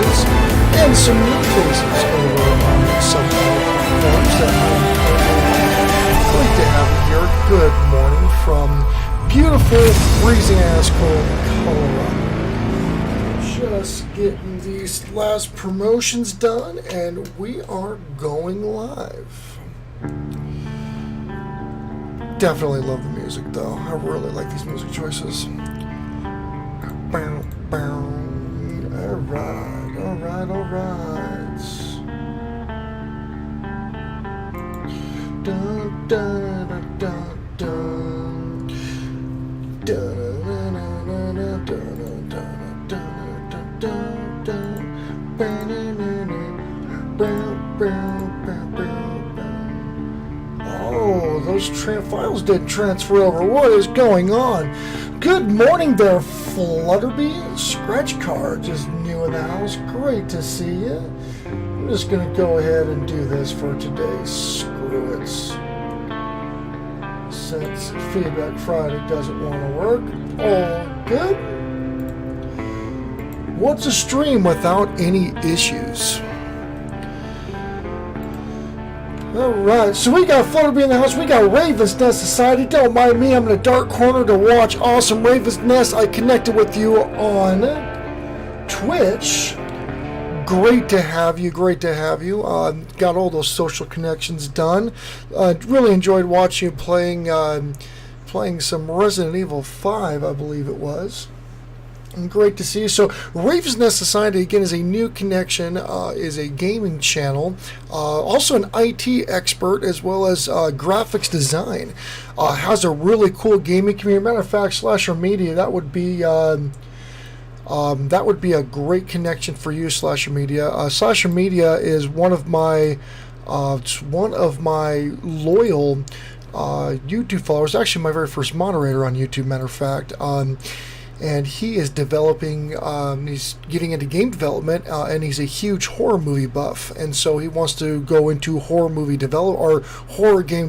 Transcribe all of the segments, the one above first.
faces and some new faces over on some platforms that I'm great to have you here. Good morning from beautiful, freezing-ass cold Colorado. Just getting these last promotions done, and we are going live. Definitely love the music, though. I really like these music choices. Alright. Dun, dun, dun, dun, dun. Dun, dun, dun, dun, dun, dun, dun, dun, dun. Oh, those files didn't transfer over. What is going on? Good morning there, Flutterby. Scratch Cards is new in the house. Great to see you. I'm just going to go ahead and do this for today. Screw it. Since Feedback Friday doesn't want to work, all good. What's a stream without any issues? Alright, so we got Flutterby in the house, we got Raven's Nest Society. Don't mind me, I'm in a dark corner to watch awesome Raven's Nest. I connected with you on Twitch. Great to have you, got all those social connections done. Really enjoyed watching you playing some Resident Evil 5, I believe it was. And great to see you. So Raven's Nest Society, again, is a new connection, is a gaming channel, also an IT expert as well as graphics design. Has a really cool gaming community. Matter of fact, Slasher Media, that would be a great connection for you, Slasher Media. Slasher Media is one of my loyal YouTube followers. Actually, my very first moderator on YouTube, matter of fact. And he is developing, he's getting into game development, and he's a huge horror movie buff. And so he wants to go into horror game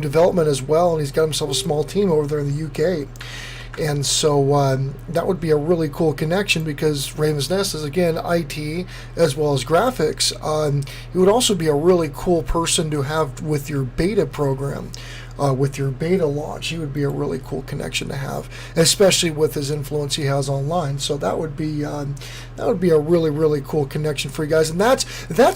development as well. And he's got himself a small team over there in the UK. And so that would be a really cool connection because Raven's Nest is, again, IT as well as graphics. He would also be a really cool person to have with your beta program. With your beta launch, he would be a really cool connection to have, especially with his influence he has online. So that would be a really, really cool connection for you guys. And that's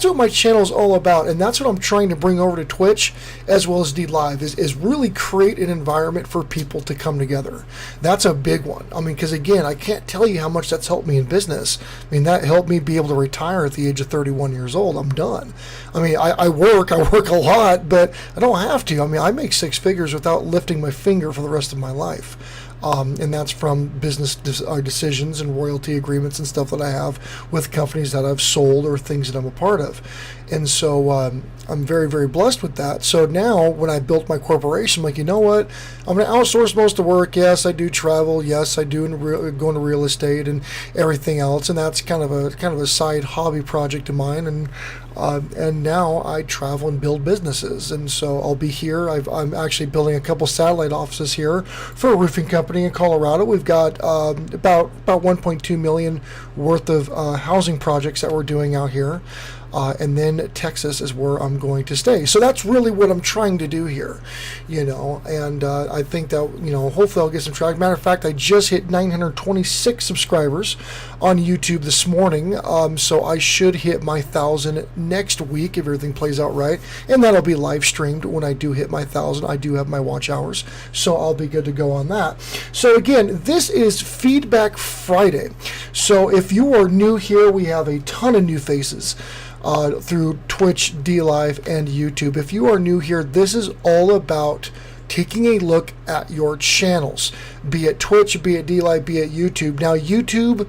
what my channel is all about, and that's what I'm trying to bring over to Twitch as well as DLive is really create an environment for people to come together. That's a big one. I mean, because again, I can't tell you how much that's helped me in business. I mean, that helped me be able to retire at the age of 31 years old. I'm done. I mean, I work a lot, but I don't have to. I mean, I make six figures without lifting my finger for the rest of my life. And that's from business decisions and royalty agreements and stuff that I have with companies that I've sold or things that I'm a part of. And so I'm very, very blessed with that. So now when I built my corporation, I'm like, you know what? I'm going to outsource most of the work. Yes, I do travel. Yes, I do go into real estate and everything else. And that's kind of a side hobby project of mine. And now I travel and build businesses. And so I'll be here. I'm actually building a couple satellite offices here for a roofing company in Colorado. We've got about 1.2 million worth of housing projects that we're doing out here. And then Texas is where I'm going to stay. So that's really what I'm trying to do here, and I think that, hopefully I'll get some traction. Matter of fact, I just hit 926 subscribers on YouTube this morning, so I should hit my 1,000 next week if everything plays out right, and that'll be live streamed when I do hit my 1,000. I do have my watch hours, so I'll be good to go on that. So again, this is Feedback Friday. So if you are new here, we have a ton of new faces through Twitch, DLive, and YouTube. If you are new here, this is all about taking a look at your channels, be it Twitch, be it DLive, be it YouTube. Now, YouTube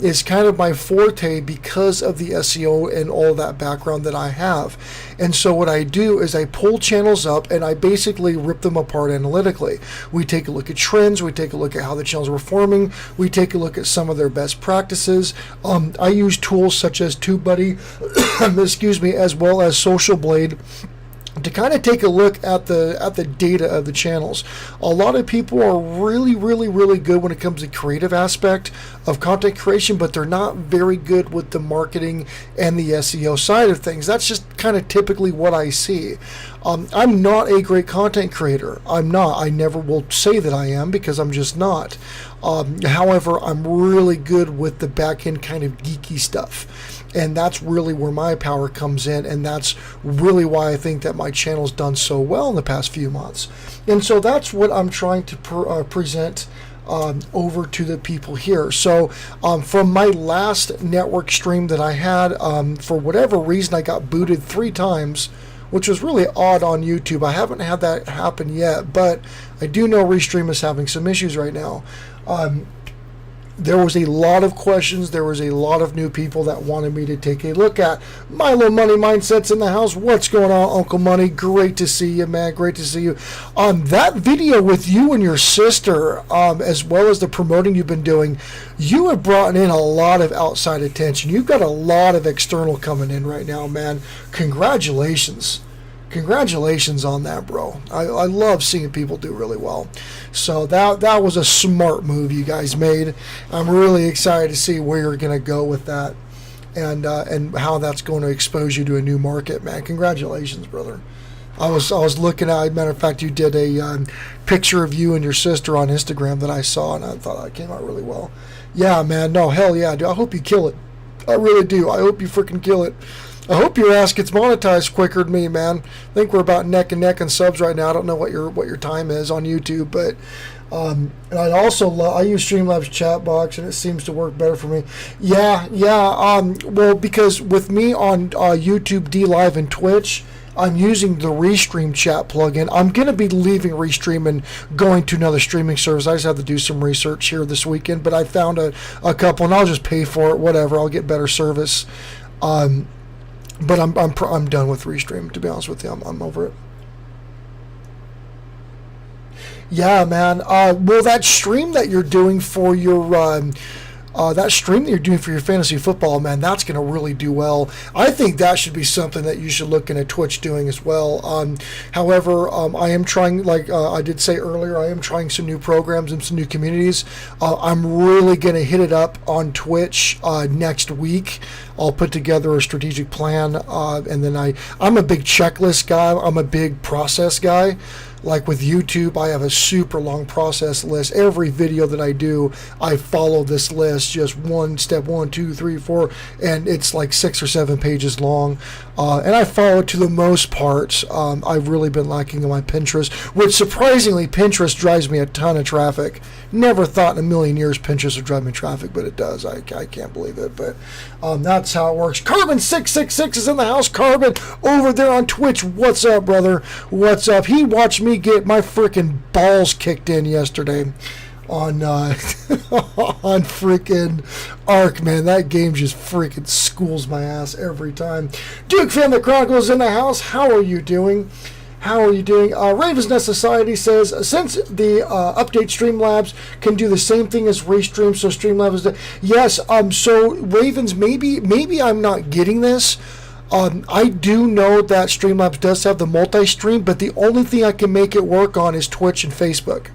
is kind of my forte because of the SEO and all that background that I have. And so what I do is I pull channels up and I basically rip them apart analytically. We take a look at trends, we take a look at how the channels are performing, we take a look at some of their best practices. I use tools such as TubeBuddy, excuse me, as well as Social Blade to kind of take a look at the data of the channels. A lot of people are really good when it comes to creative aspect of content creation, but they're not very good with the marketing and the SEO side of things. That's just kind of typically what I see. I'm not a great content creator. I'm not. I never will say that I am, because I'm just not. However, I'm really good with the back end kind of geeky stuff. And that's really where my power comes in, and that's really why I think that my channel's done so well in the past few months. And so that's what I'm trying to present over to the people here. So from my last network stream that I had, for whatever reason I got booted 3 times, which was really odd on YouTube. I haven't had that happen yet, but I do know Restream is having some issues right now. There was a lot of questions. There was a lot of new people that wanted me to take a look at Milo Money Mindset's in the house. What's going on, Uncle Money? Great to see you, man. Great to see you. That video with you and your sister, as well as the promoting you've been doing, you have brought in a lot of outside attention. You've got a lot of external coming in right now, man. Congratulations. Congratulations on that, bro. I love seeing people do really well. So that was a smart move you guys made. I'm really excited to see where you're going to go with that, and how that's going to expose you to a new market, man. Congratulations, brother. I was looking at, matter of fact, you did a picture of you and your sister on Instagram that I saw, and I thought that came out really well. Yeah, man. No, hell yeah, dude. I hope you kill it. I really do. I hope you freaking kill it. I hope your ass gets monetized quicker than me, man. I think we're about neck and neck in subs right now. I don't know what your time is on YouTube, but and I also I use Streamlabs chat box, and it seems to work better for me. Yeah. Well, because with me on YouTube, D Live, and Twitch, I'm using the Restream chat plugin. I'm going to be leaving Restream and going to another streaming service. I just have to do some research here this weekend, but I found a couple, and I'll just pay for it. Whatever. I'll get better service. But I'm done with Restream, to be honest with you. I'm over it. Yeah, man. Well, that stream that you're doing for your fantasy football, man, that's going to really do well. I think that should be something that you should look into Twitch doing as well. However, I am trying, like I did say earlier, I am trying some new programs and some new communities. I'm really going to hit it up on Twitch next week. I'll put together a strategic plan, and then I'm a big checklist guy. I'm a big process guy. Like with YouTube, I have a super long process list. Every video that I do, I follow this list, just step 1, 2, 3, 4, and it's like 6 or 7 pages long. And I follow it to the most part. I've really been lacking on my Pinterest, which surprisingly, Pinterest drives me a ton of traffic. Never thought in a million years Pinterest would drive me traffic, but it does. I can't believe it, but that's how it works. Carbon666 is in the house. Carbon, over there on Twitch. What's up, brother? What's up? He watched me get my freaking balls kicked in yesterday on on freaking Ark, man. That game just freaking schools my ass every time. Duke Family Chronicles in the house. How are you doing? How are you doing? Raven's Nest Society says, since the update Streamlabs can do the same thing as Restream, so Streamlabs is yes. So Ravens, maybe I'm not getting this. I do know that Streamlabs does have the multi-stream, but the only thing I can make it work on is Twitch and Facebook.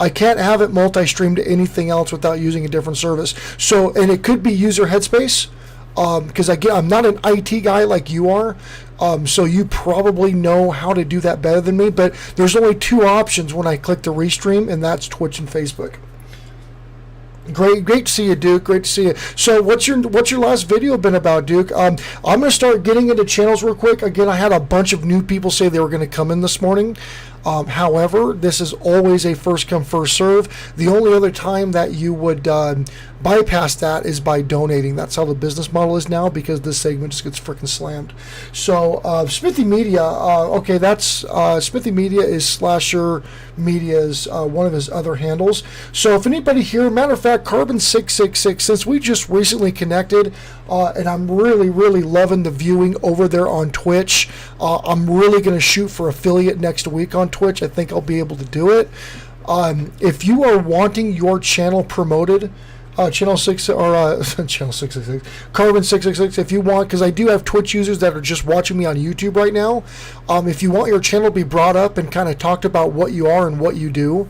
I can't have it multi-stream to anything else without using a different service. So, and it could be user headspace, because again, I'm not an IT guy like you are. So you probably know how to do that better than me, but there's only 2 options when I click the Restream, and that's Twitch and Facebook. Great to see you, Duke. Great to see you. So what's your last video been about, Duke? I'm going to start getting into channels real quick. Again, I had a bunch of new people say they were going to come in this morning. However, this is always a first come, first serve. The only other time that you would bypass that is by donating. That's how the business model is now, because this segment just gets freaking slammed. So Smithy Media, okay, that's Smithy Media is Slasher Media's one of his other handles. So if anybody here, matter of fact, Carbon666, since we just recently connected, and I'm really loving the viewing over there on Twitch. I'm really going to shoot for affiliate next week on Twitch. I think I'll be able to do it. If you are wanting your channel promoted Channel 6 or Channel 666, Carbon 666. If you want, because I do have Twitch users that are just watching me on YouTube right now. If you want your channel to be brought up and kind of talked about what you are and what you do,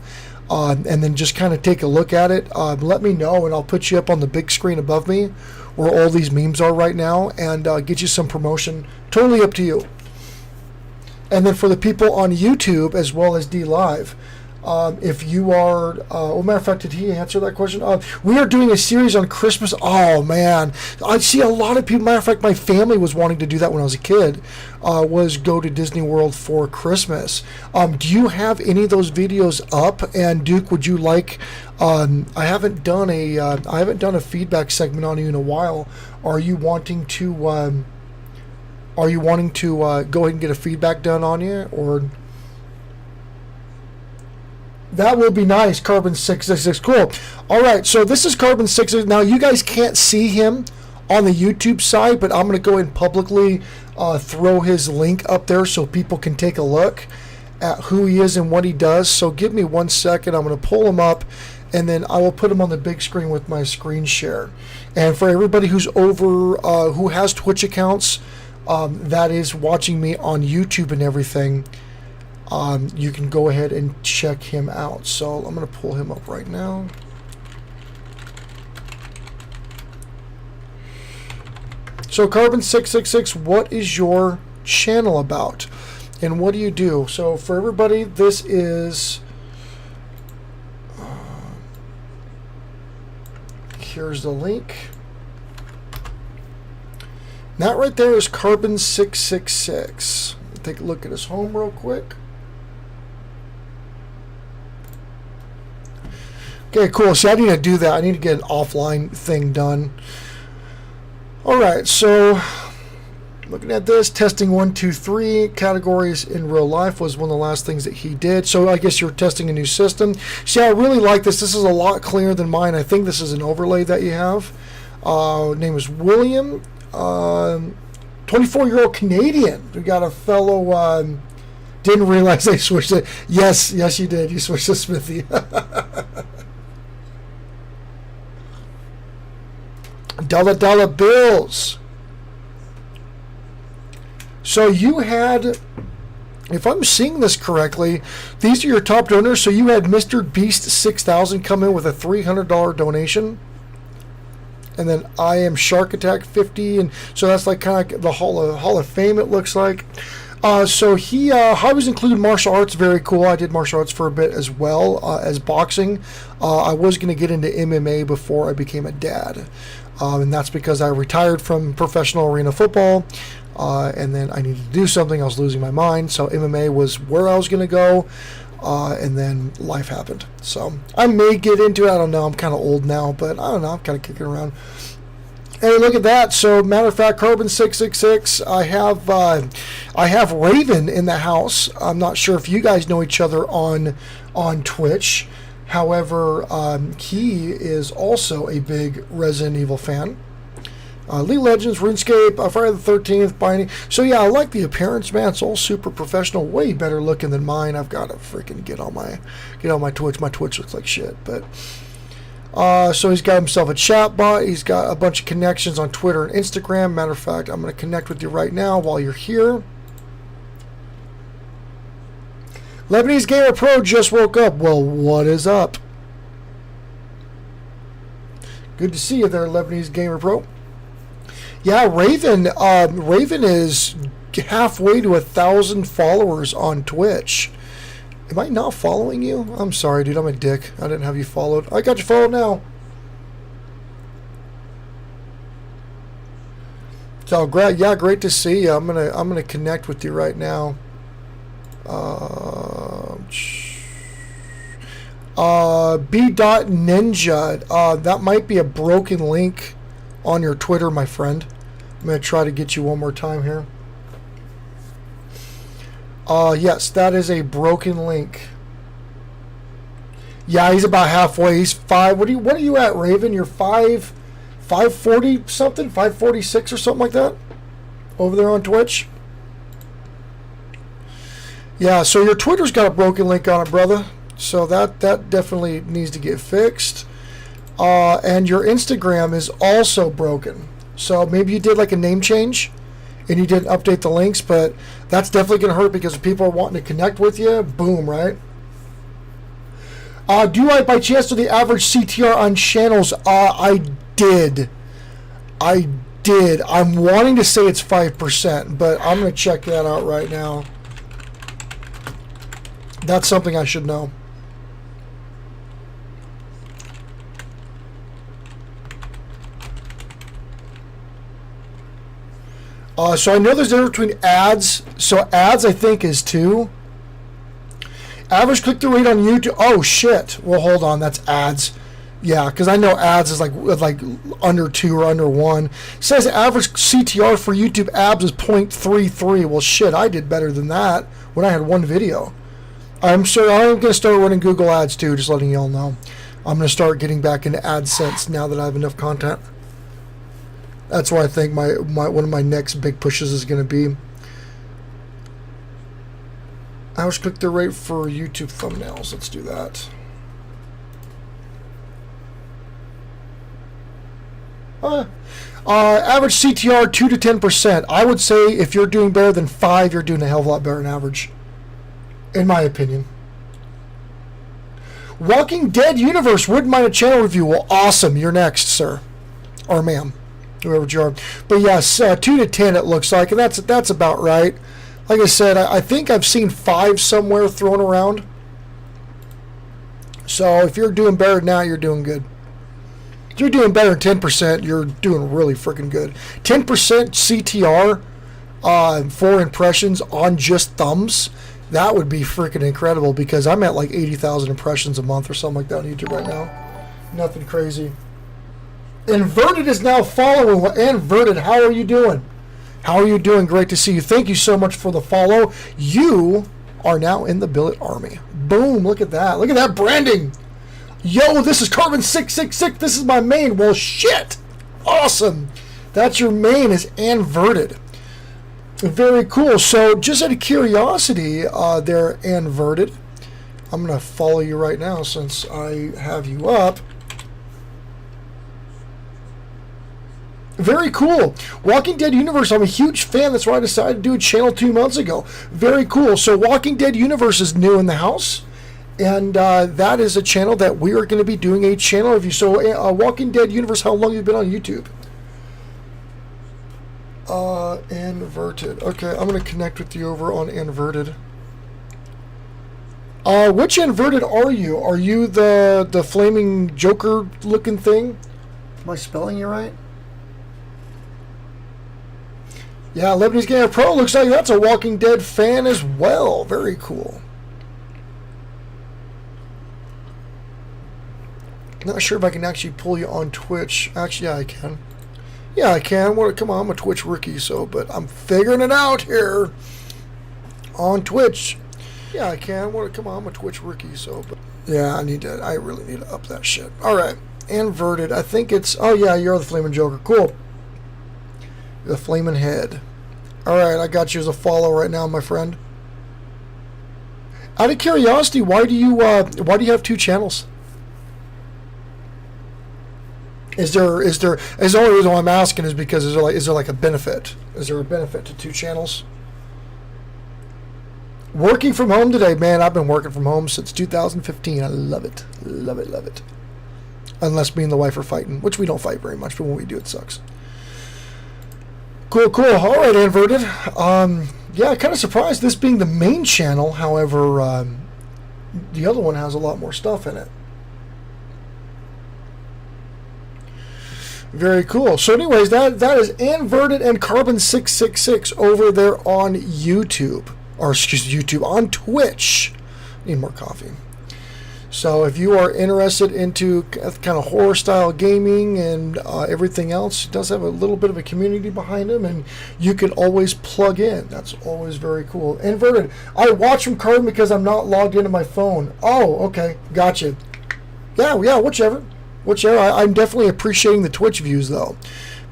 and then just kind of take a look at it, let me know, and I'll put you up on the big screen above me where all these memes are right now, and get you some promotion. Totally up to you. And then for the people on YouTube as well as D Live, if you are, matter of fact, did he answer that question? We are doing a series on Christmas. Oh man, I see a lot of people. Matter of fact, my family was wanting to do that when I was a kid. Was go to Disney World for Christmas. Do you have any of those videos up? And Duke, would you like? I haven't done a feedback segment on you in a while. Are you wanting to go ahead and get a feedback done on you, or? That will be nice. Carbon 666. Cool. All right. So this is Carbon 666. Now you guys can't see him on the YouTube side, but I'm going to go ahead and publicly throw his link up there so people can take a look at who he is and what he does. So give me 1 second. I'm going to pull him up, and then I will put him on the big screen with my screen share. And for everybody who's over, who has Twitch accounts, that is watching me on YouTube and everything, you can go ahead and check him out. So I'm going to pull him up right now. So Carbon 666, what is your channel about? And what do you do? So for everybody, this is... here's the link. That right there is Carbon 666. Take a look at his home real quick. Okay, cool. So I need to do that. I need to get an offline thing done. All right, so looking at this, testing 1, 2, 3, categories in real life was one of the last things that he did. So I guess you're testing a new system. See, I really like this. This is a lot clearer than mine. I think this is an overlay that you have. Name is William, 24-year-old Canadian. We got a fellow, didn't realize they switched it. Yes, you did. You switched to Smithy. Dollar bills. So you had, if I'm seeing this correctly, these are your top donors. So you had Mr. Beast 6000 come in with a $300 donation, and then I am Shark Attack 50, and so that's like kind of like the Hall of Fame. It looks like. So he hobbies include martial arts. Very cool. I did martial arts for a bit as well as boxing. I was going to get into MMA before I became a dad. And that's because I retired from professional arena football, and then I needed to do something. I was losing my mind, so MMA was where I was going to go, and then life happened. So I may get into it. I don't know. I'm kind of old now, but I don't know. I'm kind of kicking around. Hey, look at that. So, matter of fact, Carbon 666, I have Raven in the house. I'm not sure if you guys know each other on Twitch. However, he is also a big Resident Evil fan. League of Legends, RuneScape, Friday the 13th, Binding. So yeah, I like the appearance, man. It's all super professional, way better looking than mine. I've got to freaking get on my Twitch. My Twitch looks like shit, but so he's got himself a chat bot. He's got a bunch of connections on Twitter and Instagram. Matter of fact, I'm going to connect with you right now while you're here. Lebanese Gamer Pro just woke up. Well, what is up? Good to see you there, Lebanese Gamer Pro. Yeah, Raven. Raven is halfway to 1,000 followers on Twitch. Am I not following you? I'm sorry, dude. I'm a dick. I didn't have you followed. I got you followed now. So great. Yeah, great to see you. I'm gonna connect with you right now. B.Ninja. That might be a broken link on your Twitter, my friend. I'm going to try to get you one more time here. Yes, that is a broken link. Yeah, he's about halfway. He's 5. What are you at, Raven? You're 540 something, 546 or something like that over there on Twitch. Yeah, so your Twitter's got a broken link on it, brother. So that definitely needs to get fixed. and your Instagram is also broken. So maybe you did like a name change and you didn't update the links, but that's definitely going to hurt because if people are wanting to connect with you, boom, right? Do I by chance do the average CTR on channels? I did. I'm wanting to say it's 5%, but I'm going to check that out right now. That's something I should know. So I know there's a difference between ads. So ads, I think, is 2. Average click-through rate on YouTube. Oh, shit. Well, hold on. That's ads. Yeah, because I know ads is like under 2 or under 1. It says average CTR for YouTube ads is 0.33. Well, shit, I did better than that when I had 1 video. I'm sure I'm going to start running Google ads too, just letting y'all know. I'm going to start getting back into AdSense now that I have enough content. That's where I think one of my next big pushes is going to be. Average click-through rate for YouTube thumbnails. Let's do that. Average CTR 2 to 10%. I would say if you're doing better than 5, you're doing a hell of a lot better than average, in my opinion. Walking Dead Universe. Wouldn't mind a channel review. Well, awesome. You're next, sir, or ma'am, whoever you are. But yes, 2 to 10 it looks like, and that's about right. Like I said, I think I've seen 5 somewhere thrown around. So if you're doing better than that, you're doing good. If you're doing better than 10%, you're doing really freaking good. 10% CTR for impressions on just thumbs, that would be freaking incredible because I'm at like 80,000 impressions a month or something like that on YouTube right now. Nothing crazy. Inverted is now following. Inverted, how are you doing? How are you doing? Great to see you. Thank you so much for the follow. You are now in the Billett Army. Boom, look at that. Look at that branding. Yo, this is Carbon666. This is my main. Well, shit. Awesome. That's your main is inverted. Very cool. So just out of curiosity, they're inverted. I'm going to follow you right now since I have you up. Very cool. Walking Dead Universe, I'm a huge fan. That's why I decided to do a channel 2 months ago. Very cool. So Walking Dead Universe is new in the house. And that is a channel that we are going to be doing a channel review. So Walking Dead Universe, how long have you been on YouTube? Inverted. Okay, I'm going to connect with you over on Inverted. Which Inverted are you? Are you the flaming Joker looking thing? Am I spelling you right? Yeah, Lebanese Gamer Pro looks like that's a Walking Dead fan as well. Very cool. Not sure if I can actually pull you on Twitch. Actually, yeah, I can. Yeah, I can. Well, come on, I'm a Twitch rookie, but I'm figuring it out here on Twitch. Yeah, I can. Well, come on, I'm a Twitch rookie, but yeah, I really need to up that shit. All right, inverted. I think it's. Oh yeah, you're the Flaming Joker. Cool. The Flaming Head. All right, I got you as a follow right now, my friend. Out of curiosity, why do you have 2 channels? Is the only reason why I'm asking is because is there like a benefit? Is there a benefit to 2 channels? Working from home today, man. I've been working from home since 2015. I love it. Love it, love it. Unless me and the wife are fighting, which we don't fight very much, but when we do, it sucks. Cool, cool. All right, Inverted. Yeah, kind of surprised this being the main channel. However, the other one has a lot more stuff in it. Very cool. So anyways, that is Inverted and Carbon666 over there on YouTube. Or excuse me, YouTube, on Twitch. Need more coffee. So if you are interested into kind of horror style gaming and everything else, it does have a little bit of a community behind him, and you can always plug in. That's always very cool. Inverted. I watch from Carbon because I'm not logged into my phone. Oh, okay. Gotcha. Yeah, whichever. I'm definitely appreciating the Twitch views, though.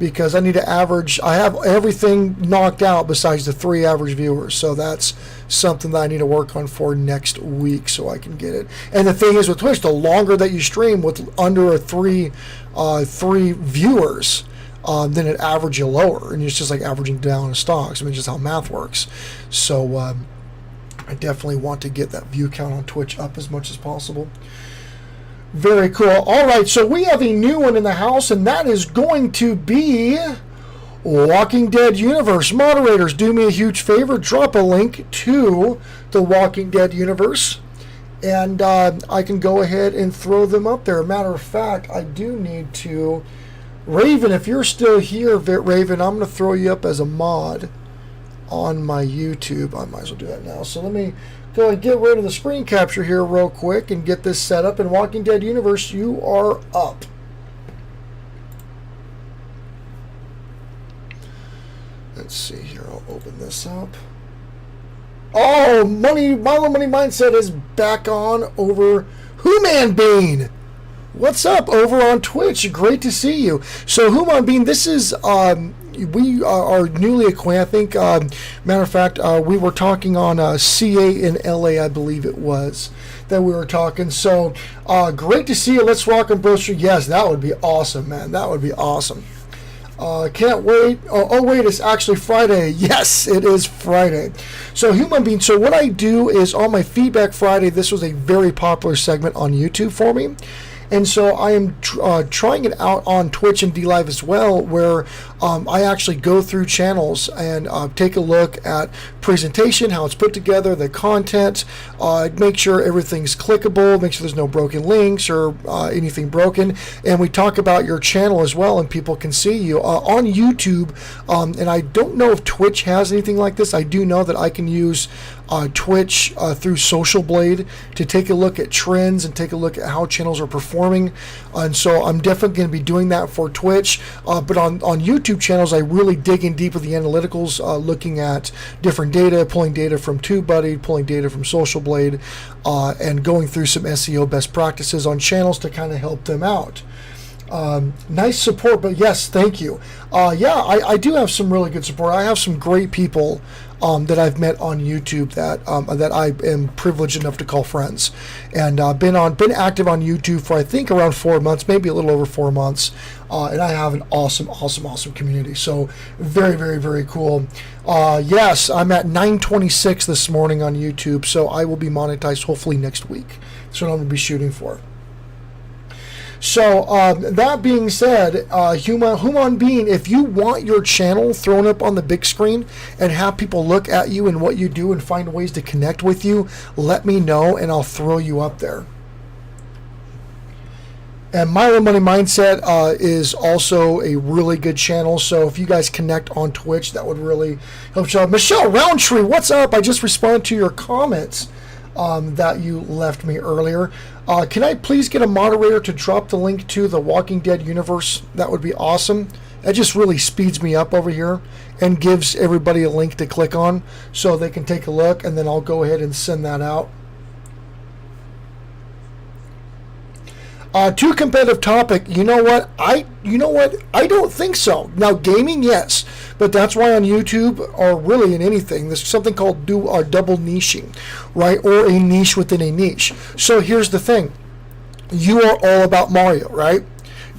because I need to average. I have everything knocked out besides the 3 average viewers, so that's something that I need to work on for next week so I can get it. And the thing is with Twitch, the longer that you stream with under a three viewers, then it averages you lower, and it's just like averaging down in stocks. I mean, just how math works. So I definitely want to get that view count on Twitch up as much as possible. Very cool. All right, so we have a new one in the house, and that is going to be Walking Dead Universe. Moderators, do me a huge favor. Drop a link to the Walking Dead Universe, and I can go ahead and throw them up there. Matter of fact, I do need to... Raven, if you're still here, Raven, I'm going to throw you up as a mod on my YouTube. I might as well do that now. So let me go and get rid of the screen capture here real quick and get this set up. In Walking Dead Universe, you are up. Let's see here. I'll open this up. Oh, Milo Money Mindset is back on over Human Bean. What's up over on Twitch? Great to see you. So Human Bean, this is we are newly acquainted. I think, matter of fact, we were talking on CA in LA, I believe it was, that we were talking. So great to see you. Let's rock and broster. Yes, that would be awesome, man. That would be awesome. Can't wait. Oh, wait, it's actually Friday. Yes, it is Friday. So Human Being, so what I do is on my Feedback Friday, this was a very popular segment on YouTube for me. And so I am trying it out on Twitch and DLive as well, where I actually go through channels and take a look at presentation, how it's put together, the content, make sure everything's clickable, make sure there's no broken links or anything broken. And we talk about your channel as well, and people can see you on YouTube. And I don't know if Twitch has anything like this. I do know that I can use Twitch through Social Blade to take a look at trends and take a look at how channels are performing, and so I'm definitely going to be doing that for Twitch, but on YouTube channels I really dig in deep with the analyticals, looking at different data, pulling data from TubeBuddy, pulling data from Social Blade, and going through some SEO best practices on channels to kind of help them out. Nice support, but yes, thank you. Yeah, I do have some really good support. I have some great people that I've met on YouTube that I am privileged enough to call friends, and been active on YouTube for I think around 4 months, maybe a little over 4 months, and I have an awesome community. So very, very, very cool. Yes, I'm at 926 this morning on YouTube, so I will be monetized hopefully next week. That's what I'm going to be shooting for. So that being said, Human Being, if you want your channel thrown up on the big screen and have people look at you and what you do and find ways to connect with you, let me know and I'll throw you up there. And Milo Money Mindset is also a really good channel, so if you guys connect on Twitch, that would really help you out. Michelle Roundtree, what's up? I just responded to your comments that you left me earlier. Can I please get a moderator to drop the link to the Walking Dead Universe? That would be awesome. That just really speeds me up over here and gives everybody a link to click on so they can take a look, and then I'll go ahead and send that out. Too competitive topic. You know what? I don't think so. Now, gaming, yes, but that's why on YouTube, or really in anything, there's something called double niching, right? Or a niche within a niche. So here's the thing: you are all about Mario, right?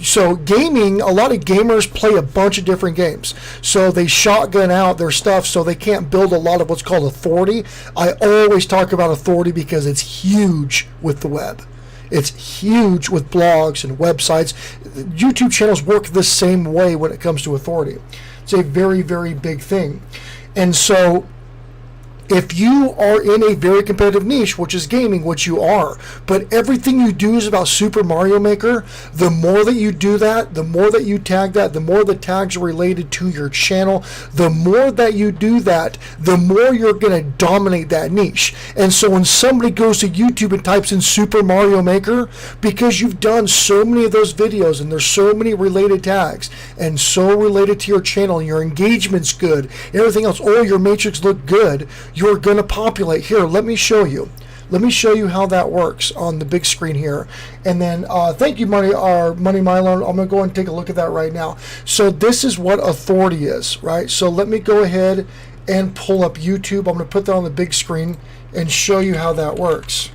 So gaming, a lot of gamers play a bunch of different games. So they shotgun out their stuff so they can't build a lot of what's called authority. I always talk about authority because it's huge with the web. It's huge with blogs and websites. YouTube channels work the same way when it comes to authority. It's a very, very big thing. And so if you are in a very competitive niche, which is gaming, which you are, but everything you do is about Super Mario Maker, the more that you do that, the more that you tag that, the more the tags are related to your channel, the more that you do that, the more you're going to dominate that niche. And so when somebody goes to YouTube and types in Super Mario Maker, because you've done so many of those videos and there's so many related tags and so related to your channel and your engagement's good, everything else, or your matrix look good, you're going to populate. Here, let me show you. Let me show you how that works on the big screen here. And then thank you, Money Milo. I'm going to go and take a look at that right now. So this is what authority is, right? So let me go ahead and pull up YouTube. I'm going to put that on the big screen and show you how that works.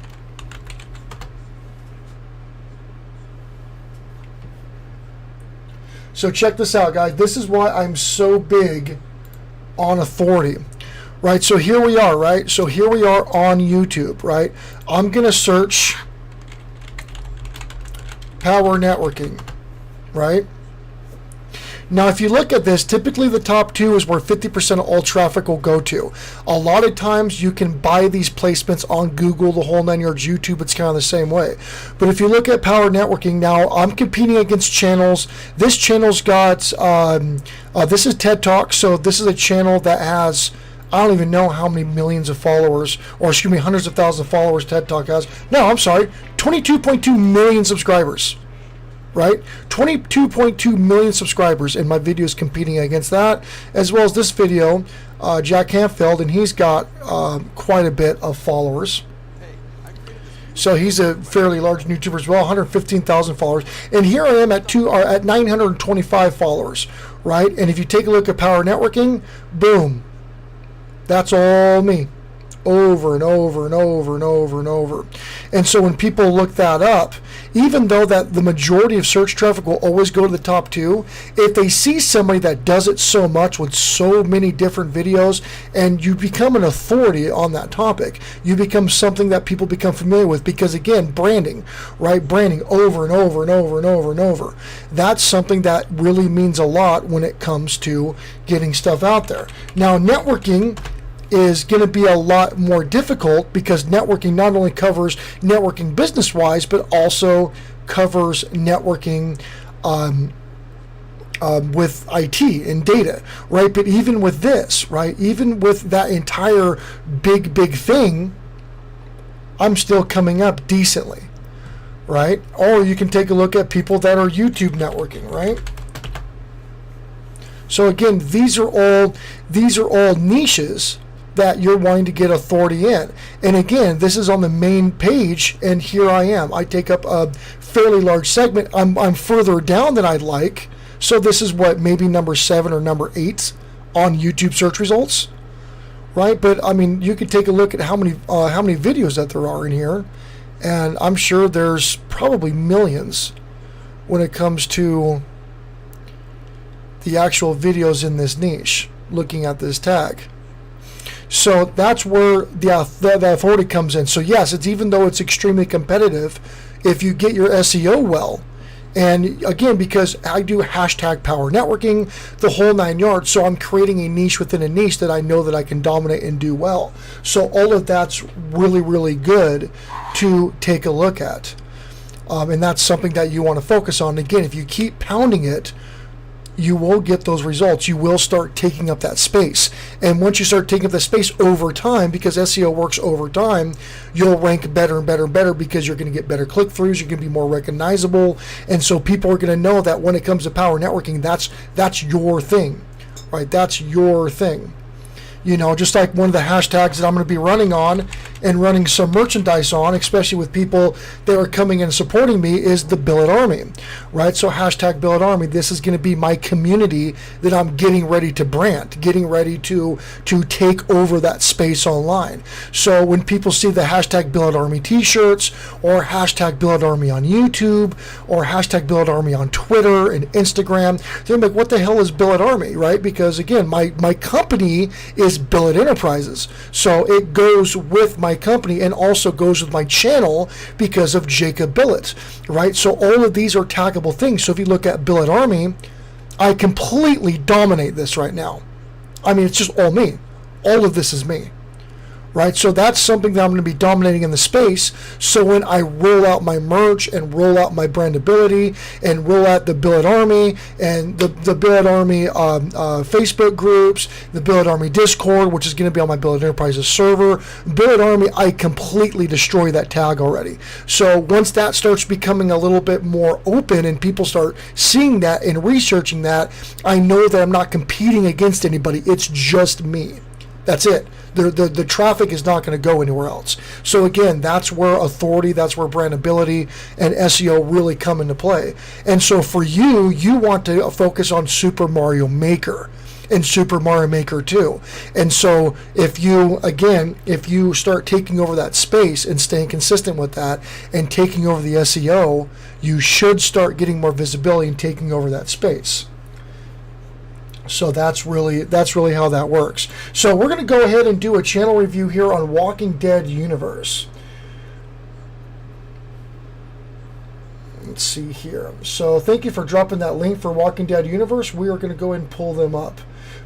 So check this out, guys. This is why I'm so big on authority, right? So here we are, right? So here we are on YouTube, right? I'm going to search power networking, right? Now, if you look at this, typically the top 2 is where 50% of all traffic will go to. A lot of times you can buy these placements on Google, the whole 9 yards. YouTube, it's kind of the same way. But if you look at power networking, now I'm competing against channels. This channel's got, this is TED Talk, so this is a channel that has, I don't even know how many millions of followers, or excuse me, hundreds of thousands of followers TED Talk has. No, I'm sorry, 22.2 million subscribers. Right? 22.2 million subscribers, and my video is competing against that, as well as this video, Jack Hanfeld, and he's got quite a bit of followers. So he's a fairly large YouTuber as well, 115,000 followers. And here I am at 925 followers, right? And if you take a look at power networking, boom, that's all me. Over and over and over and over and over. And so when people look that up, even though that the majority of search traffic will always go to the top 2, if they see somebody that does it so much with so many different videos, and you become an authority on that topic, you become something that people become familiar with, because again, branding, right? Branding over and over and over and over and over. That's something that really means a lot when it comes to getting stuff out there. Now, networking is going to be a lot more difficult, because networking not only covers networking business-wise, but also covers networking with IT and data, right? But even with this, right, even with that entire big thing, I'm still coming up decently, right? Or you can take a look at people that are YouTube networking, right? So again, these are all niches that you're wanting to get authority in. And again, this is on the main page, and here I am. I take up a fairly large segment. I'm further down than I'd like. So this is what, maybe number 7 or number 8 on YouTube search results, right? But I mean, you could take a look at how many videos that there are in here, and I'm sure there's probably millions when it comes to the actual videos in this niche, looking at this tag. So that's where the authority comes in. So yes, it's, even though it's extremely competitive, if you get your SEO well, and again, because I do hashtag power networking, the whole 9 yards, so I'm creating a niche within a niche that I know that I can dominate and do well. So all of that's really, really good to take a look at. And that's something that you want to focus on. Again, if you keep pounding it, you will get those results. You will start taking up that space. And once you start taking up the space over time, because SEO works over time, you'll rank better and better and better, because you're going to get better click-throughs, you're going to be more recognizable. And so people are going to know that when it comes to power networking, that's your thing, right? That's your thing. You know, just like one of the hashtags that I'm going to be running on and running some merchandise on, especially with people that are coming and supporting me, is the Billett Army, right? So hashtag Billett Army, this is going to be my community that I'm getting ready to brand, getting ready to take over that space online. So when people see the hashtag Billett Army t-shirts, or hashtag Billett Army on YouTube, or hashtag Billett Army on Twitter and Instagram, they're like, what the hell is Billett Army, right? Because again, my company is Billett Enterprises, so it goes with my company and also goes with my channel because of Jacob Billett, right? So all of these are taggable things. So if you look at Billett Army, I completely dominate this right now. I mean, it's just all me. All of this is me, right? So that's something that I'm going to be dominating in the space. So when I roll out my merch and roll out my brandability and roll out the Billett Army and the Billett Army Facebook groups, the Billett Army Discord, which is going to be on my Billett Enterprises server, Billett Army, I completely destroy that tag already. So once that starts becoming a little bit more open and people start seeing that and researching that, I know that I'm not competing against anybody. It's just me. That's it. The traffic is not going to go anywhere else. So again, that's where authority, that's where brandability and SEO really come into play. And so for you, you want to focus on Super Mario Maker and Super Mario Maker 2. And so if you start taking over that space and staying consistent with that and taking over the SEO, you should start getting more visibility and taking over that space. So that's really how that works. So we're going to go ahead and do a channel review here on Walking Dead Universe. Let's see here. So thank you for dropping that link for Walking Dead Universe. We are going to go ahead and pull them up.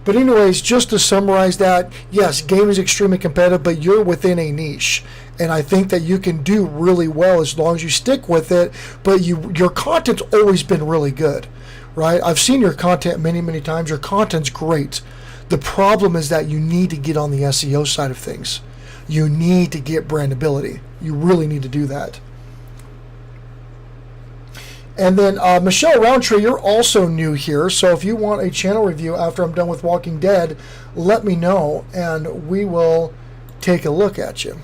But anyways, just to summarize that, yes, game is extremely competitive, but you're within a niche. And I think that you can do really well as long as you stick with it, but your content's always been really good, right? I've seen your content many, many times. Your content's great. The problem is that you need to get on the SEO side of things. You need to get brandability. You really need to do that. And then Michelle Roundtree, you're also new here, so if you want a channel review after I'm done with Walking Dead, let me know, and we will take a look at you.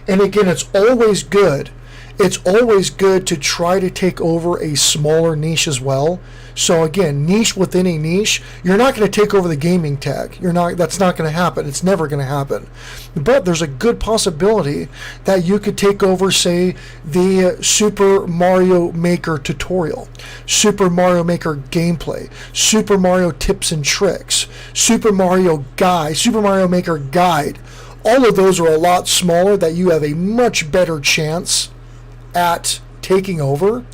And again, it's always good. It's always good to try to take over a smaller niche as well. So again, niche within a niche, you're not going to take over the gaming tag. That's not going to happen. It's never going to happen. But there's a good possibility that you could take over, say, the Super Mario Maker tutorial, Super Mario Maker gameplay, Super Mario tips and tricks, Super Mario guide, Super Mario Maker guide. All of those are a lot smaller that you have a much better chance at taking over.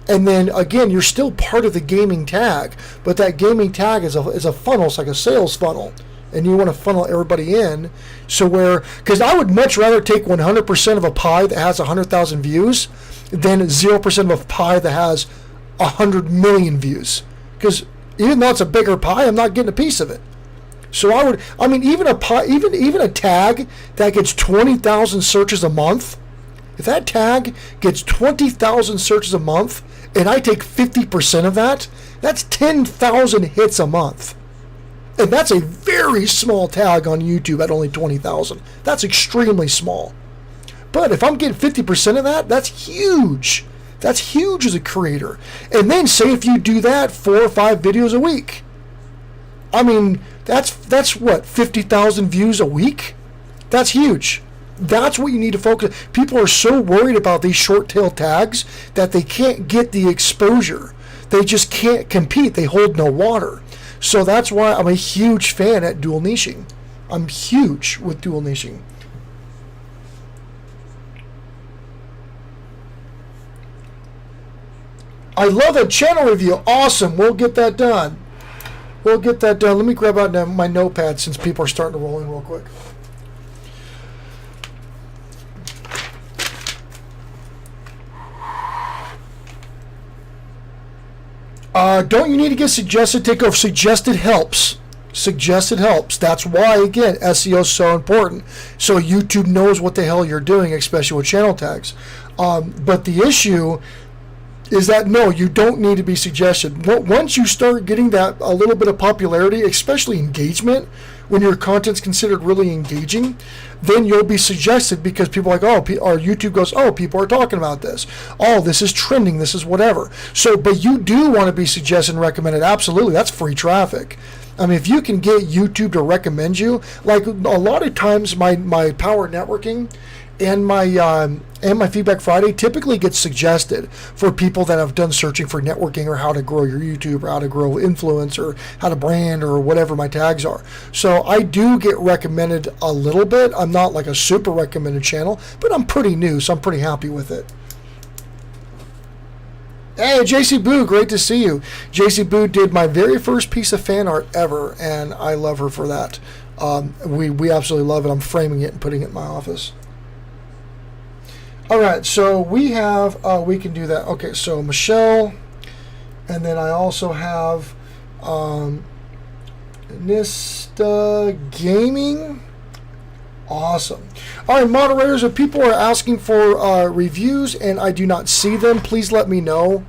And then again, you're still part of the gaming tag, but that gaming tag is a funnel. It's like a sales funnel, and you want to funnel everybody in. So because I would much rather take 100% of a pie that has 100,000 views than 0% of a pie that has 100 million views. Because even though it's a bigger pie, I'm not getting a piece of it. So even a tag that gets 20,000 searches a month. If that tag gets 20,000 searches a month and I take 50% of that, that's 10,000 hits a month. And that's a very small tag on YouTube at only 20,000. That's extremely small. But if I'm getting 50% of that, that's huge. That's huge as a creator. And then say if you do that 4 or 5 videos a week. I mean, that's what, 50,000 views a week? That's huge. That's what you need to focus. People are so worried about these short tail tags that they can't get the exposure. They just can't compete. They hold no water. So that's why I'm a huge fan at dual niching. I'm huge with dual niching. I love a channel review. Awesome. We'll get that done. We'll get that done. Let me grab out my notepad since people are starting to roll in real quick. Don't you need to get suggested takeover? Suggested helps. Suggested helps. That's why, again, SEO is so important. So YouTube knows what the hell you're doing, especially with channel tags. But the issue is that, no, you don't need to be suggested. Once you start getting that a little bit of popularity, especially engagement, when your content's considered really engaging, then you'll be suggested because people are like, oh, or YouTube goes, oh, people are talking about this. Oh, this is trending. This is whatever. So, but you do want to be suggested and recommended. Absolutely. That's free traffic. I mean, if you can get YouTube to recommend you, like a lot of times my Power Networking and my Feedback Friday typically gets suggested for people that have done searching for networking or how to grow your YouTube or how to grow influence or how to brand or whatever my tags are. So I do get recommended a little bit. I'm not like a super recommended channel, but I'm pretty new, so I'm pretty happy with it. Hey, JC Boo, great to see you. JC Boo did my very first piece of fan art ever, and I love her for that. We absolutely love it. I'm framing it and putting it in my office. All right, so we have, we can do that. Okay, so Michelle, and then I also have Nista Gaming. Awesome. All right, moderators, if people are asking for reviews and I do not see them, please let me know.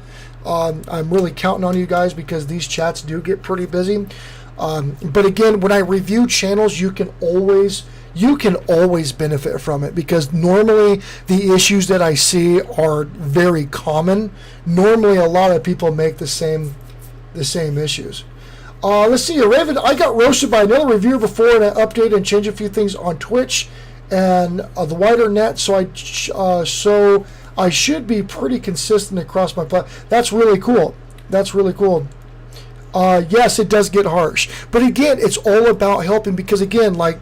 I'm really counting on you guys because these chats do get pretty busy. But again, when I review channels, you can always benefit from it, because normally the issues that I see are very common. Normally a lot of people make the same issues. Let's see, Raven, I got roasted by another reviewer before, and I updated and changed a few things on Twitch and the wider net, so I should be pretty consistent across my platform. That's really cool. Yes, it does get harsh, but again, it's all about helping, because again, like,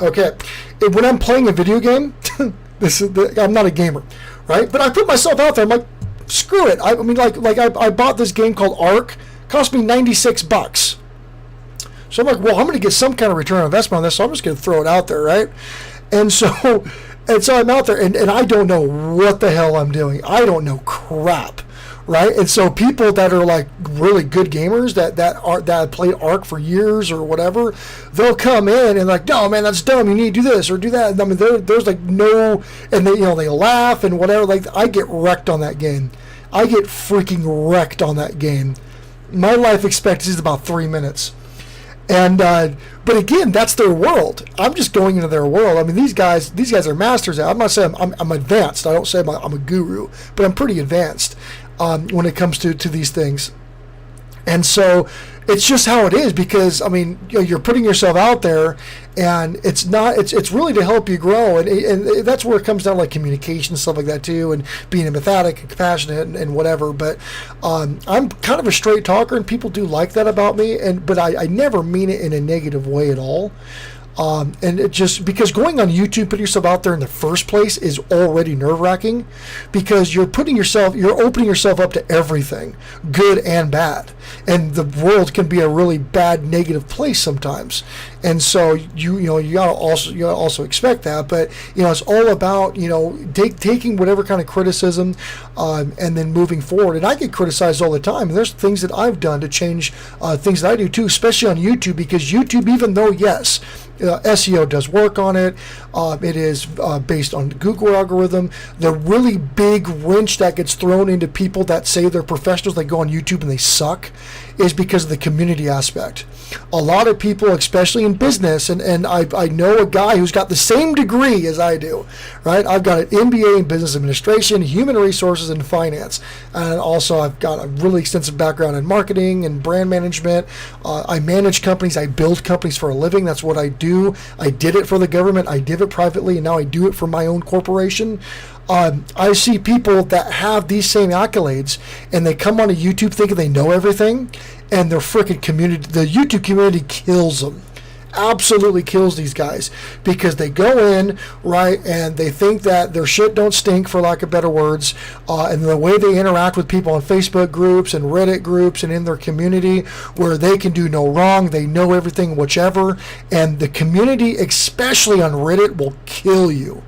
okay, when I'm playing a video game, I'm not a gamer, right? But I put myself out there. I'm like, screw it. I mean, I bought this game called Ark. Cost me $96. So I'm like, well, I'm going to get some kind of return on investment on this, so I'm just going to throw it out there, right? And so I'm out there, and I don't know what the hell I'm doing. I don't know crap, right? And so people that are like really good gamers that played Ark for years or whatever, they'll come in and like, no, man, that's dumb. You need to do this or do that. And I mean, there's like no, and they laugh and whatever. Like, I get wrecked on that game. I get freaking wrecked on that game. My life expectancy is about 3 minutes. And but again, that's their world. I'm just going into their world. I mean, these guys are masters. I'm not saying I'm advanced. I don't say I'm a guru, but I'm pretty advanced when it comes to these things. And so it's just how it is, because I mean, you're putting yourself out there, and it's really to help you grow, and that's where it comes down to, like, communication and stuff like that too, and being empathetic and compassionate and whatever. But I'm kind of a straight talker, and people do like that about me, but I never mean it in a negative way at all. And it just, because going on YouTube, putting yourself out there in the first place is already nerve-wracking, because you're opening yourself up to everything, good and bad. And the world can be a really bad, negative place sometimes. And so you gotta also expect that. But it's all about taking whatever kind of criticism and then moving forward. And I get criticized all the time. And there's things that I've done to change things that I do too, especially on YouTube, because YouTube, even though yes, SEO does work on it. It is based on the Google algorithm. The really big wrench that gets thrown into people that say they're professionals, they go on YouTube and they suck, is because of the community aspect. A lot of people, especially in business, and I know a guy who's got the same degree as I do, right? I've got an MBA in business administration, human resources, and finance. And also I've got a really extensive background in marketing and brand management. I manage companies. I build companies for a living. That's what I do. I did it for the government. I did it privately, and now I do it for my own corporation. I see people that have these same accolades, and they come onto YouTube thinking they know everything, and their freaking community, the YouTube community, kills them. Absolutely kills these guys, because they go in, right, and they think that their shit don't stink, for lack of better words, and the way they interact with people on Facebook groups and Reddit groups and in their community, where they can do no wrong, they know everything, whichever, and the community, especially on Reddit, will kill you.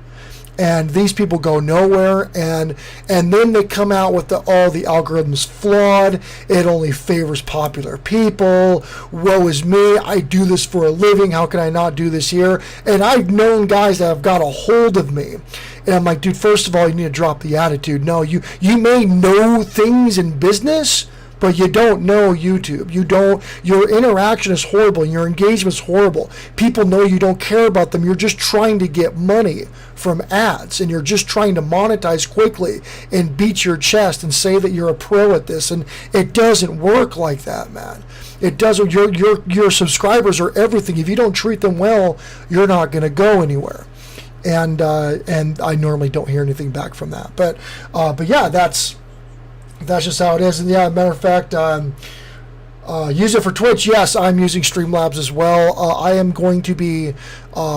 And these people go nowhere, and then they come out with the algorithm's flawed, it only favors popular people, woe is me, I do this for a living, how can I not do this here? And I've known guys that have got a hold of me, and I'm like, dude, first of all, you need to drop the attitude. No, you may know things in business, but you don't know YouTube. Your interaction is horrible, and your engagement is horrible. People know you don't care about them. You're just trying to get money from ads, and you're just trying to monetize quickly and beat your chest and say that you're a pro at this. And it doesn't work like that, man. It doesn't. Your subscribers are everything. If you don't treat them well, you're not going to go anywhere. And I normally don't hear anything back from that. But yeah, that's just how it is. And yeah, matter of fact, use it for Twitch. Yes, I'm using Streamlabs as well. I am going to be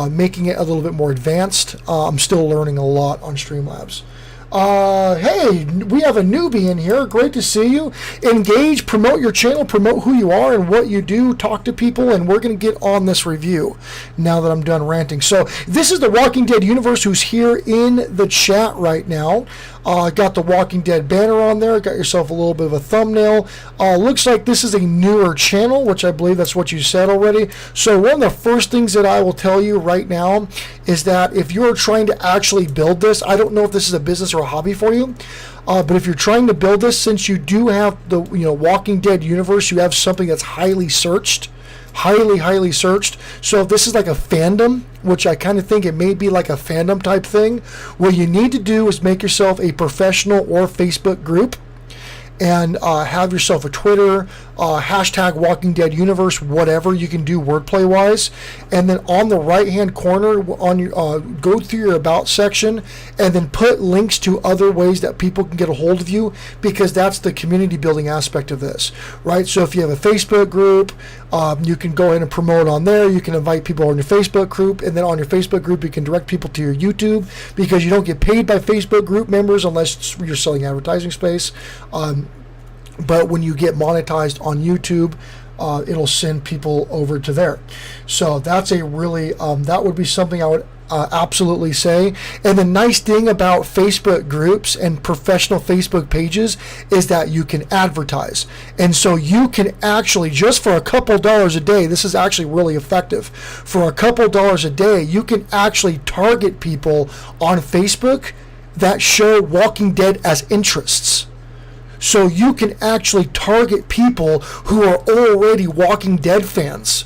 making it a little bit more advanced. I'm still learning a lot on Streamlabs. Hey, we have a newbie in here. Great to see you. Engage, promote your channel, promote who you are and what you do, talk to people, and we're going to get on this review now that I'm done ranting. So this is the Walking Dead universe who's here in the chat right now. Got the Walking Dead banner on there. Got yourself a little bit of a thumbnail. Looks like this is a newer channel, which I believe that's what you said already. So one of the first things that I will tell you right now is that if you're trying to actually build this, I don't know if this is a business or a hobby for you, But if you're trying to build this, since you do have the Walking Dead universe, you have something that's highly searched, highly searched. So if this is like a fandom, which I kind of think it may be like a fandom type thing, what you need to do is make yourself a professional or Facebook group, and have yourself a Twitter, hashtag Walking Dead Universe, whatever you can do wordplay wise, and then on the right hand corner on your go through your about section, and then put links to other ways that people can get a hold of you, because that's the community building aspect of this, right? So if you have a Facebook group, you can go ahead and promote on there. You can invite people on your Facebook group, and then on your Facebook group you can direct people to your YouTube, because you don't get paid by Facebook group members unless you're selling advertising space. But when you get monetized on YouTube, it'll send people over to there. So that's a really, that would be something I would absolutely say. And the nice thing about Facebook groups and professional Facebook pages is that you can advertise. And so you can actually, just for a couple dollars a day, this is actually really effective. For a couple dollars a day, you can actually target people on Facebook that show Walking Dead as interests. So you can actually target people who are already Walking Dead fans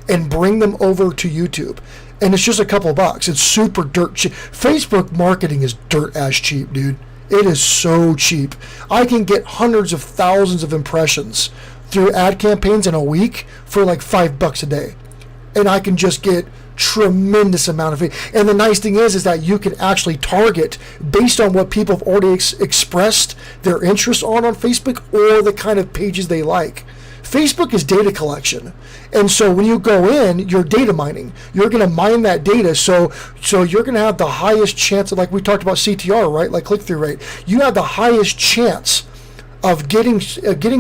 and bring them over to YouTube. And it's just a couple bucks. It's super dirt cheap. Facebook marketing is dirt ass cheap, dude. It is so cheap. I can get hundreds of thousands of impressions through ad campaigns in a week for like $5 a day. And I can just get tremendous amount of it. And the nice thing is that you can actually target based on what people have already expressed their interest on Facebook, or the kind of pages they like. Facebook is data collection, and so when you go in, you're data mining. You're going to mine that data, so you're going to have the highest chance of, like we talked about CTR, right? Like click-through rate. You have the highest chance of getting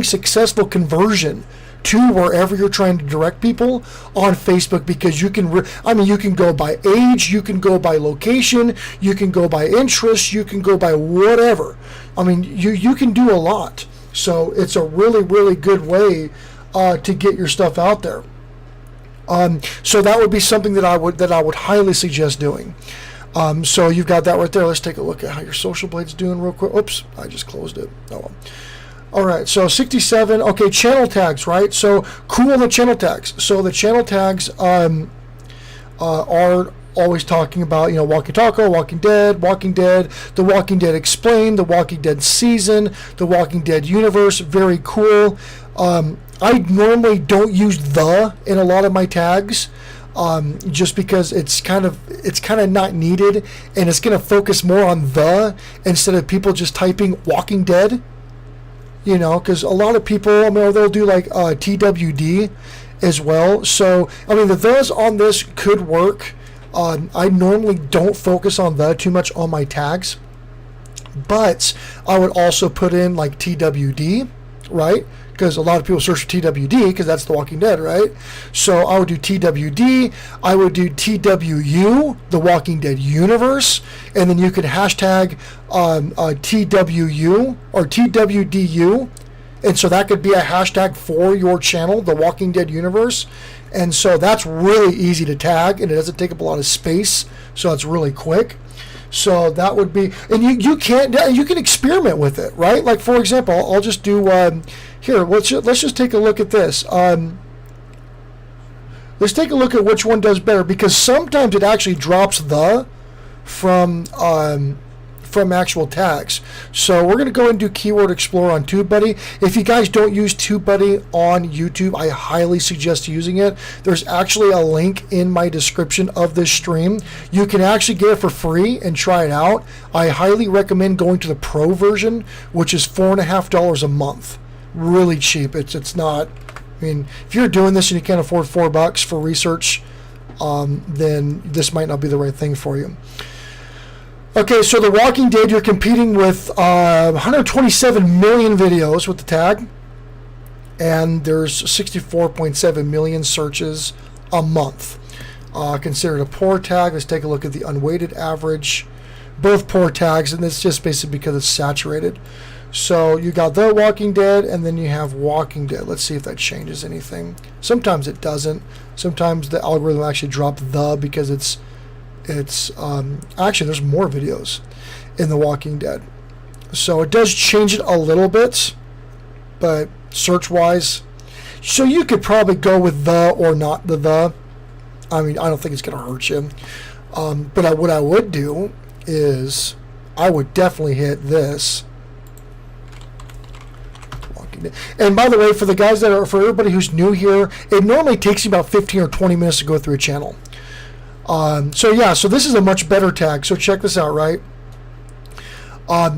successful conversion to wherever you're trying to direct people on Facebook, because you can you can go by age, you can go by location, you can go by interest, you can go by whatever. You can do a lot. So it's a really good way to get your stuff out there. So that would be something that I would highly suggest doing. So you've got that right there. Let's take a look at how your Social Blade's doing real quick. Oops, I just closed it. Oh well. All right, so 67. Okay, channel tags, right? So cool on the channel tags. So the channel tags are always talking about, Walkie Taco, Walking Dead, The Walking Dead Explained, The Walking Dead Season, The Walking Dead Universe. Very cool. I normally don't use the in a lot of my tags, just because it's kind of not needed, and it's going to focus more on the instead of people just typing Walking Dead. Because a lot of people, they'll do like TWD as well. So, the those on this could work. I normally don't focus on the too much on my tags, but I would also put in like TWD, right? Because a lot of people search for TWD because that's The Walking Dead, right? So I would do TWD, I would do TWU, The Walking Dead Universe, and then you could hashtag TWU or TWDU, and so that could be a hashtag for your channel, The Walking Dead Universe. And so that's really easy to tag, and it doesn't take up a lot of space, so it's really quick. So that would be, and you can experiment with it, right? Like for example, I'll just do here. Let's just take a look at this. Let's take a look at which one does better, because sometimes it actually drops the from actual tags. So we're going to go and do Keyword Explorer on TubeBuddy. If you guys don't use TubeBuddy on YouTube, I highly suggest using it. There's actually a link in my description of this stream. You can actually get it for free and try it out. I highly recommend going to the Pro version, which is $4.50 a month. Really cheap. It's not, if you're doing this and you can't afford $4 for research, then this might not be the right thing for you. Okay, so The Walking Dead, you're competing with 127 million videos with the tag, and there's 64.7 million searches a month. Considered a poor tag. Let's take a look at the unweighted average. Both poor tags, and it's just basically because it's saturated. So you got The Walking Dead, and then you have Walking Dead. Let's see if that changes anything. Sometimes it doesn't. Sometimes the algorithm actually drops the because it's actually there's more videos in The Walking Dead. So it does change it a little bit, but search-wise, so you could probably go with the or not the. I mean, I don't think it's going to hurt you. But what I would do is I would definitely hit this. And by the way, for the guys that are, for everybody who's new here, it normally takes you about 15 or 20 minutes to go through a channel. So yeah, so this is a much better tag. So check this out, right?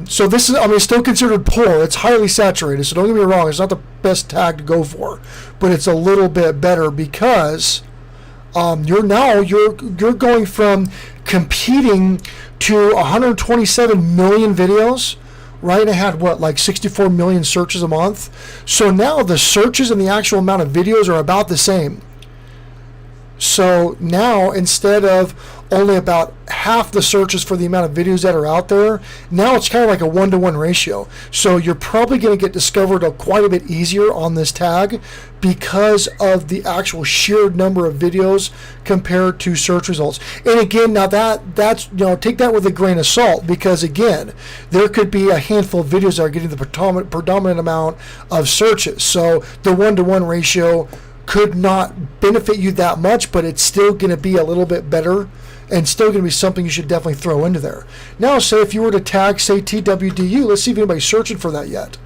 So this is, I mean, it's still considered poor. It's highly saturated. So don't get me wrong, it's not the best tag to go for, but it's a little bit better because you're going from competing to 127 million videos. Right, I had what, like 64 million searches a month. So now the searches and the actual amount of videos are about the same. So now instead of only about half the searches for the amount of videos that are out there, now it's kind of like a 1-to-1 ratio. So you're probably going to get discovered quite a bit easier on this tag because of the actual sheer number of videos compared to search results. And again, now that's, you know, take that with a grain of salt, because again, there could be a handful of videos that are getting the predominant amount of searches. So the 1-to-1 ratio could not benefit you that much, but it's still going to be a little bit better and still going to be something you should definitely throw into there. Now, say if you were to tag, say, TWDU, let's see if anybody's searching for that yet.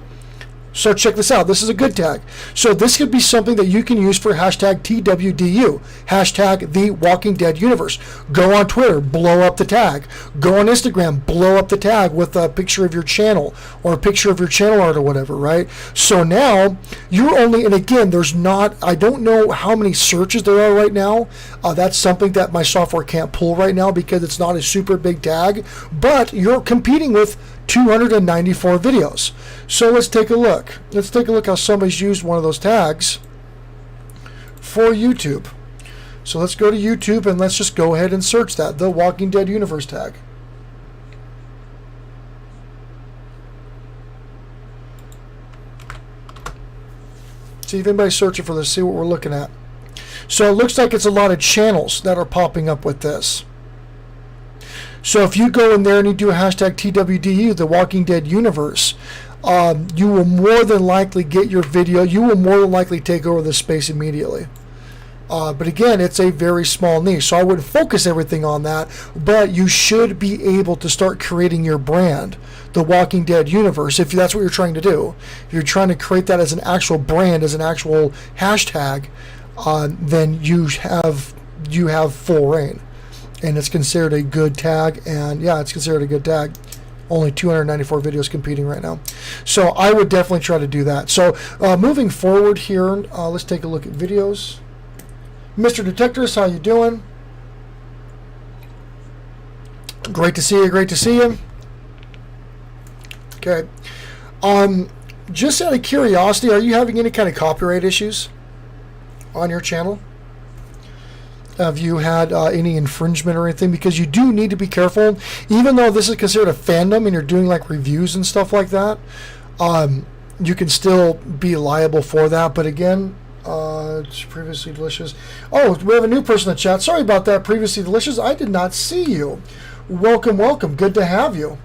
So check this out. This is a good tag. So this could be something that you can use for hashtag TWDU, hashtag The Walking Dead Universe. Go on Twitter, blow up the tag. Go on Instagram, blow up the tag with a picture of your channel or a picture of your channel art or whatever, right? So now you're only, and again, there's not, I don't know how many searches there are right now. That's something that my software can't pull right now because it's not a super big tag, but you're competing with 294 videos. So let's take a look. Let's take a look how somebody's used one of those tags for YouTube. So let's go to YouTube and let's just go ahead and search that, The Walking Dead Universe tag. See if anybody's searching for this, see what we're looking at. So it looks like it's a lot of channels that are popping up with this. So if you go in there and you do a hashtag TWDU, The Walking Dead Universe, you will more than likely get your video. You will more than likely take over the space immediately. But again, it's a very small niche, so I wouldn't focus everything on that, but you should be able to start creating your brand, The Walking Dead Universe, if that's what you're trying to do. If you're trying to create that as an actual brand, as an actual hashtag, then you have full reign. And it's considered a good tag, and yeah, it's considered a good tag. Only 294 videos competing right now. So I would definitely try to do that. So moving forward here, let's take a look at videos. Mr. Detectorist, how you doing? Great to see you, great to see you. Okay. Just out of curiosity, are you having any kind of copyright issues on your channel? Have you had any infringement or anything? Because you do need to be careful. Even though this is considered a fandom and you're doing like reviews and stuff like that, you can still be liable for that. But again, it's Previously Delicious. Oh, we have a new person in the chat. Sorry about that, Previously Delicious. I did not see you. Welcome, welcome. Good to have you.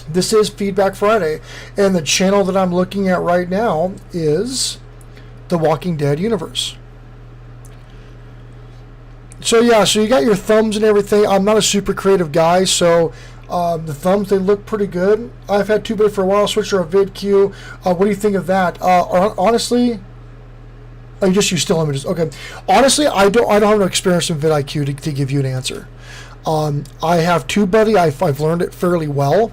This is Feedback Friday, and the channel that I'm looking at right now is The Walking Dead Universe. So yeah, so you got your thumbs and everything. I'm not a super creative guy, so the thumbs, they look pretty good. I've had TubeBuddy for a while, switched to a VidQ. What do you think of that? Honestly, oh, you just use still images. Okay. Honestly, I don't have no experience in vidIQ to give you an answer. I have TubeBuddy. I've learned it fairly well.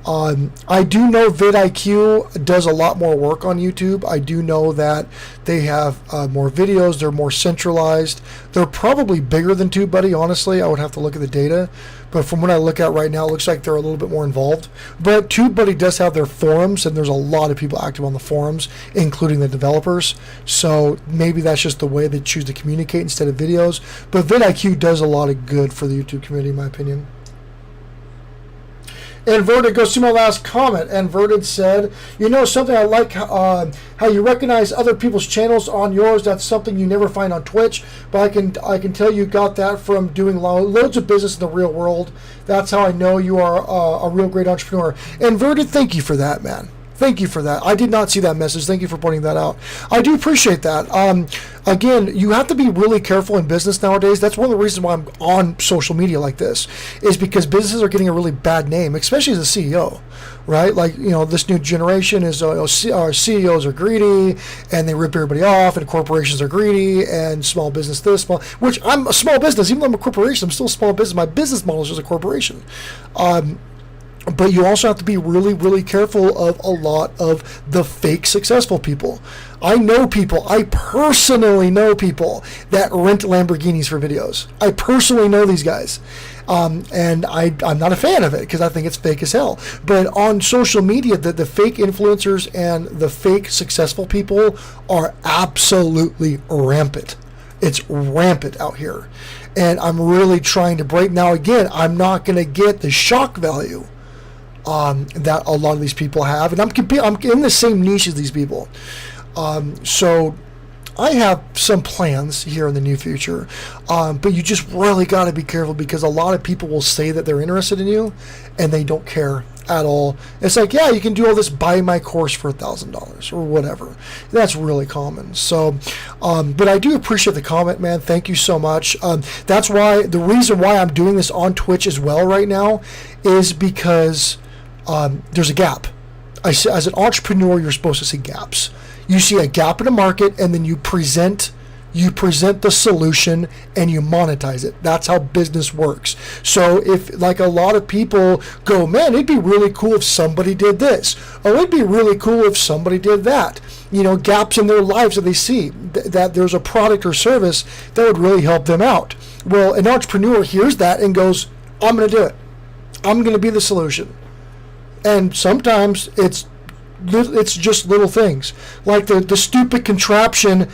I do know vidIQ does a lot more work on YouTube. I do know that they have more videos. They're more centralized. They're probably bigger than TubeBuddy, honestly. I would have to look at the data. But from what I look at right now, it looks like they're a little bit more involved. But TubeBuddy does have their forums, and there's a lot of people active on the forums, including the developers. So maybe that's just the way they choose to communicate instead of videos. But vidIQ does a lot of good for the YouTube community, in my opinion. Inverted goes to my last comment. Inverted said, you know something, I like how you recognize other people's channels on yours. That's something you never find on Twitch, but I can tell you got that from doing loads of business in the real world. That's how I know you are a real great entrepreneur. Inverted, thank you for that, man. Thank you for that. I did not see that message. Thank you for pointing that out. I do appreciate that. Again, you have to be really careful in business nowadays. That's one of the reasons why I'm on social media like this, is because businesses are getting a really bad name, especially as a CEO, right? Like, you know, this new generation is our CEOs are greedy and they rip everybody off, and corporations are greedy, and small business this, small, which I'm a small business. Even though I'm a corporation, I'm still a small business. My business model is just a corporation. But you also have to be really, really careful of a lot of the fake successful people. I personally know people that rent Lamborghinis for videos. I personally know these guys. And I'm not a fan of it because I think it's fake as hell. But on social media, the fake influencers and the fake successful people are absolutely rampant. It's rampant out here. And I'm really trying to break. Now, again, I'm not going to get the shock value that a lot of these people have, and I'm in the same niche as these people. So I have some plans here in the near future, but you just really got to be careful, because a lot of people will say that they're interested in you, and they don't care at all. It's like, yeah, you can do all this, buy my course for $1,000 or whatever. That's really common. So, but I do appreciate the comment, man. Thank you so much. That's why, the reason why I'm doing this on Twitch as well right now is because there's a gap. As an entrepreneur, you're supposed to see gaps. You see a gap in the market, and then you present the solution and you monetize it. That's how business works. So if, like, a lot of people go, man, it'd be really cool if somebody did this. Oh, it'd be really cool if somebody did that. You know, gaps in their lives that they see, that there's a product or service that would really help them out. Well, an entrepreneur hears that and goes, I'm going to do it. I'm going to be the solution. And sometimes it's just little things, like the stupid contraption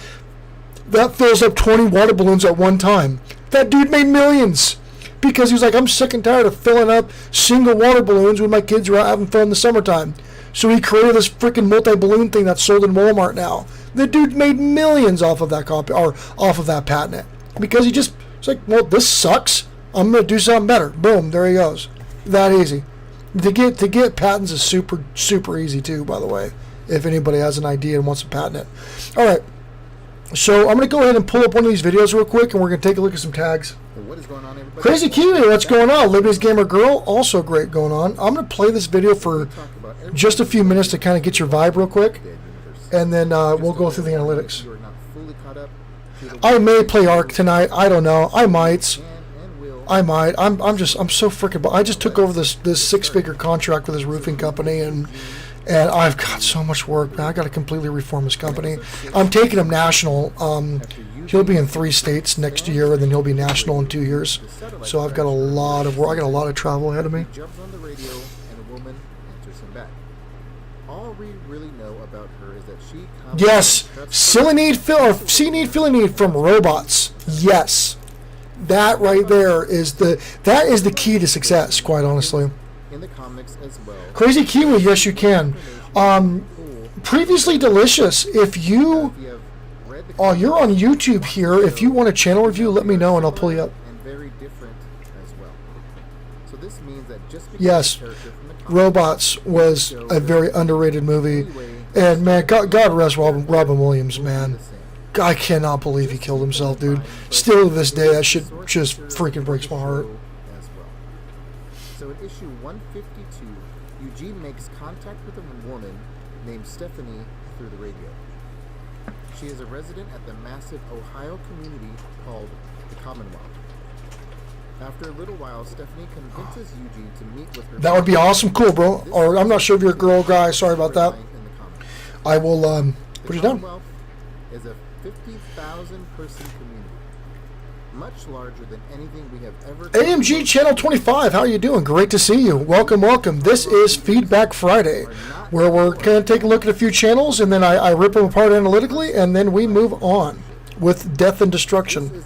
that fills up 20 water balloons at one time. That dude made millions because he was like, I'm sick and tired of filling up single water balloons when my kids are out having fun in the summertime. So he created this freaking multi-balloon thing that's sold in Walmart now. The dude made millions off of that off of that patent, because it's like, well, this sucks. I'm gonna do something better. Boom, there he goes. That easy. To get patents is super, super easy too, by the way, if anybody has an idea and wants to patent it. All right, so I'm going to go ahead and pull up one of these videos real quick, and we're going to take a look at some tags. So what is going on, everybody? Crazy Kiwi, what's going on? Libby's Gamer Girl, also great going on. I'm going to play this video for just a few minutes to kind of get your vibe real quick, and then we'll go through the analytics. I may play Ark tonight. I don't know. I might. I'm so freaking. I just took over this 6-figure contract with this roofing company, and I've got so much work. Man, I got to completely reform this company. I'm taking him national. He'll be in 3 states next year, and then he'll be national in 2 years. So I've got a lot of work. I got a lot of travel ahead of me. Jumps on the radio, and a woman answers him back. All we really know about her is that she. Yes, silly need feeling need from robots. Yes. That right there is the key to success, quite honestly. In the comics as well. Crazy Kiwi, yes you can. Previously Delicious, if you're on YouTube here, if you want a channel review, let me know and I'll pull you up. And very different as well. So this means that just because yes, Robots was a very underrated movie, and man, God rest Robin Williams, man. I cannot believe he killed himself, dude. Still to this day, that shit just freaking breaks my heart. So in issue 152, Eugene makes contact with a woman named Stephanie through the radio. She is a resident at the massive Ohio community called the Commonwealth. After a little while, Stephanie convinces Eugene to meet with her. That would be awesome, cool, bro. Or I'm not sure if you're a girl or guy. Sorry about that. I will put it down. Is a 50,000 person community, much larger than anything we have ever. AMG Channel 25, how are you doing? Great to see you. Welcome, welcome. This is Feedback Friday, where we're going to take a look at a few channels, and then I rip them apart analytically, and then we move on with Death and Destruction.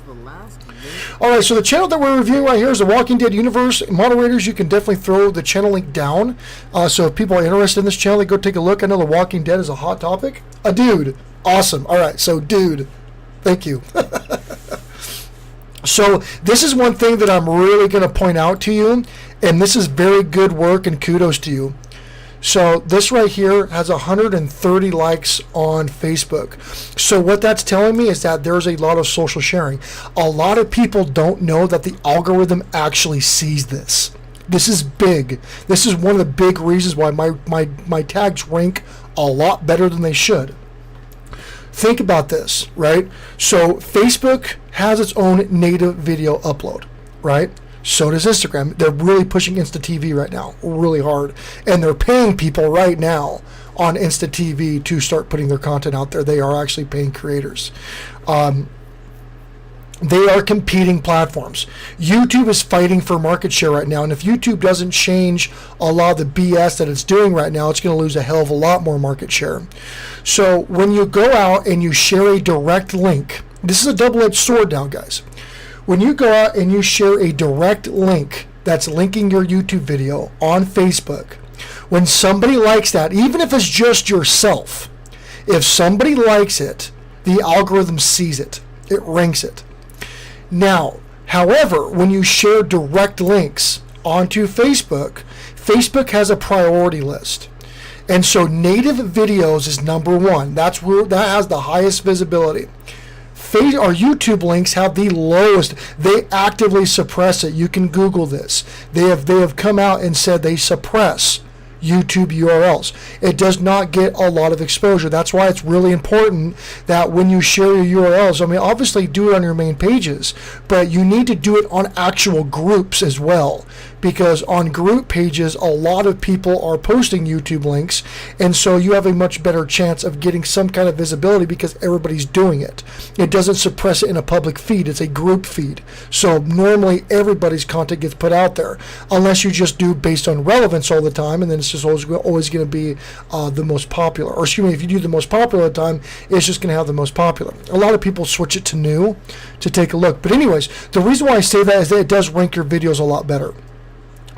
All right, so the channel that we're reviewing right here is the Walking Dead universe. Moderators, you can definitely throw the channel link down. So if people are interested in this channel, they go take a look. I know the Walking Dead is a hot topic. A dude, awesome. All right, so dude, thank you. So this is one thing that I'm really going to point out to you, and this is very good work, and kudos to you. So this right here has 130 likes on Facebook. So what that's telling me is that there's a lot of social sharing. A lot of people don't know that the algorithm actually sees this. This is big. This is one of the big reasons why my tags rank a lot better than they should. Think about this, right? So Facebook has its own native video upload, right? So does Instagram. They're really pushing Insta TV right now, really hard. And they're paying people right now on Insta TV to start putting their content out there. They are actually paying creators. They are competing platforms. YouTube is fighting for market share right now. And if YouTube doesn't change a lot of the BS that it's doing right now, it's going to lose a hell of a lot more market share. So when you go out and you share a direct link, this is a double-edged sword now, guys. When you go out and you share a direct link that's linking your YouTube video on Facebook, when somebody likes that, even if it's just yourself, if somebody likes it, the algorithm sees it. It ranks it. Now, however, when you share direct links onto Facebook, Facebook has a priority list. And so native videos is number one. That has the highest visibility. Our YouTube links have the lowest. They actively suppress it. You can Google this. They have come out and said they suppress YouTube URLs. It does not get a lot of exposure. That's why it's really important that when you share your URLs, I mean, obviously do it on your main pages, but you need to do it on actual groups as well, because on group pages, a lot of people are posting YouTube links, and so you have a much better chance of getting some kind of visibility because everybody's doing it. It doesn't suppress it in a public feed. It's a group feed. So normally everybody's content gets put out there, unless you just do based on relevance all the time, and then it's just always going to be the most popular. Or excuse me, if you do the most popular at the time, it's just going to have the most popular. A lot of people switch it to new to take a look. But anyways, the reason why I say that is that it does rank your videos a lot better,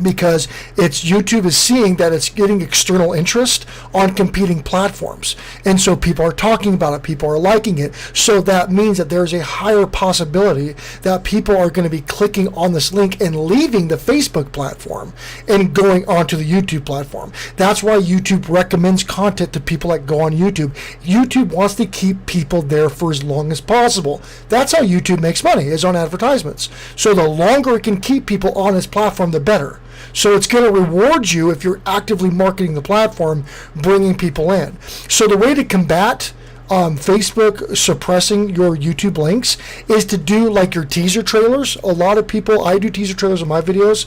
because YouTube is seeing that it's getting external interest on competing platforms, and so people are talking about it, people are liking it, so that means that there's a higher possibility that people are going to be clicking on this link and leaving the Facebook platform and going onto the YouTube platform. That's why YouTube recommends content to people that go on YouTube. YouTube wants to keep people there for as long as possible. That's how YouTube makes money, is on advertisements. So the longer it can keep people on its platform, the better. So it's going to reward you if you're actively marketing the platform, bringing people in. So the way to combat Facebook suppressing your YouTube links is to do like your teaser trailers. A lot of people, I do teaser trailers in my videos.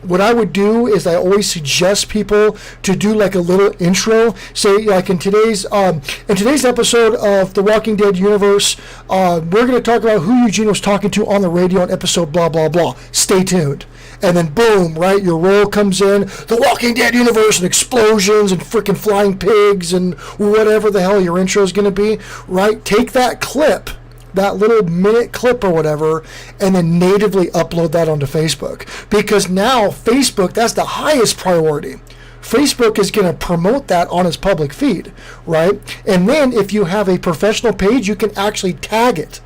What I would do is I always suggest people to do like a little intro. Say like in today's episode of the Walking Dead universe, we're going to talk about who Eugene was talking to on the radio on episode blah blah blah. Stay tuned. And then boom, right, your role comes in, the Walking Dead universe, and explosions and freaking flying pigs and whatever the hell your intro is going to be, right? Take that clip, that little minute clip or whatever, and then natively upload that onto Facebook. Because now Facebook, that's the highest priority. Facebook is going to promote that on its public feed, right? And then if you have a professional page, you can actually tag it.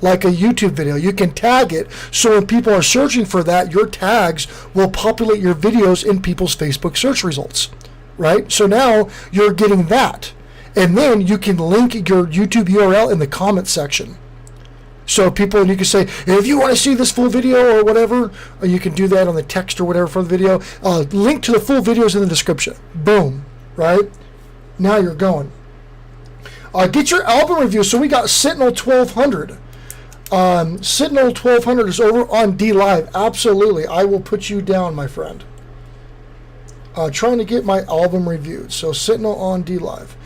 Like a YouTube video, you can tag it, so when people are searching for that, your tags will populate your videos in people's Facebook search results, right? So now you're getting that, and then you can link your YouTube URL in the comments section. So people, you can say, if you want to see this full video or whatever, or you can do that on the text or whatever for the video, link to the full videos in the description. Boom, right? Now you're going. Get your album review. So we got Sentinel 1200. Sentinel 1200 is over on D Live. Absolutely. I will put you down, my friend. trying to get my album reviewed. So Sentinel on D Live.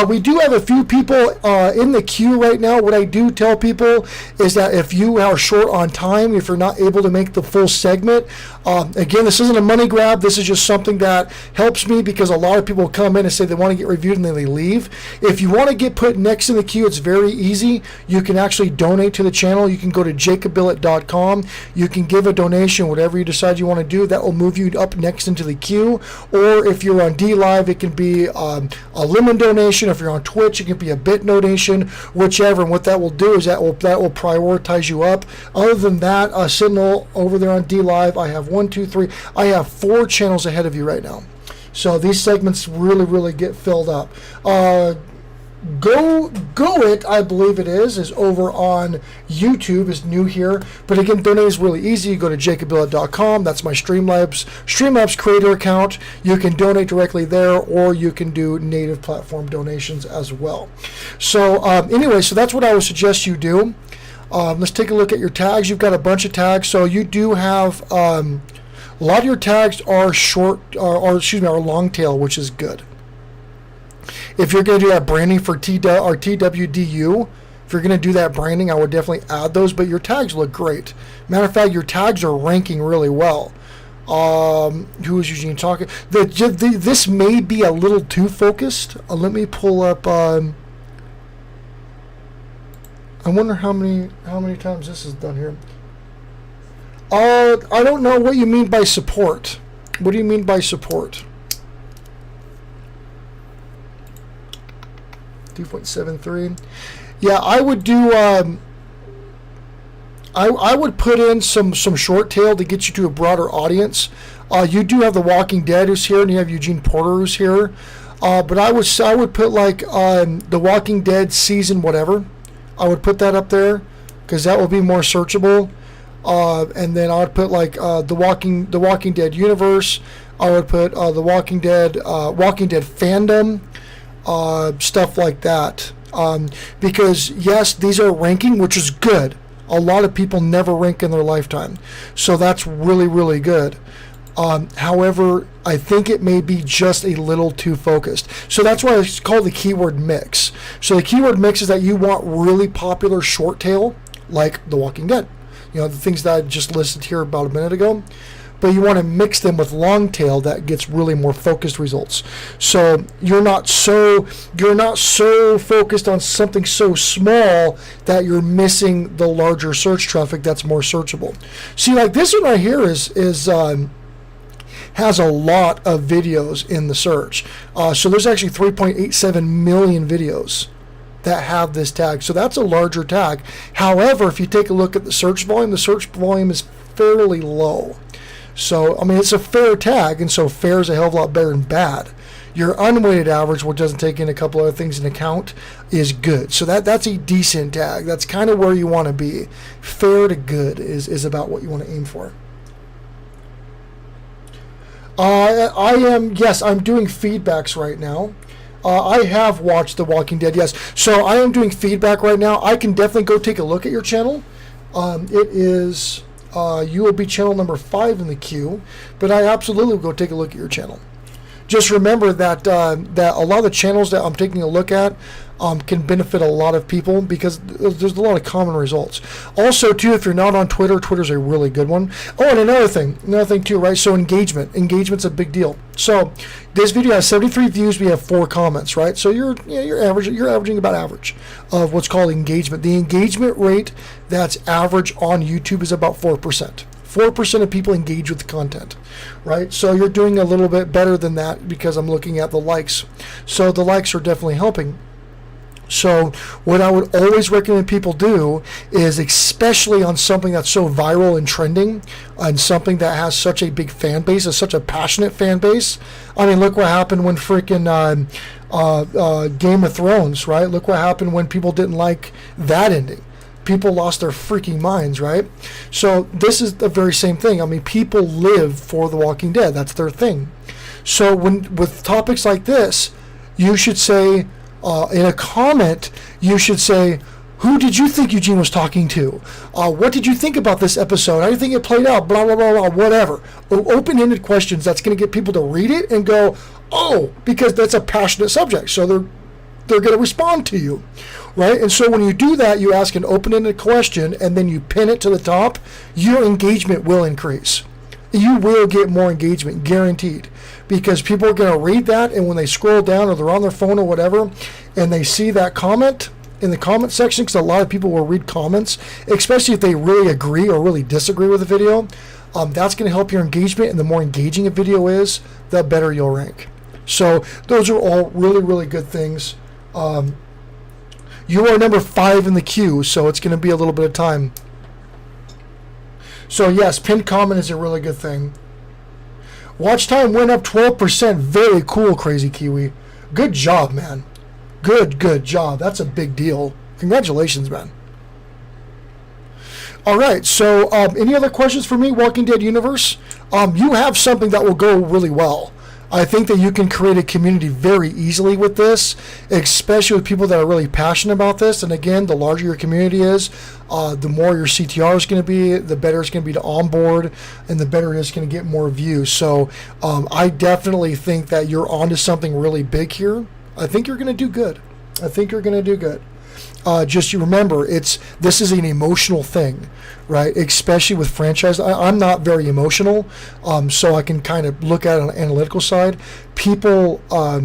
We do have a few people in the queue right now. What I do tell people is that if you are short on time, if you're not able to make the full segment, again, this isn't a money grab. This is just something that helps me because a lot of people come in and say they want to get reviewed and then they leave. If you want to get put next in the queue, it's very easy. You can actually donate to the channel. You can go to jacobillett.com. You can give a donation, whatever you decide you want to do. That will move you up next into the queue. Or if you're on D Live, it can be a lemon donation. If you're on Twitch, it can be a bit donation, whichever. And what that will do is that will prioritize you up. Other than that, Sentinel over there on D Live, I have 1, 2, 3. I have 4 channels ahead of you right now. So these segments really get filled up. Go It, I believe it is over on YouTube, is new here. But again, donate is really easy. You go to jacobillett.com. That's my Streamlabs creator account. You can donate directly there, or you can do native platform donations as well. So anyway, so that's what I would suggest you do. Let's take a look at your tags. You've got a bunch of tags. So you do have a lot of your tags are are long tail, which is good. If you're going to do that branding for TWDU, if you're going to do that branding, I would definitely add those, but your tags look great. Matter of fact, your tags are ranking really well. Who is Eugene talking? This may be a little too focused. Let me pull up. I wonder how many times this is done here. I don't know what you mean by support. What do you mean by support? 2.73. Yeah, I would do. I would put in some short tail to get you to a broader audience. You do have The Walking Dead who's here, and you have Eugene Porter who's here. But I would put like The Walking Dead season whatever. I would put that up there because that will be more searchable. And then I would put like the Walking Dead universe. I would put the Walking Dead fandom. Stuff like that, because yes, these are ranking, which is good. A lot of people never rank in their lifetime, so that's really good. However, I think it may be just a little too focused, so that's why it's called the keyword mix. So the keyword mix is that you want really popular short tail like The Walking Dead, the things that I just listed here about a minute ago. But you want to mix them with long tail that gets really more focused results. So you're not so focused on something so small that you're missing the larger search traffic that's more searchable. See, like this one right here has a lot of videos in the search. So there's actually 3.87 million videos that have this tag. So that's a larger tag. However, if you take a look at the search volume is fairly low. So, I mean, it's a fair tag, and so fair is a hell of a lot better than bad. Your unweighted average, which doesn't take in a couple other things into account, is good. So that's a decent tag. That's kind of where you want to be. Fair to good is about what you want to aim for. I'm doing feedbacks right now. I have watched The Walking Dead, yes. So I am doing feedback right now. I can definitely go take a look at your channel. It is... you will be channel number 5 in the queue, but I absolutely will go take a look at your channel. Just remember that that a lot of the channels that I'm taking a look at can benefit a lot of people because there's a lot of common results. Also, too, if you're not on Twitter, Twitter's a really good one. Oh, and another thing too, right? So engagement's a big deal. So this video has 73 views. We have 4 comments, right? So you're averaging about average of what's called engagement. The engagement rate that's average on YouTube is about 4%. 4% of people engage with the content, right? So you're doing a little bit better than that because I'm looking at the likes. So the likes are definitely helping. So what I would always recommend people do is, especially on something that's so viral and trending, and something that has such a big fan base, such a passionate fan base. I mean, look what happened when freaking Game of Thrones, right? Look what happened when people didn't like that ending. People lost their freaking minds, right? So this is the very same thing. I mean, people live for The Walking Dead. That's their thing. So with topics like this, you should say, in a comment, you should say, Who did you think Eugene was talking to? What did you think about this episode? How do you think it played out? Blah, blah, blah, blah, whatever. Open-ended questions that's going to get people to read it and go, oh, because that's a passionate subject. So they're going to respond to you, right? And so when you do that, you ask an open-ended question and then you pin it to the top, your engagement will increase. You will get more engagement, guaranteed, because people are going to read that, and when they scroll down or they're on their phone or whatever, and they see that comment in the comment section, because a lot of people will read comments, especially if they really agree or really disagree with the video, that's going to help your engagement, and the more engaging a video is, the better you'll rank. So those are all really, really good things. You are number 5 in the queue, so it's going to be a little bit of time. So yes, pinned comment is a really good thing. Watch time went up 12%. Very cool, Crazy Kiwi. Good job, man. Good job. That's a big deal. Congratulations, man. All right, so any other questions for me, Walking Dead Universe? You have something that will go really well. I think that you can create a community very easily with this, especially with people that are really passionate about this. And again, the larger your community is, the more your CTR is going to be, the better it's going to be to onboard, and the better it is going to get more views. So I definitely think that you're onto something really big here. I think you're going to do good. Just you remember, this is an emotional thing, right? Especially with franchise. I'm not very emotional, so I can kind of look at it on the analytical side. People are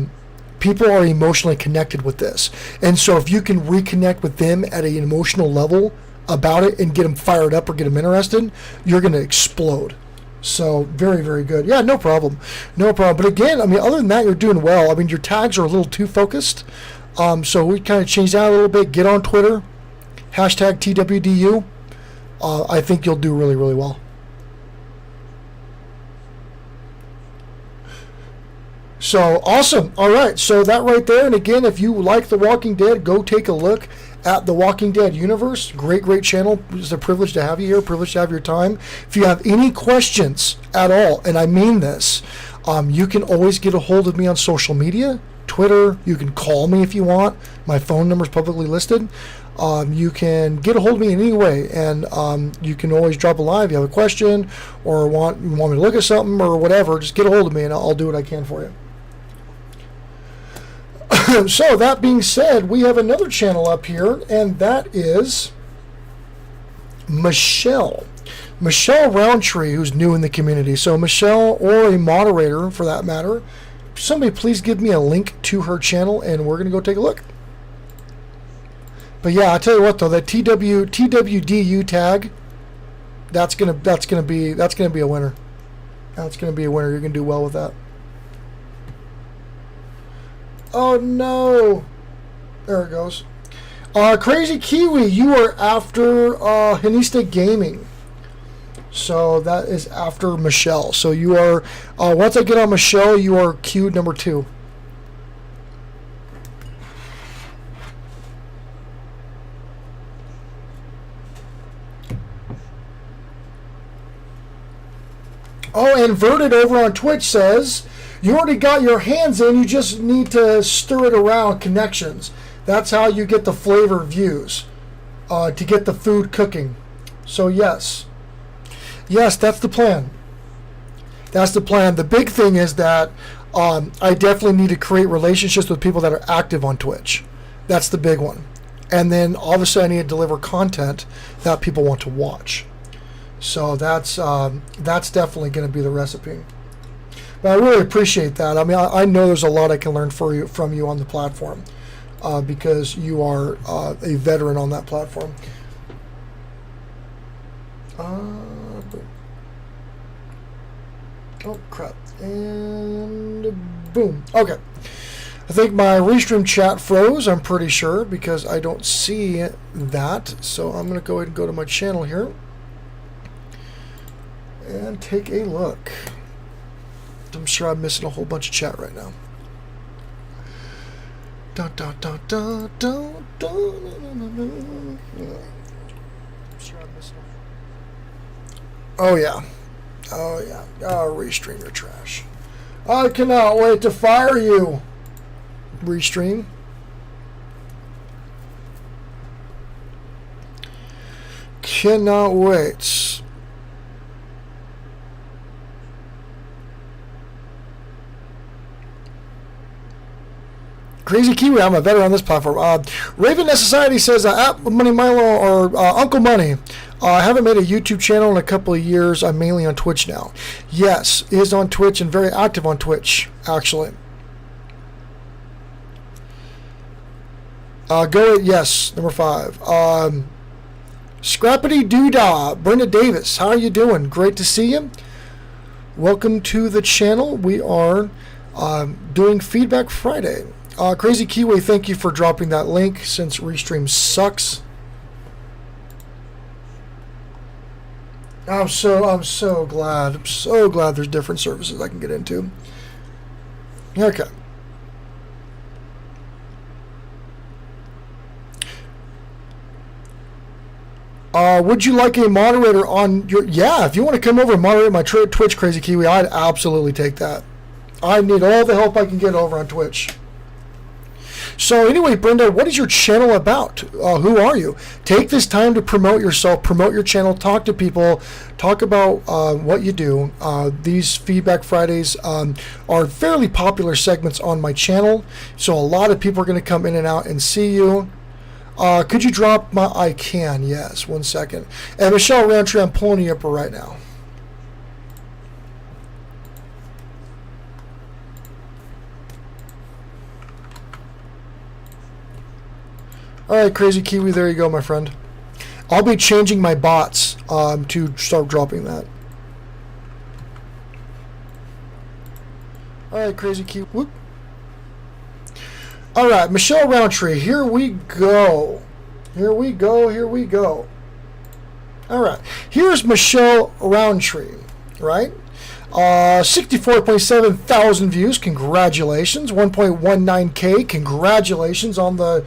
emotionally connected with this, and so if you can reconnect with them at an emotional level about it and get them fired up or get them interested, you're going to explode. So very, very good. Yeah, no problem. But again, I mean, other than that, you're doing well. I mean, your tags are a little too focused. So we kind of changed that a little bit. Get on Twitter, hashtag TWDU. I think you'll do really, really well. So awesome. All right. So that right there. And again, if you like The Walking Dead, go take a look at The Walking Dead Universe. Great channel. It's a privilege to have you here. Privilege to have your time. If you have any questions at all, and I mean this, you can always get a hold of me on social media. Twitter, you can call me if you want. My phone number is publicly listed. You can get a hold of me in any way, and you can always drop a line if you have a question or you want me to look at something or whatever. Just get a hold of me and I'll do what I can for you. So that being said, we have another channel up here, and that is Michelle Roundtree, who's new in the community. So Michelle, or a moderator for that matter, somebody please give me a link to her channel, and we're gonna go take a look. But yeah, I tell you what though, that TWDU tag, that's gonna be a winner. That's gonna be a winner. You're gonna do well with that. Oh no! There it goes. Crazy Kiwi, you are after Hanista Gaming. So that is after Michelle. So you are, once I get on Michelle, you are queued number 2. Oh, and Verted over on Twitch says, you already got your hands in, you just need to stir it around connections. That's how you get the flavor views, to get the food cooking. So yes, that's the plan. The big thing is that I definitely need to create relationships with people that are active on Twitch. That's the big one. And then obviously I need to deliver content that people want to watch. So that's definitely going to be the recipe. But I really appreciate that. I mean, I know there's a lot I can learn from you on the platform, because you are a veteran on that platform. Oh crap, and boom. Okay, I think my restream chat froze, I'm pretty sure, because I don't see that. So I'm going to go ahead and go to my channel here and take a look. I'm sure I'm missing a whole bunch of chat right now. Oh yeah. Restream your trash. I cannot wait to fire you. Restream. Cannot wait. Crazy Kiwi, I'm a veteran on this platform. Raven S Society says, Money Milo or Uncle Money. I haven't made a YouTube channel in a couple of years. I'm mainly on Twitch now. Yes, is on Twitch and very active on Twitch, actually. Yes, number 5. Scrappity Doodah, Brenda Davis, how are you doing? Great to see you. Welcome to the channel. We are doing Feedback Friday. Crazy Kiwi, thank you for dropping that link since Restream sucks. I'm so glad. I'm so glad there's different services I can get into. Okay. Would you like a moderator on your... Yeah, if you want to come over and moderate my Twitch, Crazy Kiwi, I'd absolutely take that. I need all the help I can get over on Twitch. So anyway, Brenda, what is your channel about? Who are you? Take this time to promote yourself, promote your channel, talk to people, talk about what you do. These Feedback Fridays are fairly popular segments on my channel, so a lot of people are going to come in and out and see you. Could you drop my... I can, yes. 1 second. And Michelle Roundtree, I'm pulling you up right now. Alright, Crazy Kiwi, there you go, my friend. I'll be changing my bots to start dropping that. Alright, Crazy Kiwi. Whoop. Alright, Michelle Roundtree, here we go. Here we go, here we go. Alright, here's Michelle Roundtree, right? 64.7 thousand views, congratulations. 1.19K, congratulations on the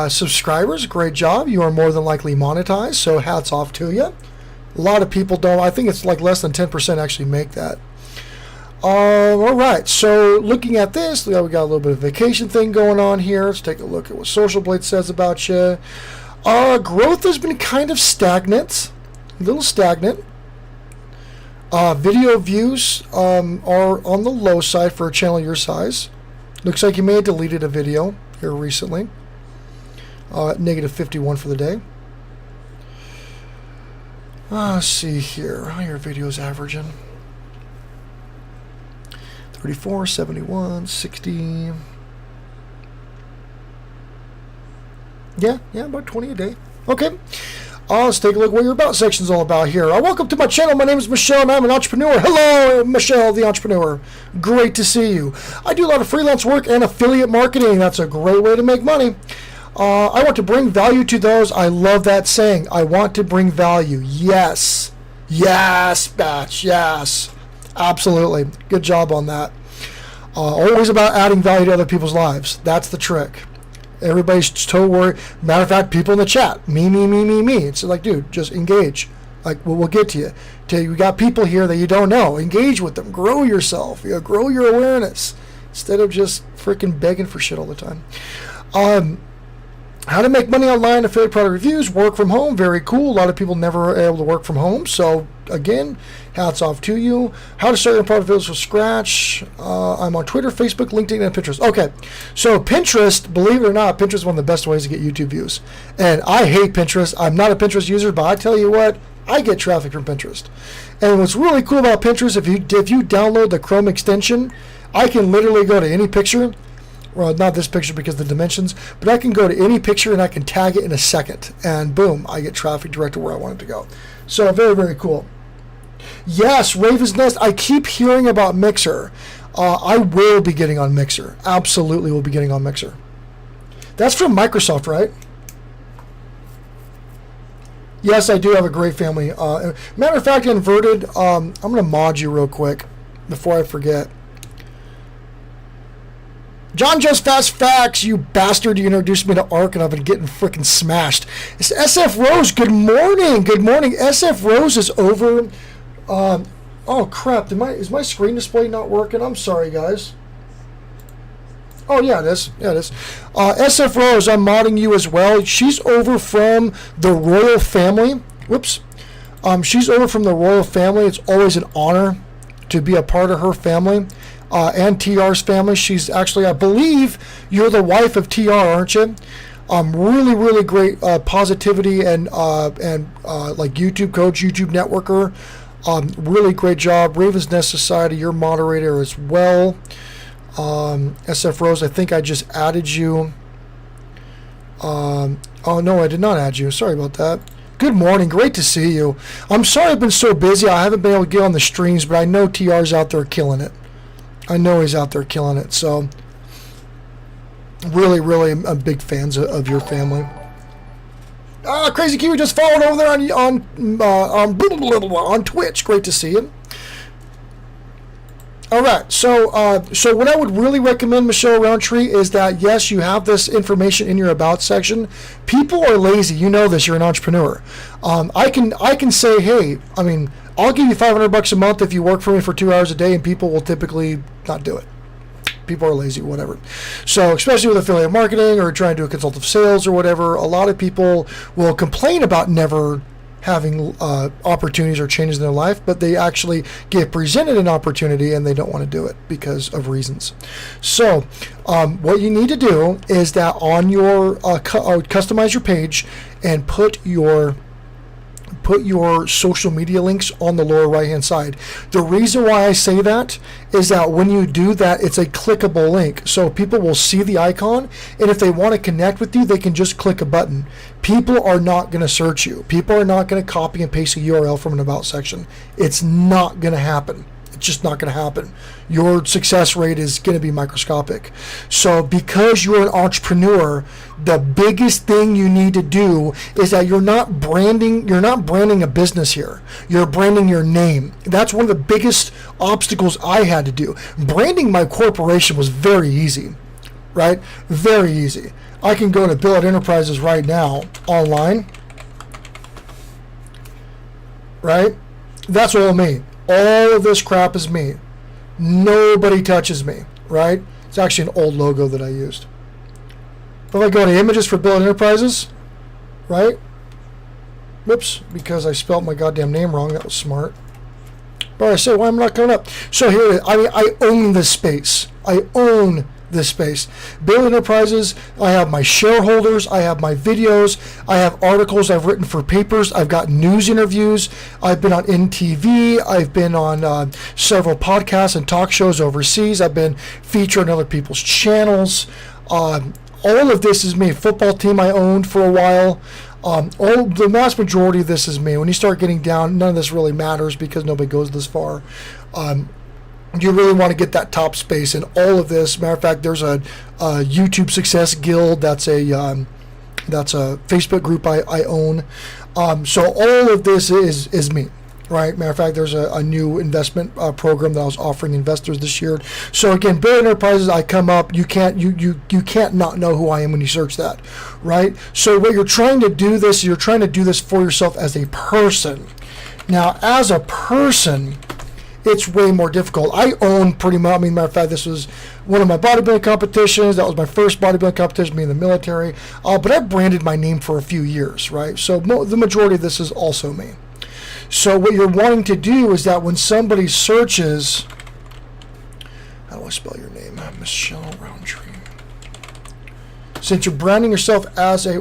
subscribers. Great job. You are more than likely monetized, so hats off to you. A lot of people don't. I think it's like less than 10% actually make that. All right, so looking at this, we got a little bit of vacation thing going on here. Let's take a look at what Social Blade says about you. Growth has been kind of stagnant, a little stagnant. Video views are on the low side for a channel your size. Looks like you may have deleted a video here recently. Negative 51 for the day. Let's see here. How are your videos averaging? 34, 71, 60. Yeah, about 20 a day. Okay. Let's take a look at what your About section's all about here. Welcome to my channel. My name is Michelle, and I'm an entrepreneur. Hello, Michelle, the entrepreneur. Great to see you. I do a lot of freelance work and affiliate marketing. That's a great way to make money. I want to bring value to those. I love that saying. I want to bring value. Yes. Yes, Batch. Yes. Absolutely. Good job on that. Always about adding value to other people's lives. That's the trick. Everybody's so worried. Matter of fact, people in the chat, me. It's like, dude, just engage. Like, we'll get to you. You got people here that you don't know. Engage with them. Grow yourself. Grow your awareness instead of just freaking begging for shit all the time. How to make money online, affiliate product reviews, work from home. Very cool. A lot of people never are able to work from home. So, again, hats off to you. How to start your product videos from scratch. I'm on Twitter, Facebook, LinkedIn, and Pinterest. Okay, so Pinterest, believe it or not, Pinterest is one of the best ways to get YouTube views. And I hate Pinterest. I'm not a Pinterest user, but I tell you what, I get traffic from Pinterest. And what's really cool about Pinterest, if you download the Chrome extension, I can literally go to any picture. Well, not this picture because of the dimensions, but I can go to any picture and I can tag it in a second. And boom, I get traffic direct to where I want it to go. So very, very cool. Yes, Raven's Nest. I keep hearing about Mixer. I will be getting on Mixer. Absolutely will be getting on Mixer. That's from Microsoft, right? Yes, I do have a great family. Matter of fact, Inverted, I'm going to mod you real quick before I forget. John Just Fast Facts, you bastard. You introduced me to ARC and I've been getting freaking smashed. It's SF Rose. Good morning. Good morning. SF Rose is over. Oh, crap. Is my screen display not working? I'm sorry, guys. Oh, yeah, it is. Yeah, it is. SF Rose, I'm modding you as well. She's over from the royal family. Whoops. She's over from the royal family. It's always an honor to be a part of her family and TR's family. She's actually, I believe, you're the wife of TR, aren't you? Really, really great positivity and like YouTube coach, YouTube networker. Really great job. Raven's Nest Society, your moderator as well. SF Rose, I think I just added you. Oh no, I did not add you. Sorry about that. Good morning. Great to see you. I'm sorry I've been so busy. I haven't been able to get on the streams, but I know TR's out there killing it. I know he's out there killing it. So really, really, I'm big fans of your family. Crazy Kiwi just followed over there on Twitch. Great to see you. All right, so what I would really recommend, Michelle Roundtree, is that, yes, you have this information in your About section. People are lazy. You know this. You're an entrepreneur. I can say, hey, I mean, I'll give you $500 a month if you work for me for 2 hours a day, and people will typically not do it. People are lazy, whatever. So especially with affiliate marketing or trying to do consultative sales or whatever, a lot of people will complain about never having opportunities or changes in their life, but they actually get presented an opportunity and they don't want to do it because of reasons. So what you need to do is that on your customize your page and put your social media links on the lower right hand side. The reason why I say that is that when you do that, it's a clickable link, so people will see the icon, and if they want to connect with you, they can just click a button. People are not going to search you. People are not going to copy and paste a URL from an About section. It's not going to happen. It's just not going to happen. Your success rate is going to be microscopic. So because you're an entrepreneur, the biggest thing you need to do is that you're not branding a business here. You're branding your name. That's one of the biggest obstacles I had to do. Branding my corporation was very easy, right? Very easy. I can go to Billett Enterprises right now online, right? That's all me. All of this crap is me. Nobody touches me, right? It's actually an old logo that I used. But if I go to images for Billett Enterprises, right? Whoops, because I spelled my goddamn name wrong. That was smart. But I said, why am I not coming up? So here it is. I own this space. I own this space. Billett Enterprises, I have my shareholders, I have my videos, I have articles I've written for papers, I've got news interviews, I've been on NTV, I've been on several podcasts and talk shows overseas, I've been featured on other people's channels. All of this is me. Football team I owned for a while. The vast majority of this is me. When you start getting down, none of this really matters because nobody goes this far. You really want to get that top space in all of this. Matter of fact, there's a YouTube Success Guild. That's a Facebook group I own. So all of this is me, right? Matter of fact, there's a new investment program that I was offering investors this year. So again, Billett Enterprises, I come up. You can't not know who I am when you search that, right? So what you're trying to do this, you're trying to do this for yourself as a person. Now, as a person, it's way more difficult. I own pretty much, matter of fact, this was one of my bodybuilding competitions. That was my first bodybuilding competition, being in the military. But I branded my name for a few years, right? So the majority of this is also me. So what you're wanting to do is that when somebody searches, how do I spell your name? Michelle Roundtree. Since you're branding yourself as an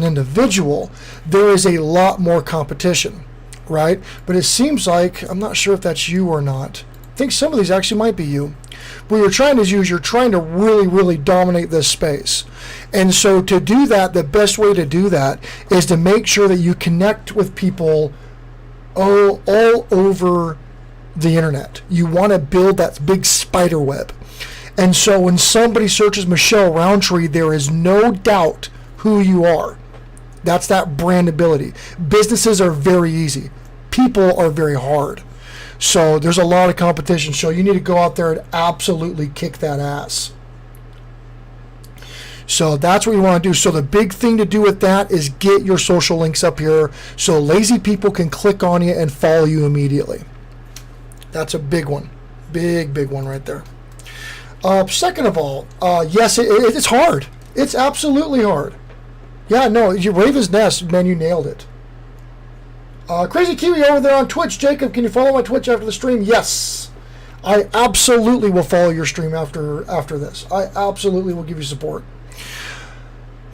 individual, there is a lot more competition. Right? But it seems like, I'm not sure if that's you or not. I think some of these actually might be you. What you're trying to do is you're trying to really, really dominate this space. And so to do that, the best way to do that is to make sure that you connect with people all over the internet. You want to build that big spider web. And so when somebody searches Michelle Roundtree, there is no doubt who you are. That's that brandability. Businesses are very easy. People are very hard. So there's a lot of competition. So you need to go out there and absolutely kick that ass. So that's what you want to do. So the big thing to do with that is get your social links up here so lazy people can click on you and follow you immediately. That's a big one. Big one right there. Second of all, yes, it's hard. It's absolutely hard. Yeah, no, Raven's Nest, man, you nailed it. Crazy Kiwi over there on Twitch. Jacob, can you follow my Twitch after the stream? Yes. I absolutely will follow your stream after this. I absolutely will give you support.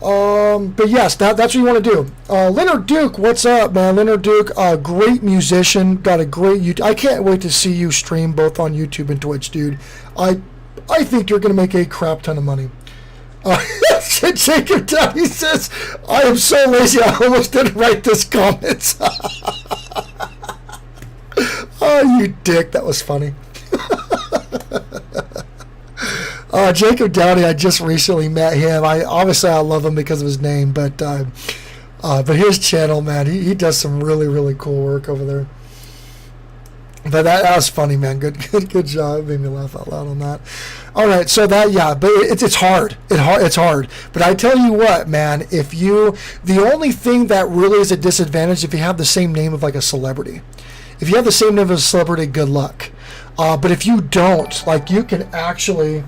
But yes, that's what you want to do. Leonard Duke, what's up, man? Leonard Duke, great musician, got a great YouTube. I can't wait to see you stream both on YouTube and Twitch, dude. I think you're going to make a crap ton of money. Jacob Downey says, I am so lazy I almost didn't write this comment. Oh, you dick. That was funny. Jacob Downey, I just recently met him. I love him because of his name, but his channel, man, he does some really, really cool work over there. But that was funny, man. Good job. It made me laugh out loud on that. All right, so that, yeah, but it's hard. It's hard. But I tell you what, man, the only thing that really is a disadvantage if you have the same name of like a celebrity. If you have the same name of a celebrity, good luck. But if you don't, like, you can actually.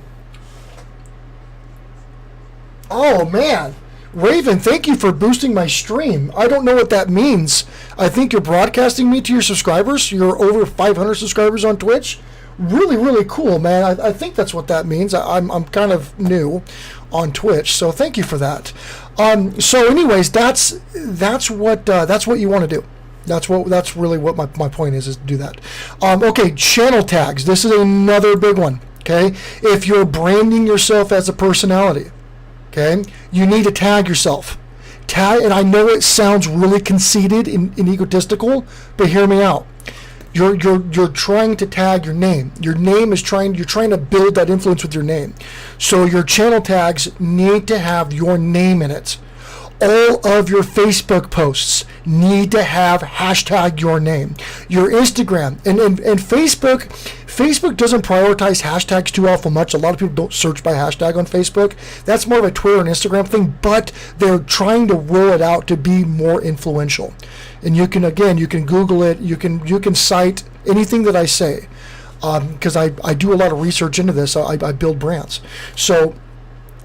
Oh man. Raven, thank you for boosting my stream. I don't know what that means. I think you're broadcasting me to your subscribers. You're over 500 subscribers on Twitch. Really, really cool, man. I think that's what that means. I'm kind of new on Twitch, so thank you for that. So, anyways, that's what you want to do. That's really what my point is to do that. Okay, channel tags. This is another big one. Okay, if you're branding yourself as a personality. Okay, you need to tag yourself. And I know it sounds really conceited and egotistical, but hear me out. You're trying to tag your name. Your name is you're trying to build that influence with your name. So your channel tags need to have your name in it. All of your Facebook posts need to have hashtag your name. Your Instagram and Facebook doesn't prioritize hashtags too awful much. A lot of people don't search by hashtag on Facebook. That's more of a Twitter and Instagram thing, but they're trying to roll it out to be more influential. And you can Google it. You can cite anything that I say because I do a lot of research into this. I build brands. So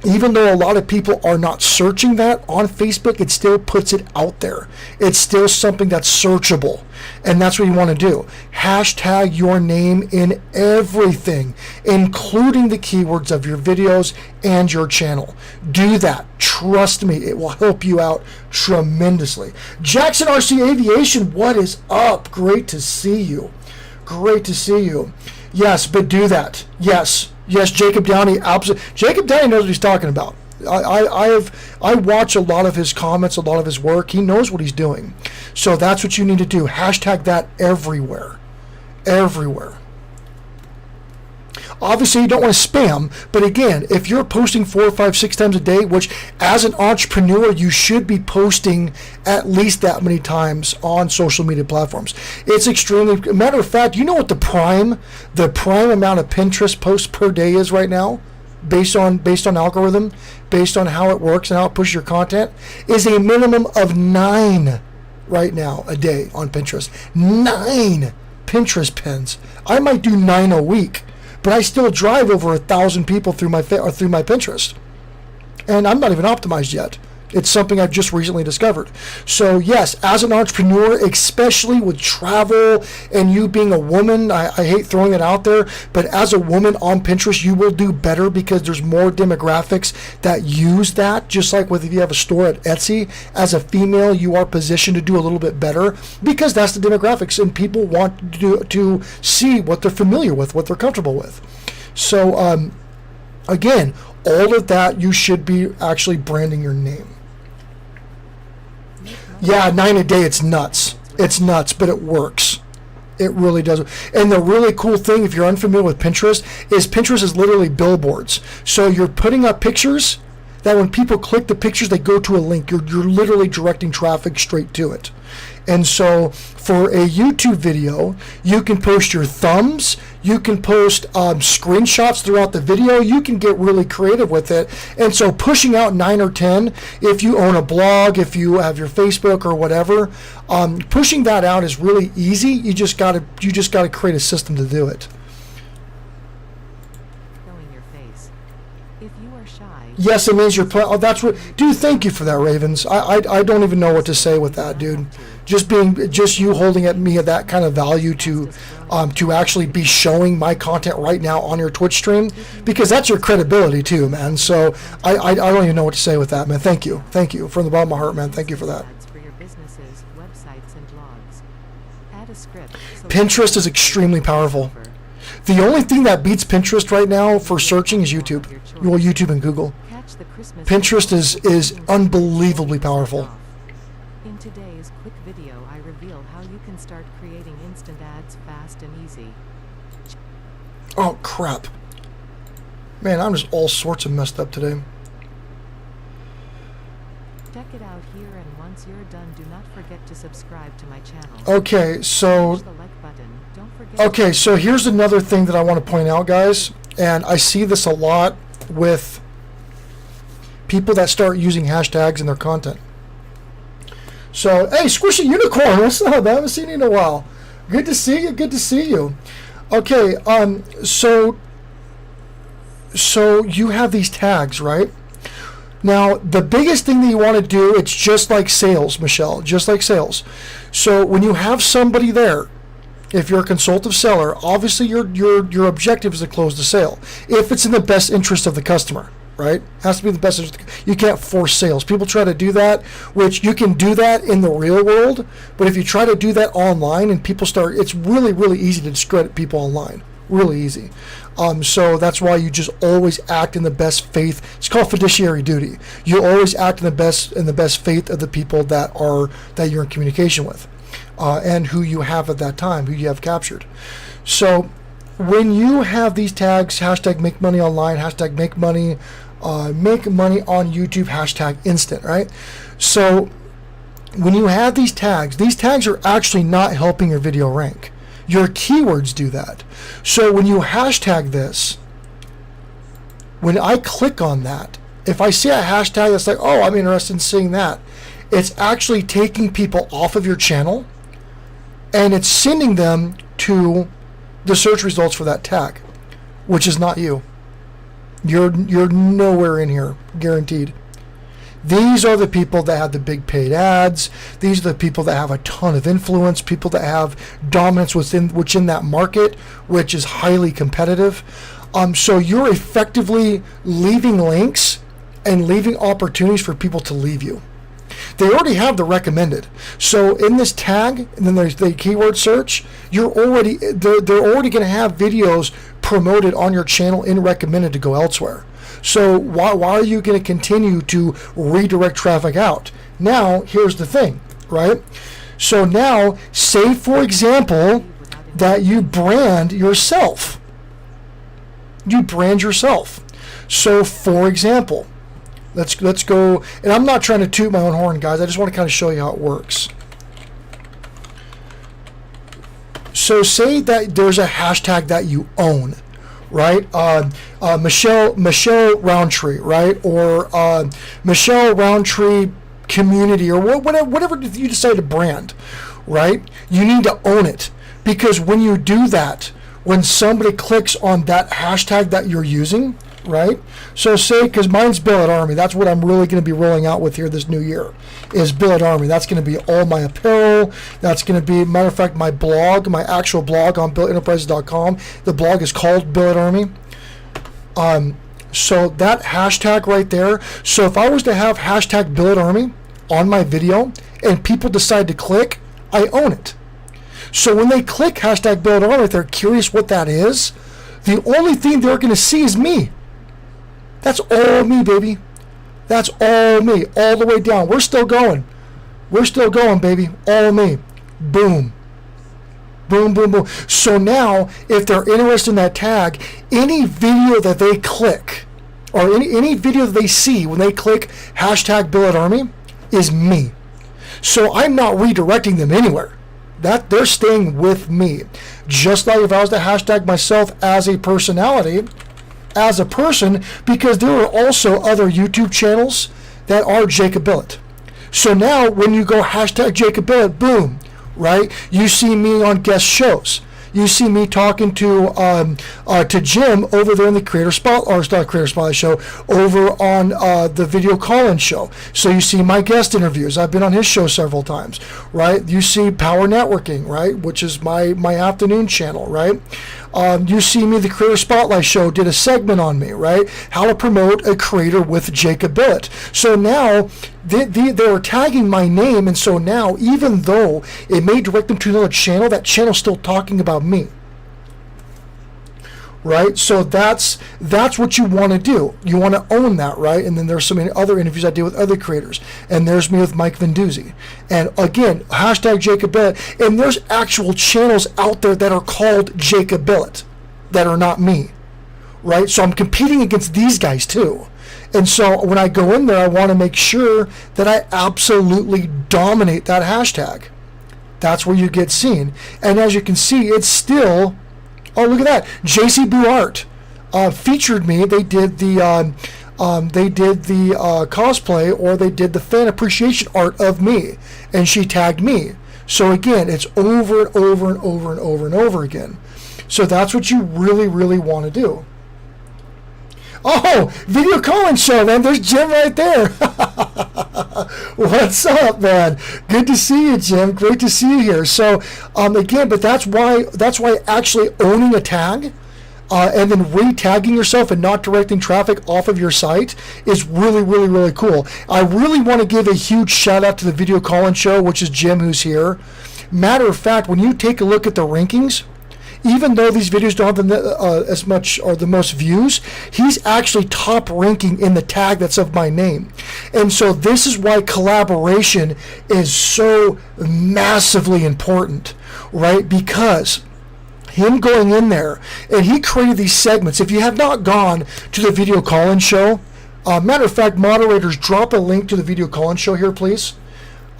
even though a lot of people are not searching that on Facebook, it still puts it out there. It's still something that's searchable. And that's what you want to do. Hashtag your name in everything, including the keywords of your videos and your channel. Do that. Trust me, it will help you out tremendously. Jackson RC Aviation, what is up? Great to see you. Great to see you. Yes, but do that. Yes, Jacob Downey, absolutely. Jacob Downey knows what he's talking about. I watch a lot of his comments, a lot of his work. He knows what he's doing. So that's what you need to do. Hashtag that everywhere. Everywhere. Obviously, you don't want to spam, but again, if you're posting 4, 5, 6 times a day, which as an entrepreneur, you should be posting at least that many times on social media platforms. It's extremely, matter of fact, you know what the prime amount of Pinterest posts per day is right now, based on algorithm, based on how it works and how it pushes your content, is a minimum of 9 right now a day on Pinterest. 9 Pinterest pins. I might do 9 a week. But I still drive over 1,000 people through my Pinterest, and I'm not even optimized yet. It's something I've just recently discovered. So yes, as an entrepreneur, especially with travel and you being a woman, I hate throwing it out there, but as a woman on Pinterest, you will do better because there's more demographics that use that. Just like if you have a store at Etsy, as a female, you are positioned to do a little bit better because that's the demographics, and people want to see what they're familiar with, what they're comfortable with. So again, all of that, you should be actually branding your name. Yeah, 9 a day, it's nuts. It's nuts, but it works. It really does. And the really cool thing, if you're unfamiliar with Pinterest, is Pinterest is literally billboards. So you're putting up pictures that when people click the pictures, they go to a link. You're literally directing traffic straight to it. And so for a YouTube video, you can post your thumbs, you can post screenshots throughout the video, you can get really creative with it. And so pushing out 9 or 10, if you own a blog, if you have your Facebook or whatever, pushing that out is really easy. You just gotta create a system to do it. Yes, it means you're playing. Oh, that's what, dude. Thank you for that, Ravens. I don't even know what to say with that, dude. Just you holding at me at that kind of value to actually be showing my content right now on your Twitch stream, because that's your credibility too, man. So I don't even know what to say with that, man. Thank you from the bottom of my heart, man. Thank you for that. Pinterest is extremely powerful. The only thing that beats Pinterest right now for searching is YouTube. Well, YouTube and Google. Pinterest is unbelievably powerful. In today's quick video, I reveal how you can start creating instant ads fast and easy. Oh, crap. Man, I'm just all sorts of messed up today. Check it out here, and once you're done, do not forget to subscribe to my channel. Okay, so... Push the like button. Don't forget. Okay, so here's another thing that I want to point out, guys. And I see this a lot with people that start using hashtags in their content. So, hey, Squishy Unicorn, what's up? I haven't seen you in a while. Good to see you. Good to see you. Okay, so you have these tags, right? Now, the biggest thing that you want to do, it's just like sales, Michelle, just like sales. So when you have somebody there, if you're a consultative seller, obviously your objective is to close the sale. If it's in the best interest of the customer, right? It has to be the best interest. You can't force sales. People try to do that, which you can do that in the real world, but if you try to do that online and people start, it's really, really easy to discredit people online. Really easy. So that's why you just always act in the best faith. It's called fiduciary duty. You always act in the best faith of the people that you're in communication with, and who you have at that time, who you have captured. So when you have these tags, hashtag make money online, hashtag make money on YouTube, hashtag instant, right? So when you have these tags are actually not helping your video rank. Your keywords do that. So when you hashtag this, when I click on that, if I see a hashtag that's like, oh, I'm interested in seeing that, it's actually taking people off of your channel and it's sending them to the search results for that tag, which is not you. You're nowhere in here, guaranteed. These are the people that have the big paid ads. These are the people that have a ton of influence, people that have dominance within that market, which is highly competitive. So you're effectively leaving links and leaving opportunities for people to leave you. They already have the recommended. So in this tag, and then there's the keyword search, they're already going to have videos promoted on your channel in recommended to go elsewhere. So why are you going to continue to redirect traffic out? Now, here's the thing, right? So now, say for example that you brand yourself. You brand yourself. So for example, let's go, and I'm not trying to toot my own horn, guys. I just want to kind of show you how it works. So say that there's a hashtag that you own, right? Michelle Roundtree, right? Or Michelle Roundtree Community, or whatever you decide to brand, right? You need to own it, because when you do that, when somebody clicks on that hashtag that you're using, right? So say, because mine's Billett Army, that's what I'm really going to be rolling out with here this new year, is Billett Army. That's going to be all my apparel. That's going to be, matter of fact, my blog, my actual blog on billettenterprises.com. The blog is called Billett Army. So that hashtag right there. So if I was to have hashtag Billett Army on my video and people decide to click, I own it. So when they click hashtag Billett Army, if they're curious what that is, the only thing they're going to see is me. That's all me, baby. That's all me, all the way down. We're still going. We're still going, baby. All me. Boom. Boom, boom, boom. So now, if they're interested in that tag, any video that they click, or any video that they see when they click hashtag Billett Army, is me. So I'm not redirecting them anywhere. That they're staying with me. Just like if I was to hashtag myself as a personality, as a person, because there are also other YouTube channels that are Jacob Billett. So now when you go hashtag Jacob Billett, boom, right? You see me on guest shows. You see me talking to Jim over there in the Creator Spotlight show, over on the Video Call-In show. So you see my guest interviews. I've been on his show several times, right? You see Power Networking, right, which is my afternoon channel, right? You see me, the Creator Spotlight show did a segment on me, right? How to promote a creator with Jacob Billett. So now they were tagging my name, and so now even though it may direct them to another channel, that channel's still talking about me. Right? So that's what you want to do. You want to own that, right? And then there's so many other interviews I did with other creators. And there's me with Mike Venduzzi. And again, hashtag Jacob Billett. And there's actual channels out there that are called Jacob Billett that are not me. Right? So I'm competing against these guys too. And so when I go in there, I want to make sure that I absolutely dominate that hashtag. That's where you get seen. And as you can see, it's still... Oh, look at that! JC Boo Art featured me. They did the cosplay, or they did the fan appreciation art of me, and she tagged me. So again, it's over and over and over and over and over again. So that's what you really, really want to do. Oh, Video Call-In show, man. There's Jim right there. What's up, man? Good to see you, Jim. Great to see you here. So, again, but that's why actually owning a tag and then re-tagging yourself and not directing traffic off of your site is really, really, really cool. I really want to give a huge shout out to the Video Call-In show, which is Jim, who's here. Matter of fact, when you take a look at the rankings, even though these videos don't have as much or the most views, he's actually top ranking in the tag that's of my name. And so this is why collaboration is so massively important, right? Because him going in there, and he created these segments. If you have not gone to the Video Call-In show, matter of fact, moderators, drop a link to the Video Call-In show here, please.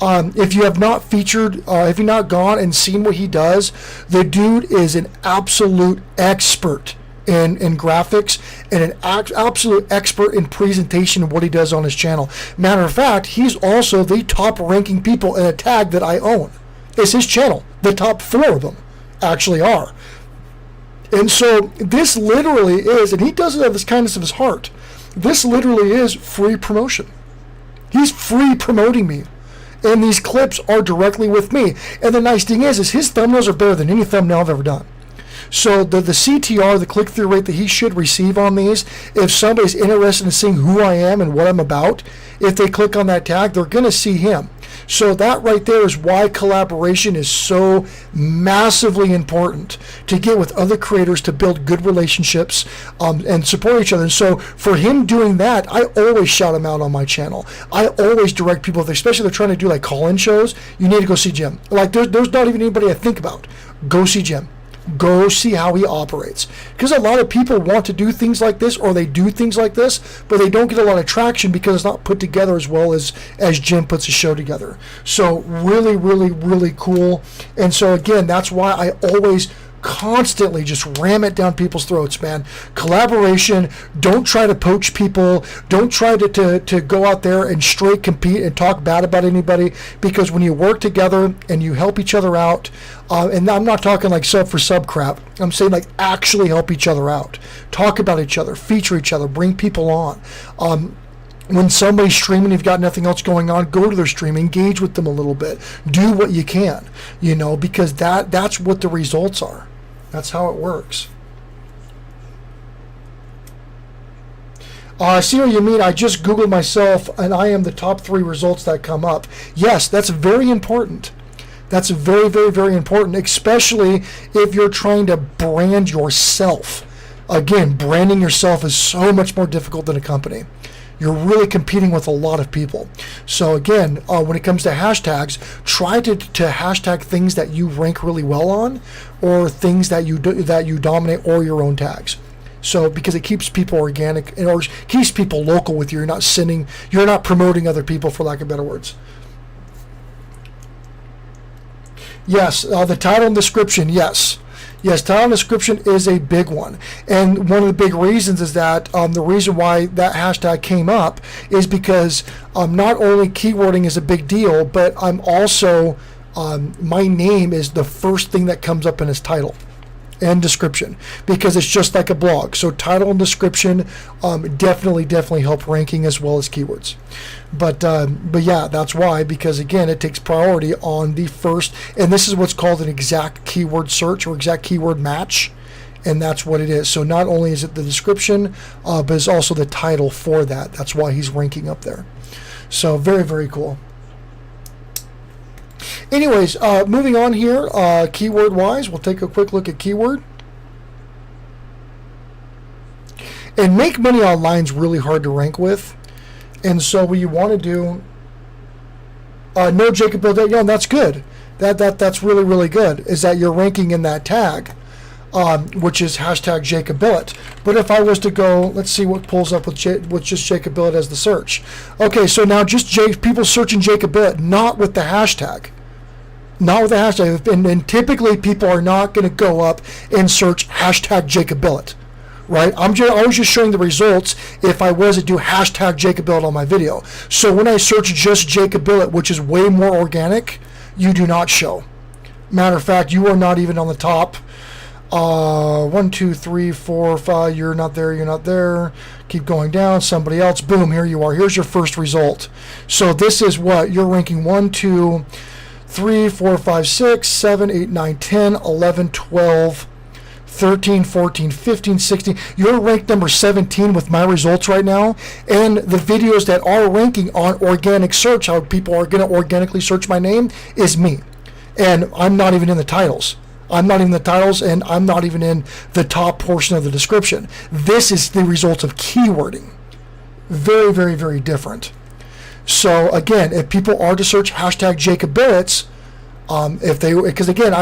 If you have not featured, if you've not gone and seen what he does, the dude is an absolute expert in graphics and an absolute expert in presentation of what he does on his channel. Matter of fact, he's also the top ranking people in a tag that I own. It's his channel. The top 4 of them actually are. And so this literally is, and he does it out of the kindness of his heart, this literally is free promotion. He's free promoting me. And these clips are directly with me. And the nice thing is his thumbnails are better than any thumbnail I've ever done. So the CTR, the click-through rate that he should receive on these, if somebody's interested in seeing who I am and what I'm about, if they click on that tag, they're going to see him. So that right there is why collaboration is so massively important, to get with other creators, to build good relationships and support each other. And so for him doing that, I always shout him out on my channel. I always direct people, especially if they're trying to do like call-in shows, you need to go see Jim. Like there's not even anybody I think about. Go see Jim. Go see how he operates. Because a lot of people want to do things like this, or they do things like this, but they don't get a lot of traction because it's not put together as well as Jim puts a show together. So really, really, really cool. And so again, that's why I always constantly just ram it down people's throats, man. Collaboration. Don't try to poach people. Don't try to go out there and straight compete and talk bad about anybody, because when you work together and you help each other out, and I'm not talking like sub for sub crap, I'm saying like actually help each other out, talk about each other, feature each other, bring people on. When somebody's streaming, you've got nothing else going on, go to their stream, engage with them a little bit, do what you can, because that's what the results are. That's how it works. I see what you mean. I just Googled myself, and I am the top 3 results that come up. Yes, that's very important. That's very, very, very important, especially if you're trying to brand yourself. Again, branding yourself is so much more difficult than a company. You're really competing with a lot of people. So again, when it comes to hashtags, try to hashtag things that you rank really well on, or things that you dominate, or your own tags. So because it keeps people organic, or keeps people local with you. You're not promoting other people, for lack of better words. Yes, the title and description, yes. Yes, title and description is a big one. And one of the big reasons is that the reason why that hashtag came up is because not only keywording is a big deal, but I'm also, my name is the first thing that comes up in his title. and description, because it's just like a blog. So title and description definitely help ranking as well as keywords. But yeah, that's why, because again, it takes priority on the first, and this is what's called an exact keyword search or exact keyword match, and that's what it is. So not only is it the description, but it's also the title for that. That's why he's ranking up there. So very cool. Anyways, moving on here, keyword wise, we'll take a quick look at keyword. And make money online is really hard to rank with. And so what you want to do, no Jacob Billett, yeah, that's good. That's really good, is that you're ranking in that tag, which is hashtag Jacob Billett. But if I was to go, let's see what pulls up with just Jacob Billett as the search. Okay, so now just people searching Jacob Billett, not with the hashtag. Not with the hashtag. And typically people are not going to go up and search hashtag Jacob Billett. Right? I was just showing the results if I was to do hashtag Jacob Billett on my video. So when I search just Jacob Billett, which is way more organic, you do not show. Matter of fact, you are not even on the top. 1, 2, 3, 4, 5. You're not there. Keep going down. Somebody else. Boom. Here you are. Here's your first result. So this is what you're ranking 1, 2, 3, 4, 5, 6, 7, 8, 9, 10, 11, 12, 13, 14, 15, 16. You're ranked number 17 with my results right now. And the videos that are ranking on organic search, how people are going to organically search my name, is me. And I'm not even in the titles. I'm not even in the titles, and I'm not even in the top portion of the description. This is the result of keywording. Very different. So again, if people are to search hashtag Jacob Billett, because again,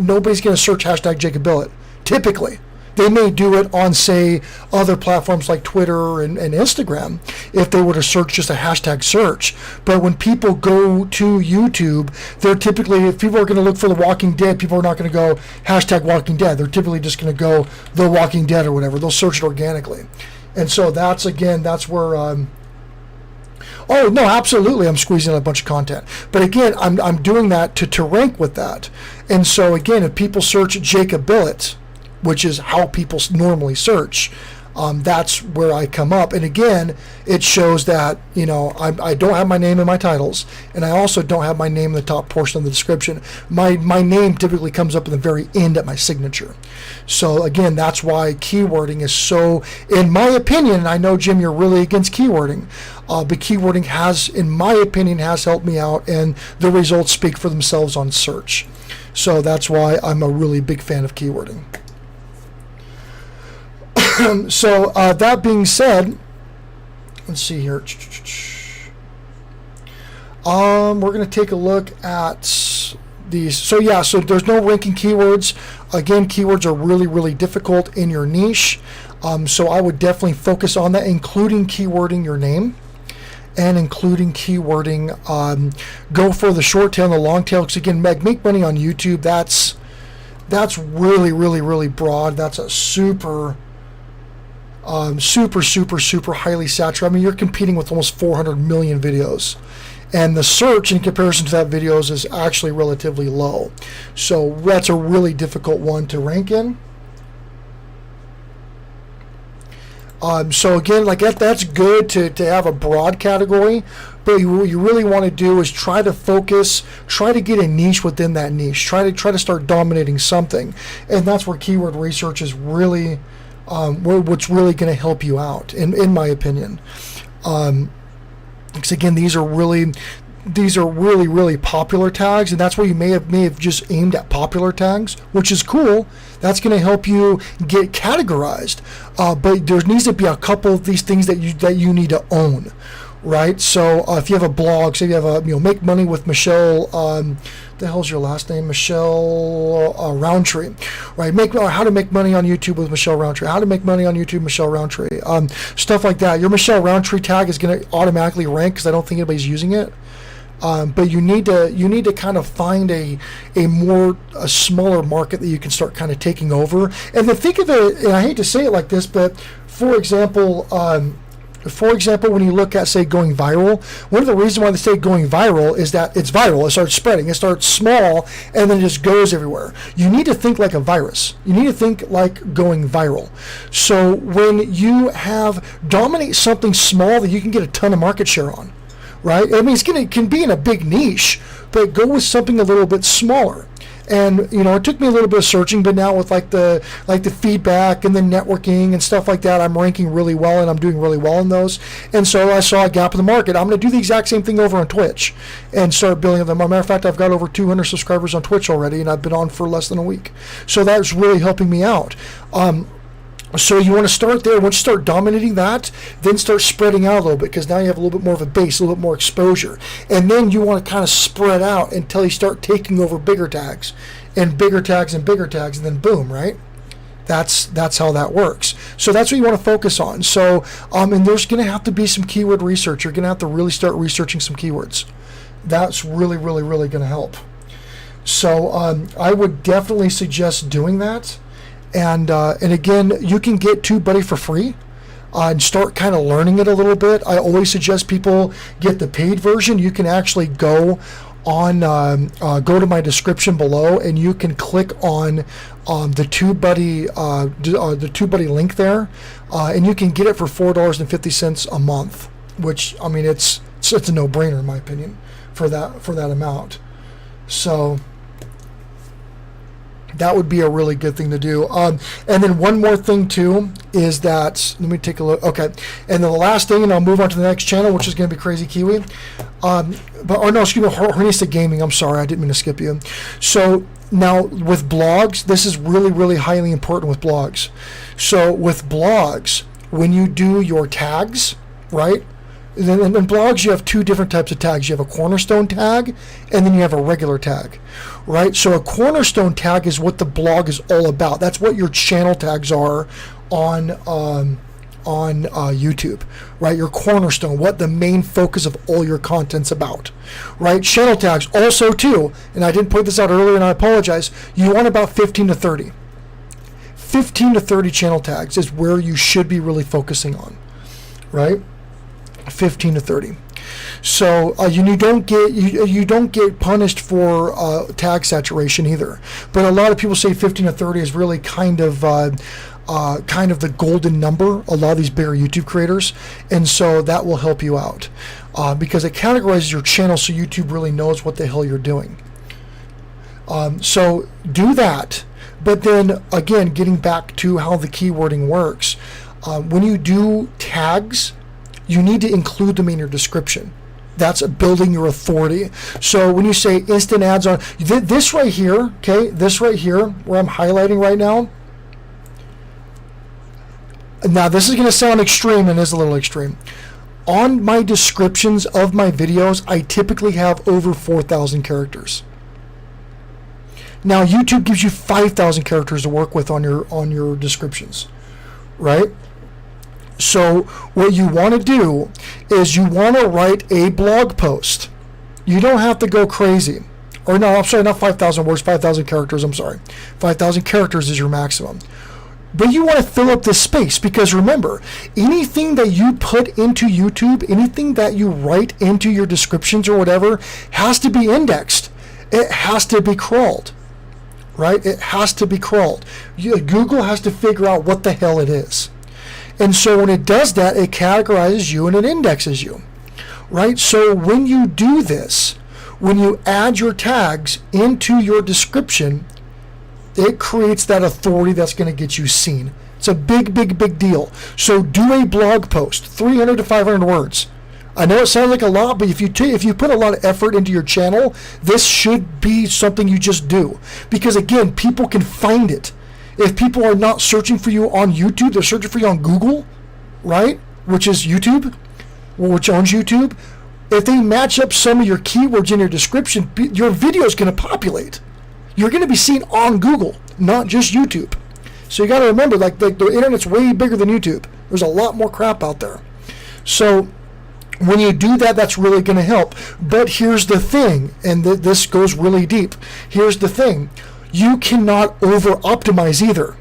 nobody's going to search hashtag Jacob Billett. Typically, they may do it on, say, other platforms like Twitter and Instagram if they were to search just a hashtag search. But when people go to YouTube, they're typically, if people are going to look for The Walking Dead, people are not going to go hashtag Walking Dead. They're typically just going to go The Walking Dead or whatever. They'll search it organically. And so that's where... Oh, no, absolutely, I'm squeezing out a bunch of content. But again, I'm doing that to rank with that. And so again, if people search Jacob Billett, which is how people normally search, that's where I come up. And again, it shows that, I don't have my name in my titles, and I also don't have my name in the top portion of the description. My name typically comes up in the very end at my signature. So again, that's why keywording is so, in my opinion, and I know, Jim, you're really against keywording, but keywording has, in my opinion, has helped me out, and the results speak for themselves on search. So that's why I'm a really big fan of keywording. So that being said, let's see here. We're going to take a look at these. So yeah, so there's no ranking keywords. Again, keywords are really difficult in your niche. So I would definitely focus on that, including keywording your name and including keywording. Go for the short tail and the long tail, because again, make money on YouTube. That's really broad. That's a super highly saturated. I mean, you're competing with almost 400 million videos, and the search in comparison to that videos is actually relatively low. So that's a really difficult one to rank in. So again, like that's good to have a broad category, but what you really want to do is try to focus, try to get a niche within that niche, try to start dominating something, and that's where keyword research is really what's really going to help you out, in my opinion. Because again, these are really popular tags, and that's where you may have just aimed at popular tags, which is cool. That's going to help you get categorized. But there needs to be a couple of these things that you need to own, right? So if you have a blog, say you have make money with Michelle. The hell's your last name? Michelle Roundtree, right? How to make money on YouTube with Michelle Roundtree. How to make money on YouTube, Michelle Roundtree. Stuff like that. Your Michelle Roundtree tag is going to automatically rank because I don't think anybody's using it. But you need to kind of find a smaller market that you can start kind of taking over. And then think of it, and I hate to say it like this, but for example, For example, when you look at, say, going viral, one of the reasons why they say going viral is that it's viral. It starts spreading. It starts small, and then it just goes everywhere. You need to think like a virus. You need to think like going viral. So when you dominate something small that you can get a ton of market share on, right? I mean, it can be in a big niche, but go with something a little bit smaller. And it took me a little bit of searching, but now with like the feedback and the networking and stuff like that, I'm ranking really well and I'm doing really well in those. And so I saw a gap in the market. I'm going to do the exact same thing over on Twitch and start building them. As a matter of fact, I've got over 200 subscribers on Twitch already, and I've been on for less than a week. So that's really helping me out. So you want to start there. Once you start dominating that, then start spreading out a little bit, because now you have a little bit more of a base, a little bit more exposure. And then you want to kind of spread out until you start taking over bigger tags and bigger tags and bigger tags, and then boom, right? That's how that works. So that's what you want to focus on. So and there's going to have to be some keyword research. You're going to have to really start researching some keywords. That's really, really, really going to help. So I would definitely suggest doing that. And again, you can get TubeBuddy for free and start kind of learning it a little bit. I always suggest people get the paid version. You can actually go to my description below, and you can click on the TubeBuddy link there, and you can get it for $4.50 a month. Which, I mean, it's a no-brainer in my opinion for that amount. So that would be a really good thing to do. And then one more thing too is that, let me take a look. Okay, and then the last thing, and I'll move on to the next channel, which is going to be Crazy Kiwi. Hornista Gaming. I'm sorry, I didn't mean to skip you. So now with blogs, this is really, really highly important with blogs. So with blogs, when you do your tags, right? Then in blogs, you have two different types of tags. You have a cornerstone tag, and then you have a regular tag, right? So a cornerstone tag is what the blog is all about. That's what your channel tags are on YouTube, right? Your cornerstone, what the main focus of all your content's about, right? Channel tags also too, and I didn't point this out earlier, and I apologize. You want about 15 to 30. 15 to 30 channel tags is where you should be really focusing on, right? 15 to 30. So you don't get punished for tag saturation either. But a lot of people say 15 to 30 is really kind of the golden number. A lot of these bigger YouTube creators, and so that will help you out because it categorizes your channel so YouTube really knows what the hell you're doing. So do that. But then again, getting back to how the keywording works, when you do tags, you need to include them in your description. That's building your authority. So when you say instant ads on this right here, okay, this right here where I'm highlighting right now. Now this is going to sound extreme, and is a little extreme. On my descriptions of my videos, I typically have over 4,000 characters. Now YouTube gives you 5,000 characters to work with on your descriptions, right? So what you want to do is you want to write a blog post. You don't have to go crazy. Or no, I'm sorry, not 5,000 words, 5,000 characters, I'm sorry. 5,000 characters is your maximum. But you want to fill up this space, because remember, anything that you put into YouTube, anything that you write into your descriptions or whatever, has to be indexed. It has to be crawled, right? It has to be crawled. Google has to figure out what the hell it is. And so when it does that, it categorizes you and it indexes you, right? So when you do this, when you add your tags into your description, it creates that authority that's going to get you seen. It's a big, big, big deal. So do a blog post, 300 to 500 words. I know it sounds like a lot, but if you put a lot of effort into your channel, this should be something you just do. Because again, people can find it. If people are not searching for you on YouTube, they're searching for you on Google, right? Which is YouTube, which owns YouTube. If they match up some of your keywords in your description, your video is going to populate. You're going to be seen on Google, not just YouTube. So you got to remember, like the internet's way bigger than YouTube. There's a lot more crap out there. So when you do that, that's really going to help. But here's the thing, and this goes really deep. Here's the thing. You cannot over-optimize either.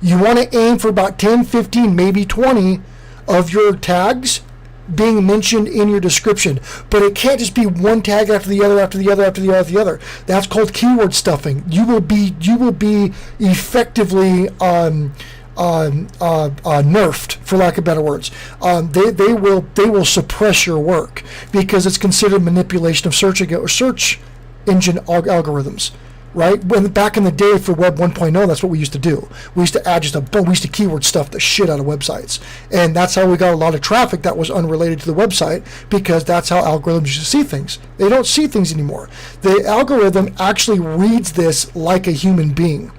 You want to aim for about 10, 15, maybe 20 of your tags being mentioned in your description. But it can't just be one tag after the other, after the other, after the other, after the other. That's called keyword stuffing. You will be effectively nerfed, for lack of better words. They will suppress your work because it's considered manipulation of search engine algorithms. Right? When back in the day for Web 1.0, that's what we used to do. We used to add we used to keyword stuff the shit out of websites. And that's how we got a lot of traffic that was unrelated to the website, because that's how algorithms used to see things. They don't see things anymore. The algorithm actually reads this like a human being.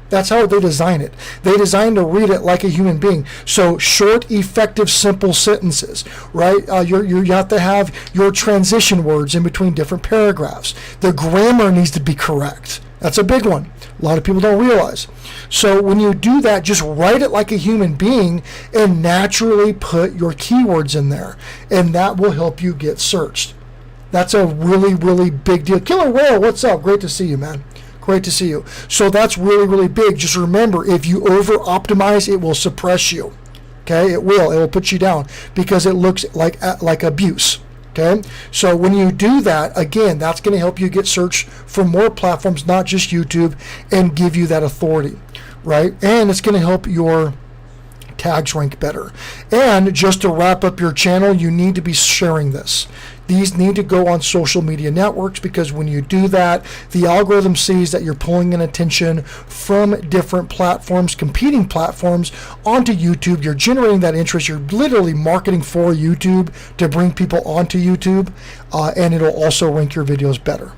That's how they design it. They design to read it like a human being. So short, effective, simple sentences, right? You have to have your transition words in between different paragraphs. The grammar needs to be correct. That's a big one. A lot of people don't realize. So when you do that, just write it like a human being and naturally put your keywords in there. And that will help you get searched. That's a really, really big deal. Killer Whale, what's up? Great to see you, man. Great to see you. So that's really, really big. Just remember, if you over-optimize, it will suppress you. Okay, it will put you down because it looks like abuse. Okay, so when you do that, again, that's going to help you get searched for more platforms, not just YouTube, and give you that authority, right? And it's going to help your tags rank better. And just to wrap up your channel, you need to be sharing this. These need to go on social media networks, because when you do that, the algorithm sees that you're pulling in attention from different platforms, competing platforms, onto YouTube. You're generating that interest. You're literally marketing for YouTube to bring people onto YouTube, and it'll also rank your videos better.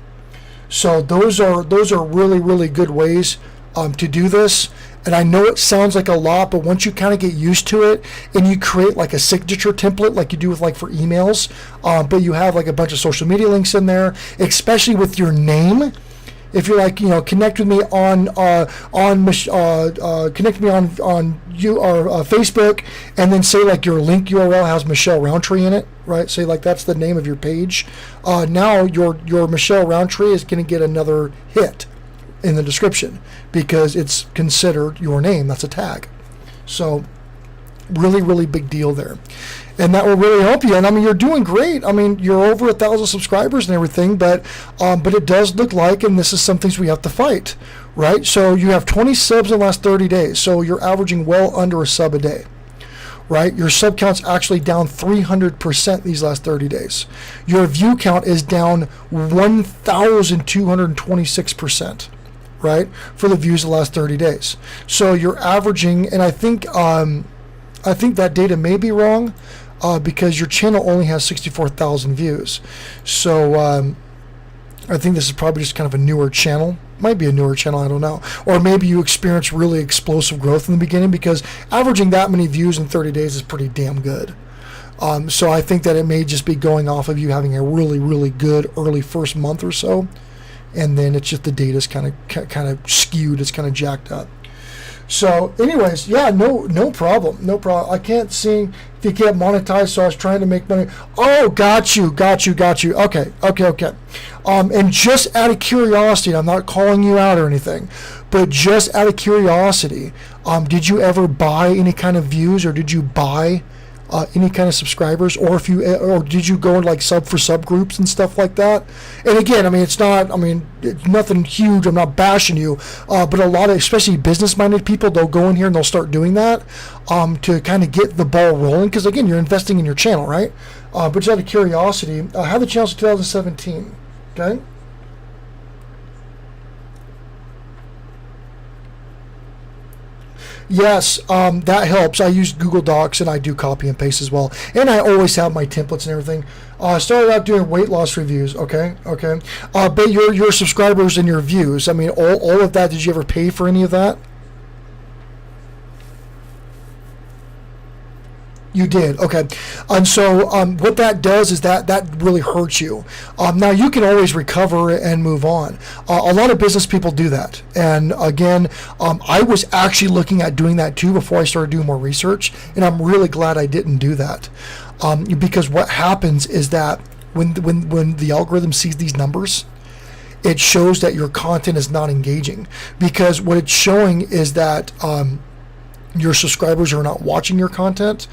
So those are really, really good ways to do this. And I know it sounds like a lot, but once you kind of get used to it and you create like a signature template like you do with like for emails, but you have like a bunch of social media links in there, especially with your name. If you're like, connect with me on Facebook, and then say like your link URL has Michelle Roundtree in it, right? Say like that's the name of your page. Now your Michelle Roundtree is going to get another hit in the description because it's considered your name. That's a tag. So really, really big deal there. And that will really help you. And I mean, you're doing great. I mean, you're over 1,000 subscribers and everything, but it does look like, and this is some things we have to fight, right? So you have 20 subs in the last 30 days. So you're averaging well under a sub a day, right? Your sub count's actually down 300% these last 30 days. Your view count is down 1,226%. Right, for the views the last 30 days. So you're averaging, and I think that data may be wrong because your channel only has 64,000 views. So I think this is probably just kind of a newer channel. Might be a newer channel, I don't know. Or maybe you experience really explosive growth in the beginning, because averaging that many views in 30 days is pretty damn good. So I think that it may just be going off of you having a really, really good early first month or so. And then it's just the data's kind of skewed. It's kind of jacked up. So, anyways, yeah, no problem. I can't see if you can't monetize. So I was trying to make money. Oh, got you. Okay. And just out of curiosity, I'm not calling you out or anything, but just out of curiosity, did you ever buy any kind of views, or did you buy any kind of subscribers, or did you go in like sub for subgroups and stuff like that? And again, it's nothing huge. I'm not bashing you, but a lot of, especially business-minded people, they'll go in here and they'll start doing that to kind of get the ball rolling, because again, you're investing in your channel, right? But just out of curiosity, I had the channel since 2017. Okay. Yes, that helps. I use Google Docs and I do copy and paste as well. And I always have my templates and everything. I started out doing weight loss reviews, okay? But your subscribers and your views, all of that, did you ever pay for any of that? You did, okay. And so what that does is that really hurts you. Now you can always recover and move on. A lot of business people do that. And again, I was actually looking at doing that too before I started doing more research. And I'm really glad I didn't do that. Because what happens is that when the algorithm sees these numbers, it shows that your content is not engaging. Because what it's showing is that your subscribers are not watching your content,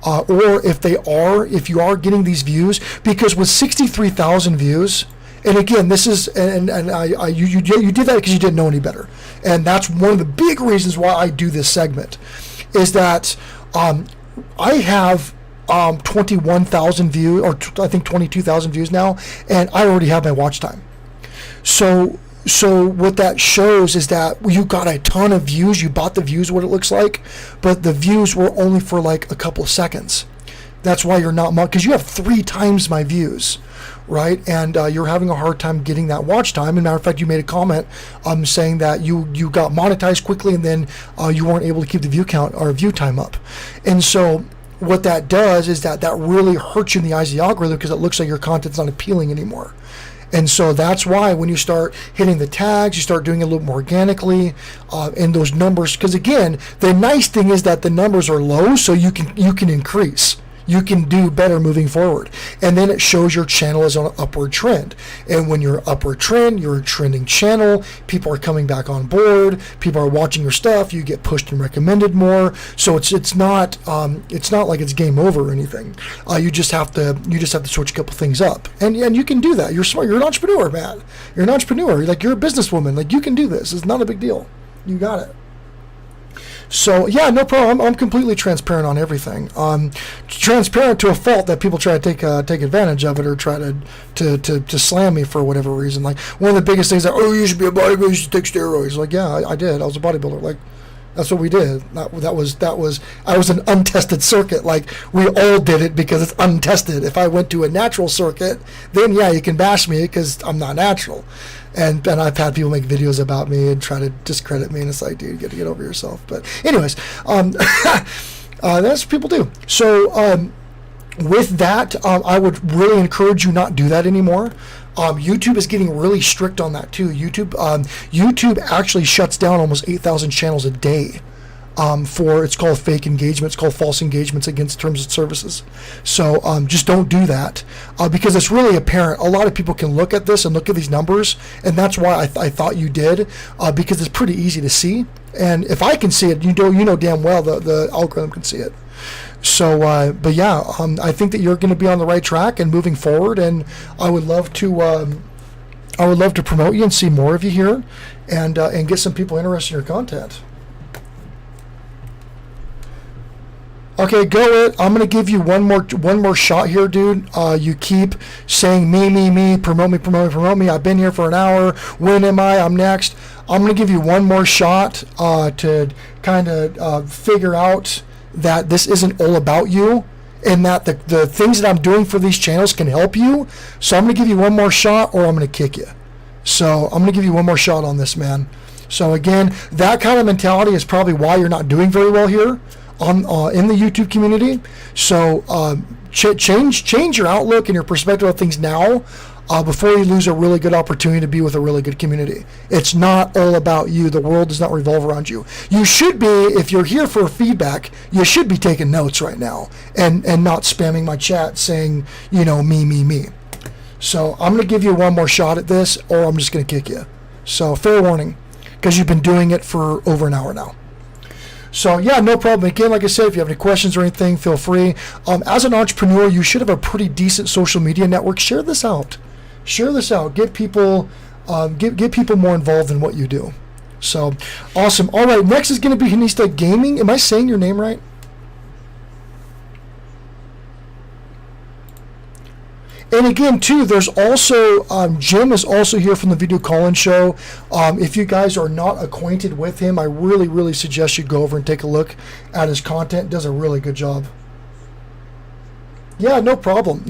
or if you are getting these views, because with 63,000 views, and again, this is, you did that because you didn't know any better, and that's one of the big reasons why I do this segment, is that I have 21,000 views, or I think 22,000 views now, and I already have my watch time. So what that shows is that you got a ton of views. You bought the views, what it looks like, but the views were only for like a couple of seconds. That's why you're not, because you have 3 times my views, right? And you're having a hard time getting that watch time. As a matter of fact, you made a comment saying that you got monetized quickly, and then you weren't able to keep the view count or view time up. And so what that does is that really hurts you in the eyes of the algorithm, because it looks like your content's not appealing anymore. And so that's why when you start hitting the tags, you start doing it a little more organically, and those numbers, because again, the nice thing is that the numbers are low, so you can increase. You can do better moving forward. And then it shows your channel is on an upward trend. And when you're upward trend, you're a trending channel, people are coming back on board, people are watching your stuff, you get pushed and recommended more. So it's not like it's game over or anything. You just have to switch a couple things up. And you can do that. You're smart. You're an entrepreneur, man. You're an entrepreneur. You're a businesswoman. Like, you can do this. It's not a big deal. You got it. So yeah, no problem. I'm completely transparent on everything. Transparent to a fault that people try to take advantage of it, or try to slam me for whatever reason. Like, one of the biggest things that, you should be a bodybuilder, you should take steroids. Like, yeah, I did. I was a bodybuilder. Like, that's what we did. That was I was an untested circuit. Like, we all did it because it's untested. If I went to a natural circuit, then yeah, you can bash me because I'm not natural. And I've had people make videos about me and try to discredit me, and it's like, dude, you got to get over yourself. But anyways, that's what people do. So with that, I would really encourage you not do that anymore. YouTube is getting really strict on that too. YouTube actually shuts down almost 8,000 channels a day for, it's called fake engagement. It's called false engagements against terms and services. So just don't do that, because it's really apparent. A lot of people can look at this and look at these numbers, and that's why I thought you did, because it's pretty easy to see. And if I can see it, you know damn well the algorithm can see it. So, but yeah, I think that you're going to be on the right track and moving forward, and I would love to promote you and see more of you here, and get some people interested in your content. Okay, go it. I'm gonna give you one more shot here, dude. You keep saying me, promote me. I've been here for an hour. When am I? I'm next. I'm gonna give you one more shot to kind of figure out that this isn't all about you, and that the things that I'm doing for these channels can help you. So I'm gonna give you one more shot, or I'm gonna kick you. So I'm gonna give you one more shot on this, man. So again, that kind of mentality is probably why you're not doing very well here in the YouTube community. So change your outlook and your perspective of things now, before you lose a really good opportunity to be with a really good community. It's not all about you. The world does not revolve around you. You should be, if you're here for feedback, you should be taking notes right now, and not spamming my chat saying, me. So I'm going to give you one more shot at this, or I'm just going to kick you. So fair warning, because you've been doing it for over an hour now. So yeah, no problem. Again, like I said, if you have any questions or anything, feel free. As an entrepreneur, you should have a pretty decent social media network. Share this out. Get people more involved in what you do. So awesome. All right, next is going to be Hanista Gaming. Am I saying your name right? And again, too, there's also, Jim is also here from the Video Call-In Show. If you guys are not acquainted with him, I really, really suggest you go over and take a look at his content. Does a really good job. Yeah, no problem.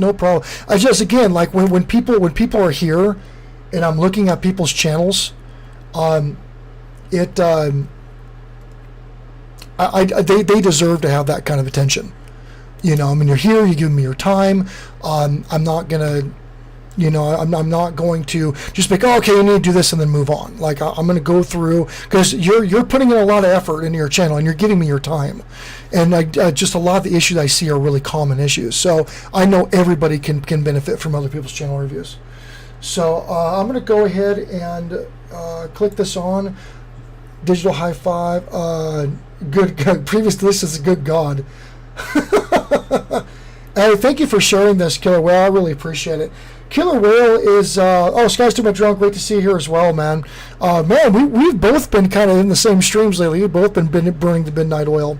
I just, again, like when people are here and I'm looking at people's channels, they deserve to have that kind of attention. You're here, you give me your time. I'm not gonna, I'm not going to just be like, oh, okay, you need to do this and then move on. Like, I'm gonna go through, because you're putting in a lot of effort into your channel and you're giving me your time. And just a lot of the issues I see are really common issues. So I know everybody can benefit from other people's channel reviews. So I'm gonna go ahead and click this on. Digital High Five. Good God. Previous to this is a good God. Hey, thank you for sharing this, Killer Whale. I really appreciate it. Killer Whale is, Sky's Too Much Drunk. Great to see you here as well, man. We've both been kind of in the same streams lately. We've both been burning the midnight oil.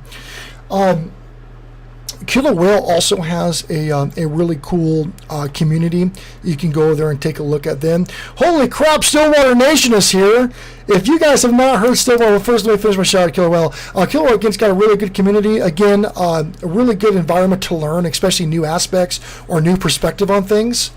Killer Whale also has a really cool community. You can go there and take a look at them. Holy crap, Stillwater Nation is here. If you guys have not heard Stillwater, well, first let me finish my shout out, Killer Whale. Killer Whale, again's got a really good community. Again, a really good environment to learn, especially new aspects or new perspective on things.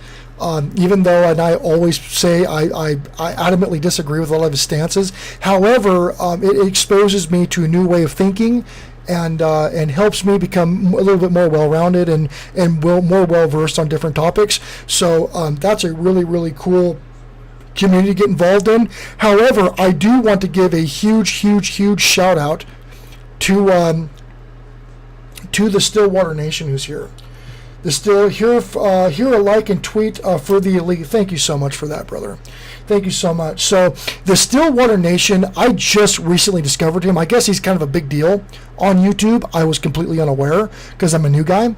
Even though, and I always say I adamantly disagree with a lot of his stances. However, it exposes me to a new way of thinking, and helps me become a little bit more well-rounded and more well-versed on different topics. So that's a really, really cool community to get involved in. However, I do want to give a huge shout-out to the Stillwater Nation who's here. Here a like and tweet for the elite. Thank you so much for that, brother. Thank you so much. So the Stillwater Nation, I just recently discovered him. I guess he's kind of a big deal on YouTube. I was completely unaware because I'm a new guy.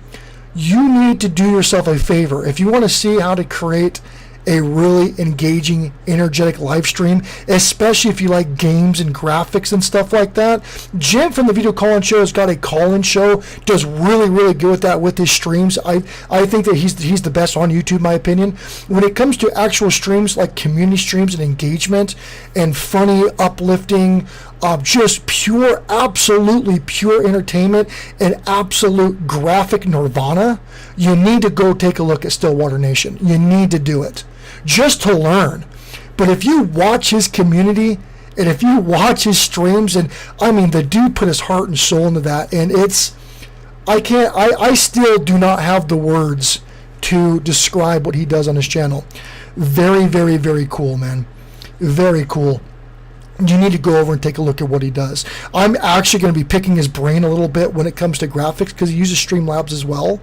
You need to do yourself a favor. If you want to see how to create a really engaging, energetic live stream, especially if you like games and graphics and stuff like that. Jim from the Video Call-In Show has got a call-in show, does really, really good with that with his streams. I think that he's the best on YouTube, in my opinion. When it comes to actual streams, like community streams and engagement and funny, uplifting, just pure, absolutely pure entertainment and absolute graphic nirvana, you need to go take a look at Stillwater Nation. You need to do it just to learn. But if you watch his community and if you watch his streams, and I mean, the dude put his heart and soul into that, and I still do not have the words to describe what he does on his channel. Very, very, very cool, man. Very cool. You need to go over and take a look at what he does. I'm actually going to be picking his brain a little bit when it comes to graphics because he uses Streamlabs as well.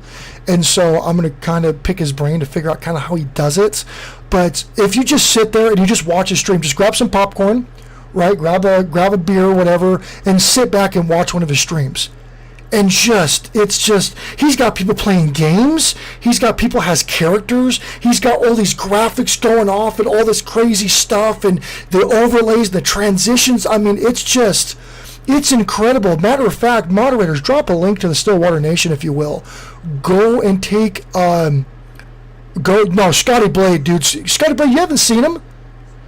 And so I'm going to kind of pick his brain to figure out kind of how he does it. But if you just sit there and you just watch his stream, just grab some popcorn, right? Grab a beer or whatever and sit back and watch one of his streams. And he's got people playing games. He's got people has characters. He's got all these graphics going off and all this crazy stuff and the overlays, the transitions. I mean, it's incredible. Matter of fact, moderators, drop a link to the Stillwater Nation, if you will. Go and take, Scotty Blade, dude. Scotty Blade, you haven't seen him?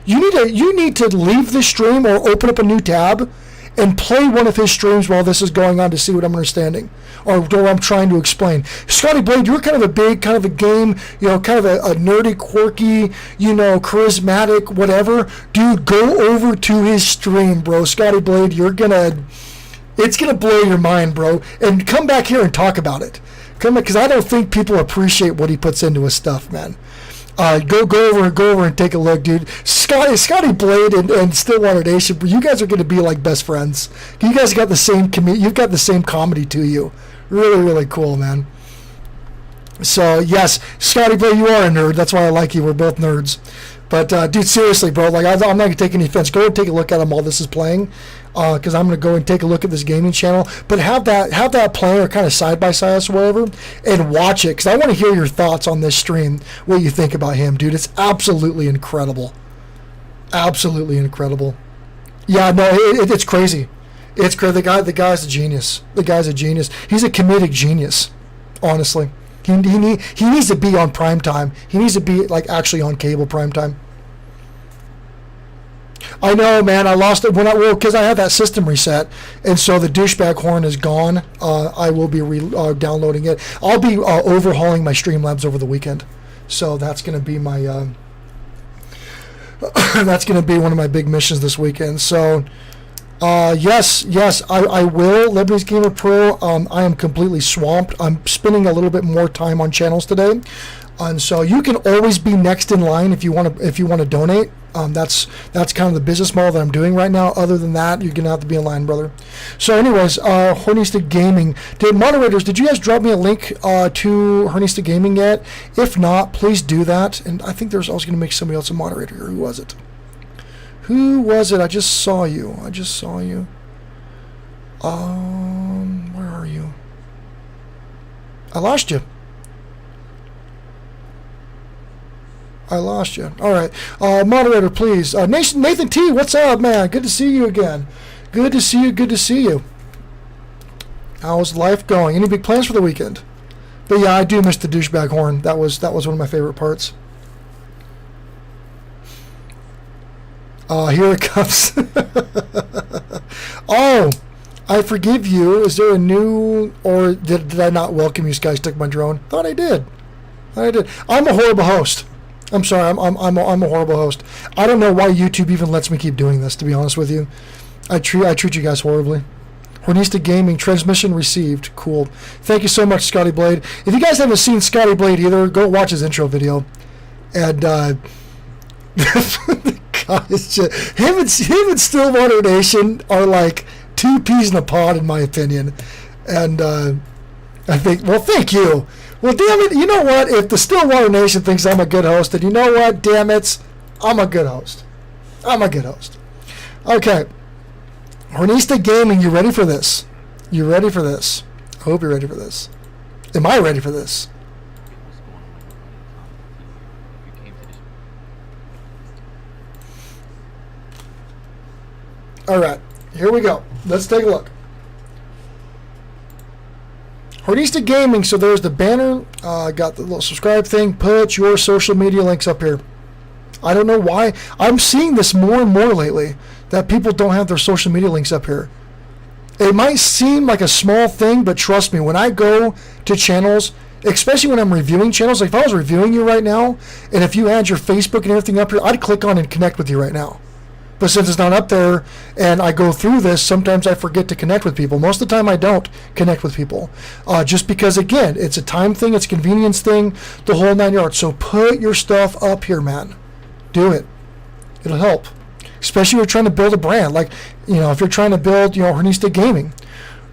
You need to leave the stream or open up a new tab and play one of his streams while this is going on to see what I'm understanding or what I'm trying to explain. Scotty Blade, you're kind of a big, kind of a game, kind of a nerdy, quirky, charismatic, whatever. Dude, go over to his stream, bro. Scotty Blade, it's going to blow your mind, bro. And come back here and talk about it. Come back, because I don't think people appreciate what he puts into his stuff, man. Go over and take a look, dude. Scotty Blade and Stillwater Nation, you guys are going to be like best friends. You guys got the same you've got the same comedy to you. Really, really cool, man. So yes, Scotty Blade, you are a nerd. That's why I like you. We're both nerds. But dude, seriously, bro, like I'm not gonna take any offense. Go and take a look at him while this is playing, because I'm gonna go and take a look at this gaming channel. But have that playing or kind of side by side or whatever, and watch it, because I want to hear your thoughts on this stream. What you think about him, dude? It's absolutely incredible. Absolutely incredible. Yeah, no, it's crazy. It's crazy. The guy's a genius. The guy's a genius. He's a comedic genius. Honestly. He needs to be on primetime. He needs to be actually on cable primetime. I know, man. I lost it because I had that system reset, and so the douchebag horn is gone. I will be downloading it. I'll be overhauling my Streamlabs over the weekend, so that's going to be my that's going to be one of my big missions this weekend. So. Yes, I will. Lebanese Gamer Pro. I am completely swamped. I'm spending a little bit more time on channels today, and so you can always be next in line if you want to donate. That's kind of the business model that I'm doing right now. Other than that, you're gonna have to be in line, brother. So, anyways, Hornista Gaming. Moderators, did you guys drop me a link to Hornista Gaming yet? If not, please do that. And I think I was gonna make somebody else a moderator. Who was it? Who was it? I just saw you. Where are you? I lost you. I lost you. All right. Moderator, please. Nathan T, what's up, man? Good to see you again. Good to see you. Good to see you. How's life going? Any big plans for the weekend? But yeah, I do miss the douchebag horn. That was one of my favorite parts. Here it comes. Oh, I forgive you. Is there a new, or did I not welcome you, Sky Stick my drone? Thought I did. I'm a horrible host. I'm sorry. I'm a horrible host. I don't know why YouTube even lets me keep doing this. To be honest with you, I treat you guys horribly. Hornista Gaming transmission received. Cool. Thank you so much, Scotty Blade. If you guys haven't seen Scotty Blade either, go watch his intro video. And God, it's just, him and Stillwater Nation are like two peas in a pod, in my opinion. And I think, well, thank you. Well, damn it, you know what? If the Stillwater Nation thinks I'm a good host, then you know what? Damn it, I'm a good host. Okay. Hornista Gaming, you ready for this? I hope you're ready for this. Am I ready for this? All right, here we go. Let's take a look. Hornista Gaming, so there's the banner. Got the little subscribe thing. Put your social media links up here. I don't know why. I'm seeing this more and more lately, that people don't have their social media links up here. It might seem like a small thing, but trust me, when I go to channels, especially when I'm reviewing channels, like if I was reviewing you right now, and if you had your Facebook and everything up here, I'd click on and connect with you right now. But since it's not up there, and I go through this, sometimes I forget to connect with people. Most of the time I don't connect with people. Just because, again, it's a time thing, it's a convenience thing, the whole 9 yards. So put your stuff up here, man. Do it. It'll help. Especially if you're trying to build a brand. Like, if you're trying to build, Hornista Gaming,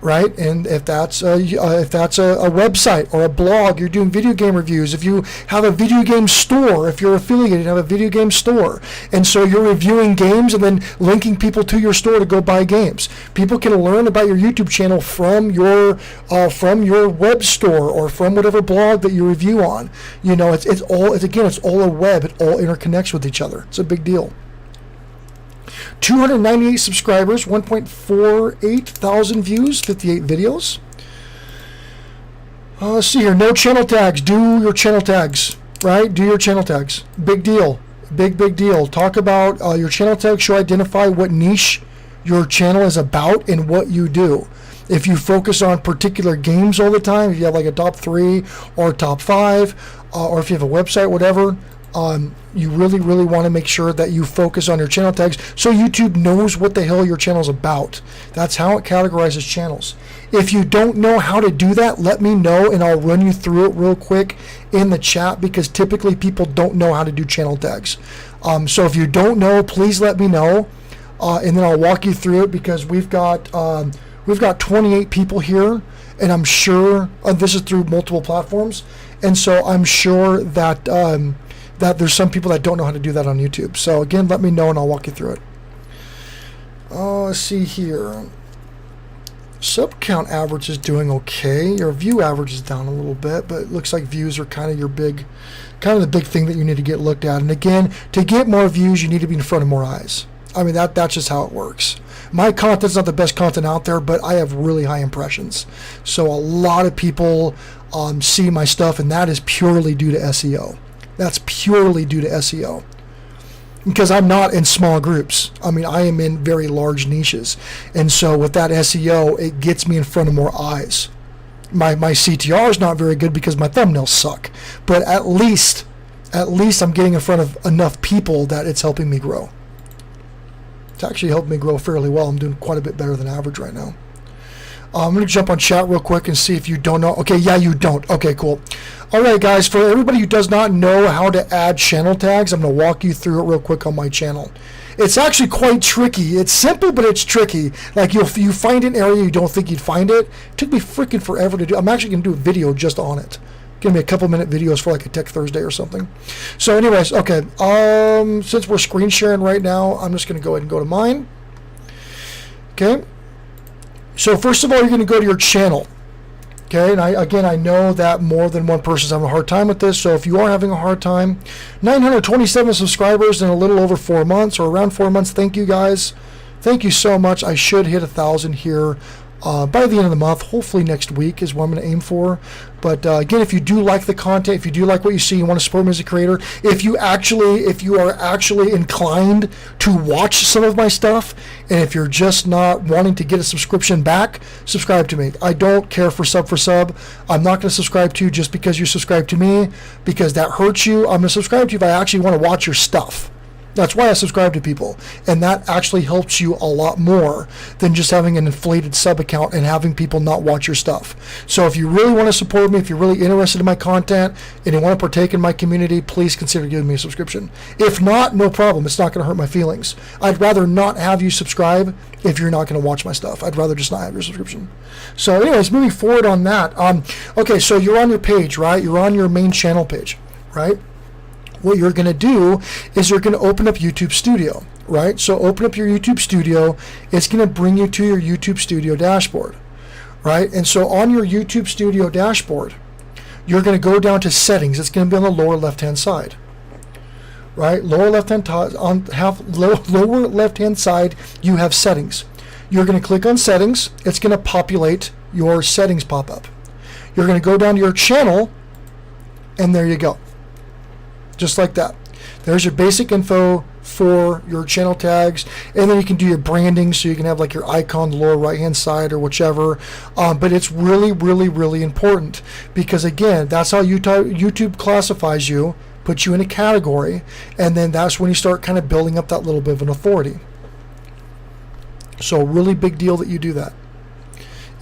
right? And if that's a website or a blog, you're doing video game reviews. If you have a video game store, if you're affiliated, you have a video game store, and so you're reviewing games and then linking people to your store to go buy games. People can learn about your YouTube channel from your web store or from whatever blog that you review on. It's all a web. It all interconnects with each other. It's a big deal. 298 subscribers, 1.48 thousand views, 58 videos. Let's see here. No channel tags. Do your channel tags, right? Do your channel tags. Big deal. Big deal. Talk about your channel tags. Should identify what niche your channel is about and what you do. If you focus on particular games all the time, if you have like a top 3 or top 5, or if you have a website, whatever, you really want to make sure that you focus on your channel tags so YouTube knows what the hell your channel's about. That's how it categorizes channels. If you don't know how to do that, let me know and I'll run you through it real quick in the chat, because typically people don't know how to do channel tags. So if you don't know, please let me know, and then I'll walk you through it, because we've got 28 people here, and I'm sure this is through multiple platforms, and so I'm sure that that there's some people that don't know how to do that on YouTube. So again, let me know and I'll walk you through it. Let's see here. Sub count average is doing okay. Your view average is down a little bit, but it looks like views are kind of the big thing that you need to get looked at. And again, to get more views, you need to be in front of more eyes. I mean, that's just how it works. My content's not the best content out there, but I have really high impressions. So a lot of people see my stuff, and that is purely due to SEO. That's purely due to SEO. Because I'm not in small groups. I mean, I am in very large niches. And so with that SEO, it gets me in front of more eyes. My CTR is not very good because my thumbnails suck. But at least I'm getting in front of enough people that it's helping me grow. It's actually helped me grow fairly well. I'm doing quite a bit better than average right now. I'm going to jump on chat real quick and see if you don't know. Okay, yeah, you don't. Okay, cool. All right, guys, for everybody who does not know how to add channel tags, I'm going to walk you through it real quick on my channel. It's actually quite tricky. It's simple, but it's tricky. Like, you find an area you don't think you'd find it. It took me freaking forever to do. I'm actually going to do a video just on it. Give me a couple minute videos for like a Tech Thursday or something. So anyways, okay, since we're screen sharing right now, I'm just going to go ahead and go to mine. Okay. So first of all, you're going to go to your channel. Okay, and I know that more than one person's having a hard time with this, so if you are having a hard time, 927 subscribers in a little over 4 months, or around 4 months. Thank you guys. Thank you so much. I should hit 1,000 here by the end of the month. Hopefully next week is what I'm going to aim for. But again, if you do like the content, if you do like what you see, you want to support me as a creator, if you are actually inclined to watch some of my stuff, and if you're just not wanting to get a subscription back, subscribe to me. I don't care for sub. I'm not going to subscribe to you just because you subscribe to me, because that hurts you. I'm going to subscribe to you if I actually want to watch your stuff. That's why I subscribe to people, and that actually helps you a lot more than just having an inflated sub account and having people not watch your stuff. So if you really want to support me, if you're really interested in my content and you want to partake in my community, please consider giving me a subscription. If not, no problem. It's not going to hurt my feelings. I'd rather not have you subscribe if you're not going to watch my stuff. I'd rather just not have your subscription. So anyways, moving forward on that. Okay, so you're on your page, right? You're on your main channel page, right? What you're going to do is you're going to open up YouTube Studio, right? So open up your YouTube Studio. It's going to bring you to your YouTube Studio dashboard, right? And so on your YouTube Studio dashboard, you're going to go down to settings. It's going to be on the lower left-hand side, right? Lower left-hand side, you have settings. You're going to click on settings. It's going to populate your settings pop-up. You're going to go down to your channel, and there you go. Just like that. There's your basic info for your channel tags, and then you can do your branding, so you can have like your icon on the lower right hand side or whichever. But it's really, really, really important, because again, that's how YouTube classifies you, puts you in a category, and then that's when you start kind of building up that little bit of an authority. So really big deal that you do that.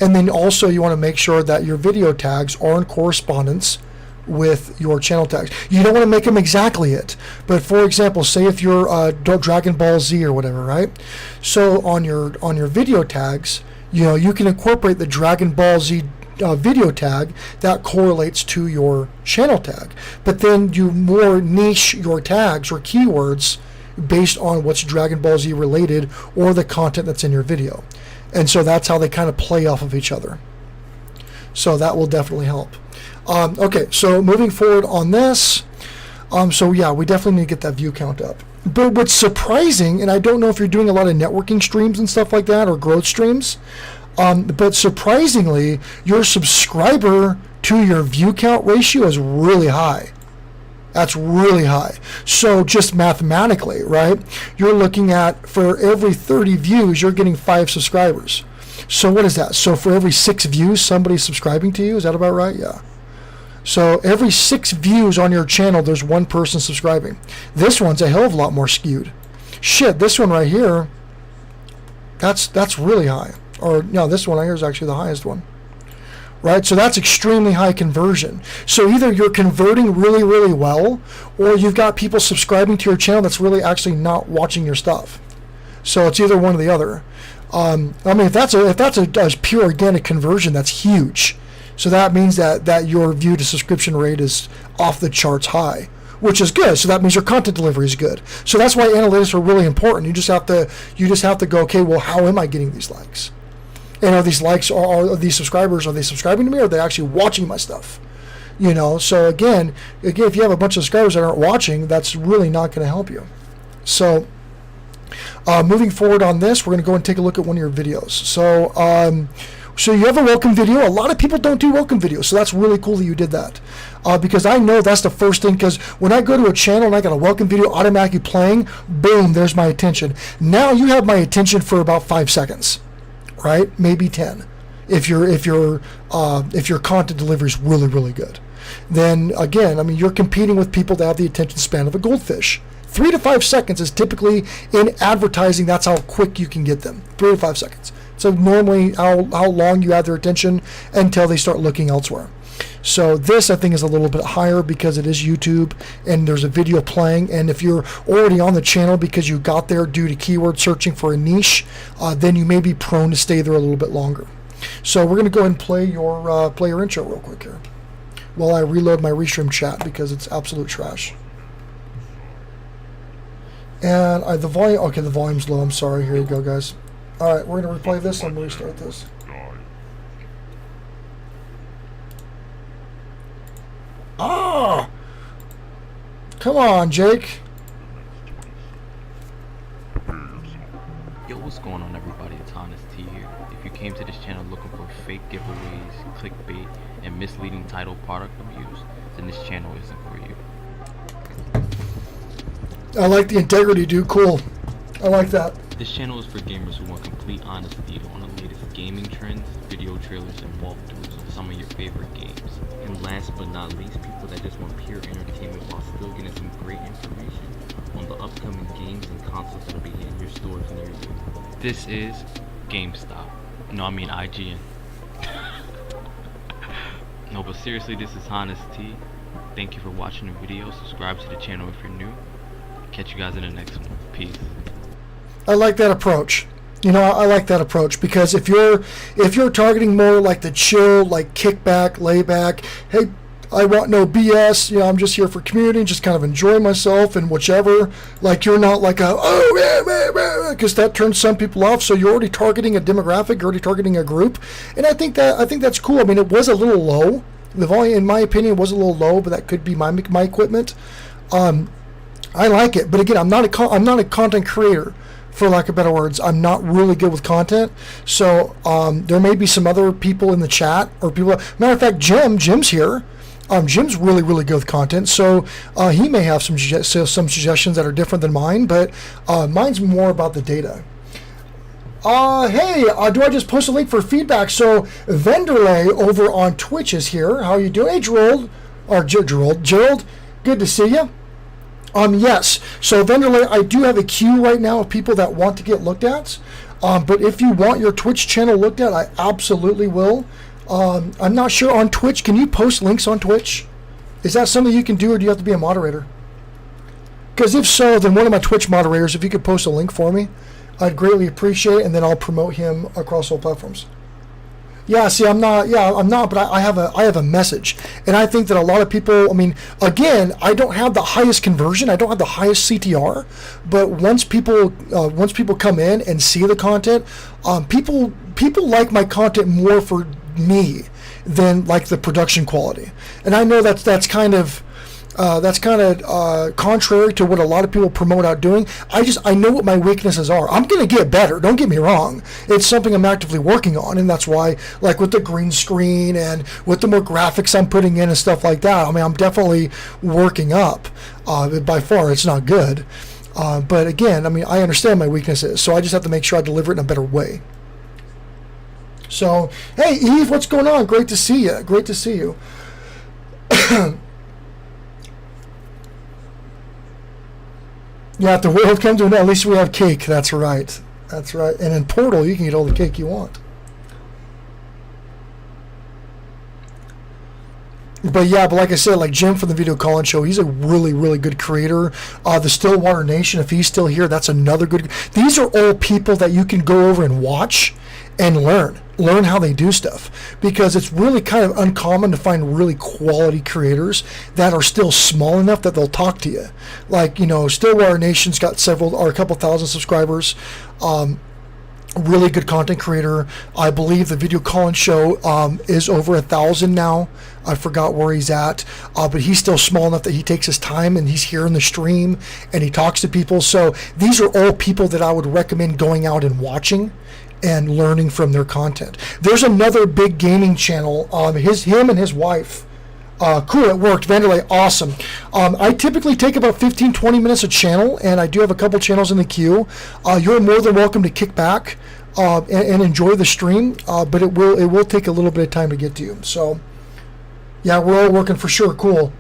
And then also you want to make sure that your video tags are in correspondence with your channel tags. You don't want to make them exactly it, but for example, say if you're Dragon Ball Z or whatever, right? So on your video tags, you can incorporate the Dragon Ball Z video tag that correlates to your channel tag, but then you more niche your tags or keywords based on what's Dragon Ball Z related or the content that's in your video. And so that's how they kind of play off of each other. So that will definitely help. Okay, so moving forward on this, so yeah, we definitely need to get that view count up. But what's surprising, and I don't know if you're doing a lot of networking streams and stuff like that, or growth streams, but surprisingly, your subscriber to your view count ratio is really high. That's really high. So just mathematically, right, you're looking at, for every 30 views, you're getting 5 subscribers. So what is that? So for every 6 views, somebody's subscribing to you. Is that about right? Yeah. So every 6 views on your channel, there's 1 person subscribing. This one's a hell of a lot more skewed. Shit, this one right here, that's really high. Or no, this one right here is actually the highest one. Right? So that's extremely high conversion. So either you're converting really, really well, or you've got people subscribing to your channel that's really actually not watching your stuff. So it's either one or the other. I mean, if that's a pure organic conversion, that's huge. So that means that your view to subscription rate is off the charts high, which is good. So that means your content delivery is good. So that's why analytics are really important. You just have to go, okay, well, how am I getting these likes? And are these likes, are these subscribers, are they subscribing to me, or are they actually watching my stuff? So again, if you have a bunch of subscribers that aren't watching, that's really not going to help you. So moving forward on this, we're going to go and take a look at one of your videos. So you have a welcome video. A lot of people don't do welcome videos, so that's really cool that you did that. Because I know that's the first thing, because when I go to a channel and I got a welcome video automatically playing, boom, there's my attention. Now you have my attention for about 5 seconds, right? Maybe 10. If your content delivery is really, really good. Then again, I mean, you're competing with people that have the attention span of a goldfish. 3 to 5 seconds is typically, in advertising, that's how quick you can get them. 3 to 5 seconds. So normally how long you have their attention until they start looking elsewhere. So this, I think, is a little bit higher because it is YouTube and there's a video playing. And if you're already on the channel because you got there due to keyword searching for a niche, then you may be prone to stay there a little bit longer. So we're going to go ahead and play your intro real quick here while I reload my Restream chat because it's absolute trash. And the volume's low. I'm sorry. Here you go, guys. All right, we're going to replay this and restart this. Come on, Jake. Yo, what's going on, everybody? It's Honest T here. If you came to this channel looking for fake giveaways, clickbait, and misleading title product reviews, then this channel isn't for you. I like the integrity, dude. Cool. I like that. This channel is for gamers who want complete honesty on the latest gaming trends, video trailers, and walkthroughs of some of your favorite games. And last but not least, people that just want pure entertainment while still getting some great information on the upcoming games and consoles that'll be hitting your stores near you. This is GameStop. No, I mean IGN. No, but seriously, this is Honest T. Thank you for watching the video. Subscribe to the channel if you're new. Catch you guys in the next one. Peace. I like that approach. You know, I like that approach because if you're targeting more like the chill, like kickback, layback, hey, I want no BS, you know, I'm just here for community, just kind of enjoy myself and whichever, like you're not like because that turns some people off, so you're already targeting a demographic, you're already targeting a group, and I think that's cool. I mean, it was a little low. The volume, in my opinion, was a little low, but that could be my equipment. I like it, but again, I'm not a content creator, for lack of better words. I'm not really good with content, so there may be some other people in the chat or people. Matter of fact, Jim's here. Jim's really good with content, so he may have some suggestions that are different than mine, but mine's more about the data. Hey, do I just post a link for feedback? So Venderlay over on Twitch is here. How are you doing? Hey, Gerald, good to see you. Yes, so Venderlay, I do have a queue right now of people that want to get looked at, but if you want your Twitch channel looked at, I absolutely will. I'm not sure on Twitch, can you post links on Twitch? Is that something you can do, or do you have to be a moderator? Because if so, then one of my Twitch moderators, if you could post a link for me, I'd greatly appreciate it, and then I'll promote him across all platforms. Yeah, see, I'm not, but I have a message, and I think that a lot of people, I mean, again, I don't have the highest conversion, I don't have the highest CTR, but once people come in and see the content, people like my content more for me than like the production quality, and I know that's kind of contrary to what a lot of people promote out doing. I know what my weaknesses are. I'm gonna get better, don't get me wrong. It's something I'm actively working on, and that's why, like with the green screen and with the more graphics I'm putting in and stuff like that, I mean, I'm definitely working up. By far it's not good, but again, I mean, I understand my weaknesses, so I just have to make sure I deliver it in a better way. So hey Eve, what's going on? Great to see you. Yeah, if the world comes to an end, at least we have cake. That's right. And in Portal, you can get all the cake you want. But yeah, but like I said, like Jim from the Video Call-In Show, he's a really good creator. The Stillwater Nation, if he's still here, that's another good. These are all people that you can go over and watch and learn how they do stuff, because it's really kind of uncommon to find really quality creators that are still small enough that they'll talk to you. Like, you know, Stillwater Nation's got a couple thousand subscribers. Really good content creator. I believe the Video Call-In Show is over 1,000 now. I forgot where he's at, but he's still small enough that he takes his time and he's here in the stream and he talks to people. So these are all people that I would recommend going out and watching and learning from their content. There's another big gaming channel, him and his wife. Cool, it worked. Vanderlei, awesome. I typically take about 15-20 minutes a channel, and I do have a couple channels in the queue. You're more than welcome to kick back and enjoy the stream, but it will take a little bit of time to get to you. So yeah, we're all working for sure. Cool.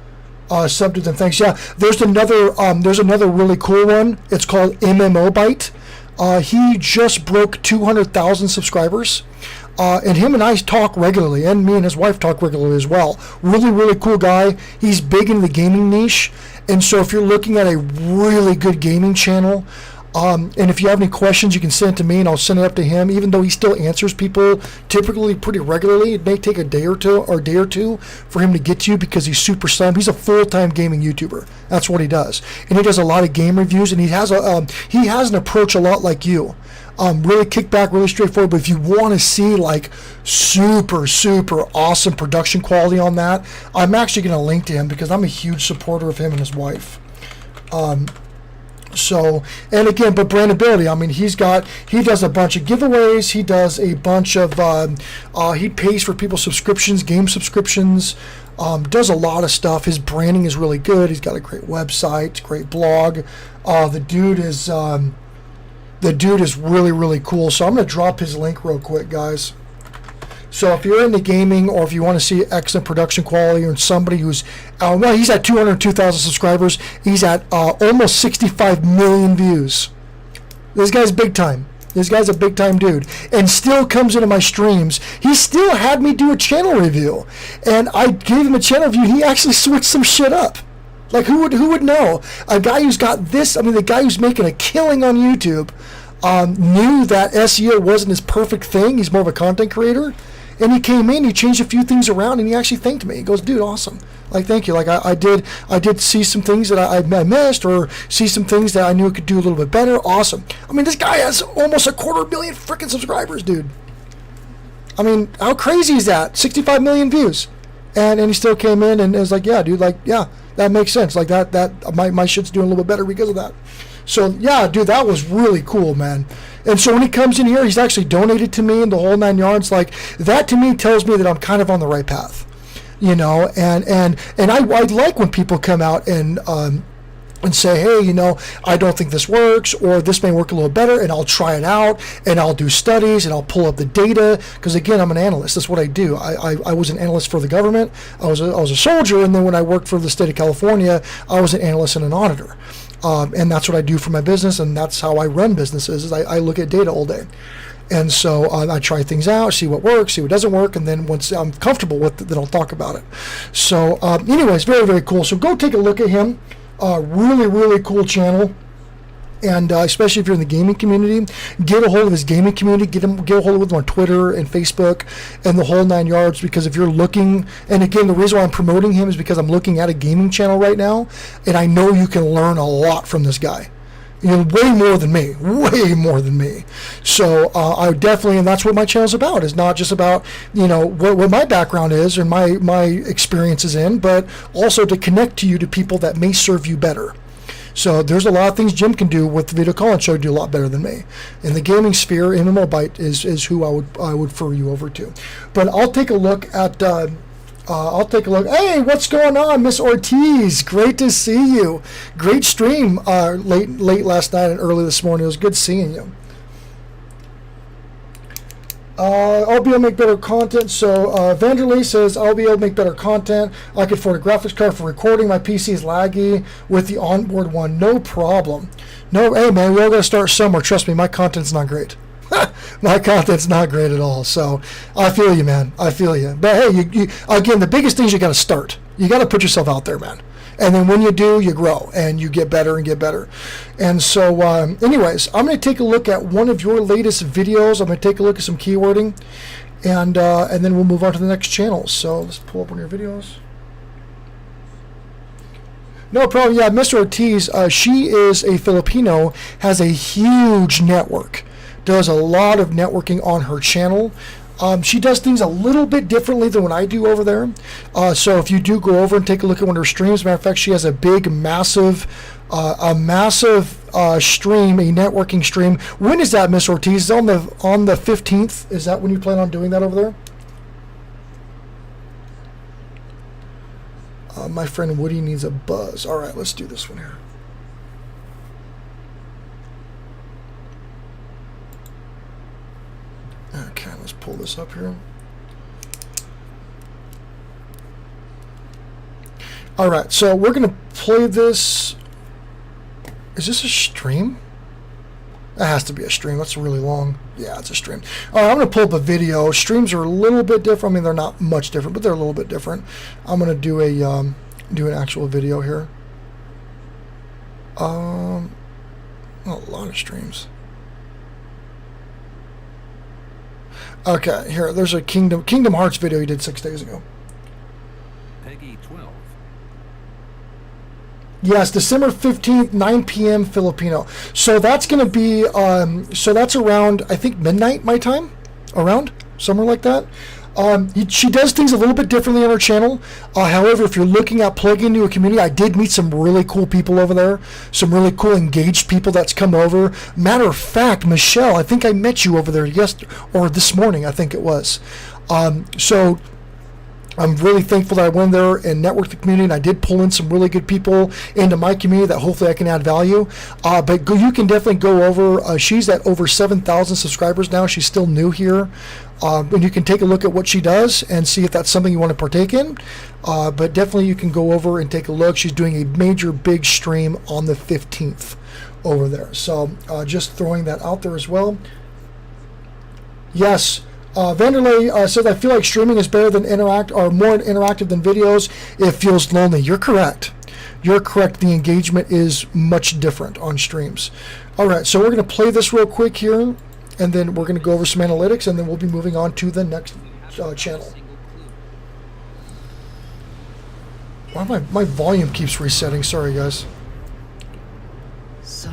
Sub to them, thanks. Yeah, there's another really cool one. It's called MMO Byte. He just broke 200,000 subscribers, and him and I talk regularly, and me and his wife talk regularly as well. Really cool guy. He's big in the gaming niche, and so if you're looking at a really good gaming channel, and if you have any questions, you can send it to me and I'll send it up to him. Even though he still answers people typically pretty regularly, it may take a day or two for him to get to you because he's super slammed. He's a full-time gaming YouTuber. That's what he does, and he does a lot of game reviews. And he has an approach a lot like you. Really kick back, really straightforward. But if you want to see like super awesome production quality on that, I'm actually going to link to him because I'm a huge supporter of him and his wife. So, and again, but brandability, I mean, he does a bunch of giveaways, he does a bunch of, he pays for people's subscriptions, game subscriptions, does a lot of stuff. His branding is really good. He's got a great website, great blog. The dude is really, really cool. So I'm going to drop his link real quick, guys. So if you're into gaming, or if you want to see excellent production quality, or somebody who's, well, he's at 202,000 subscribers. He's at almost 65 million views. This guy's big time. This guy's a big time dude, and still comes into my streams. He still had me do a channel review, and I gave him a channel review. He actually switched some shit up. Like, who would know? A guy who's got this, I mean, the guy who's making a killing on YouTube knew that SEO wasn't his perfect thing. He's more of a content creator. And he came in, he changed a few things around, and he actually thanked me. He goes, dude, awesome. Like, thank you. Like, I did see some things that I missed, or see some things that I knew I could do a little bit better. Awesome. I mean, this guy has almost 250,000 freaking subscribers, dude. I mean, how crazy is that? 65 million views. And he still came in and was like, yeah, dude, like, yeah, that makes sense. Like, that my shit's doing a little bit better because of that. So, yeah, dude, that was really cool, man. And so when he comes in here, he's actually donated to me in the whole 9 yards. Like, that to me tells me that I'm kind of on the right path, you know. And I like when people come out and say, hey, you know, I don't think this works, or this may work a little better, and I'll try it out, and I'll do studies, and I'll pull up the data, because again, I'm an analyst. That's what I do. I was an analyst for the government. I was a soldier, and then when I worked for the state of California, I was an analyst and an auditor. And that's what I do for my business, and that's how I run businesses, is I look at data all day. And so I try things out, see what works, see what doesn't work, and then once I'm comfortable with it, then I'll talk about it. So anyways, very, very cool. So go take a look at him. Really, really cool channel. And especially if you're in the gaming community, get a hold of his gaming community, get a hold of him on Twitter and Facebook and the whole 9 yards, because if you're looking, and again, the reason why I'm promoting him is because I'm looking at a gaming channel right now, and I know you can learn a lot from this guy. You know, way more than me. So I definitely, and that's what my channel's about. It's not just about, you know, what my background is or my experiences in, but also to connect to you to people that may serve you better. So there's a lot of things Jim can do with the video call and show you do a lot better than me. In the gaming sphere, MMO Byte is who I would refer you over to. But I'll take a look at. Hey, what's going on, Miss Ortiz? Great to see you. Great stream late last night and early this morning. It was good seeing you. I'll be able to make better content. So Vanderlee says, I'll be able to make better content. I could afford a graphics card for recording. My PC is laggy with the onboard one. No problem. No, hey man, we all got to start somewhere. Trust me, my content's not great. My content's not great at all. So I feel you, man. I feel you. But hey, you again, the biggest thing is you got to start. You got to put yourself out there, man. And then when you do, you grow and you get better and get better. And so anyways, I'm going to take a look at one of your latest videos. I'm going to take a look at some keywording, and then we'll move on to the next channel. So let's pull up one of your videos. No problem. Yeah, Mr. Ortiz, she is a Filipino, has a huge network, does a lot of networking on her channel. She does things a little bit differently than what I do over there. So if you do go over and take a look at one of her streams, as a matter of fact, she has a massive stream, a networking stream. When is that, Miss Ortiz? On the 15th. Is that when you plan on doing that over there? My friend Woody needs a buzz. All right, let's do this one here. Okay, let's pull this up here. All right, so we're going to play this. Is this a stream? That has to be a stream. That's really long. Yeah, it's a stream. All right, I'm going to pull up a video. Streams are a little bit different. I mean, they're not much different, but they're a little bit different. I'm going to do an actual video here. A lot of streams. Okay, here, there's a Kingdom Hearts video he did 6 days ago. Peggy 12. Yes, December 15th, 9 p.m. Filipino. So that's going to be, so that's around, I think, midnight my time? Around? Somewhere like that. She does things a little bit differently on her channel. However, if you're looking at plugging into a community, I did meet some really cool people over there. Some really cool engaged people that's come over. Matter of fact, Michelle, I think I met you over there yesterday or this morning, I think it was. So I'm really thankful that I went there and networked the community, and I did pull in some really good people into my community that hopefully I can add value. But you can definitely go over. She's at over 7,000 subscribers now. She's still new here. And you can take a look at what she does and see if that's something you want to partake in. But definitely you can go over and take a look. She's doing a major big stream on the 15th over there. So just throwing that out there as well. Yes. Vanderlei says, I feel like streaming is better than more interactive than videos. It feels lonely. You're correct. You're correct. The engagement is much different on streams. All right, so we're going to play this real quick here, and then we're going to go over some analytics, and then we'll be moving on to the next channel. Wow, my volume keeps resetting. Sorry, guys. So,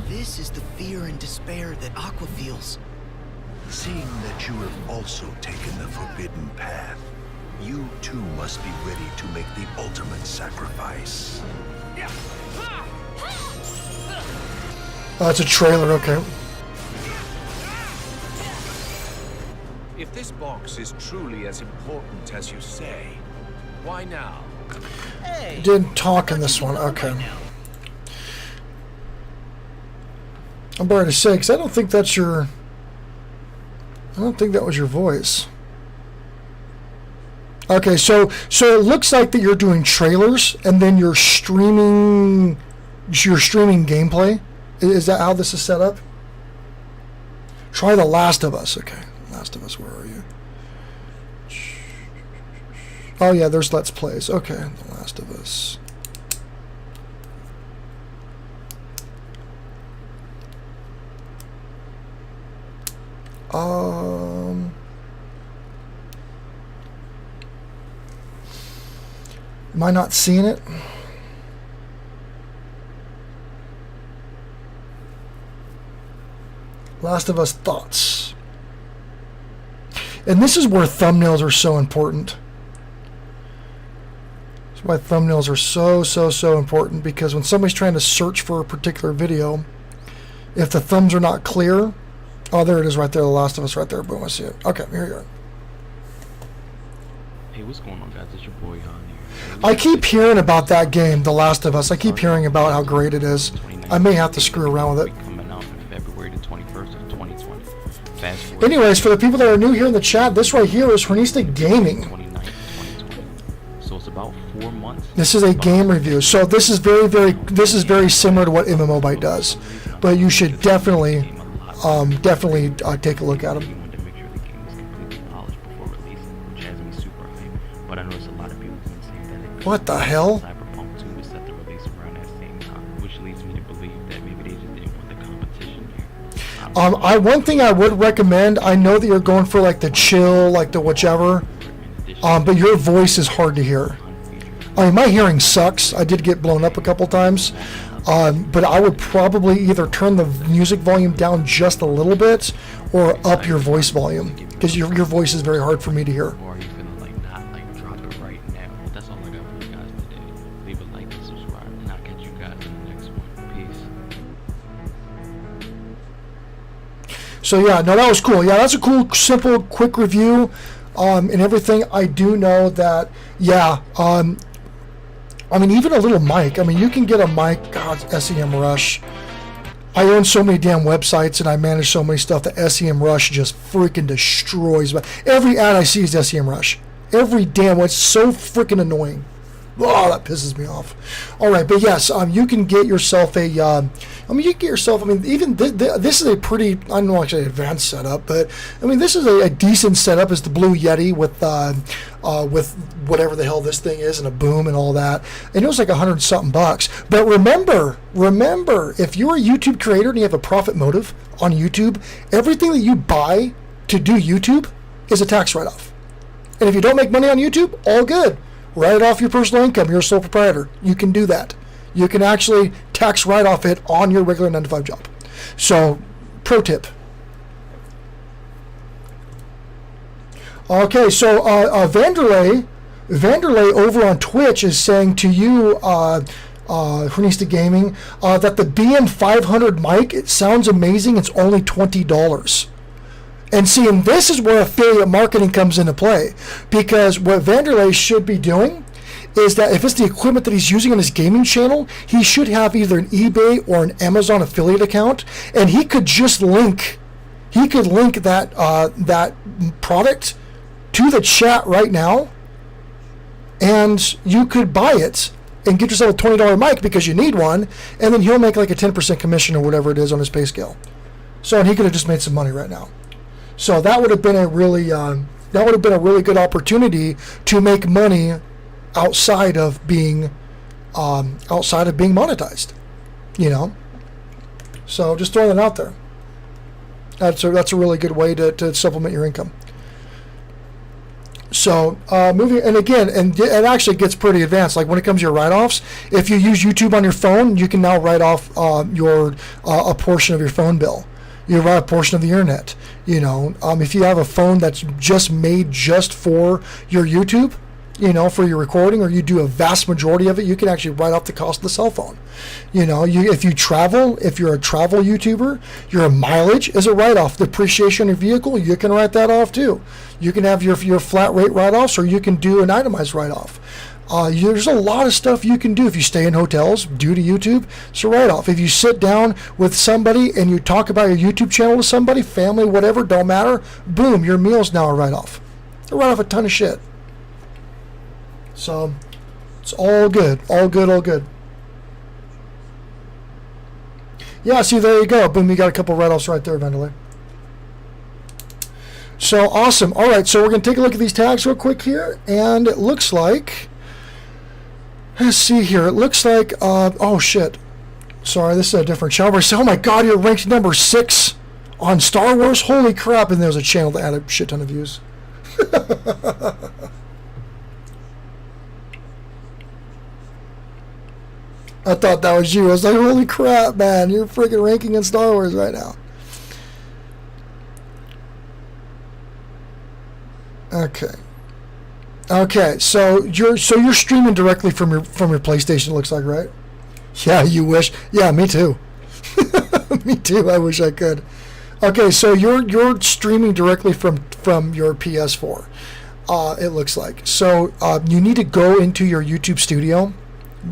this is the fear and despair that Aqua feels. Seeing that you have also taken the forbidden path, you too must be ready to make the ultimate sacrifice. It's a trailer, okay. If this box is truly as important as you say, why now? Hey, Didn't talk in this one, okay. I'm sorry to say, because I don't think that's your... I don't think that was your voice. Okay, so it looks like that you're doing trailers and then you're streaming gameplay. Is that how this is set up? Try The Last of Us. Okay, Last of Us, where are you? Oh yeah, there's Let's Plays. Okay, The Last of Us. Am I not seeing it? Last of Us thoughts. And this is where thumbnails are so important. That's why thumbnails are so important, because when somebody's trying to search for a particular video, if the thumbs are not clear, oh, there it is right there, The Last of Us right there. Boom, I see it. Okay, here you are. Hey, what's going on, guys? It's your boy, Han here. I keep hearing about that game, The Last of Us. I keep hearing about how great it is. I may have to screw around with it. Coming out in February the 21st of 2020. Fast forward. Anyways, for the people that are new here in the chat, this right here is Hornista Gaming. 29th, 2020. So it's about 4 months. This is a game review. So this is very similar to what MMOBite does. But you should definitely take a look at them. You wanted to make sure the game was completely polished before releasing, which has me super hyped. But I noticed a lot of people have been saying that What the hell? Cyberpunk 2 was set to release around that same time, which leads me to believe that maybe they just didn't want the competition here. One thing I would recommend, I know that you're going for like the chill, like the whichever, but your voice is hard to hear. I mean, my hearing sucks. I did get blown up a couple times. But I would probably either turn the music volume down just a little bit or up your voice volume, because your voice is very hard for me to hear. Or are you gonna like not like drop it right now? Well, that's all I got for you guys today. Leave a like and subscribe, and I'll catch you guys in the next one. Peace. So yeah, no, that was cool. Yeah, that's a cool, simple, quick review, and everything. I do know that, yeah, I mean, even a little mic. I mean, you can get a mic. God, SEMrush. I own so many damn websites and I manage so many stuff that SEMrush just freaking destroys. But every ad I see is SEMrush. Every damn one. It's so freaking annoying. Oh, that pisses me off. All right, but yes, you can get yourself a. Even this is a pretty, I don't know, actually advanced setup, but I mean, this is a decent setup. It's the Blue Yeti with whatever the hell this thing is and a boom and all that, and it was like $100-something bucks. But remember, if you're a YouTube creator and you have a profit motive on YouTube, everything that you buy to do YouTube is a tax write-off. And if you don't make money on YouTube, all good. Write it off your personal income. You're a sole proprietor. You can do that. You can actually tax write-off it on your regular 9-to-5 job. So, pro tip. Okay, so Vanderlei over on Twitch is saying to you, Hernista Gaming, that the BN500 mic, it sounds amazing. It's only $20. And see, and this is where affiliate marketing comes into play, because what Vanderlei should be doing is that if it's the equipment that he's using on his gaming channel, he should have either an eBay or an Amazon affiliate account, and he could just link that that product to the chat right now, and you could buy it and get yourself a $20 mic because you need one, and then he'll make like a 10% commission or whatever it is on his pay scale. So, and he could have just made some money right now. So that would have been a really good opportunity to make money outside of being monetized, you know. So just throwing that out there. That's a really good way to supplement your income. So moving, and again, and it actually gets pretty advanced. Like when it comes to your write-offs, if you use YouTube on your phone, you can now write off a portion of your phone bill. You write a portion of the internet. You know, if you have a phone that's just made just for your YouTube, you know, for your recording, or you do a vast majority of it, you can actually write off the cost of the cell phone. You know, if you travel, if you're a travel YouTuber, your mileage is a write-off. Depreciation on your vehicle, you can write that off too. You can have your flat rate write-offs, or you can do an itemized write-off. There's a lot of stuff you can do if you stay in hotels due to YouTube. It's a write-off. If you sit down with somebody and you talk about your YouTube channel with somebody, family, whatever, don't matter, boom, your meal's now a write-off. They write off a ton of shit. So it's all good, all good, all good. Yeah, see, there you go. Boom, you got a couple write-offs right there, Vanderlei. So awesome. All right, so we're going to take a look at these tags real quick here, and it looks like, let's see here. It looks like, oh shit. Sorry, this is a different channel. Oh my God, you're ranked number 6 on Star Wars. Holy crap! And there's a channel that had a shit ton of views. I thought that was you. I was like, holy crap, man, you're freaking ranking in Star Wars right now. Okay, so you're streaming directly from your PlayStation, it looks like, right? Yeah, you wish. Yeah, me too. Me too. I wish I could. Okay, so you're streaming directly from your PS4. It looks like. So you need to go into your YouTube studio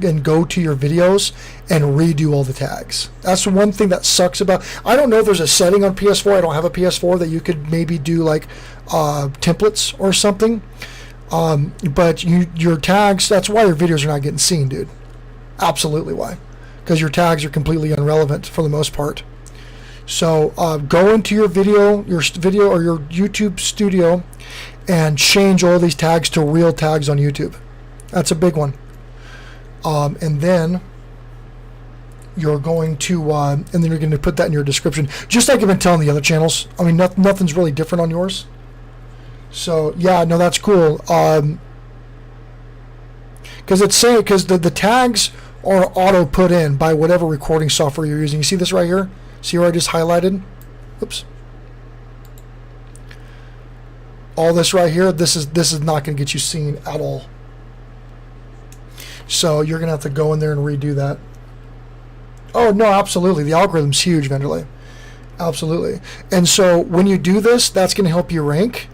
and go to your videos and redo all the tags. That's one thing that sucks about. I don't know if there's a setting on PS4. I don't have a PS4 that you could maybe do like templates or something. But your tags, that's why your videos are not getting seen, dude. Absolutely why. Because your tags are completely irrelevant for the most part. So go into your video or your YouTube studio and change all these tags to real tags on YouTube. That's a big one. And then you're going to put that in your description, just like I've been telling the other channels. I mean, nothing's really different on yours. So yeah, no, that's cool. Because the tags are auto put in by whatever recording software you're using. You see this right here? See where I just highlighted? Oops. All this right here. This is not going to get you seen at all. So you're going to have to go in there and redo that. Oh, no, absolutely. The algorithm's huge, Vanderlei. Absolutely. And so when you do this, that's going to help you rank.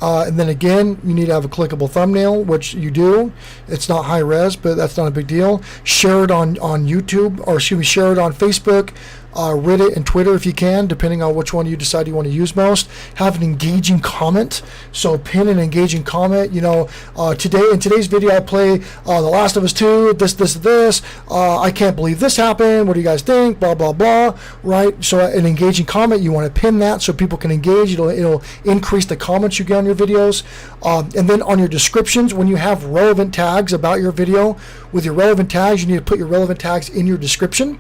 And then again, you need to have a clickable thumbnail, which you do. It's not high res, but that's not a big deal. Share it on YouTube, or excuse me, share it on Facebook, Reddit, and Twitter if you can, depending on which one you decide you want to use most. Have an engaging comment. So pin an engaging comment. You know, in today's video, I play The Last of Us 2, this. I can't believe this happened. What do you guys think? Blah, blah, blah. Right? So an engaging comment, you want to pin that so people can engage. It'll increase the comments you get on your videos. And then on your descriptions, when you have relevant tags about your video, with your relevant tags, you need to put your relevant tags in your description.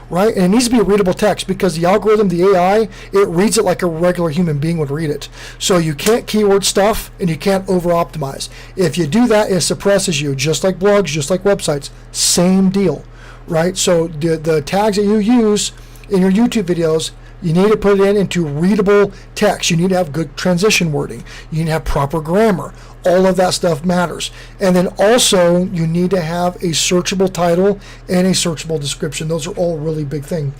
Right? And it needs to be a readable text, because the algorithm, the AI, it reads it like a regular human being would read it. So you can't keyword stuff, and you can't over-optimize. If you do that, it suppresses you, just like blogs, just like websites. Same deal. Right? So the tags that you use in your YouTube videos You need to put it into readable text. You need to have good transition wording. You need to have proper grammar. All of that stuff matters. And then also, you need to have a searchable title and a searchable description. Those are all really big things.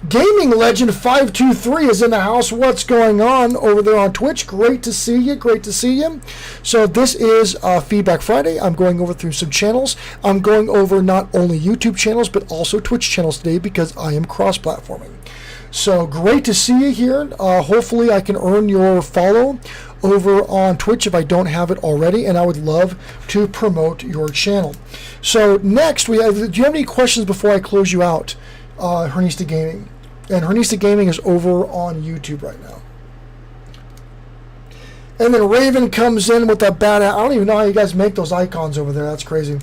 Gaming Legend 523 is in the house. What's going on over there on Twitch? Great to see you. Great to see you. So this is Feedback Friday. I'm going over through some channels. I'm going over not only YouTube channels, but also Twitch channels today because I am cross-platforming. So great to see you here. Hopefully I can earn your follow over on Twitch if I don't have it already, and I would love to promote your channel. So next, do you have any questions before I close you out, Hernista Gaming? And Hernista Gaming is over on YouTube right now. And then Raven comes in with that bad. I don't even know how you guys make those icons over there. That's crazy.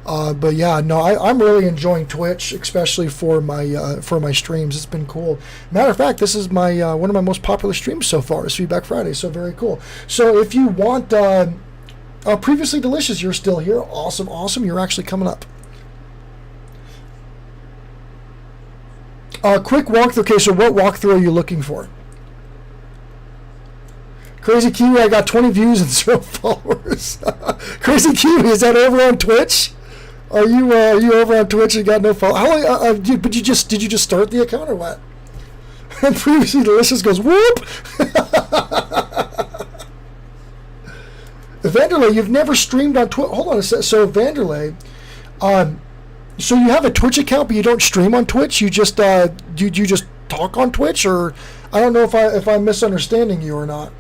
But yeah, no, I'm really enjoying Twitch, especially for my streams. It's been cool. Matter of fact, this is my one of my most popular streams so far is Feedback Friday. So very cool. So if you want Previously Delicious, you're still here. Awesome, awesome. You're actually coming up. Quick walkthrough. Okay, so what walkthrough are you looking for? Crazy Kiwi, I got 20 views and 0 followers. Crazy Kiwi, is that over on Twitch? Are you over on Twitch and got no follow? How long? But did you just start the account or what? And Previously Delicious goes whoop. Vanderlei, you've never streamed on Twitch. Hold on a sec. So Vanderlei, so you have a Twitch account, but you don't stream on Twitch. You just you just talk on Twitch, or I don't know if I'm misunderstanding you or not.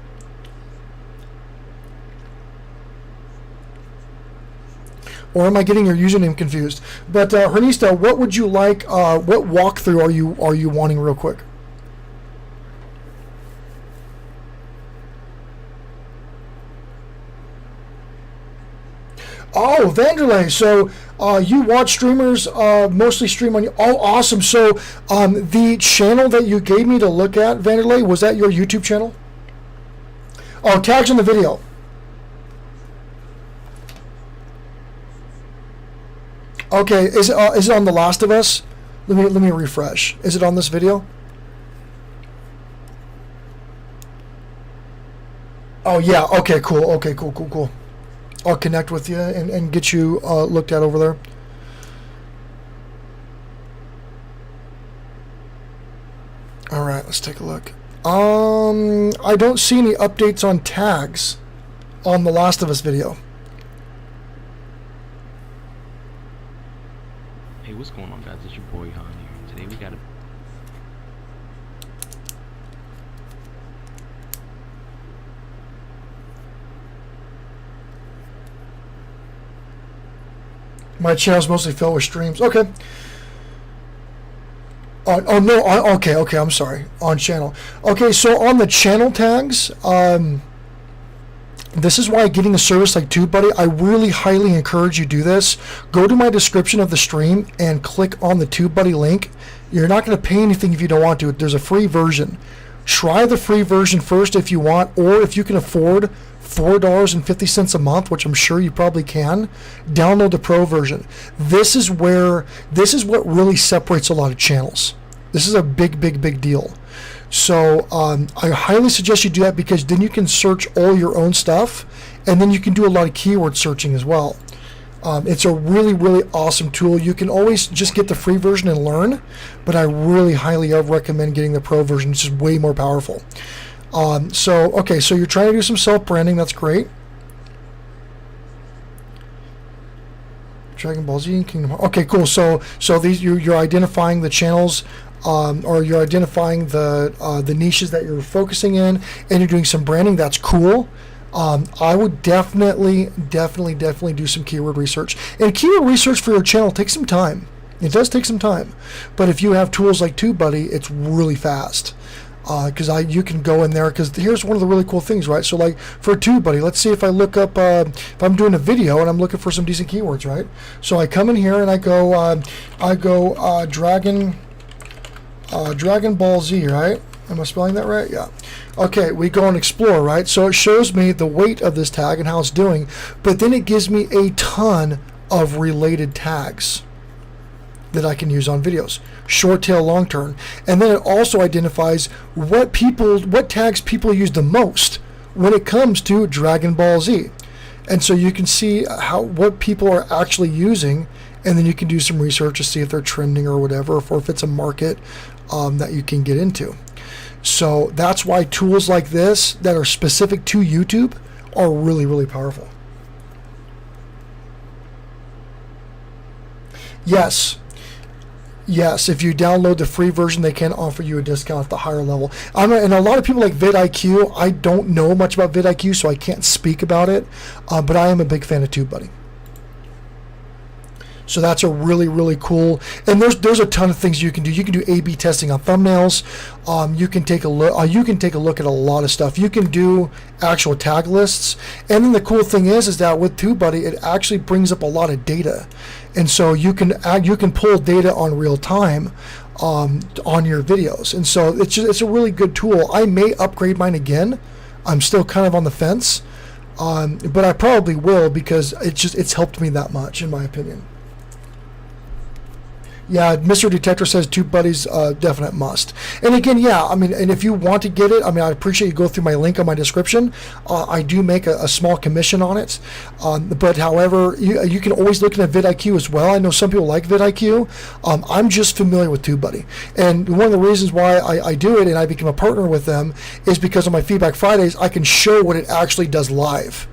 Or am I getting your username confused? But Hernista, what would you like? What walkthrough are you wanting, real quick? Oh, Vanderlei. So you watch streamers mostly stream on. Oh, awesome. So the channel that you gave me to look at, Vanderlei, was that your YouTube channel? Oh, tags in the video. Okay, is it on The Last of Us? Let me refresh. Is it on this video? Oh yeah. Okay. Cool. Okay. Cool. I'll connect with you and get you looked at over there. All right. Let's take a look. I don't see any updates on tags on The Last of Us video. Hey, what's going on, guys? It's your boy Han here. Today we got a My channel's mostly filled with streams. Okay. Oh no. Okay. I'm sorry. On channel. Okay. So on the channel tags, this is why getting a service like TubeBuddy, I really highly encourage you do this. Go to my description of the stream and click on the TubeBuddy link. You're not going to pay anything if you don't want to. There's a free version. Try the free version first if you want, or if you can afford $4.50 a month, which I'm sure you probably can, download the pro version. This is what really separates a lot of channels. This is a big deal. So I highly suggest you do that, because then you can search all your own stuff, and then you can do a lot of keyword searching as well. It's a really awesome tool. You can always just get the free version and learn, but I really highly recommend getting the pro version. It's just way more powerful. So you're trying to do some self-branding. That's great. Dragon Ball Z and Kingdom Hearts. Okay, cool. So these you're identifying the channels, or you're identifying the niches that you're focusing in, and you're doing some branding. That's cool. I would definitely do some keyword research. And keyword research for your channel takes some time. It does take some time, but if you have tools like TubeBuddy, it's really fast. Because you can go in there, because here's one of the really cool things, right? So like for TubeBuddy, let's see if I look up, if I'm doing a video and I'm looking for some decent keywords, right? So I come in here and I go Dragon Ball Z, right? Am I spelling that right? Yeah. Okay, we go and explore, right? So it shows me the weight of this tag and how it's doing, but then it gives me a ton of related tags. that I can use on videos, short tail, long tail, and then it also identifies what tags people use the most when it comes to Dragon Ball Z, and so you can see what people are actually using, and then you can do some research to see if they're trending or whatever, or if it's a market that you can get into. So that's why tools like this that are specific to YouTube are really, really powerful. Yes, if you download the free version, they can offer you a discount at the higher level. And a lot of people like vidIQ, I don't know much about vidIQ, so I can't speak about it, but I am a big fan of TubeBuddy. So that's a really, really cool, and there's a ton of things you can do. You can do A/B testing on thumbnails. You can take a look. You can take a look at a lot of stuff. You can do actual tag lists, and then the cool thing is that with TubeBuddy, it actually brings up a lot of data, and so you can pull data on real time on your videos, and so it's a really good tool. I may upgrade mine again. I'm still kind of on the fence, but I probably will because it's helped me that much, in my opinion. Yeah, Mr. Detector says TubeBuddy's a definite must. And again, yeah, I mean, and if you want to get it, I mean, I appreciate you go through my link on my description. I do make a small commission on it. But however, you can always look at vidIQ as well. I know some people like vidIQ. I'm just familiar with TubeBuddy. And one of the reasons why I do it and I become a partner with them is because on my Feedback Fridays, I can show what it actually does live.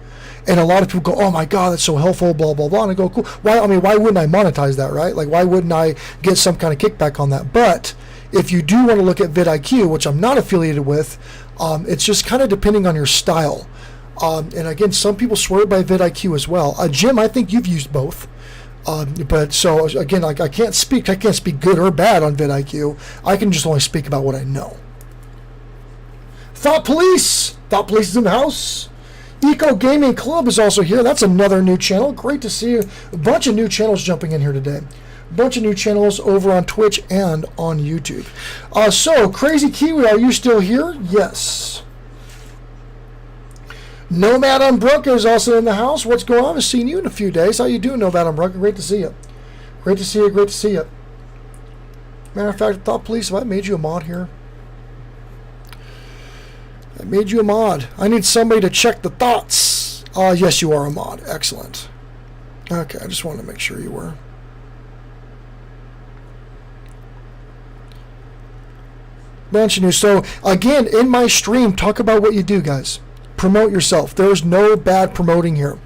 And a lot of people go, oh my God, that's so helpful, blah, blah, blah. And I go, cool. Why wouldn't I monetize that, right? Like, why wouldn't I get some kind of kickback on that? But if you do want to look at vidIQ, which I'm not affiliated with, it's just kind of depending on your style. And again, some people swear by vidIQ as well. Jim, I think you've used both. But so again, like I can't speak good or bad on vidIQ. I can just only speak about what I know. Thought Police is in the house. Eco Gaming Club is also here. That's another new channel. Great to see you. A bunch of new channels jumping in here today. A bunch of new channels over on Twitch and on YouTube. So, Crazy Kiwi, are you still here? Yes. Nomad Unbroken is also in the house. What's going on? I haven't seen you in a few days. How you doing, Nomad Unbroken? Great to see you. Great to see you. Great to see you. Matter of fact, Thought Police, have I made you a mod here? I made you a mod. I need somebody to check the thoughts. Yes, you are a mod. Excellent. Okay, I just wanted to make sure you were. Bunch of news. So, again, in my stream, talk about what you do, guys. Promote yourself. There's no bad promoting here.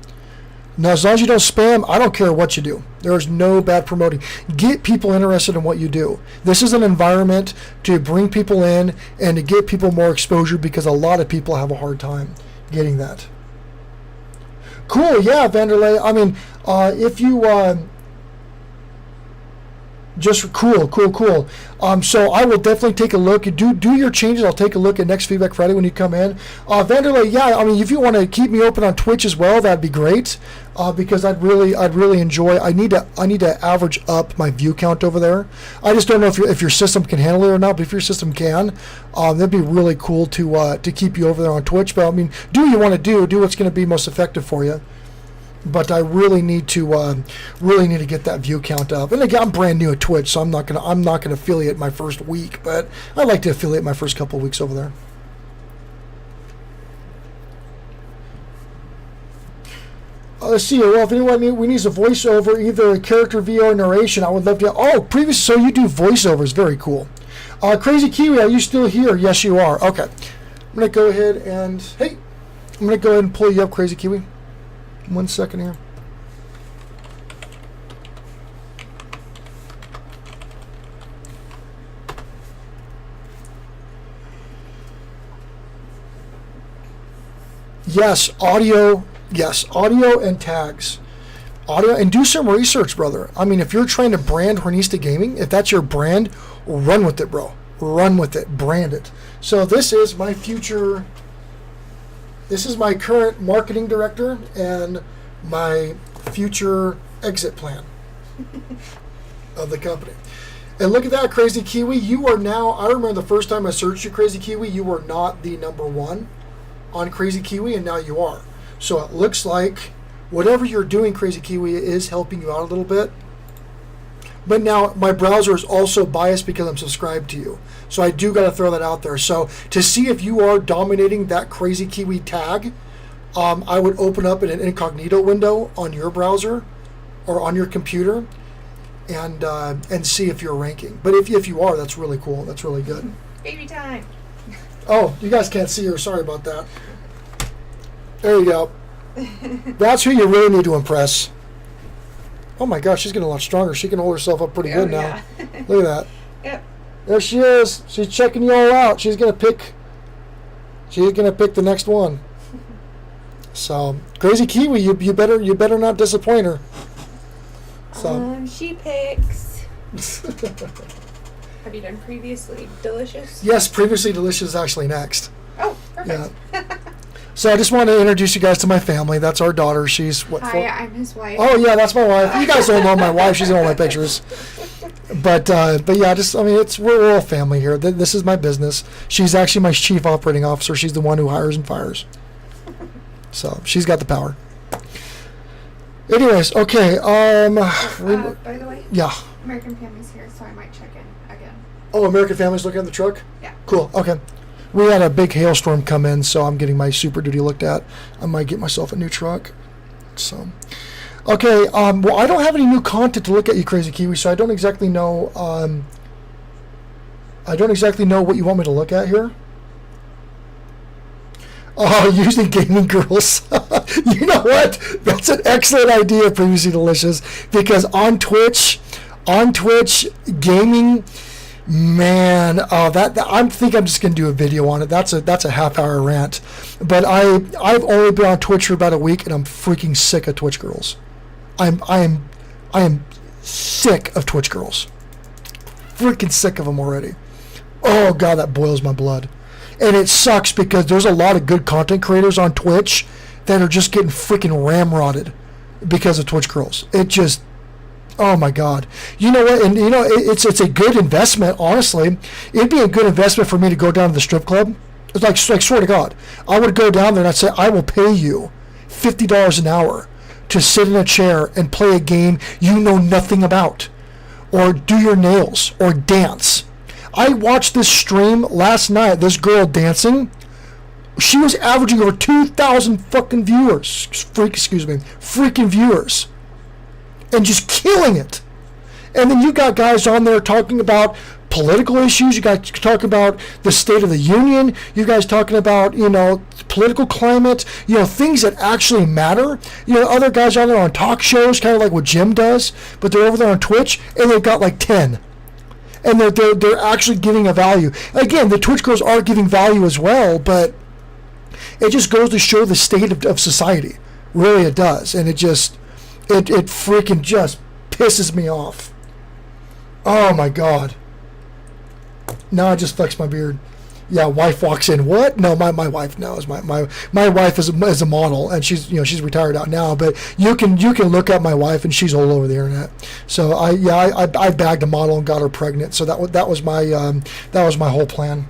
Now, as long as you don't spam, I don't care what you do. There's no bad promoting. Get people interested in what you do. This is an environment to bring people in and to get people more exposure because a lot of people have a hard time getting that. Cool, yeah, Vanderlei. I mean, if you... just cool. So I will definitely take a look. Do your changes. I'll take a look at next Feedback Friday when you come in. Vanderlei, yeah. I mean, if you want to keep me open on Twitch as well, that'd be great. Because I'd really enjoy. I need to average up my view count over there. I just don't know if your system can handle it or not. But if your system can, that'd be really cool to keep you over there on Twitch. But I mean, do what you want to do. Do what's going to be most effective for you. But I really need to get that view count up. And again, I'm brand new at Twitch, so I'm not gonna affiliate my first week, but I like to affiliate my first couple of weeks over there. Let's see. Well, if anyone needs a voiceover, either a character VO or narration, I would love to. Oh, previous. So you do voiceovers? Very cool. Crazy Kiwi, are you still here? Yes, you are. Okay. I'm gonna go ahead and pull you up, Crazy Kiwi. 1 second here. Yes, audio and tags. Audio, and do some research, brother. I mean, if you're trying to brand Hornista Gaming, if that's your brand, run with it, bro. Run with it. Brand it. So this is my future... This is my current marketing director and my future exit plan of the company. And look at that, Crazy Kiwi. You are now, I remember the first time I searched you, Crazy Kiwi, you were not the #1 on Crazy Kiwi, and now you are. So it looks like whatever you're doing, Crazy Kiwi, is helping you out a little bit. but now my browser is also biased because I'm subscribed to you. So I do got to throw that out there. So to see if you are dominating that Crazy Kiwi tag, I would open up in an incognito window on your browser or on your computer and see if you're ranking. But if you are, that's really cool. That's really good. Baby time. Oh, you guys can't see her. Sorry about that. There you go. That's who you really need to impress. Oh my gosh, she's getting a lot stronger. She can hold herself up pretty good now. Yeah. Look at that. Yep. There she is. She's checking you all out. She's gonna pick the next one. So Crazy Kiwi, you better not disappoint her. So She picks. Have you done previously delicious? yes, Previously Delicious is actually next. Oh, perfect. Yeah. So I just want to introduce you guys to my family. That's our daughter. She's what? Hi, I'm his wife. Oh yeah, that's my wife. You guys don't know my wife. She's in all my pictures. But yeah, we're all family here. This is my business. She's actually my chief operating officer. She's the one who hires and fires. So she's got the power. Anyways, okay. By the way, Yeah. American Family's here, so I might check in again. Oh, American Family's looking at the truck? Yeah. Cool. Okay. We had a big hailstorm come in, so I'm getting my Super Duty looked at. I might get myself a new truck. So, okay. Well, I don't have any new content to look at, you Crazy Kiwi, so I don't exactly know. I don't exactly know what you want me to look at here. Oh, using gaming girls. You know what? That's an excellent idea, Previously Delicious, because on Twitch, gaming, man, I think I'm just gonna do a video on it. That's a half-hour rant. But I've only been on Twitch for about a week, and I'm freaking sick of Twitch girls. I am sick of Twitch girls. Freaking sick of them already. Oh god, that boils my blood. And it sucks because there's a lot of good content creators on Twitch that are just getting freaking ramrodded because of Twitch girls. It just, oh my god. You know what? And you know, it's a good investment, honestly. It'd be a good investment for me to go down to the strip club. It's like swear to God. I would go down there and I'd say, I will pay you $50 an hour to sit in a chair and play a game you know nothing about. Or do your nails. Or dance. I watched this stream last night, this girl dancing. She was averaging over 2,000 fucking viewers. Freaking viewers. And just killing it. And then you got guys on there talking about political issues. You guys talking about the State of the Union. You guys talking about, political climate, things that actually matter. Other guys on there on talk shows, kind of like what Jim does, but they're over there on Twitch, and they've got like 10. And they're actually giving a value. Again, the Twitch girls are giving value as well, but it just goes to show the state of society. Really, it does. And it freaking just pisses me off. Oh my god. Now I just flexed my beard. Yeah, wife walks in. What? No, my wife knows. My wife is a model, and she's retired out now. But you can look at my wife, and she's all over the internet. So I bagged a model and got her pregnant. So that was my whole plan.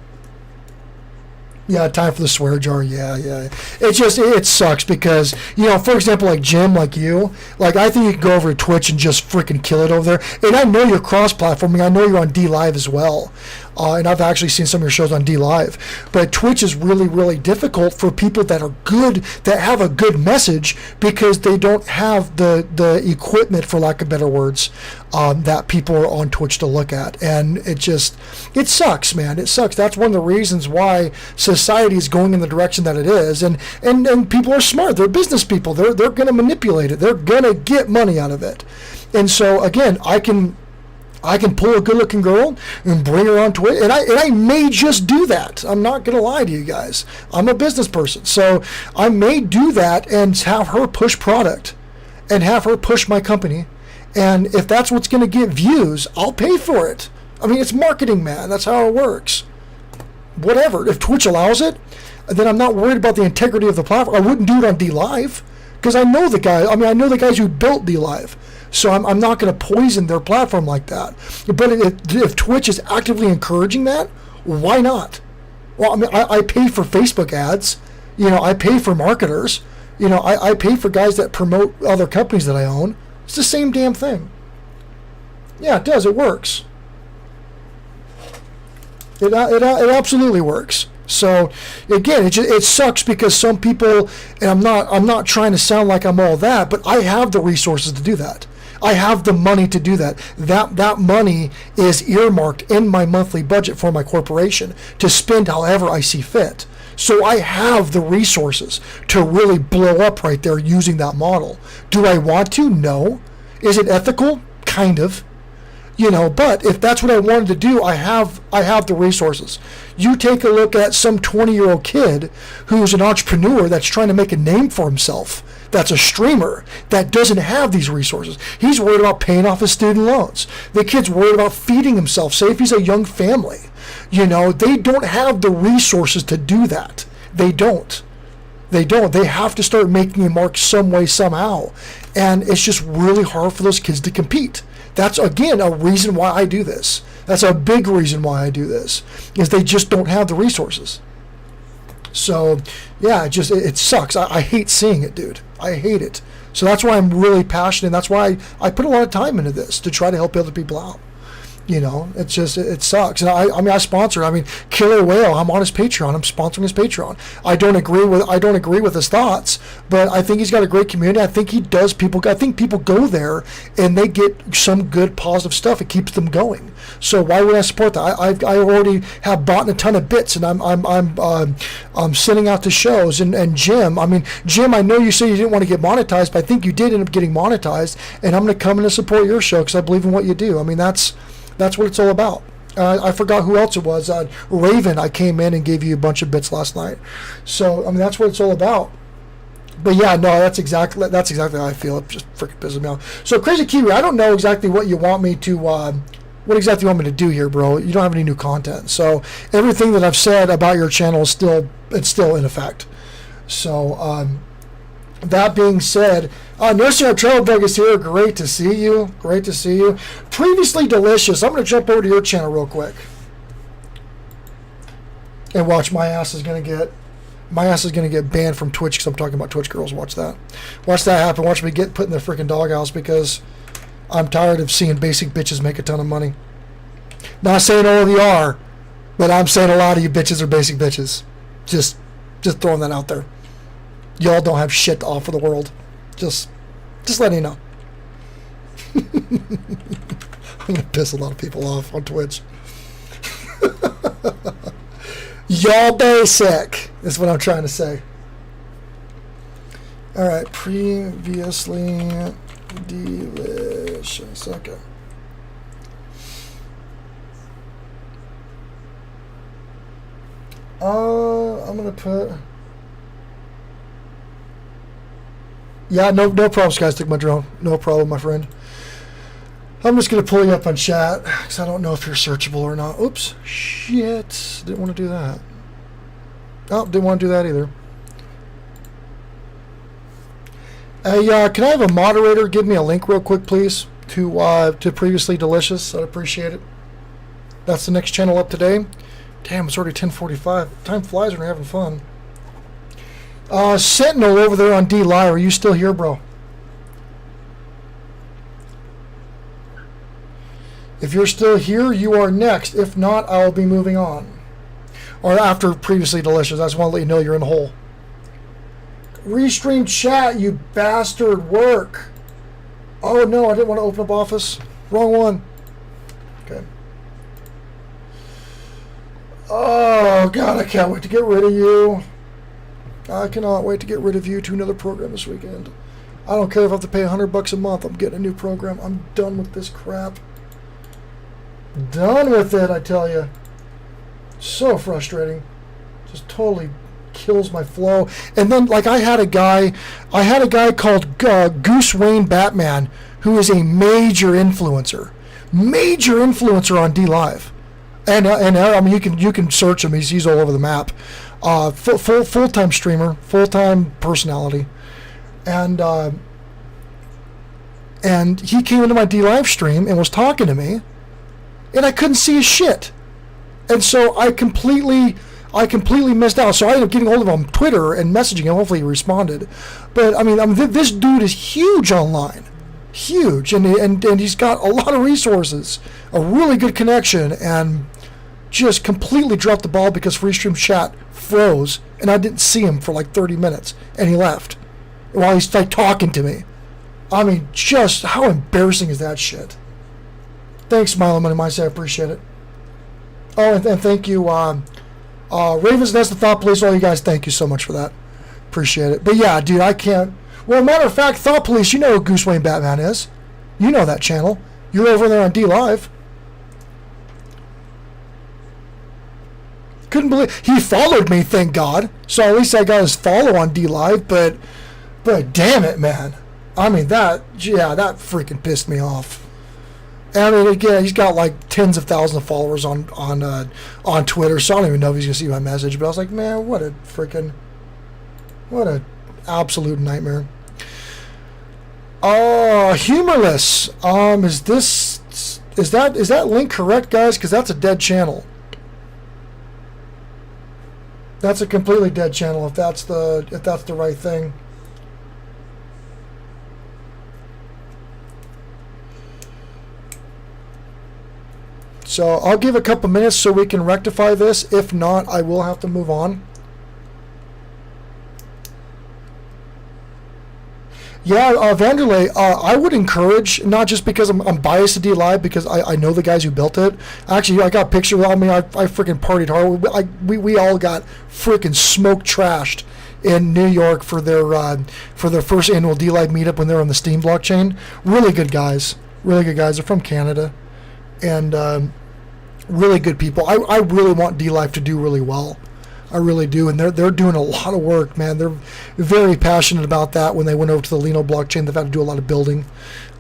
Yeah, time for the swear jar. Yeah. It sucks because, for example, like Jim, like you, like I think you can go over to Twitch and just freaking kill it over there. And I know you're cross-platforming. I know you're on D Live as well. And I've actually seen some of your shows on D Live. But Twitch is really, really difficult for people that are good, that have a good message, because they don't have the equipment, for lack of better words, that people are on Twitch to look at. And it sucks, man. It sucks. That's one of the reasons why society is going in the direction that it is. And people are smart. They're business people. They're going to manipulate it. They're going to get money out of it. And so, again, I can pull a good-looking girl and bring her on Twitch, and I may just do that. I'm not going to lie to you guys. I'm a business person, so I may do that and have her push product and have her push my company, and if that's what's going to get views, I'll pay for it. I mean, it's marketing, man. That's how it works. Whatever. If Twitch allows it, then I'm not worried about the integrity of the platform. I wouldn't do it on D Live because I know the guy. I know the guys who built D Live. So I'm not going to poison their platform like that. But if Twitch is actively encouraging that, why not? Well, I mean, I pay for Facebook ads. I pay for marketers. I pay for guys that promote other companies that I own. It's the same damn thing. Yeah, it does. It works. It absolutely works. So again, it sucks because some people, and I'm not trying to sound like I'm all that, but I have the resources to do that. I have the money to do that. That money is earmarked in my monthly budget for my corporation to spend however I see fit. So I have the resources to really blow up right there using that model. Do I want to? No. Is it ethical? Kind of. But if that's what I wanted to do, I have the resources. You take a look at some 20-year-old kid who's an entrepreneur that's trying to make a name for himself, that's a streamer, that doesn't have these resources. He's worried about paying off his student loans. The kid's worried about feeding himself, say if he's a young family. They don't have the resources to do that. They don't. They have to start making a mark some way, somehow. And it's just really hard for those kids to compete. That's, again, a reason why I do this. That's a big reason why I do this, is they just don't have the resources. So, yeah, it sucks. I hate seeing it, dude. I hate it. So that's why I'm really passionate. That's why I put a lot of time into this, to try to help other people out. It sucks. And I sponsor. Killer Whale. I'm on his Patreon. I'm sponsoring his Patreon. I don't agree with his thoughts, but I think he's got a great community. I think he does. I think people go there and they get some good positive stuff. It keeps them going. So why would I support that? I already have bought a ton of bits, and I'm sending out to shows. And Jim, Jim, I know you say you didn't want to get monetized, but I think you did end up getting monetized. And I'm going to come in and support your show because I believe in what you do. That's what it's all about. I forgot who else it was. Raven, I came in and gave you a bunch of bits last night. So, that's what it's all about. But yeah, no, that's exactly how I feel. It just freaking pisses me off. So, Crazy Kiwi, I don't know exactly what you want me to, what exactly you want me to do here, bro. You don't have any new content. So, everything that I've said about your channel is still in effect. So, that being said, Nursing Our Travel Bug is here. Great to see you. Great to see you. Previously Delicious. I'm going to jump over to your channel real quick. And watch, my ass is going to get banned from Twitch because I'm talking about Twitch girls. Watch that. Watch that happen. Watch me get put in the freaking doghouse because I'm tired of seeing basic bitches make a ton of money. Not saying all of you are, but I'm saying a lot of you bitches are basic bitches. Just throwing that out there. Y'all don't have shit to offer the world. Just letting you know. I'm going to piss a lot of people off on Twitch. Y'all basic is what I'm trying to say. All right, previously delicious. Okay. I'm going to put... Yeah, no problem, guys. Take my drone. No problem, my friend. I'm just going to pull you up on chat because I don't know if you're searchable or not. Oops. Shit. Didn't want to do that. Oh, didn't want to do that either. Hey, can I have a moderator give me a link real quick, please, to Previously Delicious? I'd appreciate it. That's the next channel up today. Damn, it's already 10:45. Time flies when you're having fun. Sentinel over there on D-Live, are you still here, bro? If you're still here, you are next. If not, I'll be moving on. Or after Previously Delicious. I just want to let you know you're in the hole. Restream chat, you bastard. Work. Oh, no, I didn't want to open up Office. Wrong one. Okay. Oh, God, I can't wait to get rid of you. I cannot wait to get rid of you to another program this weekend. I don't care if I have to pay $100 a month. I'm getting a new program. I'm done with this crap. Done with it, I tell you. So frustrating. Just totally kills my flow. And then, like, I had a guy called Goose Wayne Batman, who is a major influencer on D-Live. And I mean, you can search him. He's all over the map. Full-time streamer, full-time personality, and he came into my D-Live stream and was talking to me, and I couldn't see his shit, and so I completely missed out. So I ended up getting hold of him on Twitter and messaging him. Hopefully he responded, but I mean, this dude is huge online. huge, and he's got a lot of resources, a really good connection, and just completely dropped the ball because free stream chat froze, and I didn't see him for like 30 minutes, and he left while he's like talking to me. I mean, just how embarrassing is that shit? Thanks, Smile Money Mindset, I appreciate it. Oh, and thank you, Ravens Nest, the Thought Police, all you guys, thank you so much for that. Appreciate it. But yeah, dude, I can't. Well, matter of fact, Thought Police, you know who Goose Wayne Batman is. You know that channel. You're over there on D Live. Couldn't believe he followed me, thank God. So at least I got his follow on D Live, but damn it, man. I mean, that freaking pissed me off. And I mean, again, he's got like tens of thousands of followers on Twitter, so I don't even know if he's gonna see my message. But I was like, man, what a absolute nightmare. Humorless. Is that link correct, guys? Because that's a dead channel. That's a completely dead channel. If that's the right thing. So I'll give a couple minutes so we can rectify this. If not, I will have to move on. Yeah, Vanderlei, I would encourage, not just because I'm biased to D-Live, because I know the guys who built it. Actually, I got a picture of me. I freaking partied hard. We all got freaking smoke trashed in New York for their first annual D-Live meetup when they were on the Steam blockchain. Really good guys. Really good guys. They're from Canada. And really good people. I really want D-Live to do really well. I really do, and they're doing a lot of work, man. They're very passionate about that. When they went over to the Lino blockchain, they've had to do a lot of building.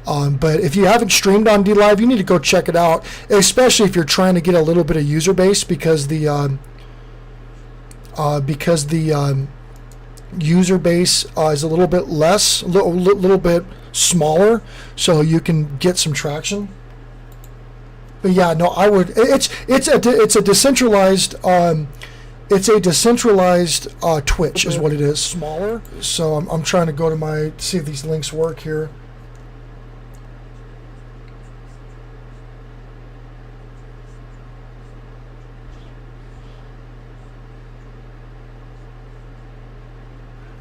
But if you haven't streamed on D-Live, you need to go check it out, especially if you're trying to get a little bit of user base, because the user base is a little bit less, little bit smaller, so you can get some traction. But yeah, no, I would. It's a decentralized. It's a decentralized Twitch is what it is. Smaller. So I'm trying to go to see if these links work here.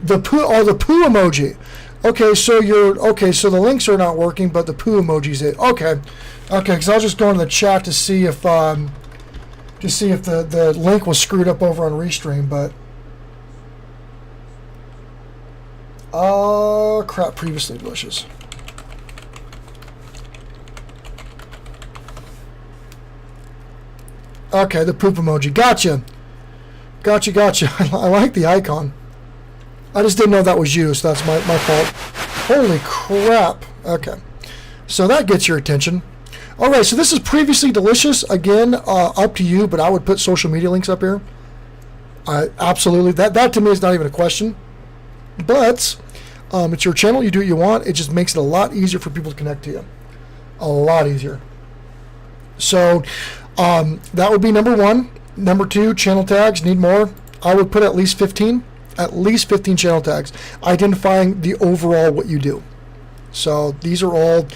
The poo emoji. Okay, so so the links are not working, but the poo emoji's it. Okay, because I was just going to the chat to see if the link was screwed up over on Restream, but crap, previously delicious. Okay, the poop emoji. Gotcha. I like the icon. I just didn't know that was you, so that's my fault. Holy crap. Okay. So that gets your attention. All right, so this is previously delicious. Again, up to you, but I would put social media links up here. Absolutely. That to me is not even a question. But it's your channel. You do what you want. It just makes it a lot easier for people to connect to you. A lot easier. So that would be number one. Number two, channel tags. Need more. I would put at least 15. At least 15 channel tags, identifying the overall what you do. So these are all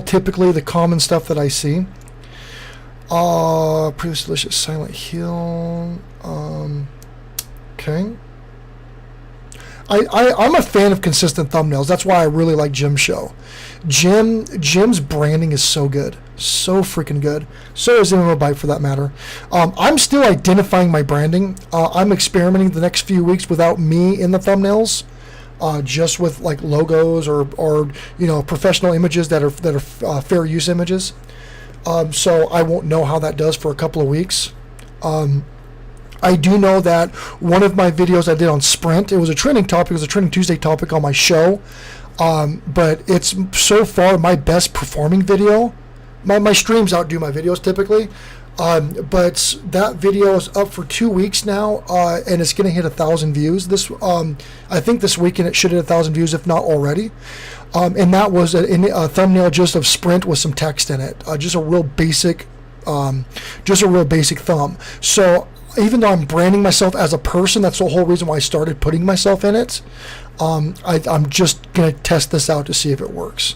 typically the common stuff that I see. Previous delicious Silent Hill. Okay. I'm a fan of consistent thumbnails. That's why I really like Jim's show. Jim's branding is so good. So freaking good. So is MMOByte for that matter. I'm still identifying my branding. I'm experimenting the next few weeks without me in the thumbnails. Just with like logos or professional images that are fair use images. So I won't know how that does for a couple of weeks. I do know that one of my videos I did on Sprint, it was a trending topic, it was a Trending Tuesday topic on my show, but it's so far my best performing video. My streams outdo my videos typically, but that video is up for 2 weeks now, and it's going to hit 1,000 views. I think this weekend it should hit 1,000 views, if not already. And that was a thumbnail just of Sprint with some text in it, just a real basic thumb. So even though I'm branding myself as a person, that's the whole reason why I started putting myself in it. I'm just going to test this out to see if it works.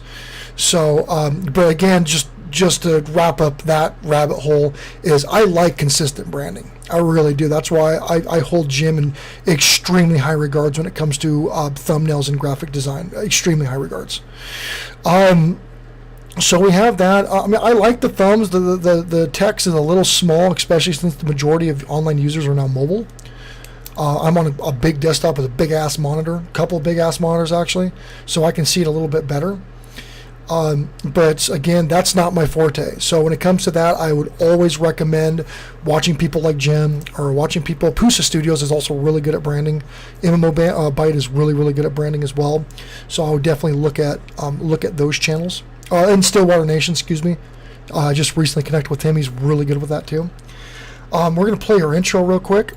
So, but again, just to wrap up that rabbit hole, is I like consistent branding. I really do. That's why I hold Jim in extremely high regards when it comes to thumbnails and graphic design. Extremely high regards. So we have that. I mean, I like the thumbs. The text is a little small, especially since the majority of online users are now mobile. I'm on a big desktop with a big ass monitor, a couple of big ass monitors actually, so I can see it a little bit better. But again, that's not my forte. So when it comes to that, I would always recommend watching people like Jim or watching people. Pusa Studios is also really good at branding. MMO Byte is really good at branding as well. So I would definitely look at those channels. And Stillwater Nation, excuse me. I just recently connected with him. He's really good with that too. We're gonna play our intro real quick.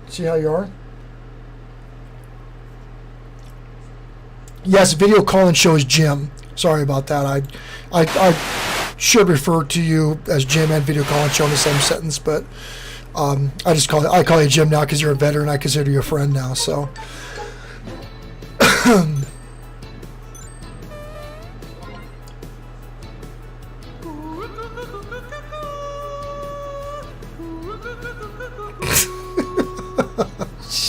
See how you are. Yes, video call and show is Jim. Sorry about that. I should refer to you as Jim and video call and show in the same sentence, but I call you Jim now because you're a veteran. I consider you a friend now. So.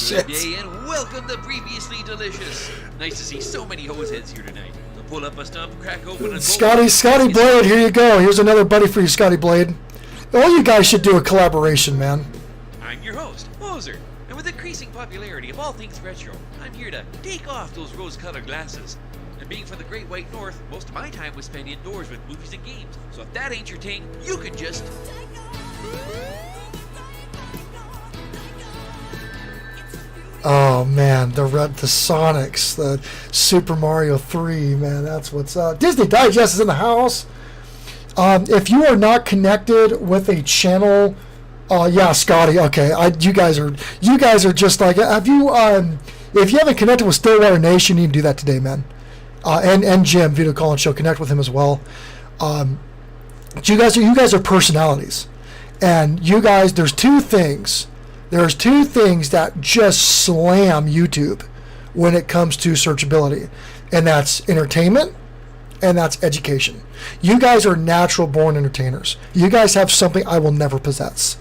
Good day and welcome to Previously Delicious. Nice to see so many hose heads here tonight. So pull up a stump, crack open a Scotty Blade, here you go. Here's another buddy for you, Scotty Blade. All you guys should do a collaboration, man. I'm your host, Moser, and with increasing popularity of all things retro, I'm here to take off those rose-colored glasses. And being from the Great White North, most of my time was spent indoors with movies and games. So if that ain't your thing, you can just... Oh man, the Sonics, the Super Mario 3, man, that's what's up. Disney Digest is in the house. If you are not connected with a channel, yeah, Scotty, okay, you guys are just like, have you, if you haven't connected with Stillwater Nation, you can do that today, man. And Jim, video call and show, connect with him as well. You guys are personalities, and you guys, there's two things that just slam YouTube when it comes to searchability, and that's entertainment and that's education. You guys are natural born entertainers. You guys have something I will never possess.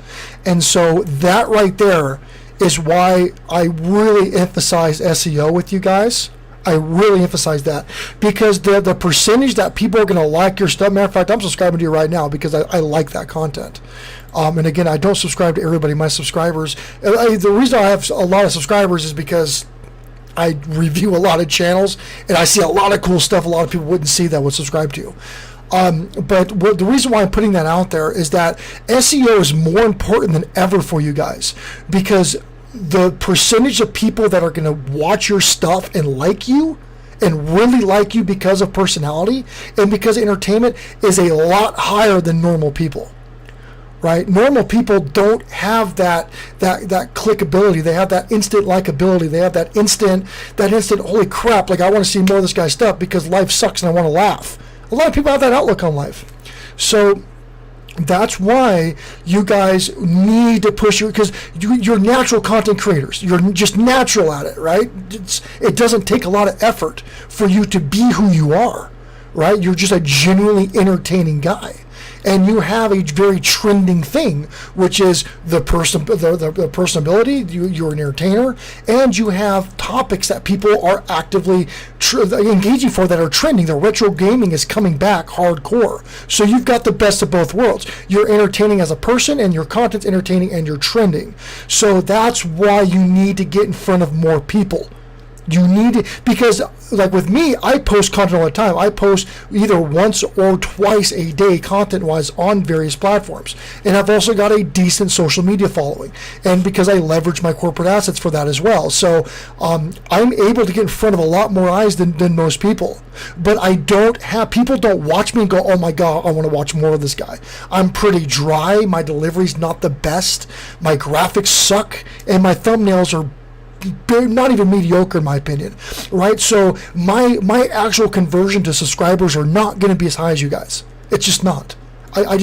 And so that right there is why I really emphasize SEO with you guys. I really emphasize that because the percentage that people are going to like your stuff. Matter of fact, I'm subscribing to you right now because I like that content. And again, I don't subscribe to everybody. My subscribers, the reason I have a lot of subscribers is because I review a lot of channels and I see a lot of cool stuff a lot of people wouldn't see that would subscribe to. But the reason why I'm putting that out there is that SEO is more important than ever for you guys, because the percentage of people that are going to watch your stuff and like you and really like you because of personality and because of entertainment is a lot higher than normal people. Right? Normal people don't have that clickability. They have that instant likability. They have that instant holy crap, like I want to see more of this guy's stuff because life sucks and I want to laugh. A lot of people have that outlook on life. So that's why you guys need to push because you're natural content creators. You're just natural at it, right? It doesn't take a lot of effort for you to be who you are, right? You're just a genuinely entertaining guy. And you have a very trending thing, which is the personability. You're an entertainer, and you have topics that people are actively engaging for that are trending. The retro gaming is coming back hardcore. So you've got the best of both worlds. You're entertaining as a person, and your content's entertaining, and you're trending. So that's why you need to get in front of more people. You need it because, like with me, I post content all the time. I post either once or twice a day, content-wise, on various platforms, and I've also got a decent social media following, and because I leverage my corporate assets for that as well. So I'm able to get in front of a lot more eyes than most people. But I don't have people don't watch me and go, "Oh my God, I want to watch more of this guy." I'm pretty dry. My delivery's not the best. My graphics suck, and my thumbnails are not even mediocre in my opinion, right? So my actual conversion to subscribers are not going to be as high as you guys. It's just not. I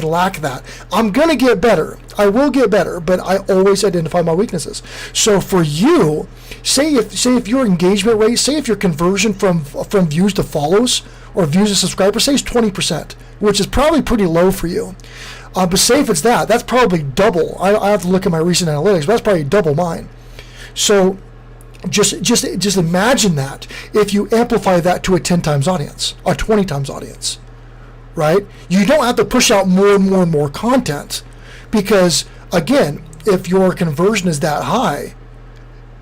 lack that. I'm going to get better. I will get better, but I always identify my weaknesses. So for you, say if your engagement rate, say if your conversion from views to follows or views to subscribers, say it's 20%, which is probably pretty low for you. But say if it's that, that's probably double. I have to look at my recent analytics, but that's probably double mine. So just imagine that if you amplify that to a 10 times audience, or 20 times audience, right? You don't have to push out more and more and more content, because again, if your conversion is that high,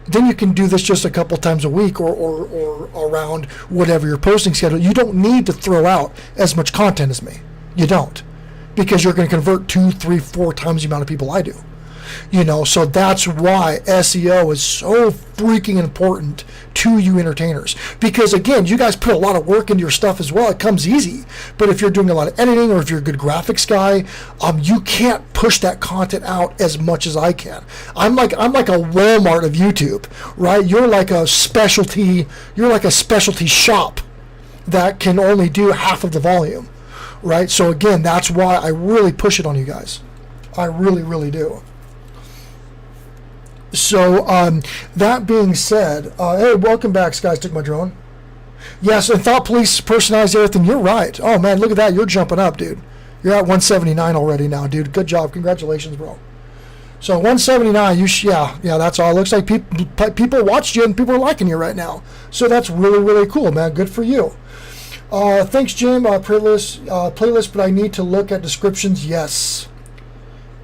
then you can do this just a couple times a week or around whatever your posting schedule. You don't need to throw out as much content as me. You don't, because you're going to convert 2, 3, 4 times the amount of people I do. So that's why SEO is so freaking important to you entertainers. Because again, you guys put a lot of work into your stuff as well. It comes easy. But if you're doing a lot of editing, or if you're a good graphics guy, you can't push that content out as much as I can. I'm like a Walmart of YouTube, right? You're like a specialty shop that can only do half of the volume, right? So again, that's why I really push it on you guys. I really, really do. So that being said, hey, welcome back, Skies Took My Drone. Yes, and Thought Police personalized everything. You're right. Oh man, look at that. You're jumping up, dude. You're at 179 already now, dude. Good job. Congratulations, bro. So 179. Yeah. That's all. It looks like people watched you and people are liking you right now. So that's really, really cool, man. Good for you. Thanks, Jim. Playlist, but I need to look at descriptions.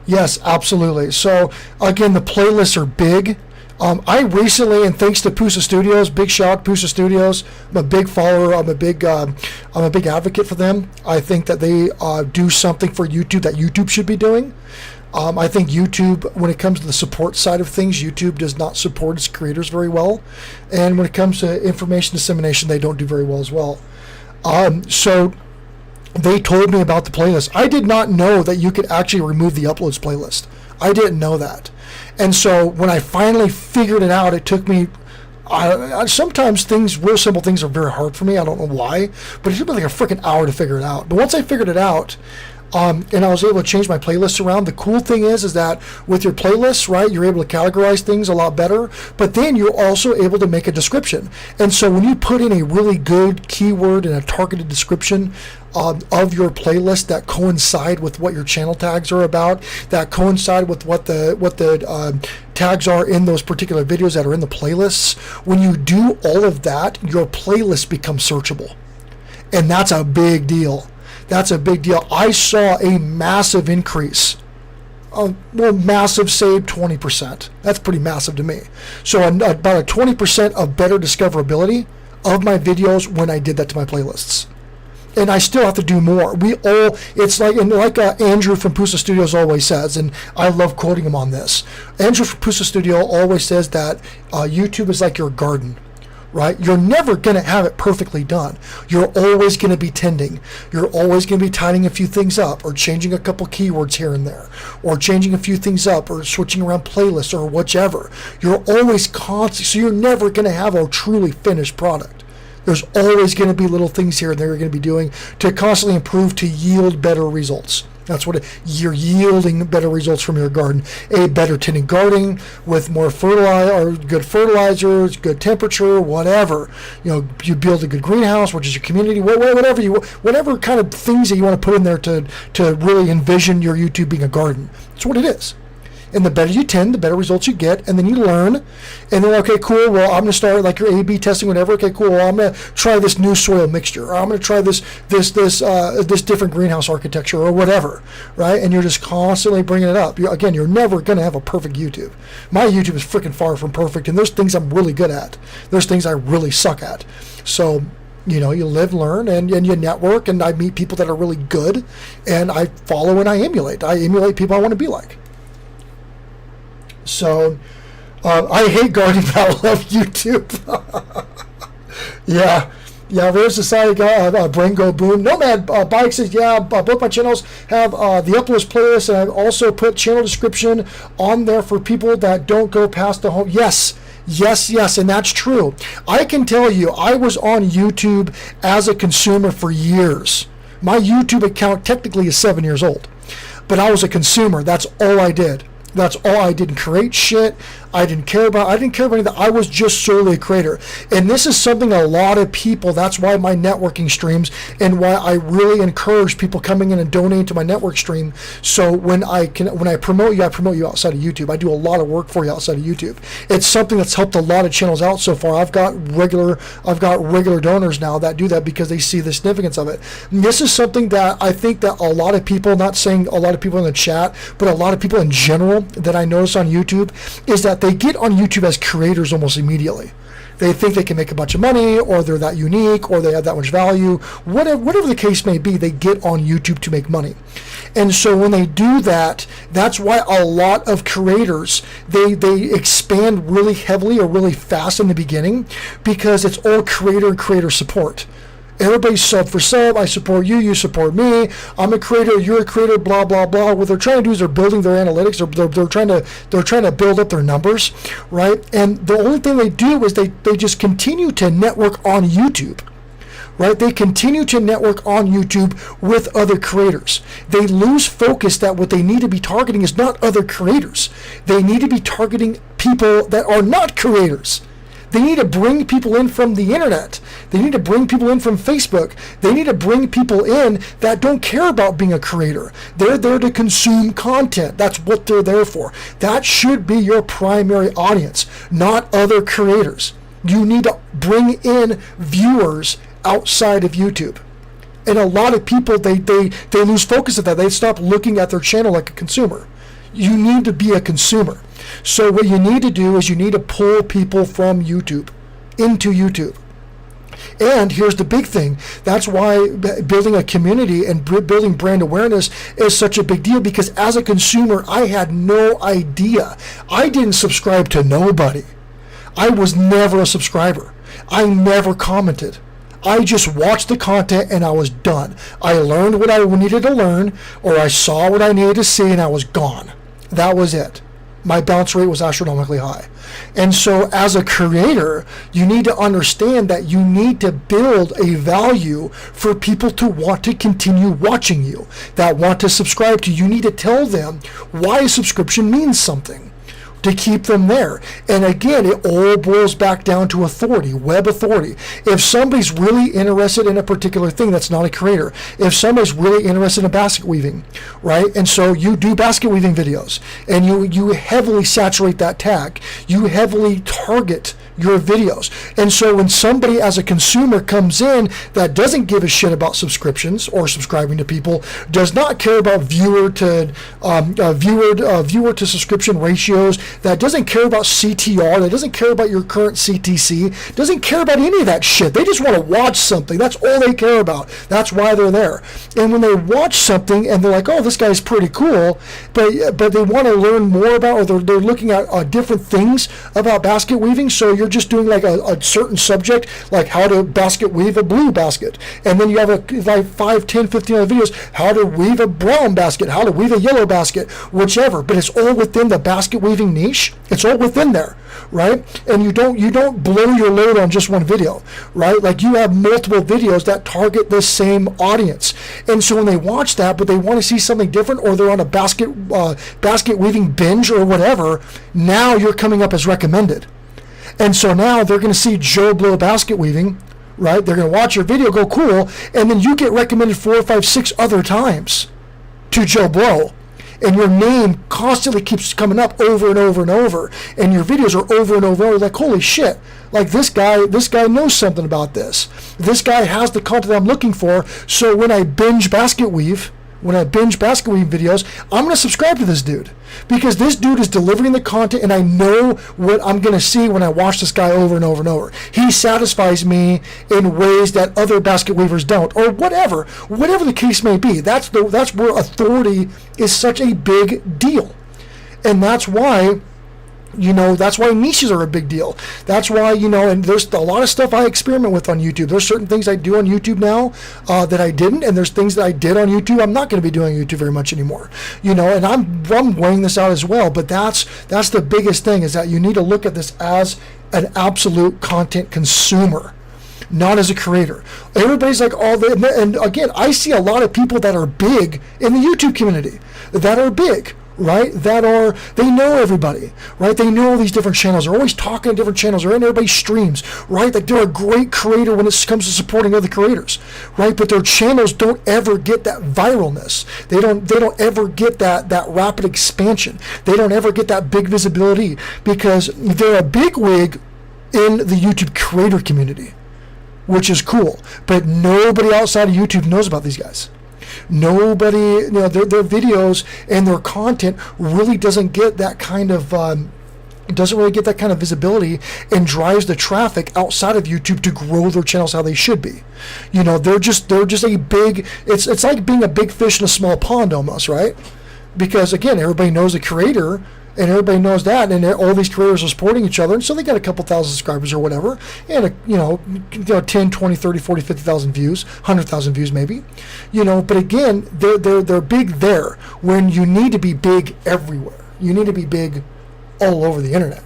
Yes, absolutely. So again, the playlists are big. I recently, and thanks to Pusa Studios, big shout Pusa Studios. I'm a big follower. I'm a big advocate for them. I think that they do something for YouTube that YouTube should be doing. I think YouTube, when it comes to the support side of things, YouTube does not support its creators very well. And when it comes to information dissemination, they don't do very well as well. So they told me about the playlist. I did not know that you could actually remove the uploads playlist. I didn't know that. And so when I finally figured it out, it took me, sometimes real simple things are very hard for me. I don't know why, but it took me like a freaking hour to figure it out. But once I figured it out, and I was able to change my playlists around. The cool thing is that with your playlists, right, you're able to categorize things a lot better, but then you're also able to make a description. And so when you put in a really good keyword and a targeted description of your playlist that coincide with what your channel tags are about, that coincide with what the tags are in those particular videos that are in the playlists, when you do all of that, your playlist becomes searchable. And that's a big deal. That's a big deal. I saw a massive increase. Massive, say 20%. That's pretty massive to me. So about a 20% of better discoverability of my videos when I did that to my playlists. And I still have to do more. It's like Andrew from Pusa Studios always says, and I love quoting him on this. Andrew from Pusa Studio always says that YouTube is like your garden. Right? You're never going to have it perfectly done. You're always going to be tending. You're always going to be tidying a few things up, or changing a couple keywords here and there, or changing a few things up, or switching around playlists, or whichever. You're always constant, so you're never going to have a truly finished product. There's always going to be little things here and there you're going to be doing to constantly improve to yield better results. That's what you're yielding, better results from your garden. A better tending gardening with more fertilizer, or good fertilizers, good temperature, whatever. You build a good greenhouse, which is your community, whatever kind of things that you want to put in there to really envision your YouTube being a garden. That's what it is. And the better you tend, the better results you get, and then you learn. And then, okay, cool, well, I'm going to start like your A/B testing, whatever. Okay, cool, well, I'm going to try this new soil mixture, or I'm going to try this different greenhouse architecture, or whatever, right? And you're just constantly bringing it up. You're never going to have a perfect YouTube. My YouTube is freaking far from perfect, and there's things I'm really good at. There's things I really suck at. So, you live, learn, and you network, and I meet people that are really good, and I follow and I emulate. I emulate people I want to be like. So, I hate gardening, but I love YouTube. Yeah, Rare Society got Brain Go Boom. Nomad Bike says, both my channels have the uploads playlist, and I've also put channel description on there for people that don't go past the home. Yes, and that's true. I can tell you, I was on YouTube as a consumer for years. My YouTube account technically is 7 years old, but I was a consumer. That's all I did. That's all I did. Create shit. I didn't care about anything. I was just solely a creator. And this is something a lot of people, that's why my networking streams and why I really encourage people coming in and donating to my network stream. So when I promote you outside of YouTube. I do a lot of work for you outside of YouTube. It's something that's helped a lot of channels out so far. I've got regular donors now that do that because they see the significance of it. And this is something that I think that a lot of people, not saying a lot of people in the chat, but a lot of people in general that I notice on YouTube is that they get on YouTube as creators almost immediately. They think they can make a bunch of money, or they're that unique, or they have that much value. Whatever the case may be, they get on YouTube to make money. And so when they do that, that's why a lot of creators, they expand really heavily or really fast in the beginning, because it's all creator support. Everybody's sub for sub. I support you, you support me. I'm a creator, you're a creator, blah blah blah. What they're trying to do is they're building their analytics. They're trying to build up their numbers, right? And the only thing they do is they just continue to network on YouTube. Right? They continue to network on YouTube with other creators. They lose focus that what they need to be targeting is not other creators. They need to be targeting people that are not creators. They need to bring people in from the internet. They need to bring people in from Facebook. They need to bring people in that don't care about being a creator. They're there to consume content. That's what they're there for. That should be your primary audience, not other creators. You need to bring in viewers outside of YouTube. And a lot of people, they lose focus of that. They stop looking at their channel like a consumer. You need to be a consumer. So what you need to do is you need to pull people from YouTube into YouTube. And here's the big thing. That's why building a community and building brand awareness is such a big deal, because as a consumer, I had no idea. I didn't subscribe to nobody. I was never a subscriber. I never commented. I just watched the content and I was done. I learned what I needed to learn, or I saw what I needed to see, and I was gone. That was it. My bounce rate was astronomically high. And so as a creator, you need to understand that you need to build a value for people to want to continue watching you, that want to subscribe to you. You need to tell them why a subscription means something, to keep them there. And again, it all boils back down to authority, web authority. If somebody's really interested in a particular thing that's not a creator, if somebody's really interested in basket weaving, right? And so you do basket weaving videos and you heavily saturate that tag, you heavily target your videos. And so when somebody as a consumer comes in that doesn't give a shit about subscriptions or subscribing to people, does not care about viewer to subscription ratios, that doesn't care about CTR, that doesn't care about your current CTC, doesn't care about any of that shit. They just want to watch something. That's all they care about. That's why they're there. And when they watch something and they're like, oh, this guy's pretty cool, but they want to learn more about, or they're looking at different things about basket weaving. So you're just doing like a certain subject, like how to basket weave a blue basket, and then you have like 5, 10, 15 other videos, how to weave a brown basket, how to weave a yellow basket, whichever. But it's all within the basket weaving niche. It's all within there, right? And you don't blow your load on just one video, right? Like you have multiple videos that target the same audience. And so when they watch that, but they want to see something different, or they're on a basket weaving binge or whatever, now you're coming up as recommended. And so now they're going to see Joe Blow basket weaving, right? They're going to watch your video, go cool, and then you get recommended 4, 5, 6 other times to Joe Blow. And your name constantly keeps coming up over and over and over, and your videos are over and over, like, holy shit, like this guy knows something about this. This guy has the content I'm looking for. So when I binge basket weave videos, I'm going to subscribe to this dude, because this dude is delivering the content and I know what I'm going to see when I watch this guy over and over and over. He satisfies me in ways that other basket weavers don't, or whatever the case may be. That's where authority is such a big deal. And that's why niches are a big deal. That's why, and there's a lot of stuff I experiment with on YouTube. There's certain things I do on YouTube now that I didn't, and there's things that I did on YouTube I'm not going to be doing on YouTube very much anymore. And I'm weighing this out as well. But that's the biggest thing, is that you need to look at this as an absolute content consumer, not as a creator. Everybody's like, and again, I see a lot of people that are big in the YouTube community, that are big, right? They know everybody, right? They know all these different channels. They're always talking to different channels. They're in everybody's streams, right? Like they're a great creator when it comes to supporting other creators, right? But their channels don't ever get that viralness. They don't ever get that rapid expansion. They don't ever get that big visibility because they're a big wig in the YouTube creator community, which is cool. But nobody outside of YouTube knows about these guys. Nobody, their videos and their content really doesn't get that kind of visibility and drives the traffic outside of YouTube to grow their channels how they should be. They're just a big. It's like being a big fish in a small pond almost, right? Because again, everybody knows the creator. And everybody knows that, and all these creators are supporting each other, and so they got a couple thousand subscribers or whatever, and 10, 20, 30, 40, 50,000 views, 100,000 views maybe, but again, they're big there when you need to be big everywhere. You need to be big all over the internet.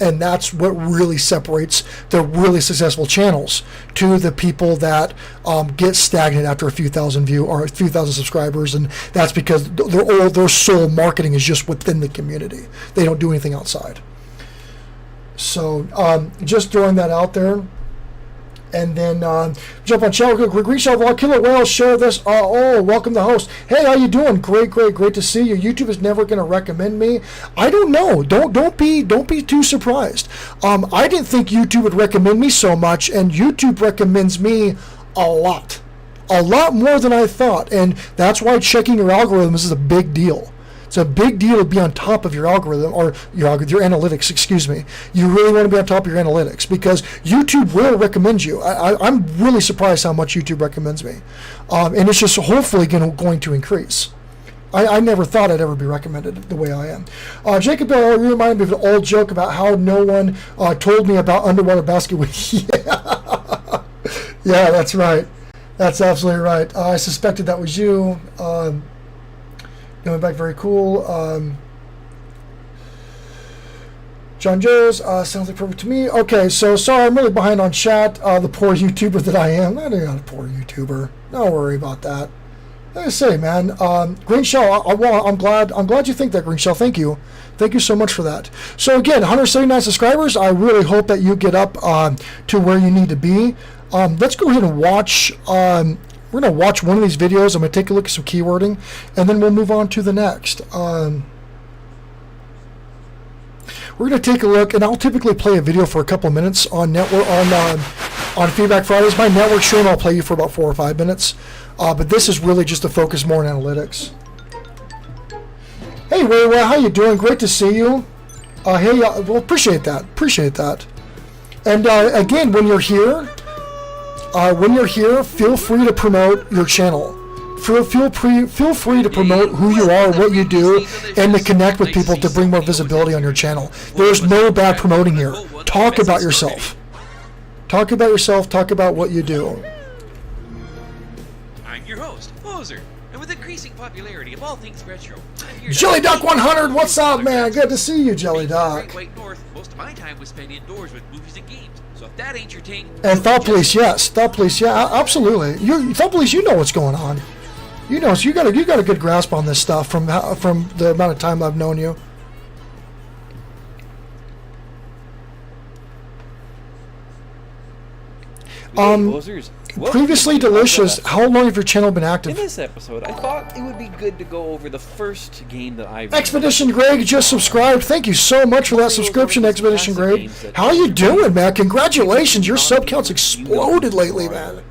And that's what really separates the really successful channels to the people that get stagnant after a few thousand subscribers, and that's because their sole marketing is just within the community. They don't do anything outside. So just throwing that out there. And then jump on channel, greet shout vlog, killer whale, share this. Welcome the host. Hey, how you doing? Great to see you. YouTube is never going to recommend me. I don't know. Don't be too surprised. I didn't think YouTube would recommend me so much, and YouTube recommends me a lot more than I thought, and that's why checking your algorithms is a big deal. It's a big deal to be on top of your algorithm, or your analytics, excuse me. You really want to be on top of your analytics because YouTube will recommend you. I'm really surprised how much YouTube recommends me. And it's just hopefully going to increase. I never thought I'd ever be recommended the way I am. Jacob Bell reminded me of an old joke about how no one told me about underwater basket weaving. Yeah, that's right. That's absolutely right. I suspected that was you. Going back, very cool. John Joes, sounds like perfect to me. Okay, so sorry, I'm really behind on chat. The poor YouTuber that I am. I'm not a poor YouTuber. Don't worry about that. Like I say, man, Green Shell. I'm glad you think that, Green Shell. Thank you so much for that. So again, 179 subscribers. I really hope that you get up to where you need to be. Let's go ahead and watch. We're going to watch one of these videos. I'm going to take a look at some keywording, and then we'll move on to the next. We're going to take a look, and I'll typically play a video for a couple of minutes on Feedback Fridays. My network stream, I'll play you for about 4 or 5 minutes. But this is really just to focus more on analytics. Hey, Ray, how you doing? Great to see you. Hey, well, appreciate that. And again, when you're here, feel free to promote your channel. Feel free to promote who you are, what you do, and to connect with people to bring more visibility on your channel. There's no bad promoting here. Talk about yourself. Talk about what you do. I'm your host, Poser, and with increasing popularity of all things retro, I'm here Jelly Duck 100, what's up, man? Good to see you, Jelly Duck. Great White North, most of my time was spent indoors with movies and games. So if that ain't your thing... And Thought Police, yes. Thought Police, yeah, absolutely. Thought Police, you know what's going on. You know, so you got a good grasp on this stuff from the amount of time I've known you. Previously Delicious, how long have your channel been active? In this episode, I thought it would be good to go over the first game that I've... Expedition Greg just subscribed. Thank you so much for that subscription, Expedition Greg. How you doing, man? Congratulations. Your sub count's exploded lately, man.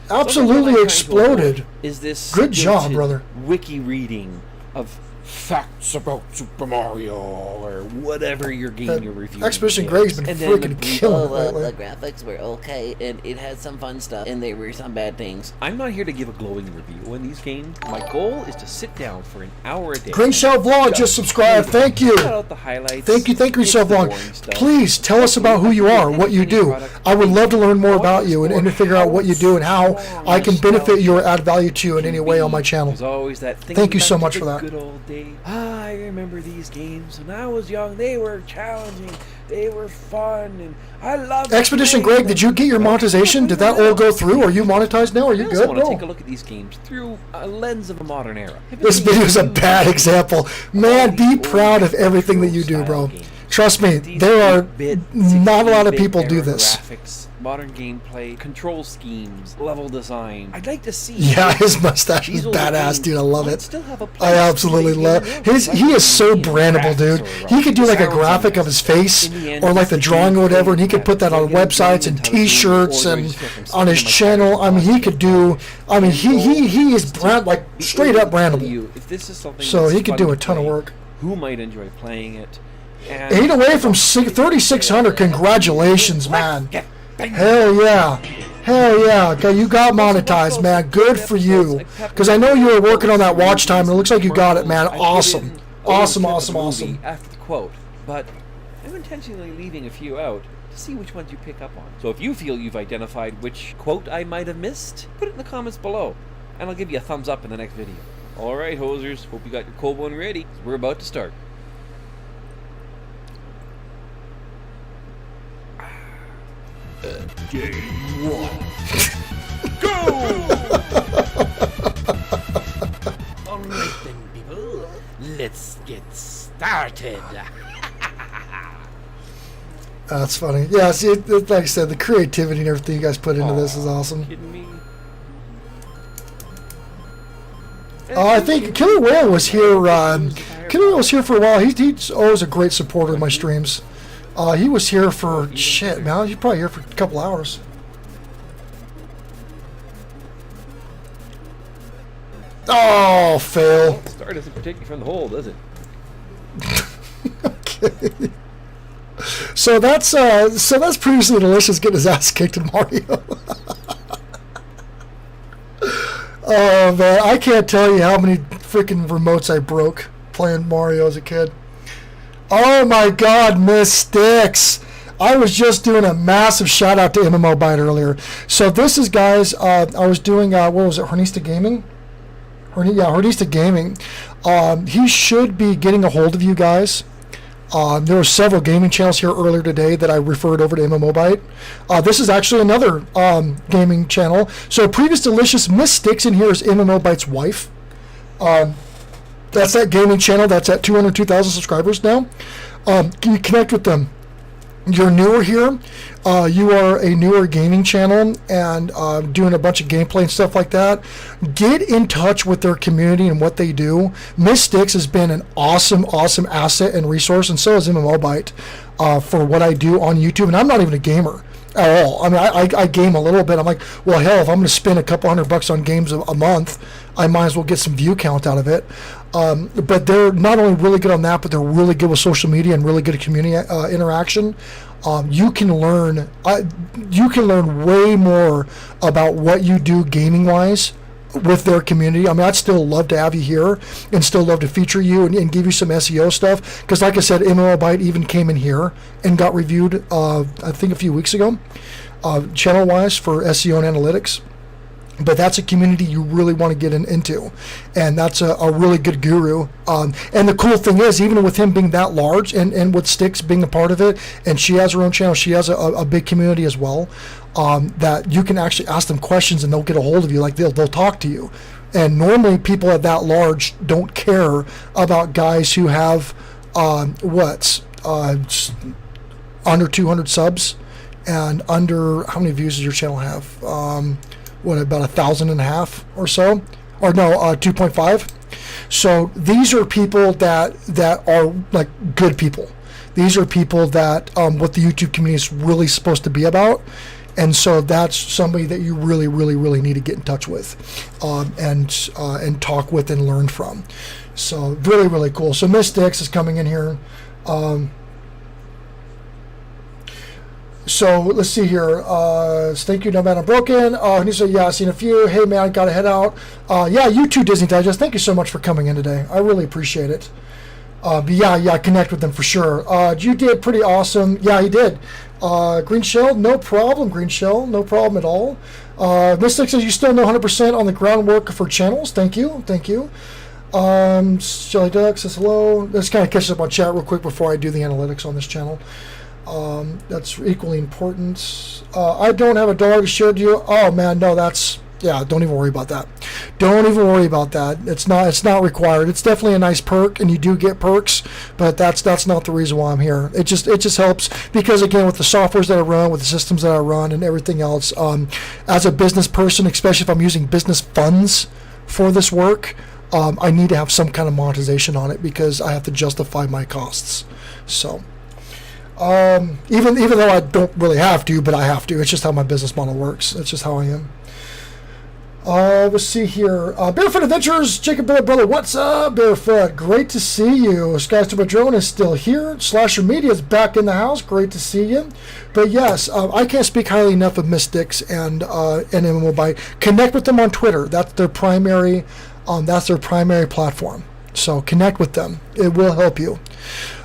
Absolutely exploded. Is this good job, brother? Wiki reading of facts about Super Mario or whatever your game you're reviewing. Expedition Greg's been freaking killing it lately. The graphics were okay, and it had some fun stuff, and there were some bad things. I'm not here to give a glowing review on these games. My goal is to sit down for an hour a day. Green Shell Vlog just subscribed. Thank you. Cut out the highlights. Thank you, Green Shell Vlog. Please tell us about who you are, what you do. I would love to learn more about you and to figure out what you do and how I can benefit you or add value to you in any way on my channel. There's always that Thank you so much for that. Good old days. say, I remember these games when I was young. They were challenging, they were fun, and I loved Expedition playing Greg, did them." you get your monetization? Did that all go through? Are you monetized now? Are you I good? also want to No. take a look at these games through a lens of a modern era. This video is a bad example. Man, be proud of everything that you do, bro. Trust me, there are not a lot of people do this. Graphics, modern gameplay, control schemes, level design. I'd like to see. Yeah, his mustache is badass, dude. I love it. I absolutely love his. He is so brandable, dude. He could do like a graphic of his face or like the drawing or whatever, and he could put that on websites and T-shirts and on his channel. I mean, he could do. I mean, he is brand like straight up brandable. If this is something so that's he could fun do a to ton of play, work. Who might enjoy playing it? And 8 away from 3,600. Congratulations, man. Hell yeah. Hell yeah. Okay, you got monetized, man. Good for you. Because I know you were working on that watch time, and it looks like you got it, man. Awesome. Awesome, awesome, awesome. After the quote, but I'm intentionally leaving a few out to see which ones you pick up on. So if you feel you've identified which quote I might have missed, put it in the comments below, and I'll give you a thumbs up in the next video. Alright, hosers, hope you got your cold one ready. We're about to start. Game 1. Alright then, people. Let's get started. That's funny. Yeah, see, like I said, the creativity and everything you guys put into this is awesome. Kidding me? I think Killer Whale was here. Killer Whale was here for a while. He's always a great supporter of my streams. He was here for shit, man. He's probably here for a couple hours. Oh, fail. Star doesn't protect you from the hole, does it? Okay. So that's previously Delicious getting his ass kicked in Mario. Oh man, I can't tell you how many freaking remotes I broke playing Mario as a kid. Oh my God, Miss Sticks! I was just doing a massive shout out to MMO Byte earlier. So this is, guys, I was doing what was it, Hornista Gaming? Hornista Gaming. He should be getting a hold of you guys. There were several gaming channels here earlier today that I referred over to MMO Byte. This is actually another gaming channel. So previous Delicious, Miss Sticks in here is MMO Byte's wife. That's that gaming channel that's at 202,000 subscribers now. Can you connect with them? You're newer here. You are a newer gaming channel and doing a bunch of gameplay and stuff like that. Get in touch with their community and what they do. Miss Sticks has been an awesome asset and resource, and so is MMO Byte for what I do on YouTube. And I'm not even a gamer at all. I mean, I game a little bit. I'm like, well, hell, if I'm going to spend a couple $100 on games a month, I might as well get some view count out of it. But they're not only really good on that, but they're really good with social media and really good at community interaction. You can learn way more about what you do gaming wise with their community. I mean, I'd still love to have you here and still love to feature you and give you some SEO stuff, because like I said, MMO Byte even came in here and got reviewed I think a few weeks ago, channel wise for SEO and analytics. But that's a community you really want to get into, and that's a really good guru. And the cool thing is, even with him being that large and with Styx being a part of it, and she has her own channel, she has a big community as well, that you can actually ask them questions and they'll get a hold of you, like they'll talk to you. And normally people at that large don't care about guys who have under 200 subs and under, how many views does your channel have? About 1,500 or so, or no, 2.5. So these are people that are like good people. These are people that what the YouTube community is really supposed to be about, and so that's somebody that you really need to get in touch with, and talk with and learn from. So really cool. So Miss Sticks is coming in here. So let's see here. Thank you, No Man I'm Broken. And he said, yeah, I've seen a few. Hey man, I gotta head out. Yeah, you too, Disney Digest. Thank you so much for coming in today. I really appreciate it. But yeah, connect with them for sure. You did pretty awesome. Yeah, he did. Green Shell, no problem. Green Shell, no problem at all. Mystic says you still know 100% on the groundwork for channels. Thank you. Shelly Duck says hello. Let's kind of catch up on chat real quick before I do the analytics on this channel. That's equally important. I don't have a dollar to share to you. Oh man, no, don't even worry about that. Don't even worry about that. It's not required. It's definitely a nice perk, and you do get perks, but that's not the reason why I'm here. It just helps because, again, with the softwares that I run, with the systems that I run, and everything else, as a business person, especially if I'm using business funds for this work, I need to have some kind of monetization on it because I have to justify my costs. So even though I don't really have to, but I have to. It's just how my business model works. It's just how I am. Let's see here. Barefoot Adventures, Jacob Billett brother, what's up, Barefoot? Great to see you. Skystar Drone is still here. Slasher Media is back in the house. Great to see you. But yes, I can't speak highly enough of Mystics and MMO Byte. Connect with them on Twitter. That's their primary platform. So connect with them. It will help you.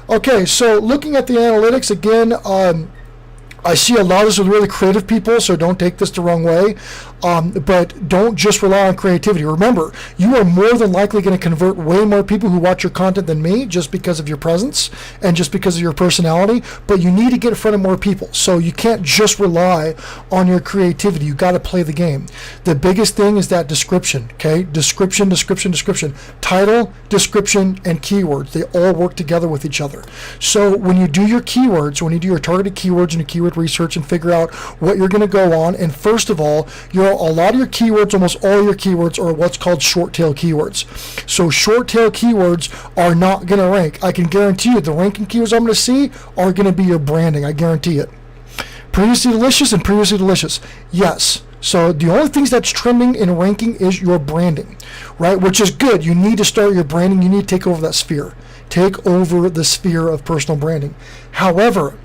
Okay, so looking at the analytics again, I see a lot of this with really creative people, so don't take this the wrong way. But don't just rely on creativity. Remember, you are more than likely going to convert way more people who watch your content than me just because of your presence and just because of your personality, but you need to get in front of more people. So you can't just rely on your creativity. You got to play the game. The biggest thing is that description, okay? Description. Title, description, and keywords. They all work together with each other. So when you do your keywords, when you do your targeted keywords and your keyword research and figure out what you're going to go on, and first of all, a lot of your keywords, almost all your keywords, are what's called short tail keywords. So short tail keywords are not going to rank. I can guarantee you the ranking keywords I'm going to see are going to be your branding. I guarantee it. Previously delicious and previously delicious. Yes. So the only things that's trending in ranking is your branding, right? Which is good. You need to start your branding. You need to take over that sphere. Take over the sphere of personal branding. However,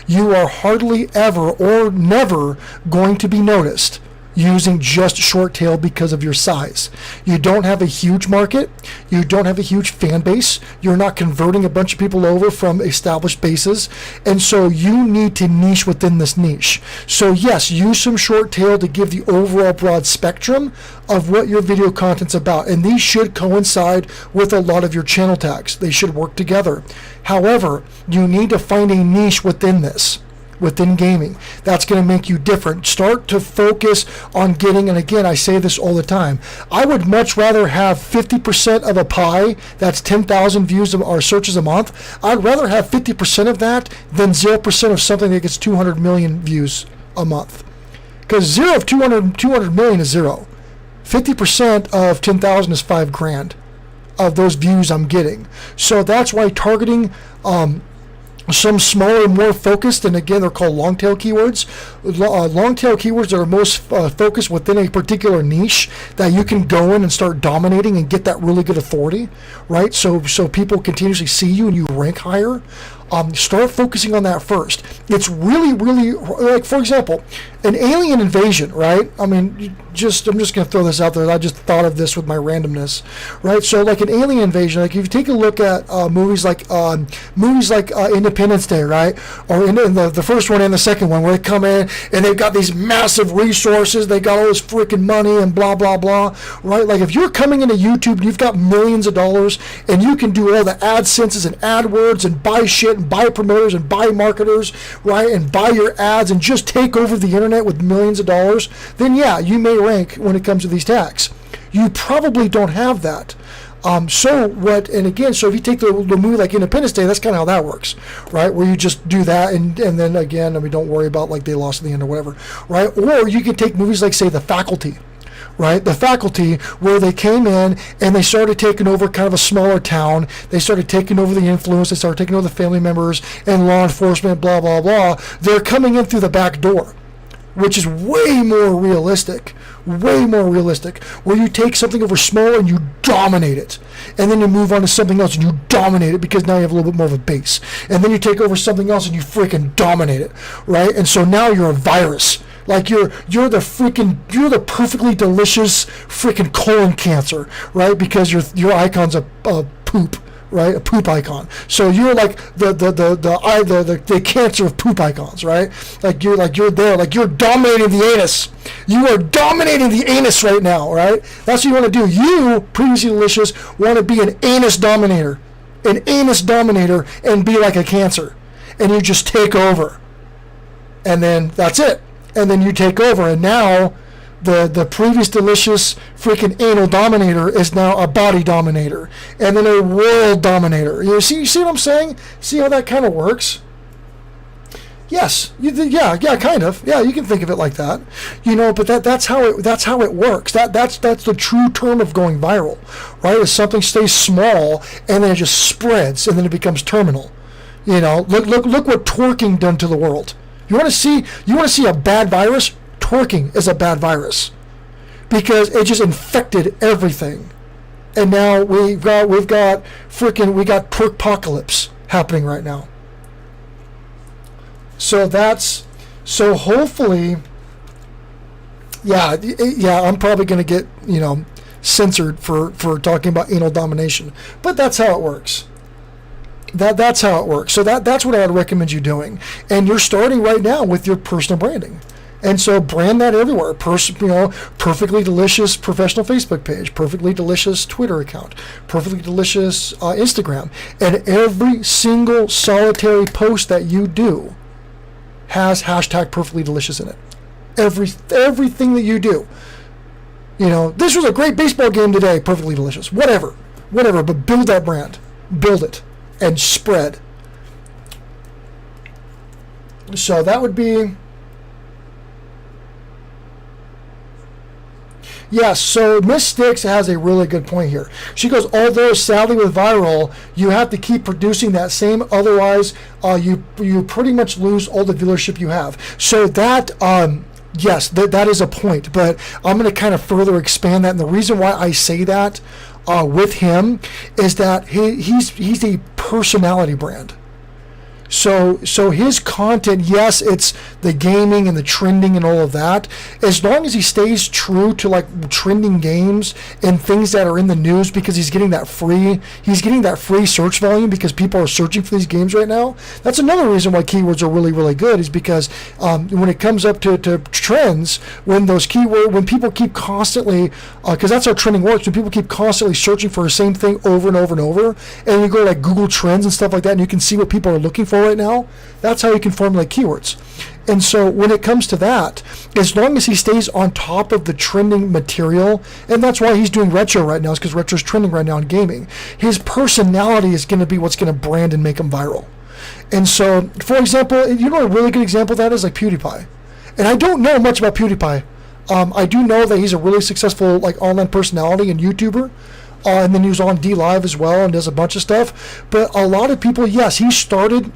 you are hardly ever or never going to be noticed using just short tail because of your size. You don't have a huge market. You don't have a huge fan base. You're not converting a bunch of people over from established bases. And so you need to niche within this niche. So yes, use some short tail to give the overall broad spectrum of what your video content's about. And these should coincide with a lot of your channel tags. They should work together. However, you need to find a niche within this. Within gaming, that's going to make you different. Start to focus on getting, and again, I say this all the time, I would much rather have 50% of a pie that's 10,000 views or searches a month. I'd rather have 50% of that than 0% of something that gets 200 million views a month. Because 0 of 200 million is 0. 50% of 10,000 is $5,000 of those views I'm getting. So that's why targeting some smaller, more focused, and again, they're called long tail keywords. Long tail keywords are most focused within a particular niche that you can go in and start dominating and get that really good authority, right? So people continuously see you and you rank higher. Start focusing on that first. It's really, like, for example, an alien invasion, right? I mean, I'm just going to throw this out there. I just thought of this with my randomness, right? So like an alien invasion, like if you take a look at movies like Independence Day, right? Or in the first one and the second one, where they come in and they've got these massive resources, they got all this freaking money and blah, blah, blah, right? Like if you're coming into YouTube and you've got millions of dollars and you can do all the AdSenses and AdWords and buy shit and buy promoters and buy marketers, right, and buy your ads and just take over the internet with millions of dollars, then yeah, you may rank when it comes to these tags. You probably don't have that. So if you take the movie like Independence Day, that's kind of how that works, right? Where you just do that and then again, I mean, don't worry about like they lost at the end or whatever, right? Or you can take movies like, say, The Faculty, right? The Faculty, where they came in and they started taking over kind of a smaller town. They started taking over the influence. They started taking over the family members and law enforcement, blah, blah, blah. They're coming in through the back door, which is way more realistic, where you take something over small and you dominate it. And then you move on to something else and you dominate it because now you have a little bit more of a base. And then you take over something else and you freaking dominate it, right? And so now you're a virus. Like you're the perfectly delicious freaking colon cancer, right? Because your icon's a poop, right? A poop icon. So you're like the cancer of poop icons, right? Like you're there, like you're dominating the anus. You are dominating the anus right now, right? That's what you want to do. You, Previously Delicious, want to be an anus dominator, and be like a cancer, and you just take over, and then that's it. And then you take over, and now the previous delicious freaking anal dominator is now a body dominator, and then a world dominator. You see what I'm saying? See how that kind of works? Yes, yeah, kind of. Yeah, you can think of it like that, But that's how it works. That's the true term of going viral, right? Is something stays small and then it just spreads and then it becomes terminal. Look what twerking done to the world. You want to see a bad virus? Twerking is a bad virus because it just infected everything, and now we got twerkpocalypse happening right now. So hopefully, yeah, I'm probably going to get censored for talking about anal domination, but that's how it works. That's how it works. So that's what I would recommend you doing, and you're starting right now with your personal branding. And so brand that everywhere. Perfectly Delicious professional Facebook page, Perfectly Delicious Twitter account, Perfectly Delicious Instagram. And every single solitary post that you do has hashtag Perfectly Delicious in it. Everything that you do. This was a great baseball game today, Perfectly Delicious. Whatever. But build that brand. Build it. And spread. So that would be... Yes, so Miss Sticks has a really good point here. She goes, although sadly with viral, you have to keep producing that same, otherwise you pretty much lose all the viewership you have. So that, yes, that is a point, but I'm going to kind of further expand that. And the reason why I say that with him is that he's a personality brand. So his content, yes, it's the gaming and the trending and all of that. As long as he stays true to like trending games and things that are in the news, because he's getting that free search volume because people are searching for these games right now. That's another reason why keywords are really, really good, is because when it comes up to trends, when people keep constantly, because that's how trending works, when people keep constantly searching for the same thing over and over and over, and you go to like Google Trends and stuff like that, and you can see what people are looking for right now, that's how you can formulate keywords. And so when it comes to that, as long as he stays on top of the trending material, and that's why he's doing retro right now, is because retro's trending right now in gaming, his personality is going to be what's going to brand and make him viral. And so, for example, a really good example of that is like PewDiePie. And I don't know much about PewDiePie. I do know that he's a really successful like online personality and YouTuber. And then he was on D Live as well and does a bunch of stuff. But a lot of people, yes, he started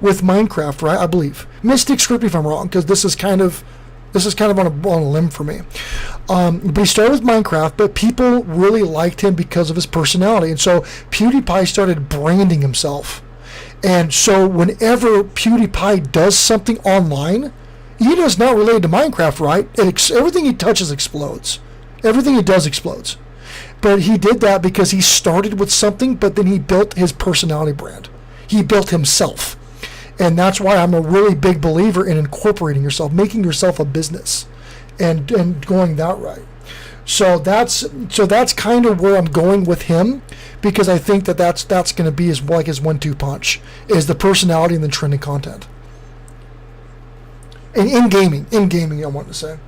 with Minecraft, right? I believe. Mystic, script me if I'm wrong, because this is kind of on a limb for me. But he started with Minecraft, but people really liked him because of his personality. And so PewDiePie started branding himself. And so whenever PewDiePie does something online, he does not relate to Minecraft, right? Everything he touches explodes. Everything he does explodes. But he did that because he started with something, but then he built his personality brand. He built himself. And that's why I'm a really big believer in incorporating yourself, making yourself a business, and going that right. So that's kind of where I'm going with him, because I think that's going to be his 1-2 punch, is the personality and the trending content. And in gaming, I want to say.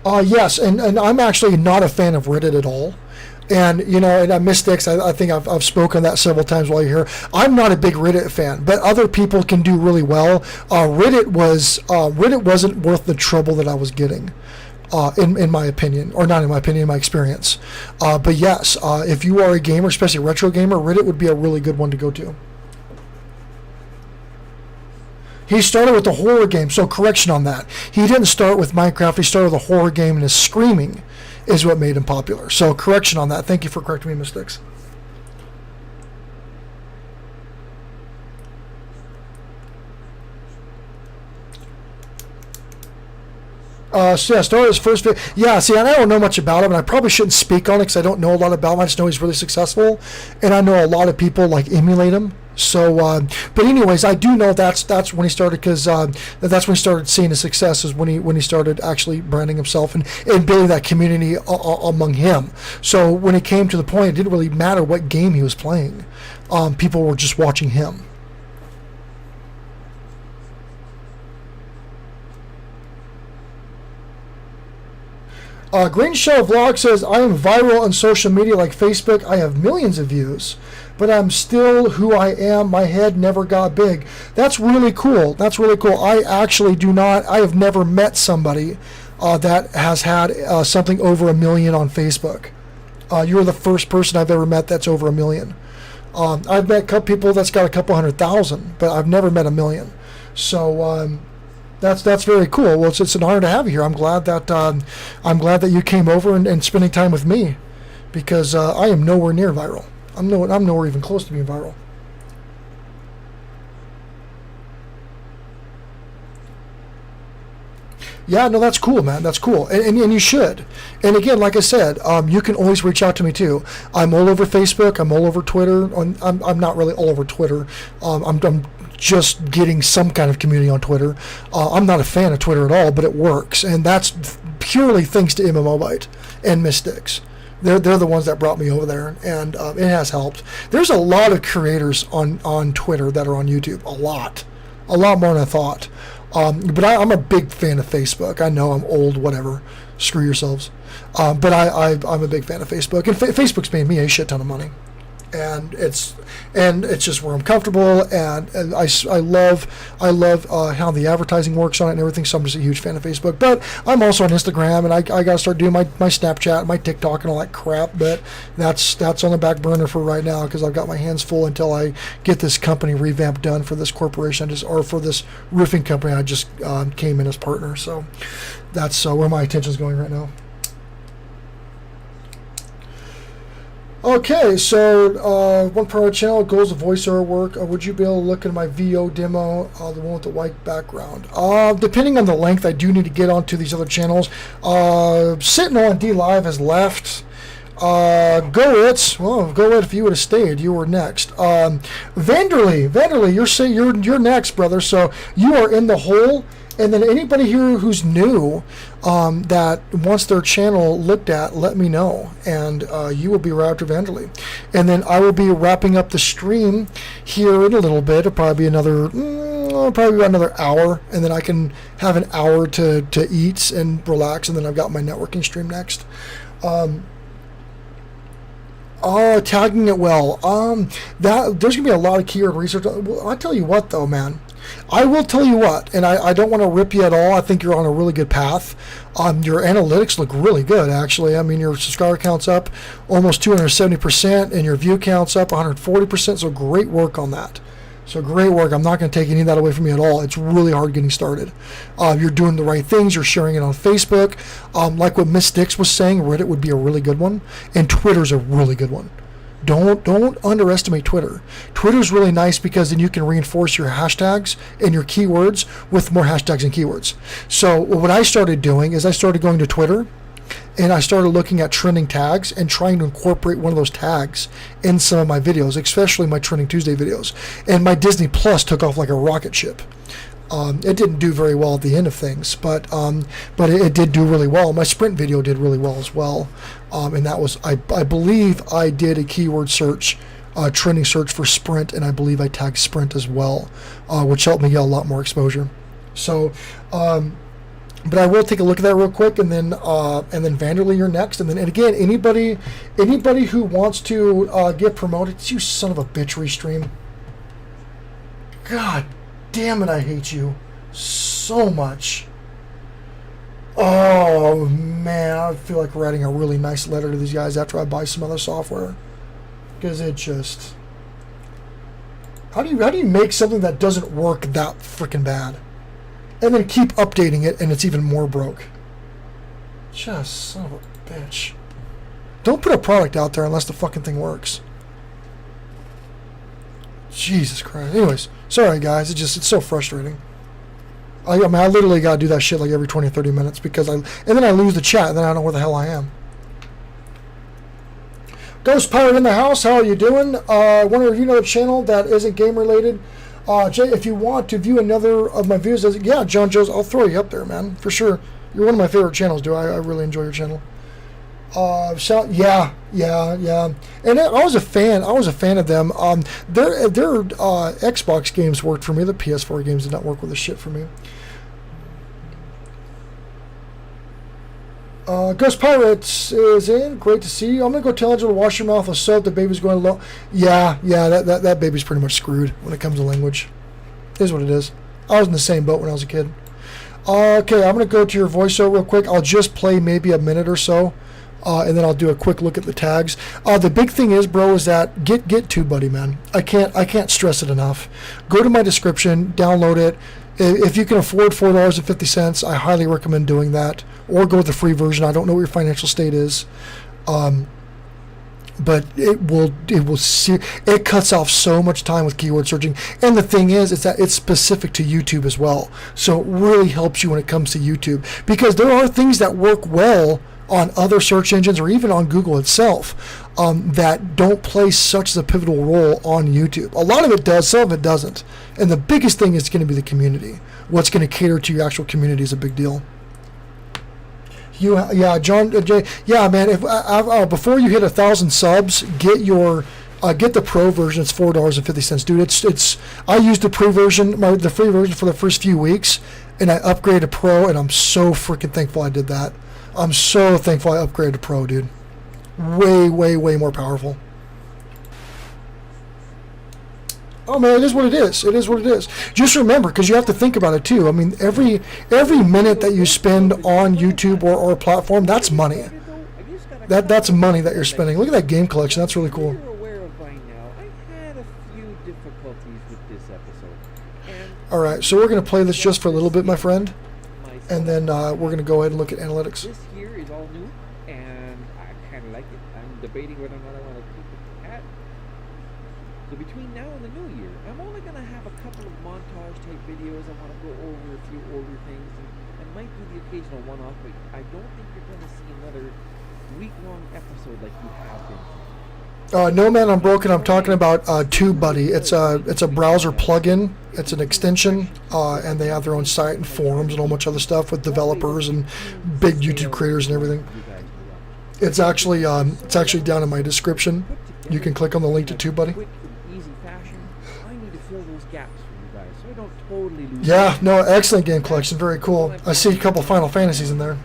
Yes, and I'm actually not a fan of Reddit at all. And, and Mystics, I think I've spoken that several times while you're here. I'm not a big Reddit fan, but other people can do really well. Reddit wasn't worth the trouble that I was getting, in my opinion, or not in my opinion, in my experience. But yes, if you are a gamer, especially a retro gamer, Reddit would be a really good one to go to. He started with the horror game, so correction on that. He didn't start with Minecraft, he started with a horror game, and his screaming is what made him popular. So correction on that. Thank you for correcting me, Mystics. So yeah, started his first video. Yeah, see, and I don't know much about him, and I probably shouldn't speak on it because I don't know a lot about him. I just know he's really successful, and I know a lot of people like emulate him. So, but anyways, I do know that's when he started, because that's when he started seeing his success, is when he started actually branding himself and building that community among him. So when it came to the point, it didn't really matter what game he was playing. People were just watching him. Green Shell Vlog says, I am viral on social media like Facebook. I have millions of views, but I'm still who I am. My head never got big. That's really cool. That's really cool. I actually do not, I have never met somebody that has had something over 1 million on Facebook. You're the first person I've ever met that's over 1 million. I've met a couple people that's got a couple 100,000, but I've never met 1 million. So, that's very cool. Well, it's an honor to have you here. I'm glad that you came over and spending time with me, because I am nowhere near viral. I'm nowhere even close to being viral. Yeah, no, that's cool, man. That's cool, and you should. And again, like I said, you can always reach out to me too. I'm all over Facebook. I'm all over Twitter. I'm not really all over Twitter. I'm just getting some kind of community on Twitter. I'm not a fan of Twitter at all, but it works, and that's purely thanks to Immobite and Mystics. They're the ones that brought me over there, and it has helped. There's a lot of creators on Twitter that are on YouTube. A lot more than I thought. But I'm a big fan of Facebook. I know I'm old, whatever. Screw yourselves. But I'm a big fan of Facebook, and Facebook's paying me a shit ton of money. And it's just where I'm comfortable, and I love how the advertising works on it and everything. So I'm just a huge fan of Facebook. But I'm also on Instagram, and I got to start doing my Snapchat, my TikTok, and all that crap. But that's on the back burner for right now, because I've got my hands full until I get this company revamped done for this corporation, or for this roofing company I just came in as partner. So that's where my attention is going right now. Okay, so one part of the channel, goals of voiceover work. Would you be able to look at my VO demo, the one with the white background? Depending on the length, I do need to get onto these other channels. Sitting on D Live has left. Go it if you would have stayed. You were next. Vanderly, you're next, brother. So you are in the hole. And then anybody here who's new that wants their channel looked at, let me know, and you will be right after Vanderly. And then I will be wrapping up the stream here in a little bit. It'll probably be another hour, and then I can have an hour to eat and relax, and then I've got my networking stream next. Tagging it well. There's gonna be a lot of keyword research. I'll tell you what, though, man. I will tell you what, and I don't want to rip you at all. I think you're on a really good path. Your analytics look really good, actually. I mean, your subscriber count's up almost 270%, and your view count's up 140%. So great work on that. So great work. I'm not going to take any of that away from you at all. It's really hard getting started. You're doing the right things. You're sharing it on Facebook. Like what Miss Dix was saying, Reddit would be a really good one, and Twitter's a really good one. Don't underestimate Twitter. Twitter's really nice because then you can reinforce your hashtags and your keywords with more hashtags and keywords. So what I started doing is I started going to Twitter, and I started looking at trending tags and trying to incorporate one of those tags in some of my videos, especially my Trending Tuesday videos. And my Disney Plus took off like a rocket ship. It didn't do very well at the end of things, but it did do really well. My Sprint video did really well as well, and that was I believe I did a keyword search, trending search for Sprint, and I believe I tagged Sprint as well, which helped me get a lot more exposure. So, but I will take a look at that real quick, and then Vanderly, you're next, and again anybody who wants to get promoted, you son of a bitch, Restream. God damn it, I hate you so much. Oh man, I feel like writing a really nice letter to these guys after I buy some other software, because it just, how do you make something that doesn't work that freaking bad and then keep updating it and it's even more broke? Just son of a bitch. Don't put a product out there unless the fucking thing works. Jesus Christ. Anyways, sorry guys, it's so frustrating. I mean, I literally got to do that shit like every 20 or 30 minutes because and then I lose the chat and then I don't know where the hell I am. Ghost Pirate in the house, how are you doing? Want to review another channel that isn't game related? Jay, if you want to view another of my views, yeah, John Joe's, I'll throw you up there, man, for sure. You're one of my favorite channels, dude. I really enjoy your channel. Yeah. And I was a fan of them. Their Xbox games worked for me. The PS4 games did not work with the shit for me. Ghost Pirates is in. Great to see you. I'm gonna go tell Angela to wash your mouth with soap. The baby's going low. Yeah. That baby's pretty much screwed when it comes to language. It is what it is. I was in the same boat when I was a kid. Okay, I'm gonna go to your voiceover real quick. I'll just play maybe a minute or so, and then I'll do a quick look at the tags. The big thing is, bro, is that get TubeBuddy, man. I can't stress it enough. Go to my description, download it. If you can afford $4.50, I highly recommend doing that. Or go with the free version. I don't know what your financial state is, but it cuts off so much time with keyword searching. And the thing is that it's specific to YouTube as well, so it really helps you when it comes to YouTube, because there are things that work well on other search engines or even on Google itself that don't play such a pivotal role on YouTube. A lot of it does, some of it doesn't. And the biggest thing is going to be the community. What's going to cater to your actual community is a big deal. John, Jay, yeah, man. If before you hit 1,000 subs, get the pro version. It's $4.50, dude. It's. I used the free version for the first few weeks, and I upgraded to pro, and I'm so freaking thankful I did that. I'm so thankful I upgraded to pro, dude. Way more powerful. Oh man, it is what it is. It is what it is. Just remember, because you have to think about it too. I mean, every minute that you spend on YouTube or our platform, that's money. That's money that you're spending. Look at that game collection. That's really cool. All right, so we're gonna play this just for a little bit, my friend, and then we're gonna go ahead and look at analytics. This here is all new, and I kind of like it. I'm debating whether or not I want to keep it at. So between now and the new year, I'm only going to have a couple of montage-type videos. I want to go over a few older things, and might do the occasional one-off, but I don't think you're going to see another week-long episode like you have been. No Man Unbroken, I'm talking about TubeBuddy. It's a browser plugin. It's an extension, and they have their own site and forums and a whole bunch of other stuff with developers and big YouTube creators and everything. It's actually down in my description. You can click on the link to TubeBuddy. Yeah, no, excellent game collection. Very cool. I see a couple Final Fantasies in there.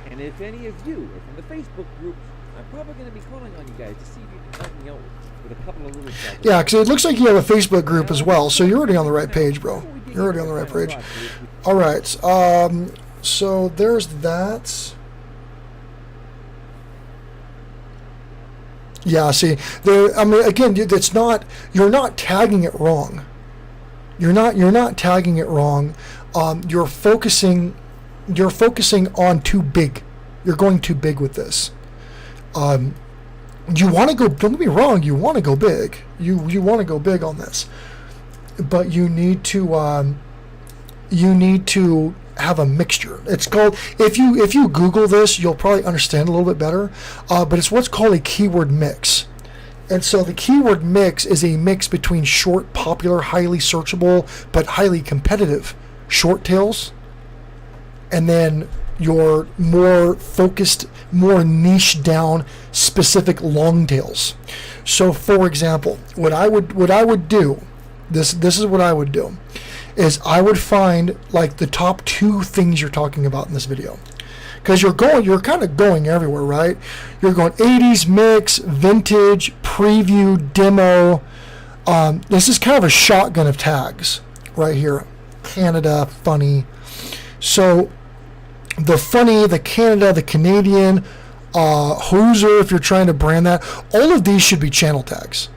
And if any of you are from the Facebook group, I'm probably going to be calling on you guys to see if you can help me out with a couple of little stuff. Yeah, because it looks like you have a Facebook group as well, so you're already on the right page, bro. You're already on the right page. All right, so there's that. Yeah, see, I mean, again, dude, it's not. You're not tagging it wrong. You're not tagging it wrong. You're focusing on too big. You're going too big with this. You want to go. Don't get me wrong. You want to go big. You want to go big on this, but you need to. You need to have a mixture. It's called, if you Google this, you'll probably understand a little bit better. But it's what's called a keyword mix. And so the keyword mix is a mix between short, popular, highly searchable, but highly competitive short tails, and then your more focused, more niche down, specific long tails. So, for example, what I would do, this is what I would do, is I would find like the top 2 things you're talking about in this video. Because you're kind of going everywhere, right? You're going 80s mix, vintage, preview, demo. This is kind of a shotgun of tags right here. Canada, funny. So the funny, the Canada, the Canadian, Hoser, if you're trying to brand that, all of these should be channel tags.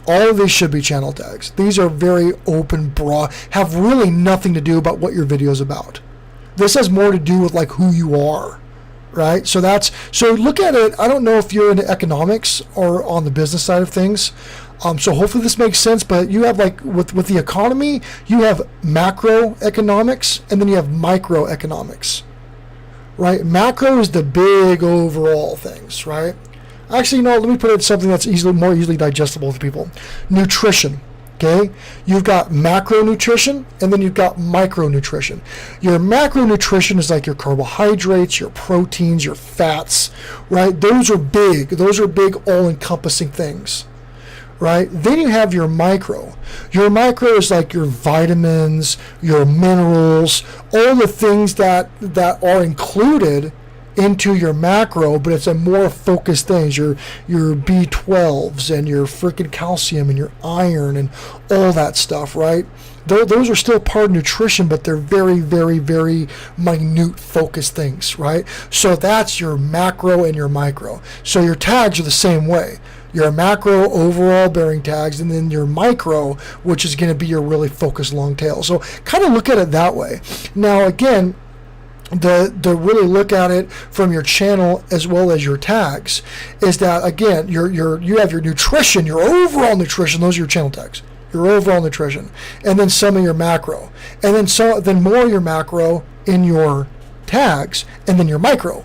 All of these should be channel tags. These are very open, broad, have really nothing to do about what your video is about. This has more to do with like who you are right? So look at it. I don't know if you're into economics or on the business side of things. So hopefully this makes sense, but you have like with the economy, you have macroeconomics and then you have microeconomics, right? Macro is the big overall things, right? Actually, no, let me put it in something that's more easily digestible for people. Nutrition. Okay, you've got macronutrition and then you've got micronutrition. Your macronutrition is like your carbohydrates, your proteins, your fats, right? Those are big all-encompassing things, right? Then you have your micro. Your micro is like your vitamins, your minerals, all the things that are included into your macro, but it's a more focused things, your B12s and your freaking calcium and your iron and all that stuff, right? Those are still part of nutrition, but they're very, very, very minute focused things, right? So that's your macro and your micro. So your tags are the same way. Your macro overall bearing tags, and then your micro, which is going to be your really focused long tail. So kind of look at it that way. Now again, to really look at it from your channel as well as your tags is that again you have your nutrition, your overall nutrition, those are your channel tags, your overall nutrition, and then some of your macro, and then more of your macro in your tags, and then your micro,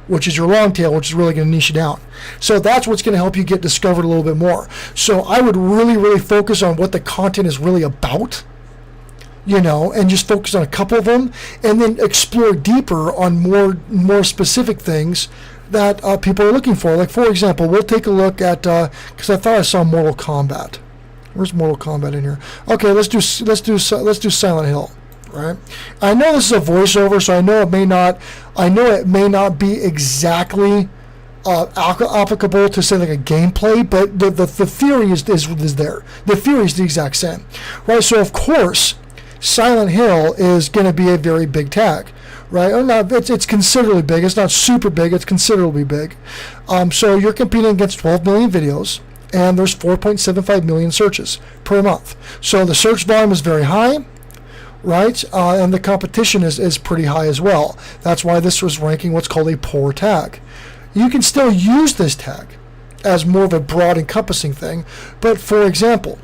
which is your long tail, which is really going to niche you down. So that's what's going to help you get discovered a little bit more. So I would really focus on what the content is really about, and just focus on a couple of them, and then explore deeper on more specific things that people are looking for. Like for example, we'll take a look at because I thought I saw Mortal Kombat. Where's Mortal Kombat in here? Okay, let's do Silent Hill. Right. I know this is a voiceover, so I know it may not be exactly applicable to say like a gameplay, but the theory is there. The theory is the exact same, right? So of course, Silent Hill is going to be a very big tag, right? Or not, it's considerably big. It's not super big. It's considerably big. So you're competing against 12 million videos, and there's 4.75 million searches per month. So the search volume is very high, right? And the competition is pretty high as well. That's why this was ranking what's called a poor tag. You can still use this tag as more of a broad encompassing thing, but for example,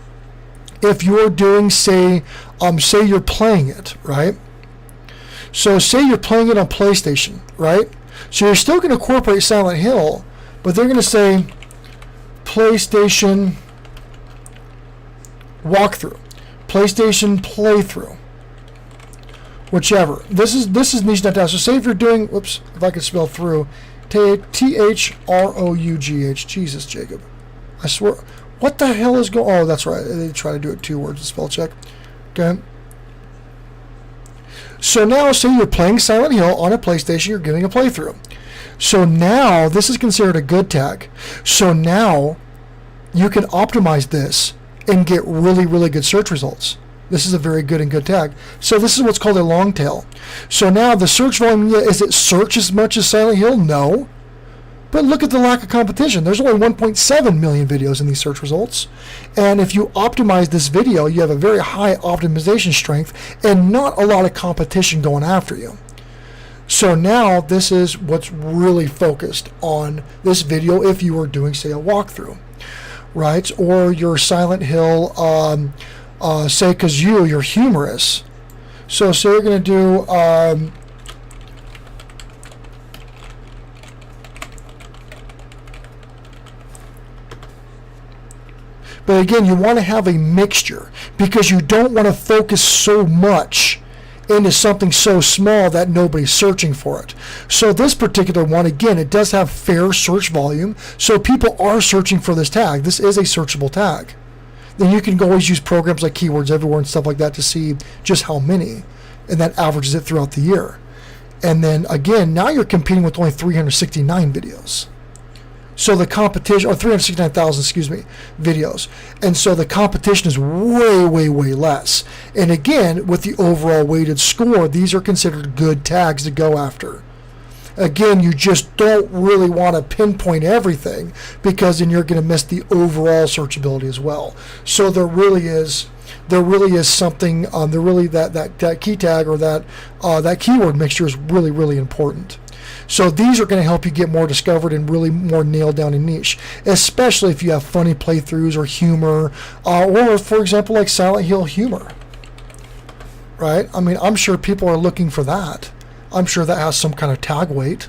if you're doing, say you're playing it, right? So say you're playing it on PlayStation, right? So you're still going to incorporate Silent Hill, but they're going to say PlayStation walkthrough, PlayStation playthrough, whichever. This is niche not down. So say if you're doing, whoops, if I could spell through, THROUGH. Jesus, Jacob, I swear. What the hell is going? Oh, that's right. They try to do it 2 words in spell check. Okay. So now, say you're playing Silent Hill on a PlayStation, you're giving a playthrough. So now, this is considered a good tag. So now, you can optimize this and get really good search results. This is a very good and good tag. So this is what's called a long tail. So now, the search volume, is it search as much as Silent Hill? No. But look at the lack of competition. There's only 1.7 million videos in these search results. And if you optimize this video, you have a very high optimization strength and not a lot of competition going after you. So now this is what's really focused on this video if you were doing, say, a walkthrough, right? Or your Silent Hill, say, because you're humorous. So say you're going to do... But again, you want to have a mixture because you don't want to focus so much into something so small that nobody's searching for it. So this particular one, again, it does have fair search volume, so people are searching for this tag. This is a searchable tag. Then you can always use programs like Keywords Everywhere and stuff like that to see just how many, and that averages it throughout the year. And then again, now you're competing with only 369 videos. So the competition, or 369,000, videos. And so the competition is way less. And again, with the overall weighted score, these are considered good tags to go after. Again, you just don't really want to pinpoint everything because then you're going to miss the overall searchability as well. So there really is something, that key tag or that keyword mixture is really important. So these are going to help you get more discovered and really more nailed down a niche, especially if you have funny playthroughs or humor, or for example, like Silent Hill humor. Right? I mean, I'm sure people are looking for that. I'm sure that has some kind of tag weight.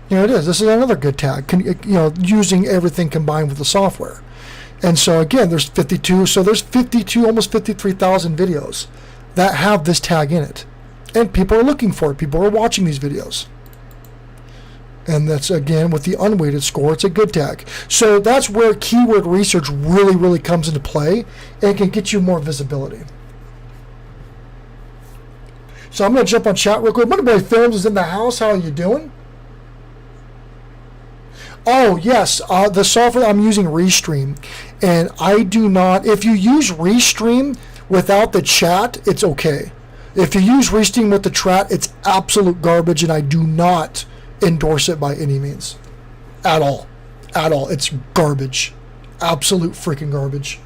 Here it is. This is another good tag. Using everything combined with the software. And so again, there's 52. So there's 52, almost 53,000 videos that have this tag in it, and people are looking for it. People are watching these videos. And that's, again, with the unweighted score, it's a good tag. So that's where keyword research really, really comes into play and can get you more visibility. So I'm going to jump on chat real quick. Moneyboy Films is in the house. How are you doing? Oh, yes. The software I'm using, Restream. And I do not... If you use Restream without the chat, it's okay. If you use Restream with the chat, it's absolute garbage, and I do not endorse it by any means. At all. At all. It's garbage. Absolute freaking garbage.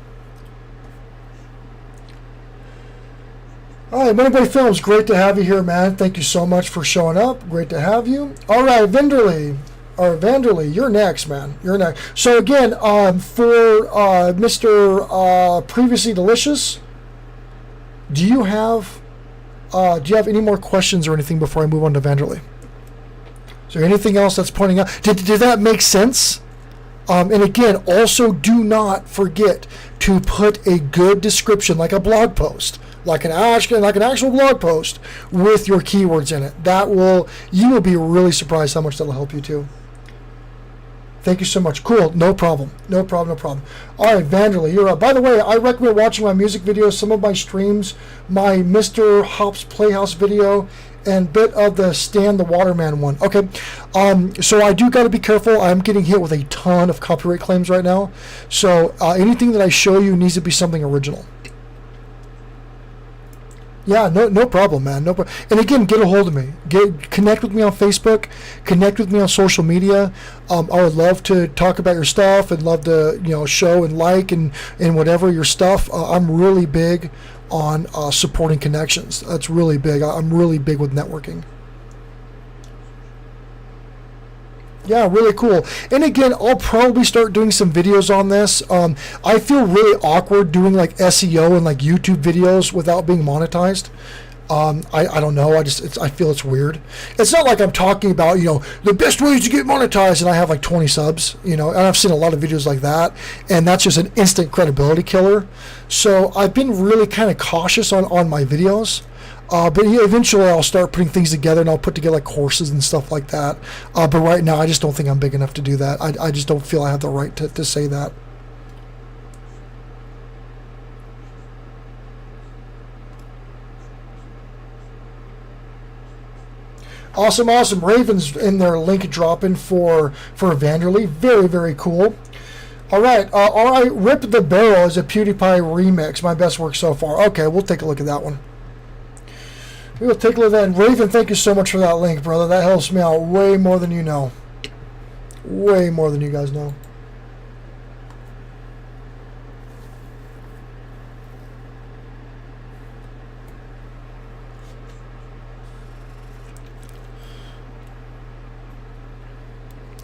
All right, Moneyboy Films, great to have you here, man. Thank you so much for showing up. Great to have you. All right, Vanderlei, you're next, man. You're next. So again, for Mr. Previously Delicious, do you have any more questions or anything before I move on to Vanderlei? Is there anything else that's pointing out? Did that make sense? And again, also do not forget to put a good description, like a blog post, like an actual blog post with your keywords in it. You will be really surprised how much that'll help you too. Thank you so much. Cool. No problem. No problem. All right, Vanderlei, you're up. By the way, I recommend watching my music videos, some of my streams, my Mr. Hop's Playhouse video, and bit of the Stan the Waterman one. Okay. So I do got to be careful. I'm getting hit with a ton of copyright claims right now. So anything that I show you needs to be something original. Yeah, no problem, man. No problem. And again, get a hold of me. Connect with me on Facebook. Connect with me on social media. I would love to talk about your stuff and love to show and like and whatever your stuff. I'm really big on supporting connections. That's really big. I'm really big with networking. Yeah, really cool. And again, I'll probably start doing some videos on this. I feel really awkward doing like SEO and like YouTube videos without being monetized. I don't know. I feel it's weird. It's not like I'm talking about, the best ways to get monetized and I have like 20 subs, and I've seen a lot of videos like that, and that's just an instant credibility killer. So I've been really kind of cautious on my videos. But eventually I'll start putting things together, and I'll put together like courses and stuff like that. But right now I just don't think I'm big enough to do that. I just don't feel I have the right to say that. Awesome. Raven's in their link dropping for Vanderlei. Very, very cool. All right, Rip the Barrel is a PewDiePie remix. My best work so far. Okay, we'll take a look at that one. We'll take a look at that. Raven, thank you so much for that link, brother. That helps me out way more than you know. Way more than you guys know.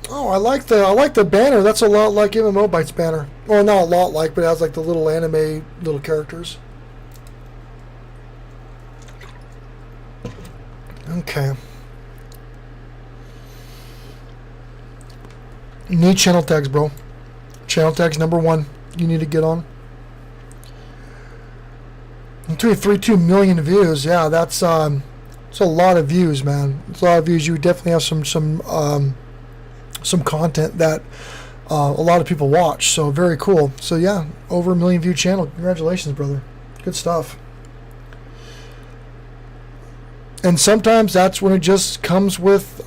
Oh, I like the banner. That's a lot like MMO Bytes banner. Well, not a lot like, but it has like the little anime little characters. Okay. You need channel tags, bro. Channel tags #1. You need to get on. 2.32 million views. Yeah, that's it's a lot of views, man. It's a lot of views. You definitely have some content that a lot of people watch. So very cool. So yeah, over 1 million view channel. Congratulations, brother. Good stuff. And sometimes that's when it just comes with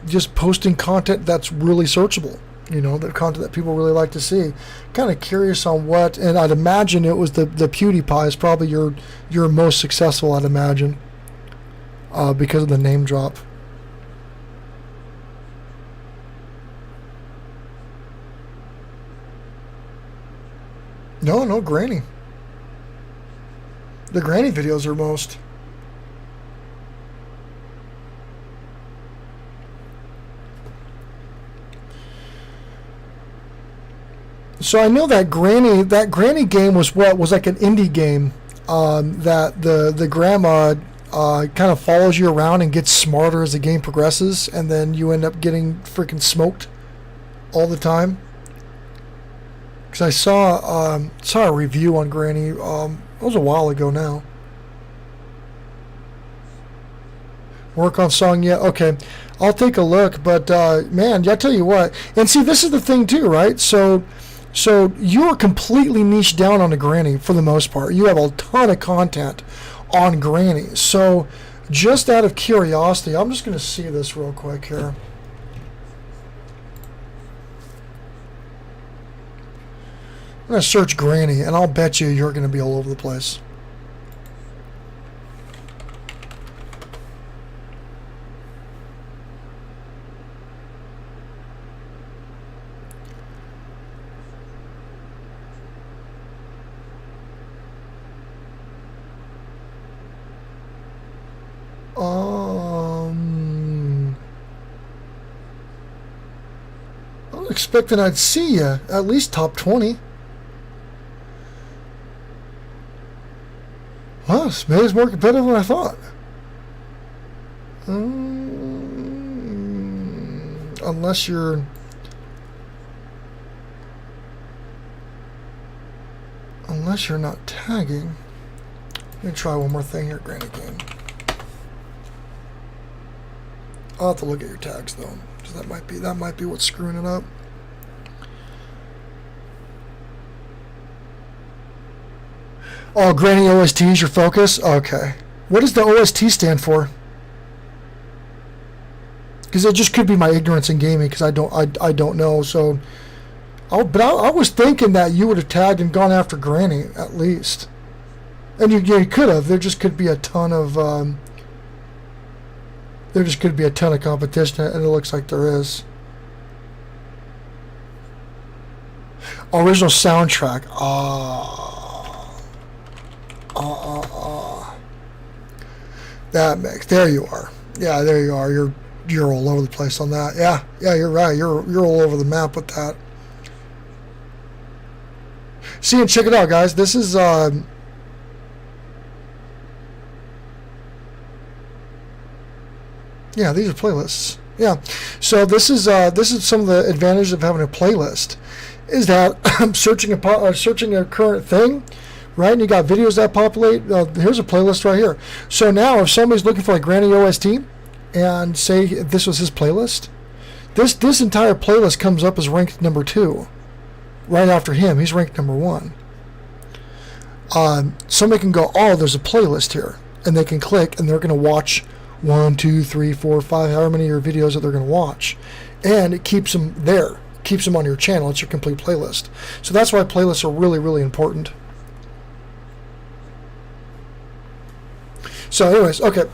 just posting content that's really searchable. The content that people really like to see. Kind of curious on what, and I'd imagine it was the PewDiePie is probably your most successful, I'd imagine, because of the name drop. No, Granny. The Granny videos are most. So I know that Granny game was like an indie game that the grandma kind of follows you around and gets smarter as the game progresses, and then you end up getting freaking smoked all the time. Because I saw a review on Granny. It was a while ago now. Work on song yet? Okay, I'll take a look. But man, I tell you what. And see, this is the thing too, right? So you are completely niched down on a Granny for the most part. You have a ton of content on Granny. So just out of curiosity, I'm just going to see this real quick here. I'm going to search Granny, and I'll bet you're going to be all over the place. I was expecting I'd see you at least top 20. Wow, this is more competitive than I thought. Unless you're not tagging. Let me try one more thing here, Granny Game. I'll have to look at your tags though, because that might be what's screwing it up. Oh, Granny OST is your focus? Okay. What does the OST stand for? Because it just could be my ignorance in gaming, because I don't know. So, I was thinking that you would have tagged and gone after Granny at least, and you could have. There just could be a ton of competition, and it looks like there is. Original soundtrack. That makes. There you are. Yeah, there you are. You're all over the place on that. Yeah, you're right. You're all over the map with that. See, and check it out, guys. This is yeah, these are playlists. Yeah, so this is some of the advantages of having a playlist. Is that I'm searching a current thing, right? And you got videos that populate. Here's a playlist right here. So now, if somebody's looking for like Granny OST, and say this was his playlist, this entire playlist comes up as ranked number 2. Right after him, he's ranked number 1. Somebody can go, oh, there's a playlist here, and they can click, and they're going to watch 1, 2, 3, 4, 5, however many of your videos that they're going to watch, and it keeps them there, keeps them on your channel. It's your complete playlist. So that's why playlists are really, really important. So anyways, okay,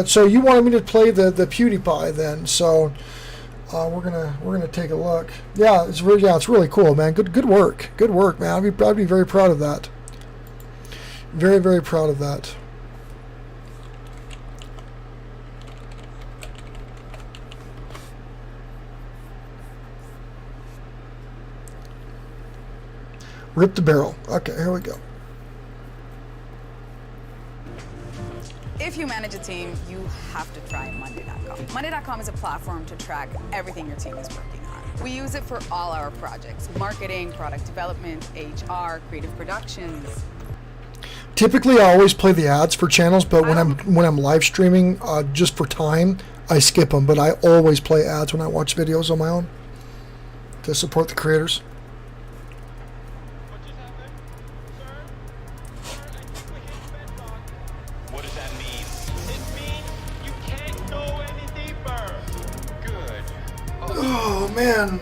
so you wanted me to play the PewDiePie then, so we're gonna take a look. Yeah, it's really cool, man. Good work, man. I'd be very proud of that. Very, very proud of that. Rip the barrel. Okay, here we go. If you manage a team, you have to try Monday.com. Monday.com is a platform to track everything your team is working on. We use it for all our projects: marketing, product development, HR, creative productions. Typically, I always play the ads for channels, but when I'm live streaming, just for time, I skip them. But I always play ads when I watch videos on my own to support the creators. Oh man.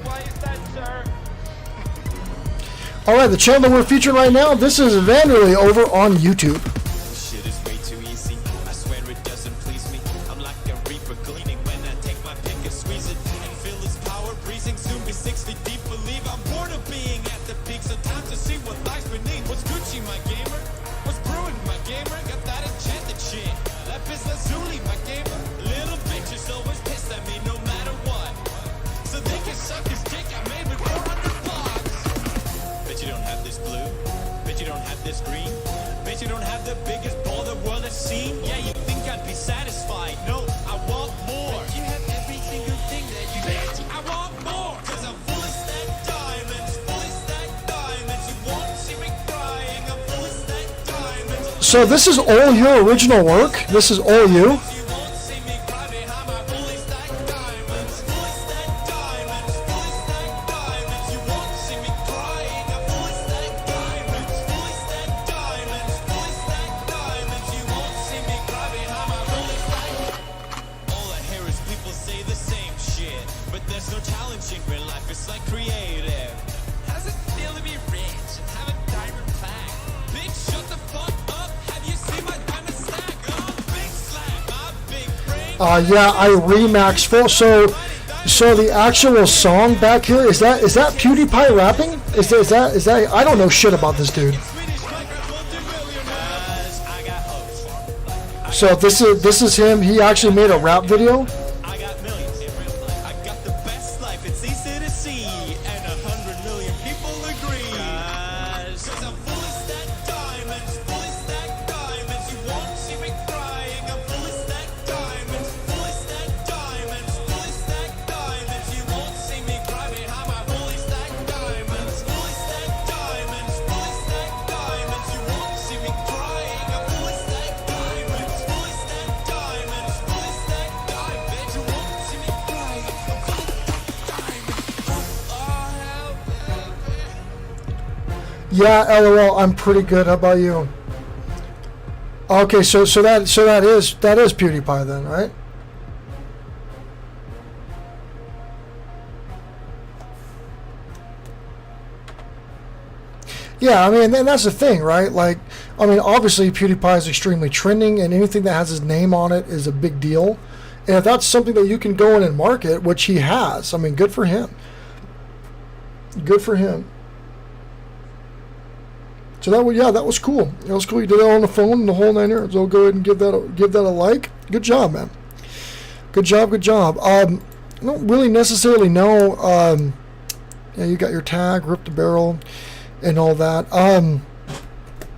Alright, the channel that we're featuring right now, this is Vanderlei over on YouTube. Shit is way too easy. I swear it doesn't please me. I'm like a reaper gleaning when I take my pick and squeeze it and feel its power breezing. Soon be 6 feet deep. Believe I'm bored of being at the peak. So time to see what lies beneath. What's Gucci, my gamer? What's brewing, my gamer? Got that enchanted shit. Lapis lazuli, my gamer. Little bitches always pissed at me no matter what. So they can suck his dick. I made with 400 blocks. the screen. Bet you don't have the biggest ball the world has seen. Yeah, you think I'd be satisfied? No, I want more. Bet you have every single thing that you bet. I want more, cause I'm fully stacked diamonds, fully stacked diamonds. You won't see me crying, I'm fully stacked diamonds. So this is all your original work? This is all you? Yeah, I remaxed full. So the actual song back here, is that PewDiePie rapping? Is that I don't know shit about this dude. So this is him. He actually made a rap video. Yeah, LOL, I'm pretty good. How about you? Okay, so that is PewDiePie then, right? Yeah, I mean, and that's the thing, right? Like, I mean, obviously PewDiePie is extremely trending, and anything that has his name on it is a big deal. And if that's something that you can go in and market, which he has, I mean, good for him. Good for him. So that was cool. That was cool. You did it on the phone and the whole 9 yards. So go ahead and give that a like. Good job, man. Good job. I don't really necessarily know. Yeah, you got your tag, rip the barrel, and all that. I mean,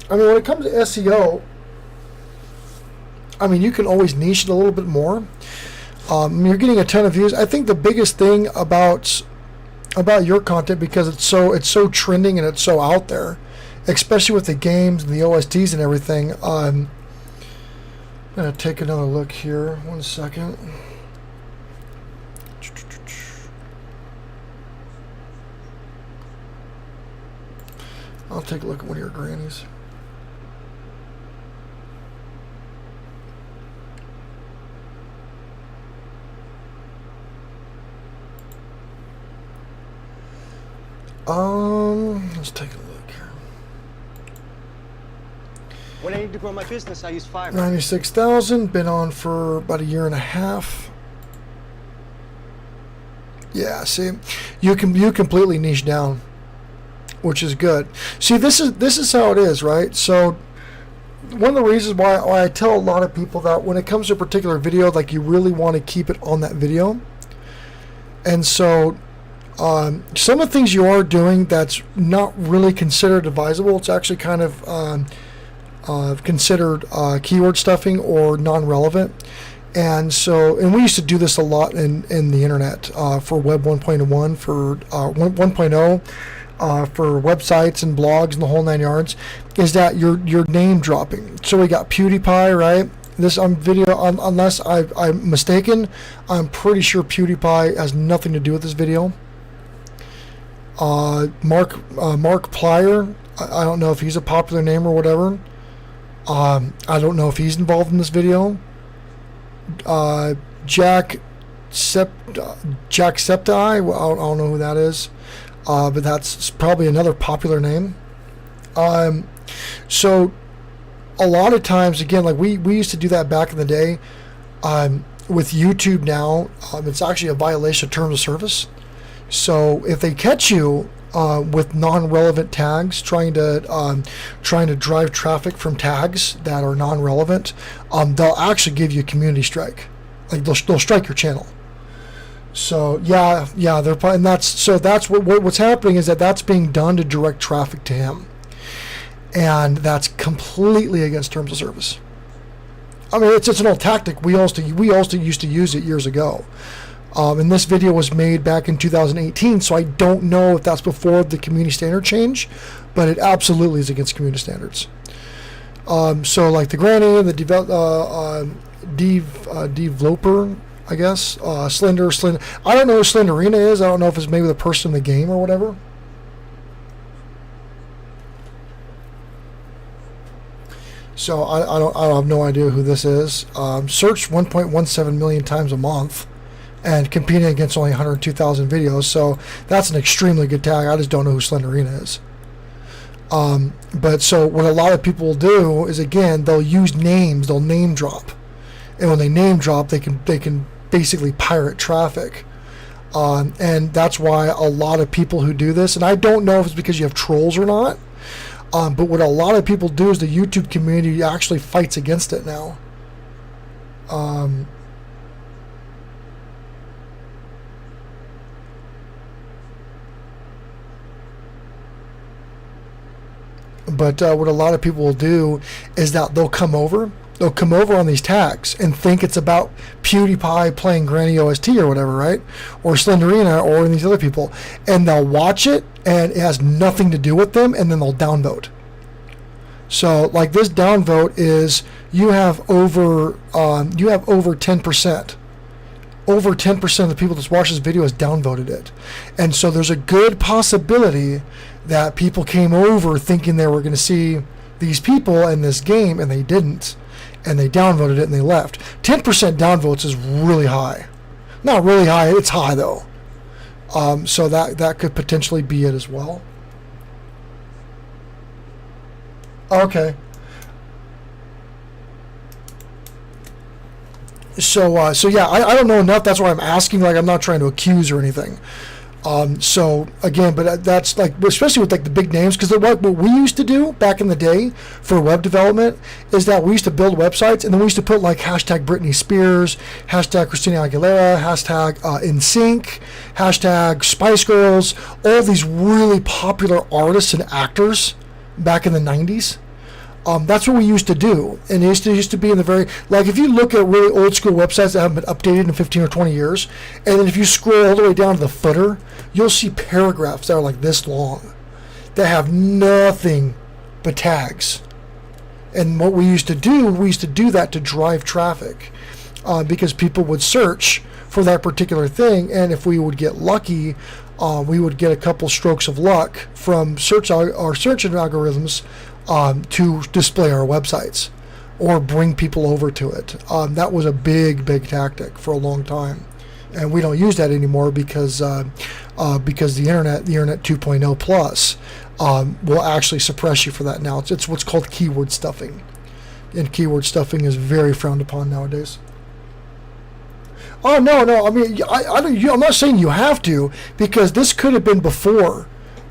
when it comes to SEO, I mean, you can always niche it a little bit more. You're getting a ton of views. I think the biggest thing about your content, because it's so trending and it's so out there, especially with the games and the OSTs and everything. I'm gonna take another look here. 1 second. I'll take a look at one of your grannies. Let's take a look here. When I need to grow my business, I use Fiverr. 96,000. Been on for about a year and a half. Yeah, see, you completely niche down, which is good. See, this is how it is, right? So one of the reasons why I tell a lot of people that when it comes to a particular video, like, you really want to keep it on that video. And so some of the things you are doing that's not really considered advisable. It's actually kind of considered keyword stuffing or non-relevant. And we used to do this a lot in the internet for Web 1.1, for 1.0, for websites and blogs and the whole 9 yards, is that you're name dropping. So we got PewDiePie, right? This video, unless I'm mistaken, I'm pretty sure PewDiePie has nothing to do with this video. Mark Plier, I don't know if he's a popular name or whatever. I don't know if he's involved in this video. Jack Septi, I don't know who that is, but that's probably another popular name. So a lot of times, again, like we used to do that back in the day. With YouTube now, it's actually a violation of terms of service. So if they catch you with non-relevant tags, trying to drive traffic from tags that are non-relevant, they'll actually give you a community strike. Like they'll strike your channel. So yeah, they're probably, and that's what's happening is that's being done to direct traffic to him. and that's completely against terms of service. I mean, it's an old tactic. We also used to use it years ago. And this video was made back in 2018, so I don't know if that's before the community standard change, but it absolutely is against community standards. So like the granny, the developer, I guess, Slender. I don't know who Slenderina is. I don't know if it's maybe the person in the game or whatever. So I have no idea who this is. Searched 1.17 million times a month, and competing against only 102,000 videos. So that's an extremely good tag. I just don't know who Slenderina is. But so what a lot of people will do is, again, they'll use names. They'll name drop, and when they name drop, they can basically pirate traffic. And that's why a lot of people who do this, and I don't know if it's because you have trolls or not. But what a lot of people do is the YouTube community actually fights against it now. But what a lot of people will do is that they'll come over on these tags and think it's about PewDiePie playing Granny OST or whatever, right? Or Slenderina or these other people. And they'll watch it and it has nothing to do with them, and then they'll downvote. So like this downvote is you have over 10%. Over 10% of the people that watch this video has downvoted it. And so there's a good possibility that people came over thinking they were going to see these people in this game, and they didn't. And they downvoted it and they left. 10% downvotes is really high. Not really high, it's high though. So that could potentially be it as well. Okay. So yeah, I don't know enough. That's why I'm asking. Like, I'm not trying to accuse or anything. So again, but that's like, especially with like the big names, because what we used to do back in the day for web development is that we used to build websites, and then we used to put like hashtag Britney Spears, hashtag Christina Aguilera, hashtag NSYNC, hashtag Spice Girls, all these really popular artists and actors back in the 90s. That's what we used to do, and it used to be in the very, like, if you look at really old school websites that haven't been updated in 15 or 20 years, and then if you scroll all the way down to the footer, you'll see paragraphs that are like this long that have nothing but tags. And what we used to do that to drive traffic, because people would search for that particular thing, and if we would get lucky, we would get a couple strokes of luck from search algorithms to display our websites or bring people over to it. That was a big tactic for a long time, and we don't use that anymore because the internet 2.0 plus will actually suppress you for that now. It's what's called keyword stuffing, and keyword stuffing is very frowned upon nowadays. Oh no! I mean, I'm not saying you have to, because this could have been before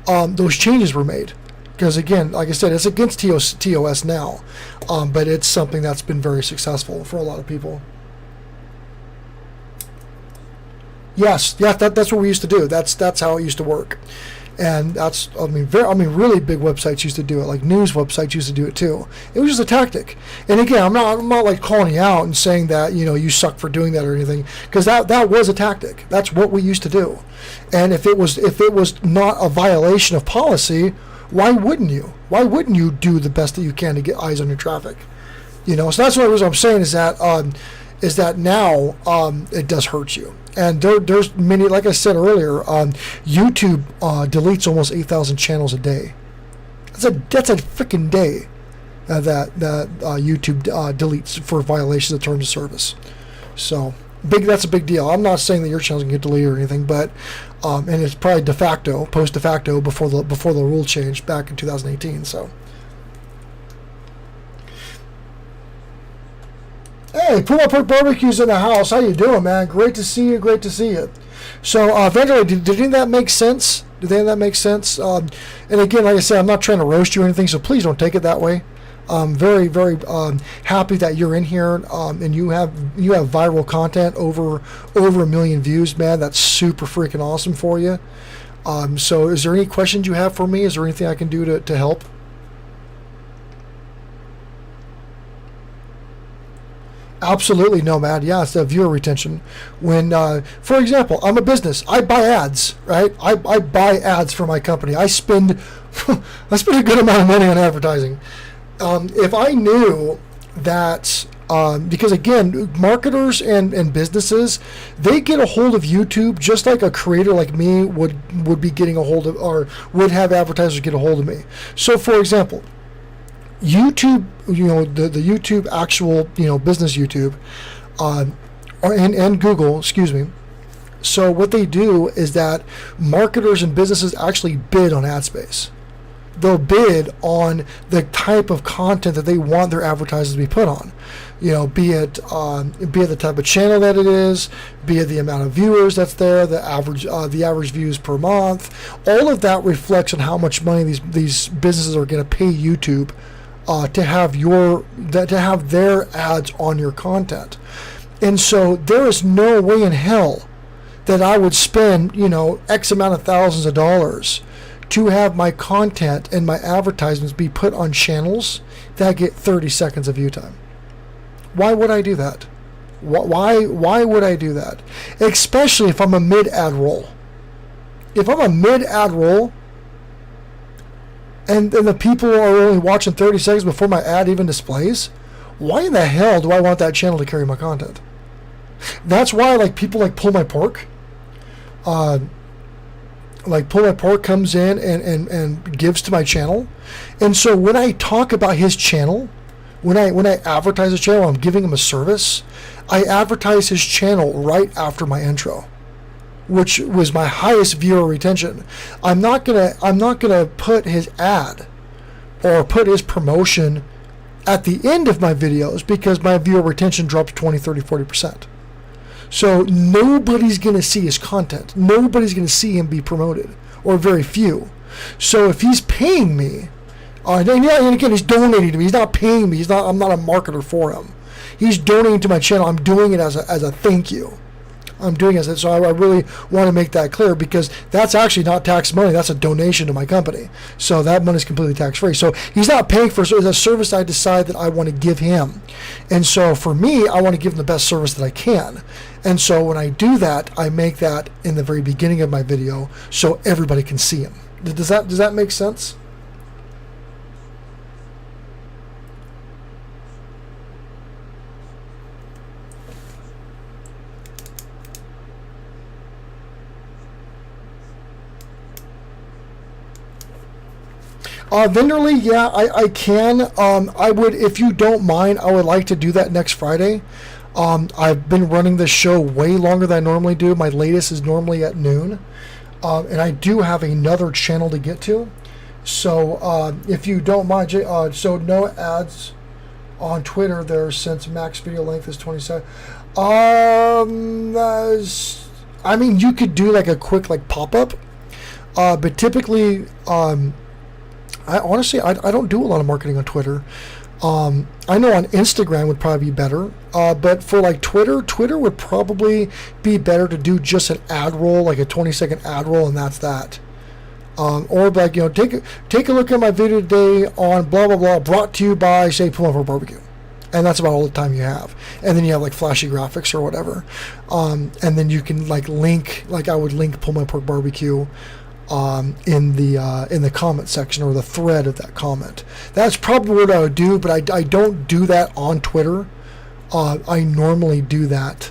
those changes were made. Because again, like I said, it's against TOS now, but it's something that's been very successful for a lot of people. Yes, yeah, that's what we used to do. That's how it used to work, and that's really big websites used to do it. Like news websites used to do it too. It was just a tactic. And again, I'm not like calling you out and saying that you suck for doing that or anything, because that was a tactic. That's what we used to do. And if it was not a violation of policy, why wouldn't you? Why wouldn't you do the best that you can to get eyes on your traffic? So that's what I'm saying is that now it does hurt you. And there's many, like I said earlier, YouTube deletes almost 8,000 channels a day. That's a freaking day that YouTube deletes for violations of terms of service. So that's a big deal. I'm not saying that your channels can get deleted or anything, but and it's probably post de facto before the rule changed back in 2018. So, hey, Puma Pork Barbecue's in the house. How you doing, man? Great to see you. Great to see you. So, Vandalay, did any of that make sense? And again, like I said, I'm not trying to roast you or anything, so please don't take it that way. I'm very happy that you're in here, and you have viral content over 1 million views, man. That's super freaking awesome for you. So is there any questions you have for me? Is there anything I can do to help? Absolutely Nomad. Yeah, it's the viewer retention. When, for example, I'm a business. I buy ads, right? I buy ads for my company. I spend a good amount of money on advertising. If I knew that, because again, marketers and businesses, they get a hold of YouTube just like a creator like me would be getting a hold of, or would have advertisers get a hold of me. So, for example, YouTube, the YouTube actual, business YouTube, and Google, excuse me. So what they do is that marketers and businesses actually bid on ad space. They'll bid on the type of content that they want their advertisers to be put on. Be it the type of channel that it is, be it the amount of viewers that's there, the average views per month. All of that reflects on how much money these businesses are going to pay YouTube to have their ads on your content. And so there is no way in hell that I would spend, X amount of thousands of dollars to have my content and my advertisements be put on channels that get 30 seconds of view time. Why would I do that? Why would I do that? Especially if I'm a mid-ad roll. If I'm a mid-ad roll, and the people are only watching 30 seconds before my ad even displays, why in the hell do I want that channel to carry my content? That's why people Pull My Pork. Pull My Pork comes in and gives to my channel. And so when I talk about his channel, when I advertise his channel, I'm giving him a service, I advertise his channel right after my intro, which was my highest viewer retention. I'm not gonna put his ad or put his promotion at the end of my videos because my viewer retention drops 20, 30, 40%. So nobody's gonna see his content. Nobody's gonna see him be promoted, or very few. So if he's paying me, and again, he's donating to me. He's not paying me. I'm not a marketer for him. He's donating to my channel. I'm doing it as a thank you. I'm doing it. So I really want to make that clear, because that's actually not tax money. That's a donation to my company. So that money is completely tax free. So he's not paying for it. It's a service I decide that I want to give him. And so for me, I want to give him the best service that I can. And so when I do that, I make that in the very beginning of my video so everybody can see him. Does that make sense? Vendorly, yeah, I can. I would, if you don't mind, I would like to do that next Friday. I've been running this show way longer than I normally do. My latest is normally at noon. And I do have another channel to get to. So if you don't mind, so no ads on Twitter there since max video length is 20 seconds. I mean, you could do a quick pop-up. But typically, I honestly don't do a lot of marketing on Twitter. I know on Instagram would probably be better, but for Twitter would probably be better to do just an ad roll, a 20-second ad roll, and that's that. Or take a look at my video today on blah blah blah, brought to you by, say, Pull My Pork Barbecue, and that's about all the time you have. And then you have flashy graphics or whatever, and then you can link, I would link Pull My Pork Barbecue in the comment section or the thread of that comment. That's probably what I would do, but I don't do that on Twitter. I normally do that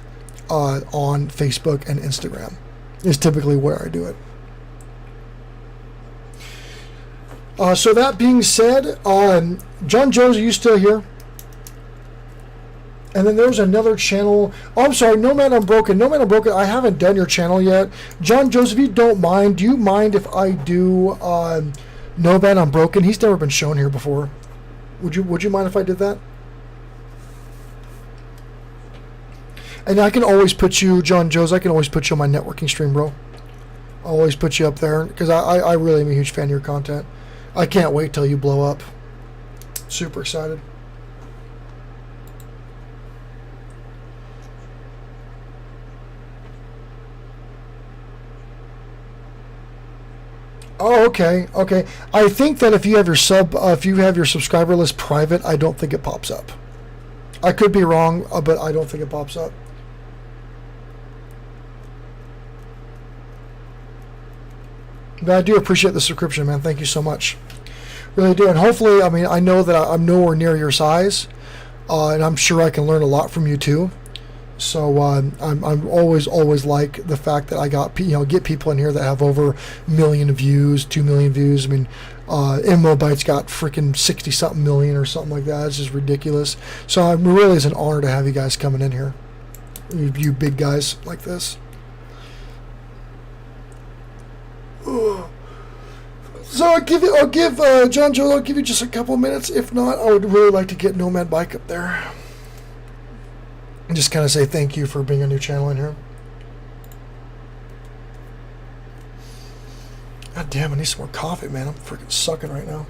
on Facebook and Instagram is typically where I do it. So that being said, John Jones, are you still here? And then there's another channel. Oh, I'm sorry, Nomad Unbroken. I haven't done your channel yet. John Joseph, if you don't mind, do you mind if I do Nomad Unbroken? He's never been shown here before. Would you mind if I did that? And I can always put you, John Joseph, I can always put you on my networking stream, bro. I'll always put you up there, because I really am a huge fan of your content. I can't wait till you blow up. Super excited. Oh, okay. I think that if you have your subscriber list private, I don't think it pops up. I could be wrong, but I don't think it pops up. But I do appreciate the subscription, man. Thank you so much. Really do. And hopefully, I mean, I know that I'm nowhere near your size, and I'm sure I can learn a lot from you too. So I'm always like the fact that I got, get people in here that have over 1 million views, 2 million views. I mean, Immobite's got freaking 60-something million or something like that. It's just ridiculous. So it really is an honor to have you guys coming in here, you big guys like this. So I'll give John Joe. I'll give you just a couple of minutes. If not, I would really like to get Nomad Bike up there and just kind of say thank you for being a new channel in here. God damn, I need some more coffee, man. I'm freaking sucking right now.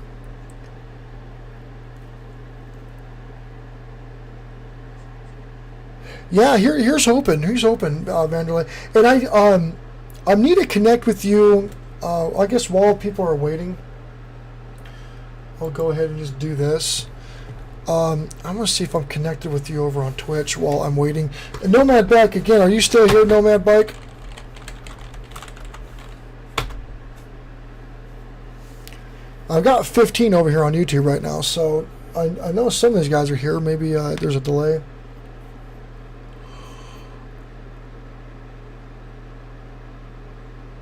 Yeah, here's hoping. Here's hoping, Vanderlei. And I need to connect with you. I guess while people are waiting, I'll go ahead and just do this. I'm going to see if I'm connected with you over on Twitch while I'm waiting. And Nomad Bike, again, are you still here, Nomad Bike? I've got 15 over here on YouTube right now, so I know some of these guys are here. Maybe there's a delay.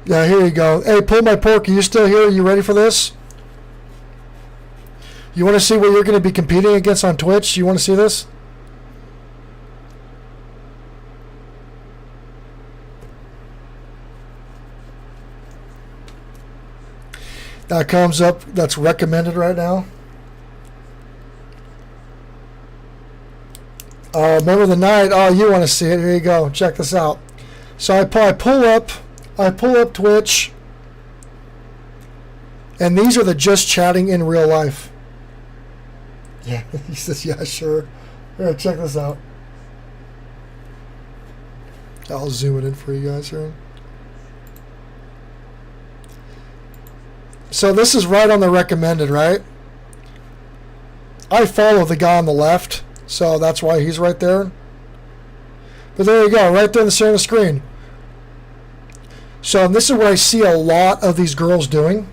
Yeah, here you go. Hey, Pull My Pork, are you still here? Are you ready for this? You want to see what you're going to be competing against on Twitch? You want to see this? That comes up. That's recommended right now. Remember the night? Oh, you want to see it? Here you go. Check this out. So I pull up Twitch, and these are the just chatting in real life. Yeah, he says, yeah, sure. Here, check this out. I'll zoom it in for you guys here. So this is right on the recommended, right? I follow the guy on the left, so that's why he's right there. But there you go, right there in the center of the screen. So this is what I see a lot of these girls doing,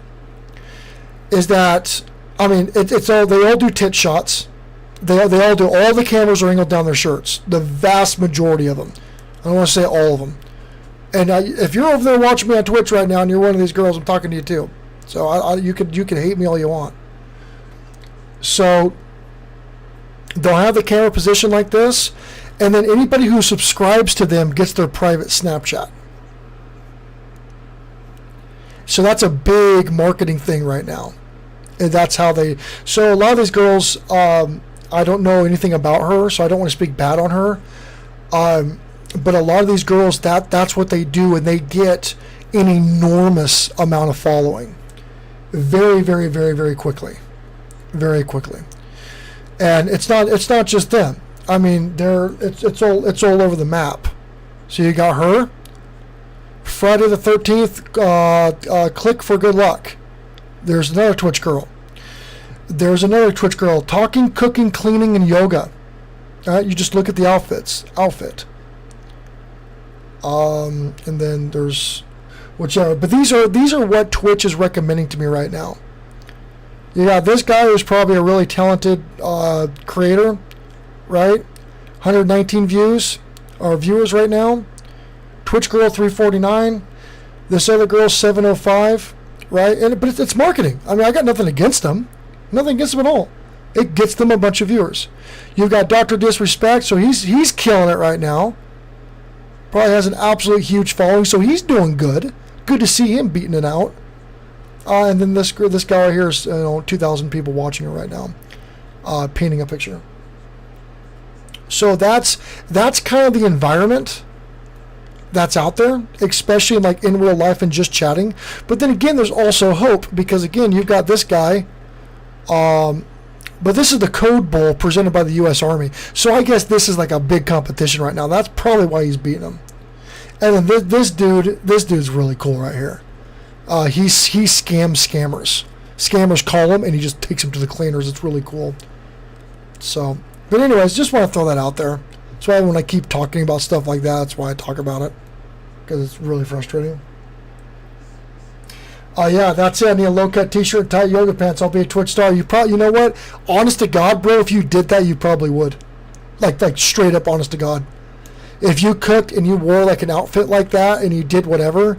is that, I mean, it's all, they all do tit shots. They all do, all the cameras are angled down their shirts. The vast majority of them. I don't want to say all of them. And if you're over there watching me on Twitch right now and you're one of these girls, I'm talking to you too. So you can hate me all you want. So they'll have the camera positioned like this, and then anybody who subscribes to them gets their private Snapchat. So that's a big marketing thing right now. And that's how they... So a lot of these girls, I don't know anything about her, so I don't want to speak bad on her. But a lot of these girls, that's what they do, and they get an enormous amount of following. Very, very, very, very quickly. Very quickly. And it's not just them. I mean, it's all over the map. So you got her. Friday the 13th, click for good luck. There's another Twitch girl. There's another Twitch girl. Talking, cooking, cleaning, and yoga. You just look at the outfit. And then there's whichever. But these are what Twitch is recommending to me right now. You got this guy who's probably a really talented creator, right? 119 views or viewers right now. Twitch girl 349. This other girl 705, right? But it's marketing. I mean, I got nothing against them. Nothing against them at all. It gets them a bunch of viewers. You've got Dr. Disrespect, so he's killing it right now. Probably has an absolute huge following, so he's doing good. Good to see him beating it out. And then this guy right here is 2,000 people watching it right now, painting a picture. So that's kind of the environment that's out there, especially like in real life and just chatting. But then again, there's also hope, because again, you've got this guy. But this is the Code Bowl presented by the U.S. Army. So I guess this is like a big competition right now. That's probably why he's beating him. And then this dude's really cool right here. He scams scammers. Scammers call him, and he just takes them to the cleaners. It's really cool. So But anyways, just want to throw that out there. That's why when I keep talking about stuff like that, that's why I talk about it. Because it's really frustrating. Yeah, that's it. I need a low-cut t-shirt and tight yoga pants. I'll be a Twitch star. You know what? Honest to God, bro, if you did that, you probably would. Like straight up honest to God. If you cooked and you wore like an outfit like that and you did whatever,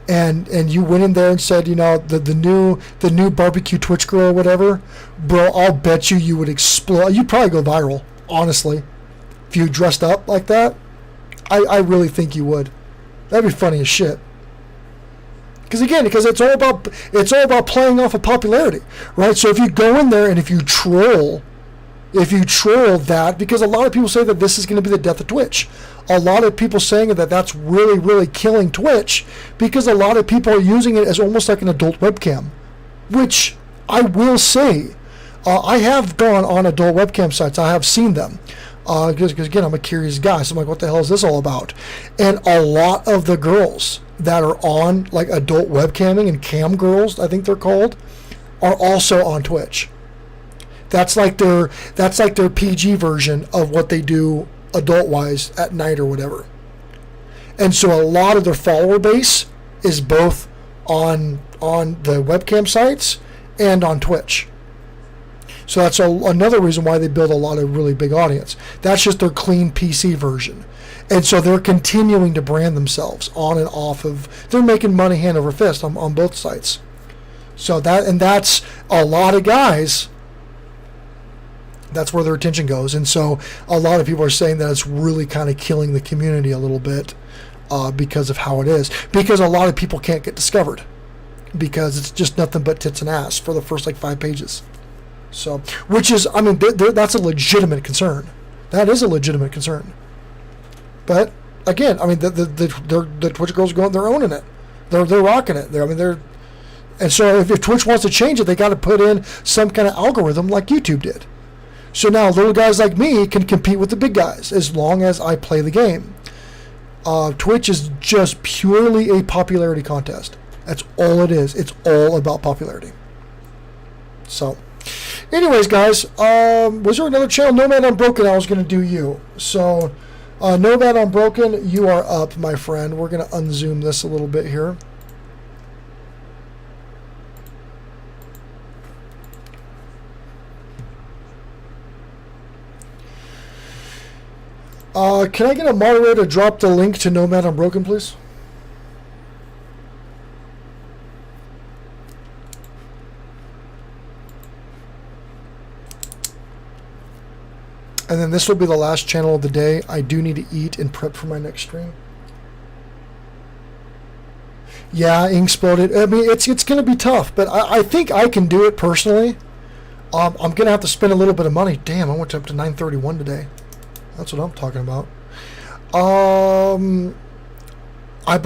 and you went in there and said, you know, the new barbecue Twitch girl or whatever, bro, I'll bet you would explode. You'd probably go viral, honestly. If you dressed up like that, I really think you would. That'd be funny as shit. Because it's all about playing off of popularity, right? So if you go in there and if you troll that, because a lot of people say that this is going to be the death of Twitch. A lot of people saying that that's really, really killing Twitch, because a lot of people are using it as almost like an adult webcam, which I will say, I have gone on adult webcam sites. I have seen them. Because again, I'm a curious guy, so I'm like, what the hell is this all about? And a lot of the girls that are on like adult webcamming and cam girls, I think they're called, are also on Twitch. That's like their PG version of what they do adult wise at night or whatever. And so a lot of their follower base is both on the webcam sites and on Twitch. So that's another reason why they build a lot of really big audience. That's just their clean PC version. And so they're continuing to brand themselves on and off of, they're making money hand over fist on both sites. So that's a lot of guys, that's where their attention goes. And so a lot of people are saying that it's really kind of killing the community a little bit because of how it is. Because a lot of people can't get discovered. Because it's just nothing but tits and ass for the first like 5 pages. So, which is, I mean, that's a legitimate concern. That is a legitimate concern. But again, I mean, the Twitch girls they're owning it. They're rocking it. And so if Twitch wants to change it, they got to put in some kind of algorithm like YouTube did. So now little guys like me can compete with the big guys as long as I play the game. Twitch is just purely a popularity contest. That's all it is. It's all about popularity. So, anyways, guys, was there another channel? Nomad Unbroken, I was going to do you. So, Nomad Unbroken, you are up, my friend. We're going to unzoom this a little bit here. Can I get a moderator to drop the link to Nomad Unbroken, please? And then this will be the last channel of the day. I do need to eat and prep for my next stream. Yeah, Inksploded. I mean, it's going to be tough, but I think I can do it personally. I'm going to have to spend a little bit of money. Damn, I went up to 931 today. That's what I'm talking about. But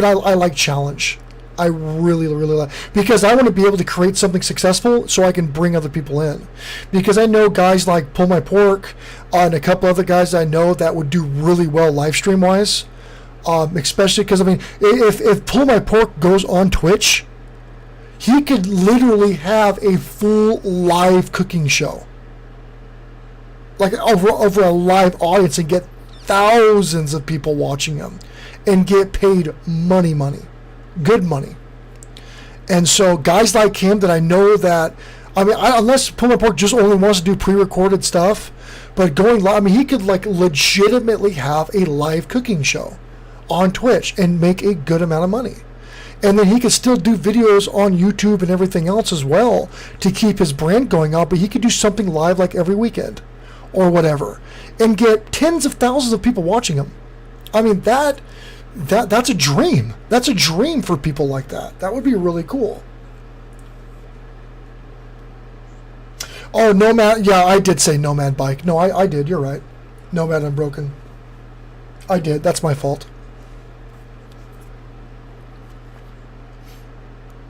I like challenge. I really, really like, because I want to be able to create something successful so I can bring other people in. Because I know guys like Pull My Pork and a couple other guys I know that would do really well live stream wise. Especially because, I mean, if Pull My Pork goes on Twitch, he could literally have a full live cooking show. Like over a live audience, and get thousands of people watching him and get paid money. Good money. And so guys like him that I know that, I mean, unless Pull My Pork just only wants to do pre-recorded stuff, but going live, I mean, he could like legitimately have a live cooking show on Twitch and make a good amount of money. And then he could still do videos on YouTube and everything else as well to keep his brand going on, but he could do something live like every weekend or whatever and get tens of thousands of people watching him. I mean, that's a dream. That's a dream for people like that. That would be really cool. Oh, Nomad. Yeah, I did say Nomad Bike. No, I did. You're right. Nomad Unbroken. I did. That's my fault.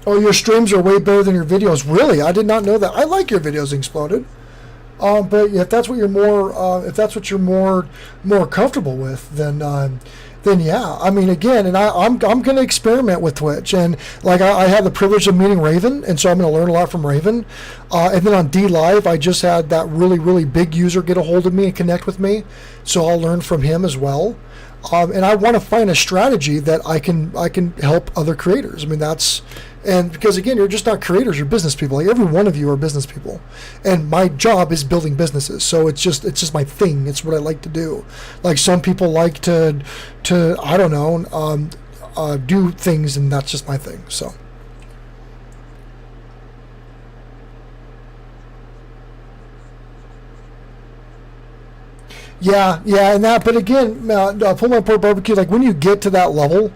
Oh, your streams are way better than your videos. Really? I did not know that. I like your videos, Exploded. But if that's what you're more, more comfortable with, then then yeah. I mean, again, and I'm going to experiment with Twitch, and like I had the privilege of meeting Raven, and so I'm going to learn a lot from Raven. And then on D Live, I just had that really big user get a hold of me and connect with me, so I'll learn from him as well. And I want to find a strategy that I can help other creators. I mean, and because again, you're just not creators, you're business people. Like every one of you are business people, and my job is building businesses. So it's just my thing. It's what I like to do. Like some people like to I don't know, do things, and that's just my thing. So. Yeah, and that, but again, pulled my pork barbecue, like when you get to that level,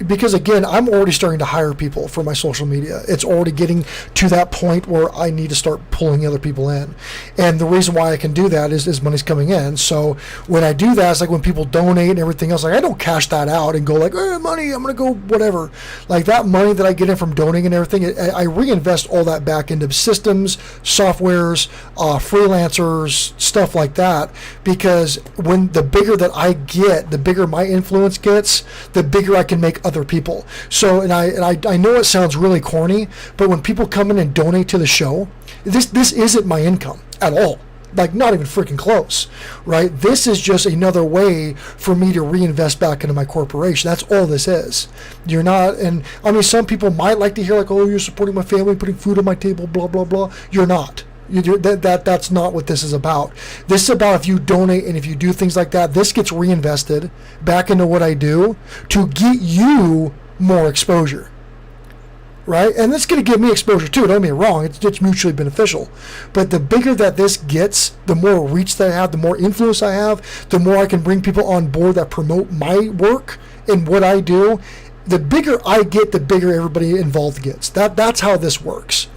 because again, I'm already starting to hire people for my social media. It's already getting to that point where I need to start pulling other people in. And the reason why I can do that is money's coming in. So when I do that, it's like when people donate and everything else, like I don't cash that out and go like, money, I'm going to go whatever. Like that money that I get in from donating and everything, I reinvest all that back into systems, softwares, freelancers, stuff like that. Because when the bigger that I get, the bigger my influence gets, the bigger I can make other people. So, and I know it sounds really corny, but when people come in and donate to the show, this isn't my income at all. Like not even freaking close, right? This is just another way for me to reinvest back into my corporation. That's all this is. You're not, and I mean, some people might like to hear like, oh, you're supporting my family, putting food on my table, blah, blah, blah. You're not. That's not what this is about. This is about if you donate and if you do things like that, this gets reinvested back into what I do to get you more exposure, right? And it's going to give me exposure too, don't get me wrong, it's mutually beneficial. But the bigger that this gets, the more reach that I have, the more influence I have, the more I can bring people on board that promote my work and what I do. The bigger I get, the bigger everybody involved gets. That's how this works.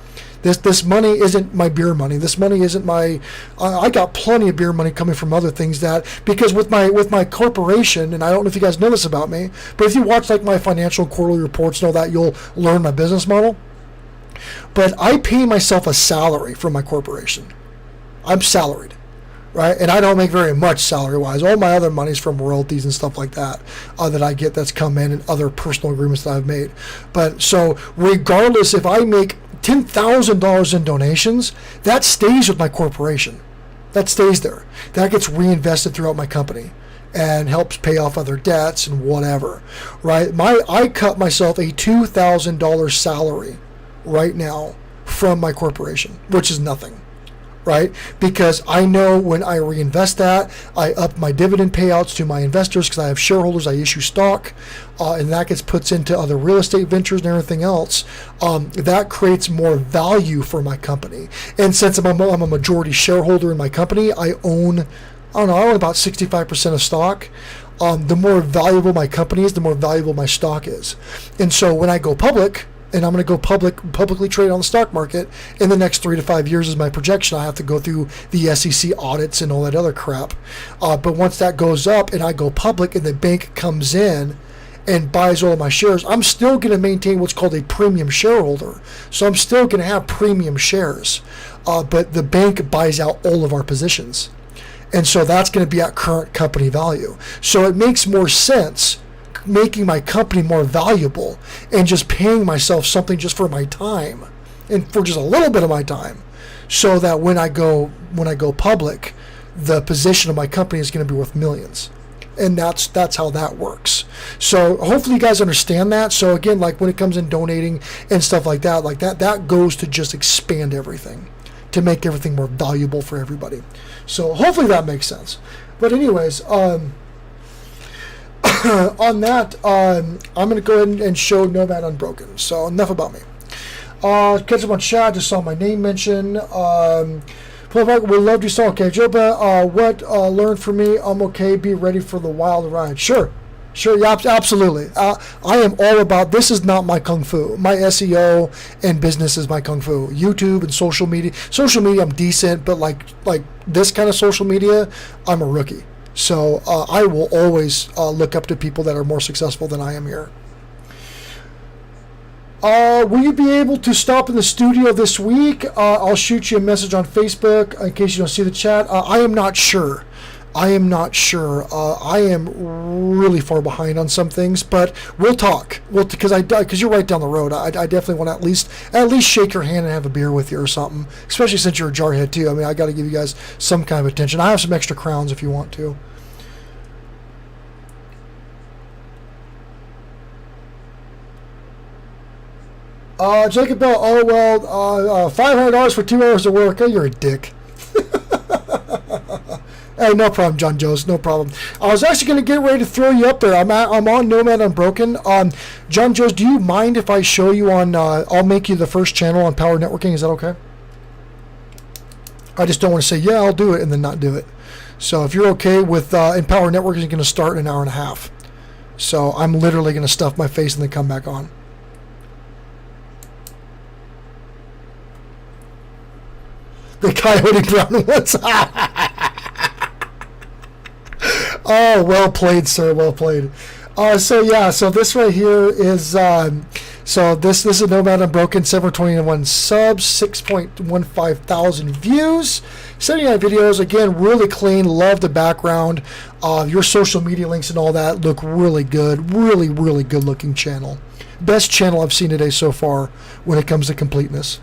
This money isn't my beer money. This money isn't my. I got plenty of beer money coming from other things because with my corporation, and I don't know if you guys know this about me, but if you watch like my financial quarterly reports and all that, you'll learn my business model. But I pay myself a salary from my corporation. I'm salaried, right? And I don't make very much salary-wise. All my other money's from royalties and stuff like that that I get that's come in and other personal agreements that I've made. But so regardless, if I make $10,000 in donations, that stays with my corporation. That stays there. That gets reinvested throughout my company and helps pay off other debts and whatever, right? I cut myself a $2,000 salary right now from my corporation, which is nothing, right? Because I know when I reinvest that, I up my dividend payouts to my investors because I have shareholders, I issue stock, and that gets puts into other real estate ventures and everything else. That creates more value for my company. And since I'm a majority shareholder in my company, I own about 65% of stock. The more valuable my company is, the more valuable my stock is. And so when I go public, and I'm going to go publicly trade on the stock market in the next 3 to 5 years is my projection. I have to go through the SEC audits and all that other crap. But once that goes up and I go public and the bank comes in and buys all of my shares, I'm still going to maintain what's called a premium shareholder. So I'm still going to have premium shares. But the bank buys out all of our positions. And so that's going to be at current company value. So it makes more sense making my company more valuable and just paying myself something just for my time and for just a little bit of my time, so that when I go public, the position of my company is going to be worth millions. And that's how that works. So hopefully you guys understand that. So again, like when it comes in donating and stuff like that goes to just expand everything, to make everything more valuable for everybody. So hopefully that makes sense. But anyways, on that, I'm going to go ahead and show Nomad Unbroken. So enough about me. Catch up on chat. Just saw my name mentioned. We loved you, saw. Okay, Joba, what learn from me? I'm okay. Be ready for the wild ride. Sure, yeah, absolutely. I am all about, this is not my kung fu. My SEO and business is my kung fu. YouTube and social media. Social media, I'm decent, but like this kind of social media, I'm a rookie. So I will always look up to people that are more successful than I am here. Will you be able to stop in the studio this week? I'll shoot you a message on Facebook in case you don't see the chat. I am not sure. I am not sure. I am really far behind on some things, but we'll talk. Because you're right down the road. I definitely want to at least shake your hand and have a beer with you or something. Especially since you're a jarhead too. I mean, I got to give you guys some kind of attention. I have some extra crowns if you want to. Jacob Bell. Oh well, $500 for 2 hours of work. Oh, you're a dick. Hey, no problem, John Joes. No problem. I was actually going to get ready to throw you up there. I'm on Nomad Unbroken. John Joes, do you mind if I show you on? I'll make you the first channel on Power Networking. Is that okay? I just don't want to say yeah, I'll do it and then not do it. So if you're okay with, and Power Networking is going to start in an hour and a half. So I'm literally going to stuff my face and then come back on. The Coyote Brown ones. Oh, well played, sir. Well played. So this right here is this is Nomad Unbroken, 721 subs, 6.15 thousand views, 79 videos. Again, really clean. Love the background. Your social media links and all that look really good. Really, really good looking channel. Best channel I've seen today so far when it comes to completeness.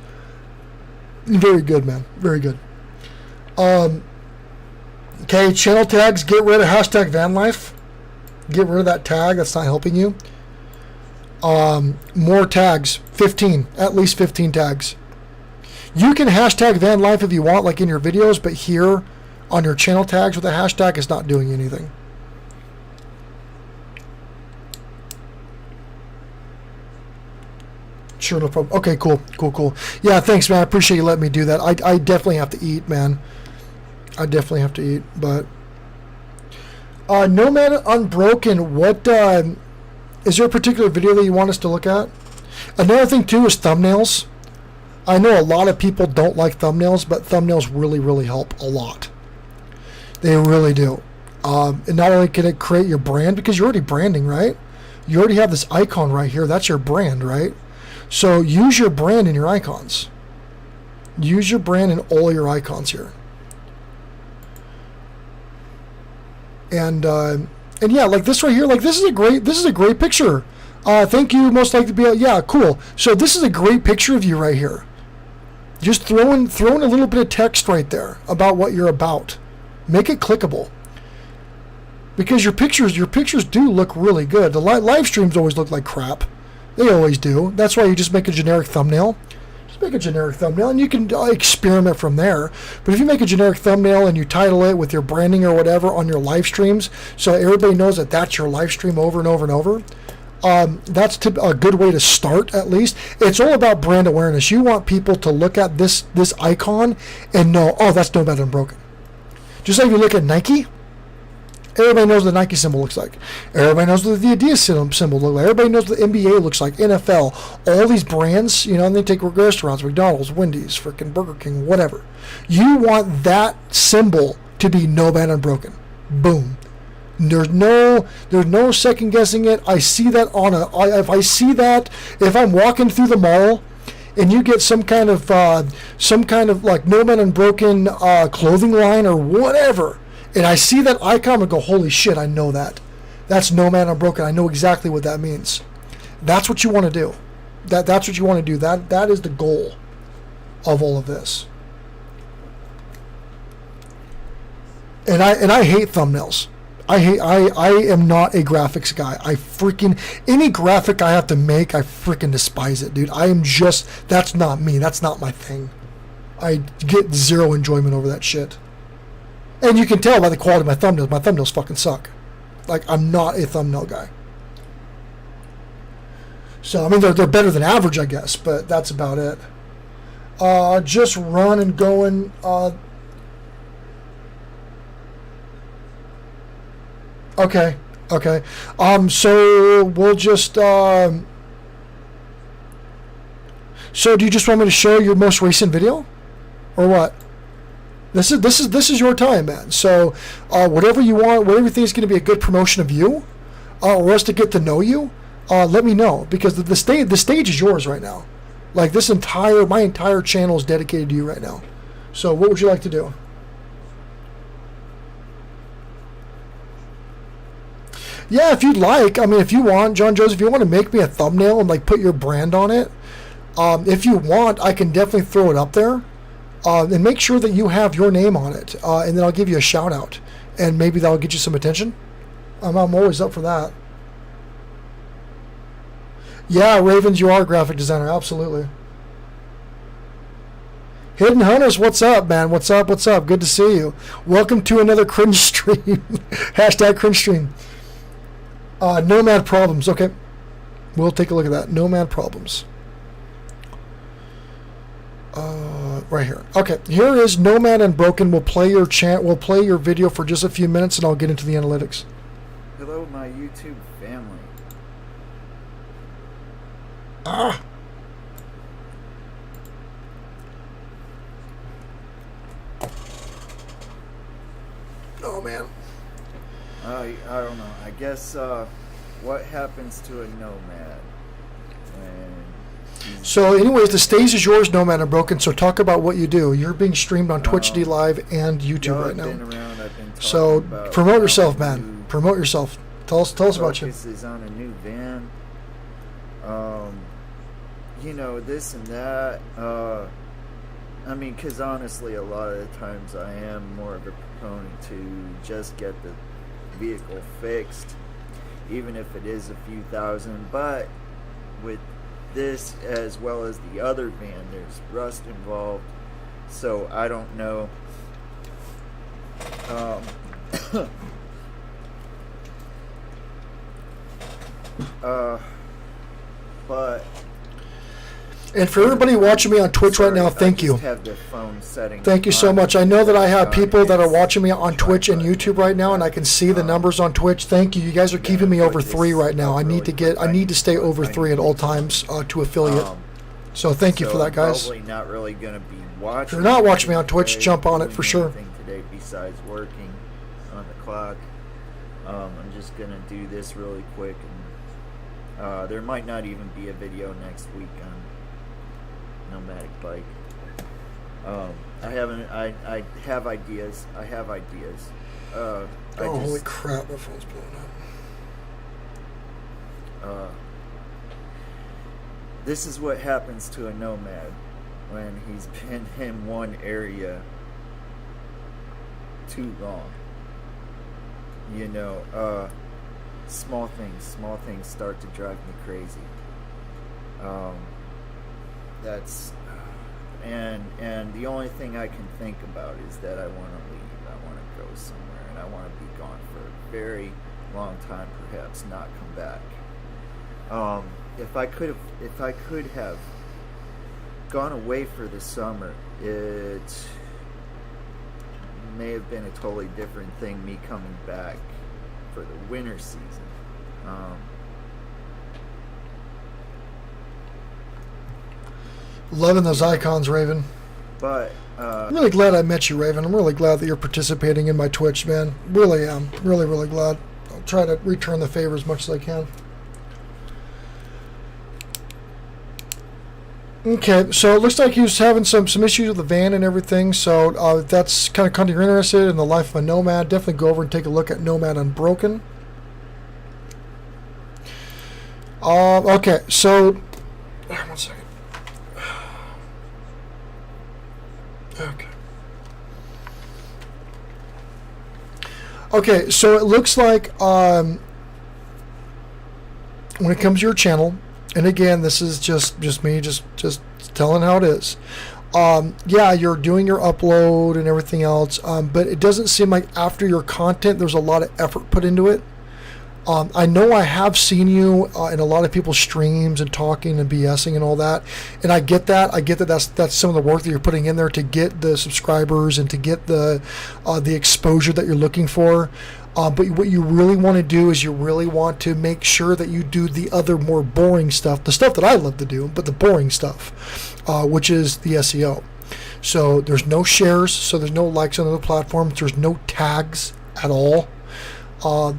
Very good, man. Very good. Okay, channel tags. Get rid of hashtag vanlife. Get rid of that tag. That's not helping you. More tags. 15. At least 15 tags. You can hashtag vanlife if you want, like in your videos, but here on your channel tags with a hashtag, it's not doing anything. Sure, no problem. Okay, cool. Yeah, thanks, man. I appreciate you letting me do that. I definitely have to eat, man. I definitely have to eat, but Nomad Unbroken, what is there a particular video that you want us to look at? Another thing too is thumbnails. I know a lot of people don't like thumbnails, but thumbnails really, really help a lot. They really do. And not only can it create your brand, because you're already branding, right? You already have this icon right here. That's your brand, right? So use your brand in your icons. Use your brand in all your icons here. And yeah, like this right here, like this is a great picture. Thank you, most likely to be yeah, cool. So this is a great picture of you right here. Just throw in a little bit of text right there about what you're about. Make it clickable. Because your pictures do look really good. The live streams always look like crap. They always do. That's why you just make a generic thumbnail. Just make a generic thumbnail, and you can experiment from there. But if you make a generic thumbnail and you title it with your branding or whatever on your live streams, so everybody knows that that's your live stream over and over and over, that's a good way to start, at least. It's all about brand awareness. You want people to look at this icon and know, oh, that's Nomad Unbroken. Just like if you look at Nike, everybody knows what the Nike symbol looks like. Everybody knows what the Adidas symbol looks like. Everybody knows what the NBA looks like, NFL, all these brands, and they take restaurants, McDonald's, Wendy's, freaking Burger King, whatever. You want that symbol to be Nomad Unbroken. Boom. There's no second guessing it. I see that if I'm walking through the mall and you get some kind of like Nomad Unbroken clothing line or whatever, and I see that icon and go, holy shit, I know that. That's Nomad Unbroken. I know exactly what that means. That's what you want to do. That's what you want to do. That is the goal of all of this. And I hate thumbnails. I am not a graphics guy. Any graphic I have to make, I freaking despise it, dude. That's not me. That's not my thing. I get zero enjoyment over that shit. And you can tell by the quality of my thumbnails. My thumbnails fucking suck. Like, I'm not a thumbnail guy. So, I mean, they're better than average, I guess, but that's about it. Just run and going. Okay. So we'll just. So, do you just want me to show your most recent video, or what? This is your time, man. So, whatever you want, whatever you think is going to be a good promotion of you, or us to get to know you, let me know, because the stage is yours right now. Like, my entire channel is dedicated to you right now. So, what would you like to do? Yeah, if you'd like. I mean, if you want, John Joseph, if you want to make me a thumbnail and like put your brand on it, if you want, I can definitely throw it up there, and make sure that you have your name on it, and then I'll give you a shout out, and maybe that'll get you some attention. I'm always up for that. Yeah, Ravens, you are a graphic designer, absolutely. Hidden Hunters, what's up, man? What's up? What's up? Good to see you. Welcome to another cringe stream. Hashtag cringe stream. Nomad Problems. Okay, we'll take a look at that. Nomad Problems. Right here. Okay, here is Nomad and Broken. We'll play your We'll play your video for just a few minutes, and I'll get into the analytics. Hello, my YouTube family. Ah. Oh man. I don't know. I guess what happens to a nomad when So anyways, the stage is yours, Nomad and Broken, so talk about what you do. You're being streamed on Twitch D Live and YouTube right now. So promote yourself, man. Promote yourself. Tell us about you. Focus is on a new van. You know, this and that. I mean, because honestly, a lot of the times I am more of a proponent to just get the vehicle fixed, even if it is a few thousand. But with this, as well as the other van, there's rust involved, so I don't know. But and for everybody watching me on Twitch right now, thank you. Thank you so much. I know that I have people that are watching me on Twitch and YouTube right now, and I can see the numbers on Twitch. Thank you. You guys are keeping me over 3 right now. I need to stay over 3 at all times to affiliate. So thank you for that, guys. Probably not really going to be watching. If you're not watching me on Twitch, jump on it for sure. Today, besides working on the clock, I'm just going to do this really quick, and there might not even be a video next week on Nomadic Bike. I have ideas. Holy crap, my phone's blowing up. This is what happens to a nomad when he's been in one area too long. You know, small things start to drive me crazy. And the only thing I can think about is that I want to leave. I want to go somewhere, and I want to be gone for a very long time, perhaps not come back. If I could have gone away for the summer, it may have been a totally different thing, me coming back for the winter season. Loving those icons, Raven. But I'm really glad I met you, Raven. I'm really glad that you're participating in my Twitch, man. Really am. Really, really glad. I'll try to return the favor as much as I can. Okay, so it looks like he was having some issues with the van and everything, so if that's kind of content you're interested in, the life of a nomad, definitely go over and take a look at Nomad Unbroken. Okay, so 1 second. Okay. Okay, so it looks like when it comes to your channel, and again, this is just me just telling how it is. Yeah, you're doing your upload and everything else, but it doesn't seem like after your content, there's a lot of effort put into it. I know I have seen you in a lot of people's streams and talking and BSing and all that, and I get that. That's some of the work that you're putting in there to get the subscribers and to get the exposure that you're looking for. But what you really want to do is you really want to make sure that you do the other more boring stuff, the stuff that I love to do, but the boring stuff, which is the SEO. So there's no shares, so there's no likes on other platforms, there's no tags at all.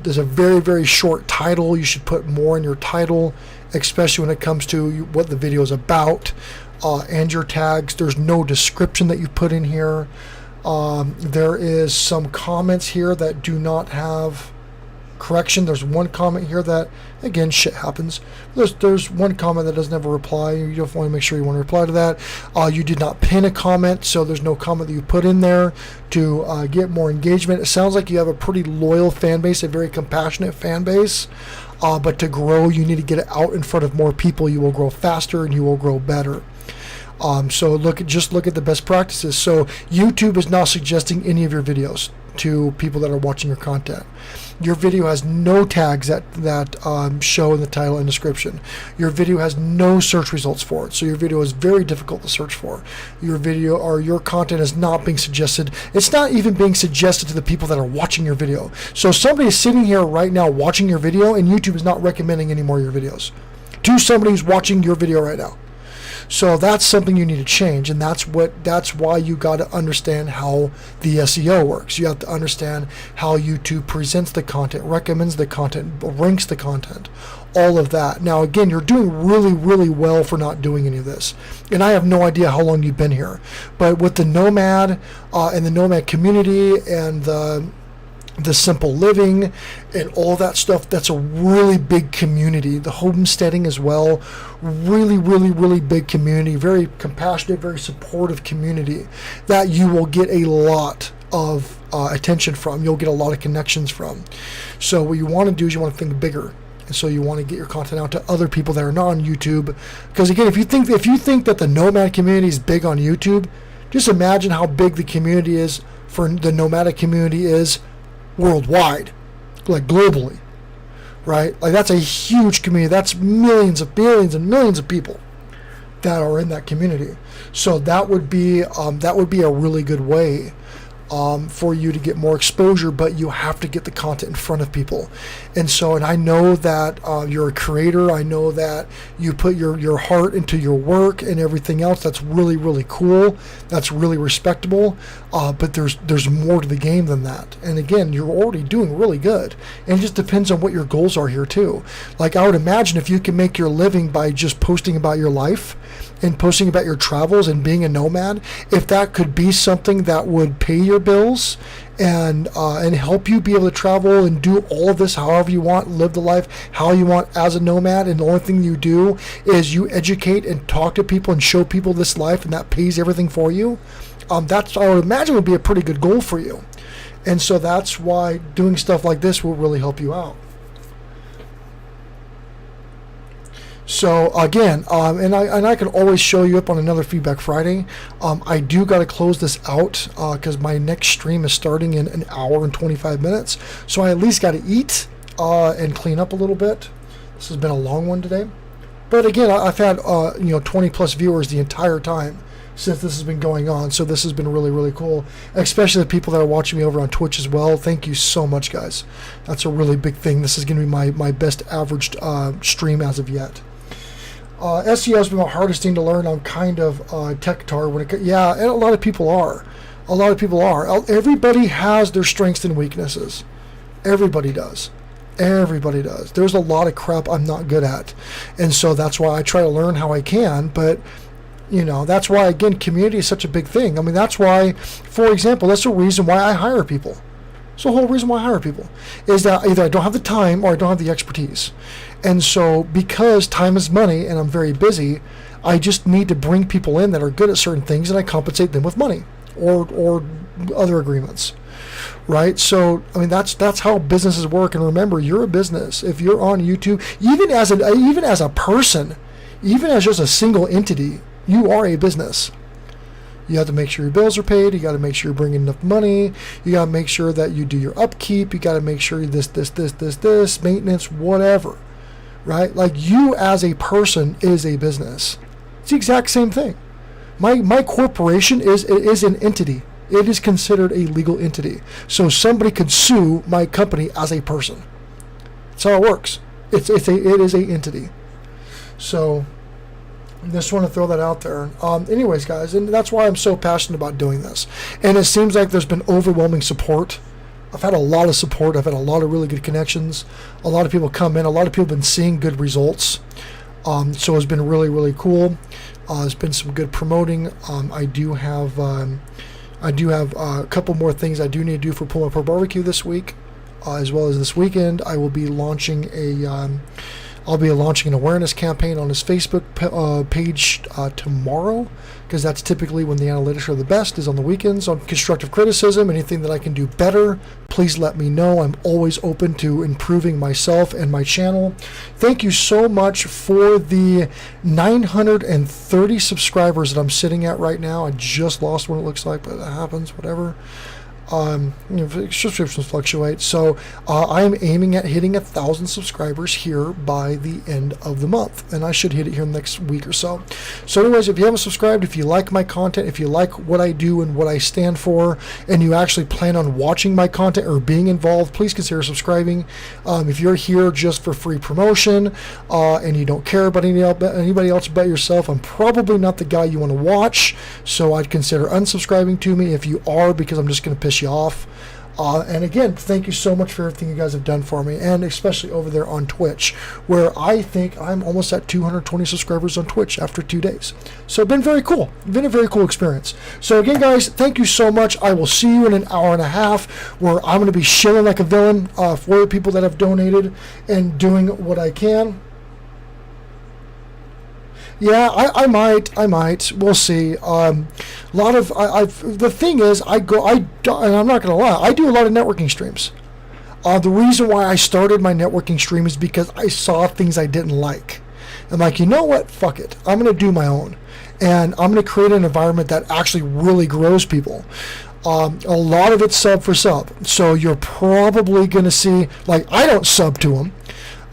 There's a very, very short title. You should put more in your title, especially when it comes to what the video is about, and your tags. There's no description that you put in here. There is some comments here that do not have correction. There's one comment here that, again, shit happens. There's one comment that doesn't have a reply. You definitely want to make sure you want to reply to that. You did not pin a comment, so there's no comment that you put in there to get more engagement. It sounds like you have a pretty loyal fan base, a very compassionate fan base. But to grow, you need to get it out in front of more people. You will grow faster and you will grow better. So just look at the best practices. So YouTube is not suggesting any of your videos to people that are watching your content. Your video has no tags that show in the title and description. Your video has no search results for it, so your video is very difficult to search for. Your video or your content is not being suggested. It's not even being suggested to the people that are watching your video. So somebody is sitting here right now watching your video, and YouTube is not recommending any more of your videos to somebody who's watching your video right now. So that's something you need to change, and that's why you got to understand how the SEO works. You have to understand how YouTube presents the content, recommends the content, ranks the content, all of that. Now, again, you're doing really, really well for not doing any of this, and I have no idea how long you've been here, but with the Nomad and the Nomad community and the simple living and all that stuff, that's a really big community. The homesteading as well, really, really, really big community, very compassionate, very supportive community that you will get a lot of attention from. You'll get a lot of connections from. So what you want to do is you want to think bigger. And so you want to get your content out to other people that are not on YouTube. Because again, if you think that the Nomad community is big on YouTube, just imagine how big the community is for the nomadic community is worldwide, like globally, right? Like that's a huge community. That's millions and millions of people that are in that community. So that would be a really good way for you to get more exposure, but you have to get the content in front of people. And I know that you're a creator. I know that you put your heart into your work and everything else. That's really, really cool. That's really respectable. But there's more to the game than that. And again, you're already doing really good. And it just depends on what your goals are here too. Like I would imagine if you can make your living by just posting about your life and posting about your travels and being a nomad, if that could be something that would pay your bills and help you be able to travel and do all of this however you want, live the life how you want as a nomad, and the only thing you do is you educate and talk to people and show people this life, and that pays everything for you, that's, I would imagine, would be a pretty good goal for you. And so that's why doing stuff like this will really help you out. So again, and I can always show you up on another Feedback Friday. I do got to close this out because my next stream is starting in an hour and 25 minutes. So I at least got to eat and clean up a little bit. This has been a long one today, but again, I've had 20 plus viewers the entire time since this has been going on. So this has been really, really cool, especially the people that are watching me over on Twitch as well. Thank you so much, guys. That's a really big thing. This is going to be my best averaged stream as of yet. SEO has been the hardest thing to learn. I'm kind of tech-tar when it yeah, and a lot of people are. Everybody has their strengths and weaknesses. Everybody does. There's a lot of crap I'm not good at, and so that's why I try to learn how I can. But that's why, again, community is such a big thing. I mean, that's why, for example, that's the reason why I hire people. It's the whole reason why I hire people is that either I don't have the time or I don't have the expertise. And so because time is money and I'm very busy, I just need to bring people in that are good at certain things, and I compensate them with money or other agreements, right? So, I mean, that's how businesses work. And remember, you're a business. If you're on YouTube, even as a person, even as just a single entity, you are a business. You have to make sure your bills are paid. You got to make sure you're bringing enough money. You got to make sure that you do your upkeep. You got to make sure this, maintenance, whatever, right? Like, you as a person is a business. It's the exact same thing. My corporation is an entity. It is considered a legal entity. So somebody could sue my company as a person. That's how it works. It is a entity. So just want to throw that out there. Anyways, guys, and that's why I'm so passionate about doing this. And it seems like there's been overwhelming support. I've had a lot of support. I've had a lot of really good connections. A lot of people come in. A lot of people have been seeing good results. So it's been really, really cool. There's been some good promoting. I do have a couple more things I do need to do for Pull My Pro Barbecue this week. as well as this weekend. I will be launching I'll be launching an awareness campaign on his Facebook page tomorrow, because that's typically when the analytics are the best, is on the weekends, on constructive criticism. Anything that I can do better, please let me know. I'm always open to improving myself and my channel. Thank you so much for the 930 subscribers that I'm sitting at right now. I just lost one, it looks like, but that happens, whatever. Subscriptions fluctuate, so I'm aiming at hitting 1,000 subscribers here by the end of the month, and I should hit it here next week or so. So anyways, if you haven't subscribed, if you like my content, if you like what I do and what I stand for, and you actually plan on watching my content or being involved, please consider subscribing. If you're here just for free promotion and you don't care about anybody else but yourself, I'm probably not the guy you want to watch, so I'd consider unsubscribing to me if you are, because I'm just going to piss you off. And again, thank you so much for everything you guys have done for me, and especially over there on Twitch, where I think I'm almost at 220 subscribers on Twitch after 2 days. So it's been very cool. It's been a very cool experience. So again, guys, thank you so much. I will see you in an hour and a half, where I'm going to be shilling like a villain for the people that have donated and doing what I can. Yeah, I might. We'll see. The thing is, and I'm not gonna lie, I do a lot of networking streams. The reason why I started my networking stream is because I saw things I didn't like. I'm like, you know what? Fuck it. I'm gonna do my own, and I'm gonna create an environment that actually really grows people. A lot of it's sub for sub, so you're probably gonna see, like, I don't sub to them.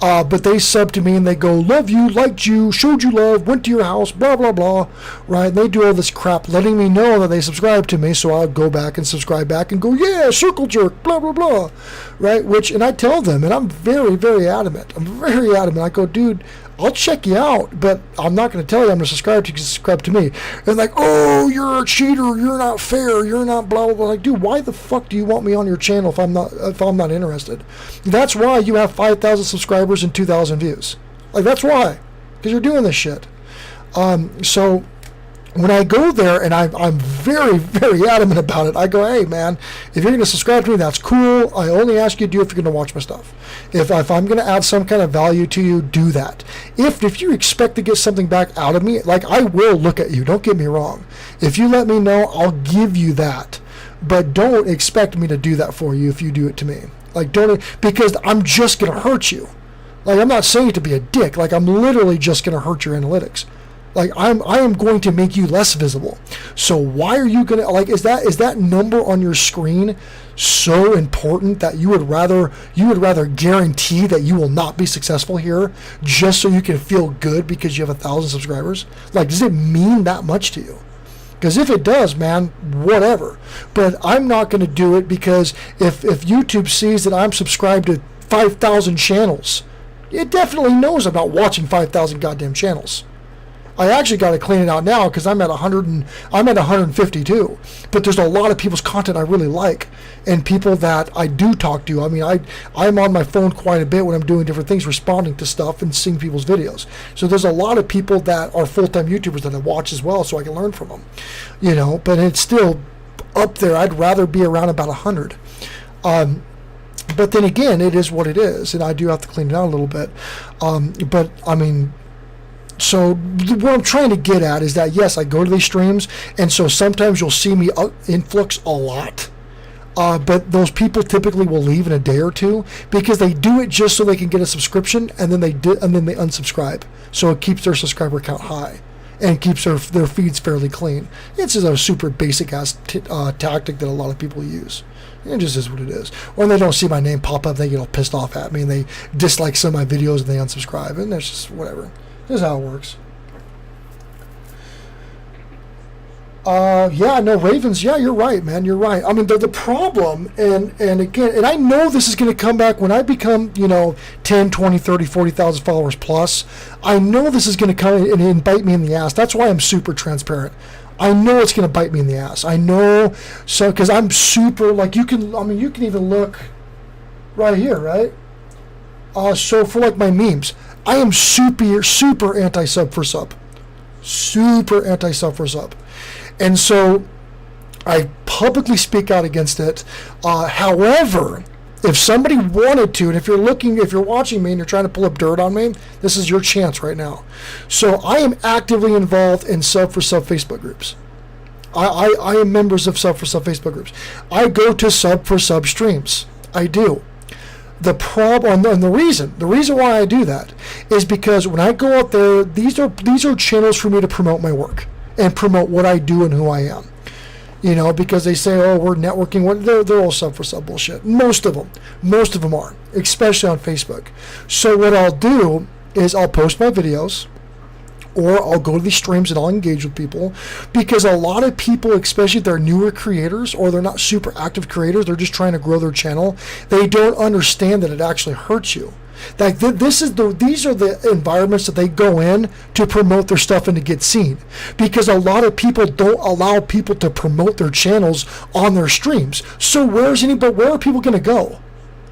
But they sub to me and they go, love you, liked you, showed you love, went to your house, blah, blah, blah, right? And they do all this crap letting me know that they subscribe to me, so I'll go back and subscribe back and go, yeah, circle jerk, blah, blah, blah, right? And I tell them, and I'm very, very adamant. I go, dude, I'll check you out, but I'm not going to tell you I'm going to subscribe to you, subscribe to me. And like, oh, you're a cheater, you're not fair, you're not blah, blah, blah. Like, dude, why the fuck do you want me on your channel if I'm not interested? That's why you have 5,000 subscribers and 2,000 views. Like, that's why, because you're doing this shit. So when I go there, and I'm very, very adamant about it, I go, hey, man, if you're going to subscribe to me, that's cool. I only ask you to do it if you're going to watch my stuff. If I'm going to add some kind of value to you, do that. If you expect to get something back out of me, like, I will look at you. Don't get me wrong. If you let me know, I'll give you that. But don't expect me to do that for you if you do it to me. Like, don't, because I'm just going to hurt you. Like, I'm not saying it to be a dick. Like, I'm literally just going to hurt your analytics. Like, I am going to make you less visible. So why are you gonna, like, is that number on your screen so important that you would rather guarantee that you will not be successful here just so you can feel good because you have 1,000 subscribers? Like, does it mean that much to you? Because if it does, man, whatever. But I'm not going to do it, because if YouTube sees that I'm subscribed to 5,000 channels, it definitely knows I'm not watching 5,000 goddamn channels. I actually got to clean it out now, because I'm at 152. But there's a lot of people's content I really like, and people that I do talk to. I mean, I'm on my phone quite a bit when I'm doing different things, responding to stuff and seeing people's videos. So there's a lot of people that are full-time YouTubers that I watch as well, so I can learn from them. You know, but it's still up there. I'd rather be around about 100. But then again, it is what it is, and I do have to clean it out a little bit. But I mean, so what I'm trying to get at is that, yes, I go to these streams, and so sometimes you'll see me influx a lot. But those people typically will leave in a day or two, because they do it just so they can get a subscription, and then they unsubscribe. So it keeps their subscriber count high and keeps their feeds fairly clean. It's just a super basic ass tactic that a lot of people use. It just is what it is. Or they don't see my name pop up, they get all pissed off at me, and they dislike some of my videos and they unsubscribe, and that's just whatever. This is how it works. Yeah, no, Ravens, yeah, you're right, man, you're right. I mean, the problem, and again, and I know this is going to come back when I become, 10, 20, 30, 40,000 followers plus. I know this is going to come and bite me in the ass. That's why I'm super transparent. I know it's going to bite me in the ass. I know, so, because I'm super, like, you can even look right here, right? So for, like, my memes, I am super anti-sub for sub. Super anti-sub for sub. And so I publicly speak out against it. However, If somebody wanted to, and if you're watching me and you're trying to pull up dirt on me, this is your chance right now. So I am actively involved in Sub for Sub Facebook groups. I am members of Sub for Sub Facebook groups. I go to Sub for Sub streams. I do. The problem, and the reason why I do that is because when I go out there, these are channels for me to promote my work and promote what I do and who I am. You know, because they say, oh, we're networking. They're all Sub for Sub bullshit. Most of them are, especially on Facebook. So what I'll do is I'll post my videos, or I'll go to these streams and I'll engage with people, because a lot of people, especially if they're newer creators or they're not super active creators, they're just trying to grow their channel, they don't understand that it actually hurts you. Like these are the environments that they go in to promote their stuff and to get seen, because a lot of people don't allow people to promote their channels on their streams. So where are people going to go?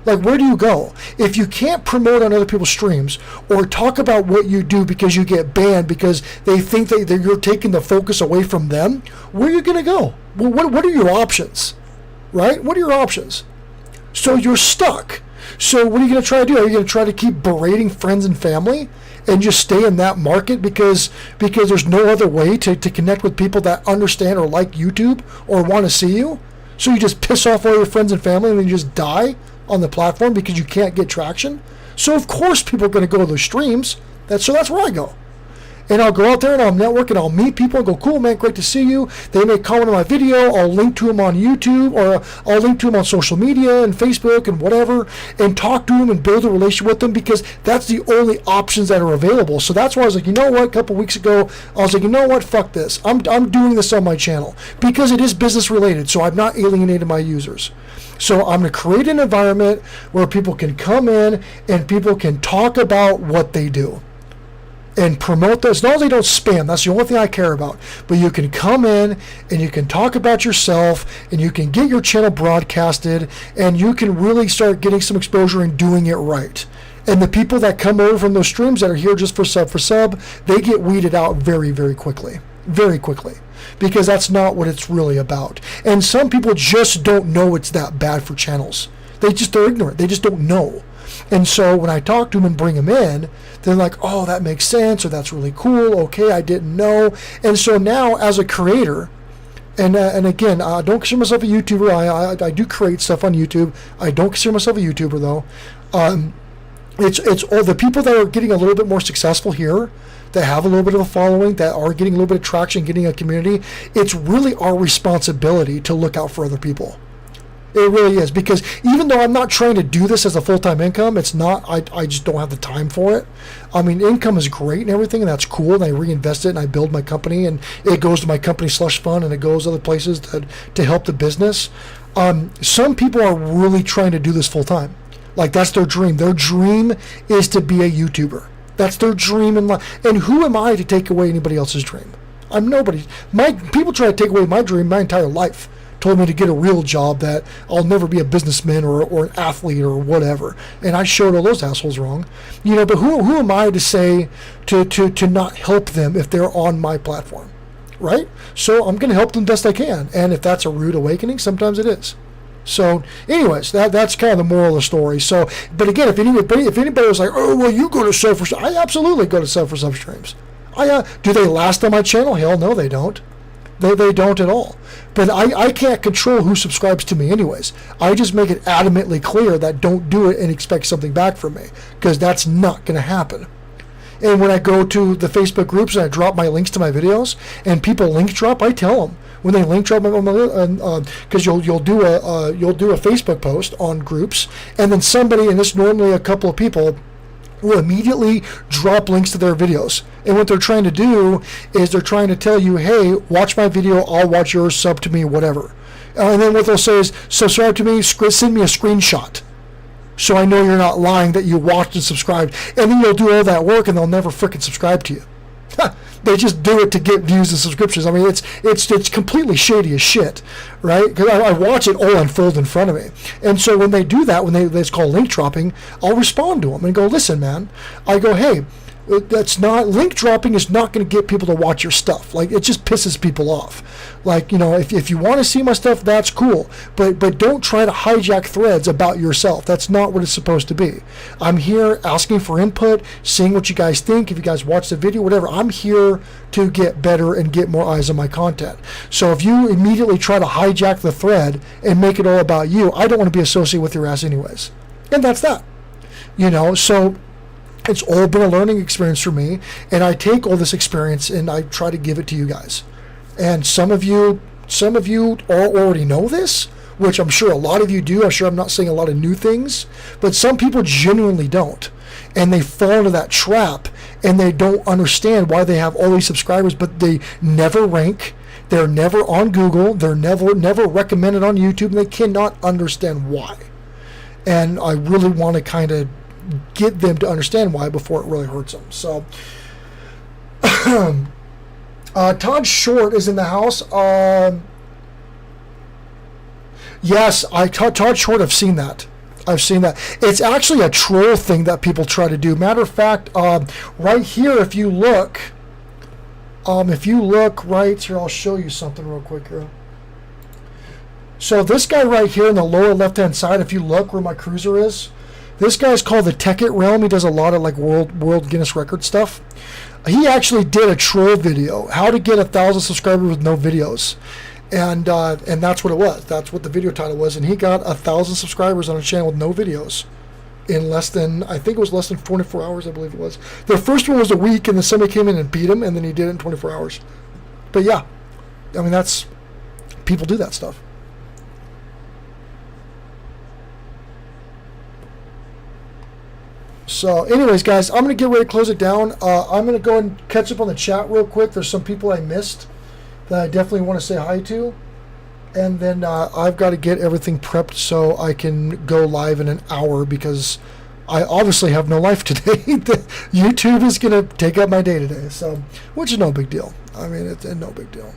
Like, where do you go? If you can't promote on other people's streams or talk about what you do because you get banned because they think that you're taking the focus away from them, where are you going to go? Well, what are your options? Right? What are your options? So you're stuck. So what are you going to try to do? Are you going to try to keep berating friends and family and just stay in that market because there's no other way to connect with people that understand or like YouTube or want to see you? So you just piss off all your friends and family and then you just die on the platform because you can't get traction? So of course people are going to go to those streams. That's where I go. And I'll go out there and I'll network and I'll meet people and go, cool, man, great to see you. They may comment on my video. I'll link to them on YouTube, or I'll link to them on social media and Facebook and whatever, and talk to them and build a relationship with them, because that's the only options that are available. So that's why I was like, you know what, a couple weeks ago, I was like, you know what, fuck this. I'm doing this on my channel because it is business related, so I'm not alienating my users. So I'm going to create an environment where people can come in and people can talk about what they do and promote those. As long as they don't spam, that's the only thing I care about. But you can come in and you can talk about yourself and you can get your channel broadcasted and you can really start getting some exposure and doing it right. And the people that come over from those streams that are here just for sub, they get weeded out very, very quickly. Very quickly. Because that's not what it's really about. And some people just don't know it's that bad for channels. They're ignorant. They just don't know. And so when I talk to them and bring them in, they're like, oh, that makes sense, or that's really cool. Okay, I didn't know. And so now as a creator, and again, I don't consider myself a YouTuber. I do create stuff on YouTube. I don't consider myself a YouTuber, though. It's all the people that are getting a little bit more successful here, that have a little bit of a following, that are getting a little bit of traction, getting a community. It's really our responsibility to look out for other people. It really is, because even though I'm not trying to do this as a full-time income, it's not, I just don't have the time for it. I mean, income is great and everything, and that's cool, and I reinvest it, and I build my company, and it goes to my company slush fund, and it goes other places to help the business. Some people are really trying to do this full-time. Like, that's their dream. Their dream is to be a YouTuber. That's their dream in life. And who am I to take away anybody else's dream? I'm nobody. People try to take away my dream my entire life. Told me to get a real job, that I'll never be a businessman or an athlete or whatever. And I showed all those assholes wrong. You know, but who am I to say to not help them if they're on my platform? Right? So I'm going to help them best I can. And if that's a rude awakening, sometimes it is. So anyways, that's kind of the moral of the story. So, but again, if anybody was like, oh, well, you go to Sub for Sub, I absolutely go to Sub for Sub streams. Do they last on my channel? Hell no, they don't. They don't at all. But I can't control who subscribes to me anyways. I just make it adamantly clear that don't do it and expect something back from me, because that's not going to happen. And when I go to the Facebook groups and I drop my links to my videos and people link drop, I tell them when they link drop, because you'll do a Facebook post on groups, and then somebody, and it's normally a couple of people, will immediately drop links to their videos. And what they're trying to do is they're trying to tell you, hey, watch my video, I'll watch yours, sub to me, whatever. And then what they'll say is, subscribe to me, send me a screenshot, so I know you're not lying that you watched and subscribed. And then you'll do all that work and they'll never frickin' subscribe to you. They just do it to get views and subscriptions. I mean, it's completely shady as shit, right? Because I watch it all unfold in front of me. And so when they do that, it's called link dropping, I'll respond to them and go, listen, man. I go, hey, That's not, link dropping is not going to get people to watch your stuff. Like, it just pisses people off. Like, if you want to see my stuff, that's cool. But don't try to hijack threads about yourself. That's not what it's supposed to be. I'm here asking for input, seeing what you guys think. If you guys watch the video, whatever, I'm here to get better and get more eyes on my content. So if you immediately try to hijack the thread and make it all about you, I don't want to be associated with your ass anyways. And that's that. So it's all been a learning experience for me, and I take all this experience and I try to give it to you guys. And some of you all already know this, which I'm sure a lot of you do. I'm sure I'm not saying a lot of new things, but some people genuinely don't. And they fall into that trap, and they don't understand why they have all these subscribers, but they never rank. They're never on Google. They're never recommended on YouTube, and they cannot understand why. And I really want to kind of get them to understand why before it really hurts them. So Todd Short is in the house. Yes, Todd Short, I've seen that. It's actually a troll thing that people try to do. Matter of fact, right here, if you look right here, I'll show you something real quick here. So this guy right here in the lower left-hand side, if you look where my cruiser is, this guy's called the Tech It Realm. He does a lot of like World Guinness Record stuff. He actually did a troll video, how to get 1,000 subscribers with no videos, and that's what it was. That's what the video title was. And he got 1,000 subscribers on a channel with no videos in less than 24 hours, I believe it was. The first one was a week, and then somebody came in and beat him, and then he did it in 24 hours. But yeah, I mean, that's, people do that stuff. So anyways, guys, I'm going to get ready to close it down. I'm going to go and catch up on the chat real quick. There's some people I missed that I definitely want to say hi to. And then I've got to get everything prepped so I can go live in an hour, because I obviously have no life today. YouTube is going to take up my day today, so, which is no big deal. I mean, it's no big deal.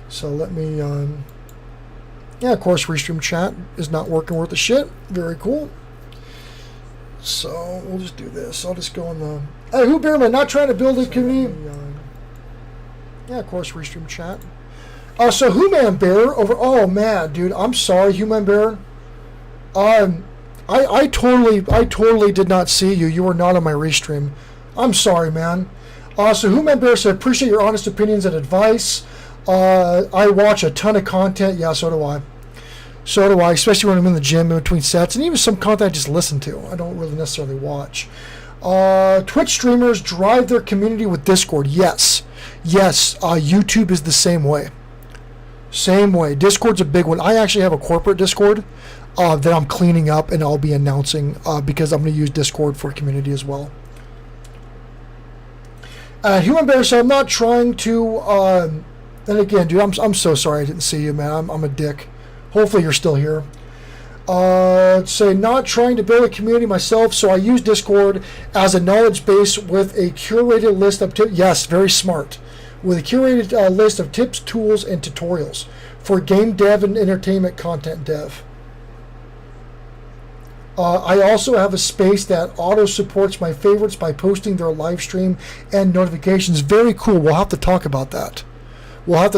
So let me, yeah, of course, Restream chat is not working worth a shit. Very cool. So we'll just do this. I'll just go on the. Hey, who Bearman? Not trying to build a community. Yeah, of course, Restream chat. So Human Bear over. Oh man, dude, I'm sorry, Human Bear. I totally did not see you. You were not on my Restream. I'm sorry, man. So Human Bear said, appreciate your honest opinions and advice. I watch a ton of content. Yeah, so do I. So do I, especially when I'm in the gym in between sets, and even some content I just listen to. I don't really necessarily watch. Twitch streamers drive their community with Discord. Yes. YouTube is the same way. Discord's a big one. I actually have a corporate Discord that I'm cleaning up, and I'll be announcing because I'm going to use Discord for community as well. Human Bear, so I'm not trying to. And again, dude, I'm so sorry I didn't see you, man. I'm a dick. Hopefully you're still here. Say, not trying to build a community myself, so I use Discord as a knowledge base with a curated list of tips. Yes, very smart. With a curated list of tips, tools, and tutorials for game dev and entertainment content dev. I also have a space that auto supports my favorites by posting their live stream and notifications. Very cool. We'll have to talk about that. I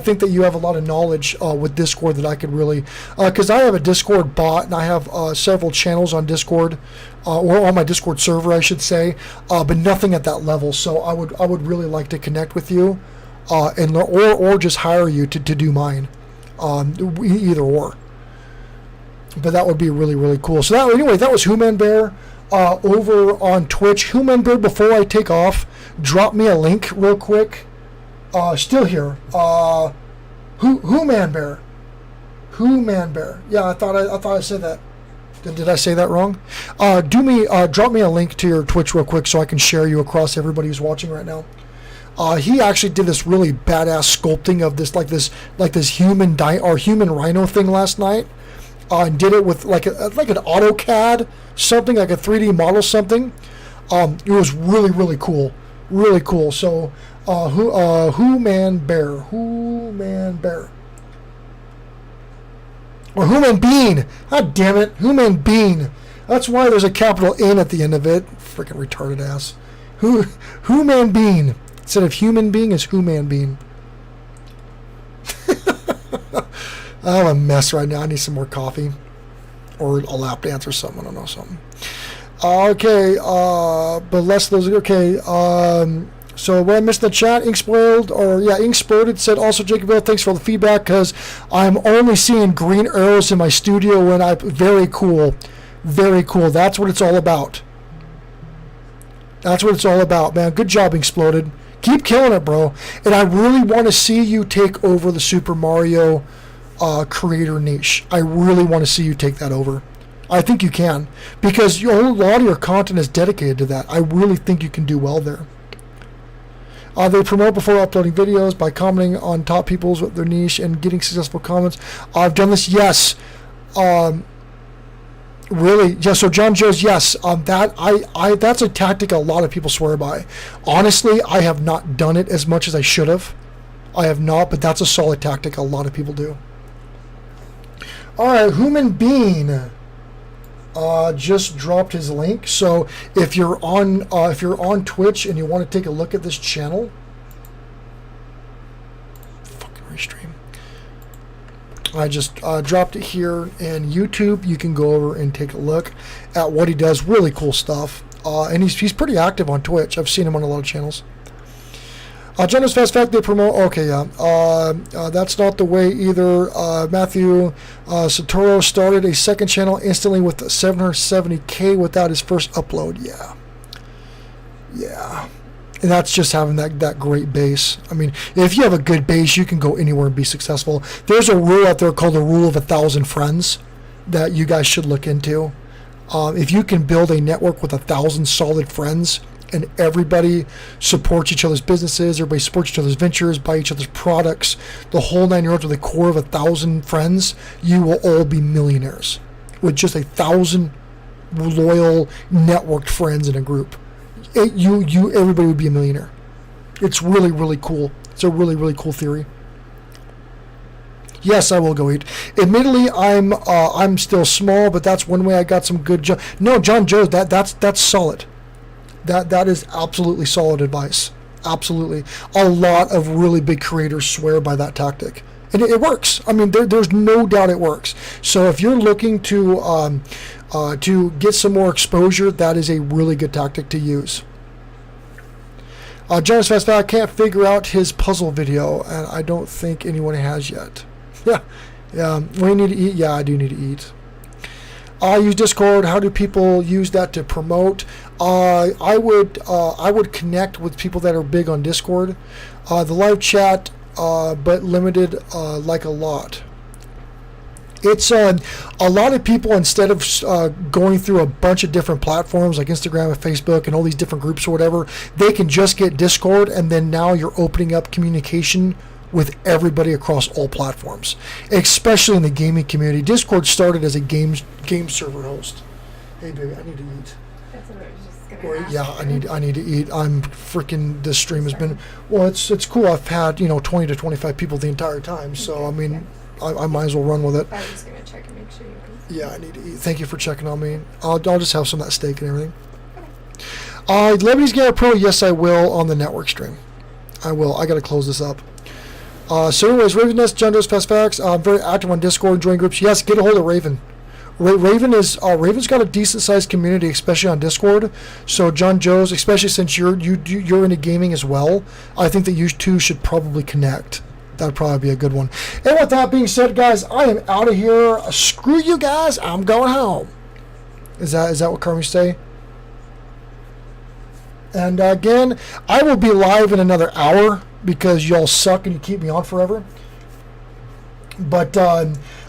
think that you have a lot of knowledge with Discord that I could really, because I have a Discord bot and I have several channels on Discord, or on my Discord server, I should say, but nothing at that level. So I would really like to connect with you, or just hire you to do mine, either or. But that would be really, really cool. So that was Human Bear over on Twitch. Human Bear, before I take off, drop me a link real quick. Still here. Human Bear. Yeah, I thought I said that. Did I say that wrong? Drop me a link to your Twitch real quick so I can share you across everybody who's watching right now. He actually did this really badass sculpting of this human rhino thing last night. And did it with like an AutoCAD, something like a 3D model something. It was really, really cool. Really cool. So Human Bear. Or Human Bean. God damn it. Human Bean. That's why there's a capital N at the end of it. Freaking retarded ass. Who man bean. Instead of human being is who man bean. I'm a mess right now. I need some more coffee. Or a lap dance or something. I don't know, something. Okay, but less those. Okay, so when I missed the chat, Ink Exploded said, also, Jacob Bill, thanks for all the feedback, because I'm only seeing green arrows in my studio when very cool. Very cool. That's what it's all about. That's what it's all about, man. Good job, Exploded. Keep killing it, bro. And I really want to see you take over the Super Mario creator niche. I really want to see you take that over. I think you can, because a lot of your content is dedicated to that. I really think you can do well there. They promote before uploading videos by commenting on top people's with their niche and getting successful comments. I've done this, yes. Really, yeah. So John Joe's, yes. That's a tactic a lot of people swear by. Honestly, I have not done it as much as I should have. I have not, but that's a solid tactic a lot of people do. All right, Human Bean just dropped his link. So if you're on Twitch and you want to take a look at this channel, fucking restream. I just dropped it here in YouTube. You can go over and take a look at what he does. Really cool stuff. And he's pretty active on Twitch. I've seen him on a lot of channels. Jenna's Fast Fact, they promote. Okay, yeah. That's not the way either. Matthew Satoru started a second channel instantly with 770K without his first upload. Yeah. Yeah. And that's just having that great base. I mean, if you have a good base, you can go anywhere and be successful. There's a rule out there called the rule of 1,000 friends that you guys should look into. If you can build a network with 1,000 solid friends and everybody supports each other's businesses, everybody supports each other's ventures, buy each other's products, the whole 9 yards with a core of 1,000 friends, you will all be millionaires with just 1,000 loyal networked friends in a group. Everybody would be a millionaire. It's really, really cool. It's a really, really cool theory. Yes, I will go eat. Admittedly, I'm still small, but that's one way I got some good. No, John Joe, that's solid. That is absolutely solid advice. Absolutely, a lot of really big creators swear by that tactic, and it works. I mean, there's no doubt it works. So if you're looking to get some more exposure, that is a really good tactic to use. Jonas Fast I can't figure out his puzzle video, and I don't think anyone has yet. Yeah. We need to eat. Yeah, I do need to eat. I use Discord. How do people use that to promote? I would connect with people that are big on Discord. The live chat, but limited, like a lot. It's a lot of people, instead of going through a bunch of different platforms like Instagram and Facebook and all these different groups or whatever, they can just get Discord, and then now you're opening up communication with everybody across all platforms, especially in the gaming community. Discord started as a game server host. Hey baby, I need to eat. That's what I was just gonna ask. Yeah, I need to eat. I'm freaking. This stream has been. Well, it's cool. I've had 20 to 25 people the entire time, so I mean. I might as well run with it. I was just going to check and make sure you can. Yeah, I need to eat. Thank you for checking on me. I'll just have some of that steak and everything. Lebanese Gamer Pro, yes, I will on the network stream. I will. I got to close this up. So anyways, Raven Nest, John Doe's Fast Facts. I'm very active on Discord, join groups. Yes, get a hold of Raven. Raven's got a decent sized community, especially on Discord. So John Joe's, especially since you're into gaming as well, I think that you two should probably connect. That'd probably be a good one. And with that being said, guys, I am out of here. Screw you guys. I'm going home. Is that what Carmi say? And again, I will be live in another hour because y'all suck and you keep me on forever. But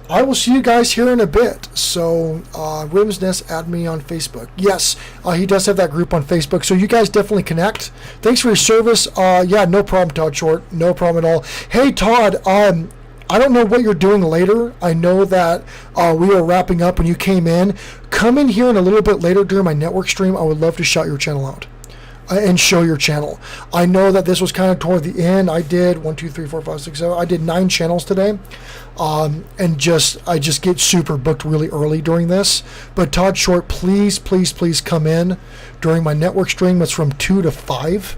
I will see you guys here in a bit. So, Rim's Nest, add me on Facebook. Yes, he does have that group on Facebook. So you guys definitely connect. Thanks for your service. Yeah, no problem, Todd Short. No problem at all. Hey, Todd, I don't know what you're doing later. I know that we were wrapping up when you came in. Come in here in a little bit later during my network stream. I would love to shout your channel out. and show your channel. I know that this was kind of toward the end. I did 1, 2, 3, 4, 5, 6, 7. I did 9 channels today, and I just get super booked really early during this. But Todd Short, please come in during my network stream. It's from 2 to 5,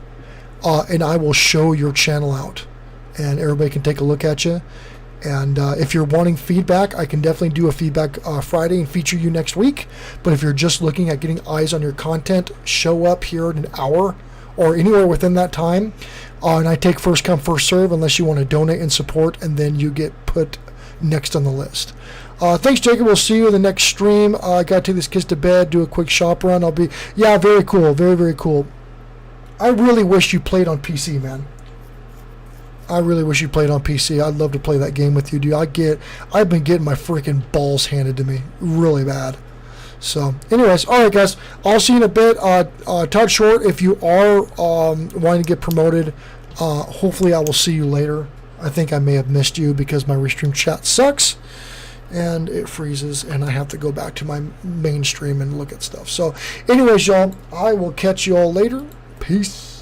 and I will show your channel out, and everybody can take a look at you. And if you're wanting feedback, I can definitely do a feedback Friday and feature you next week. But if you're just looking at getting eyes on your content, show up here in an hour or anywhere within that time. And I take first come, first serve unless you want to donate and support, and then you get put next on the list. Thanks, Jacob. We'll see you in the next stream. I got to take this kids to bed, do a quick shop run. Yeah, very cool. Very, very cool. I really wish you played on PC, man. I really wish you played on PC. I'd love to play that game with you, dude. I've been getting my freaking balls handed to me really bad. So, anyways, all right, guys. I'll see you in a bit. Todd Short, if you are wanting to get promoted, hopefully I will see you later. I think I may have missed you because my restream chat sucks and it freezes and I have to go back to my main stream and look at stuff. So, anyways, y'all, I will catch you all later. Peace.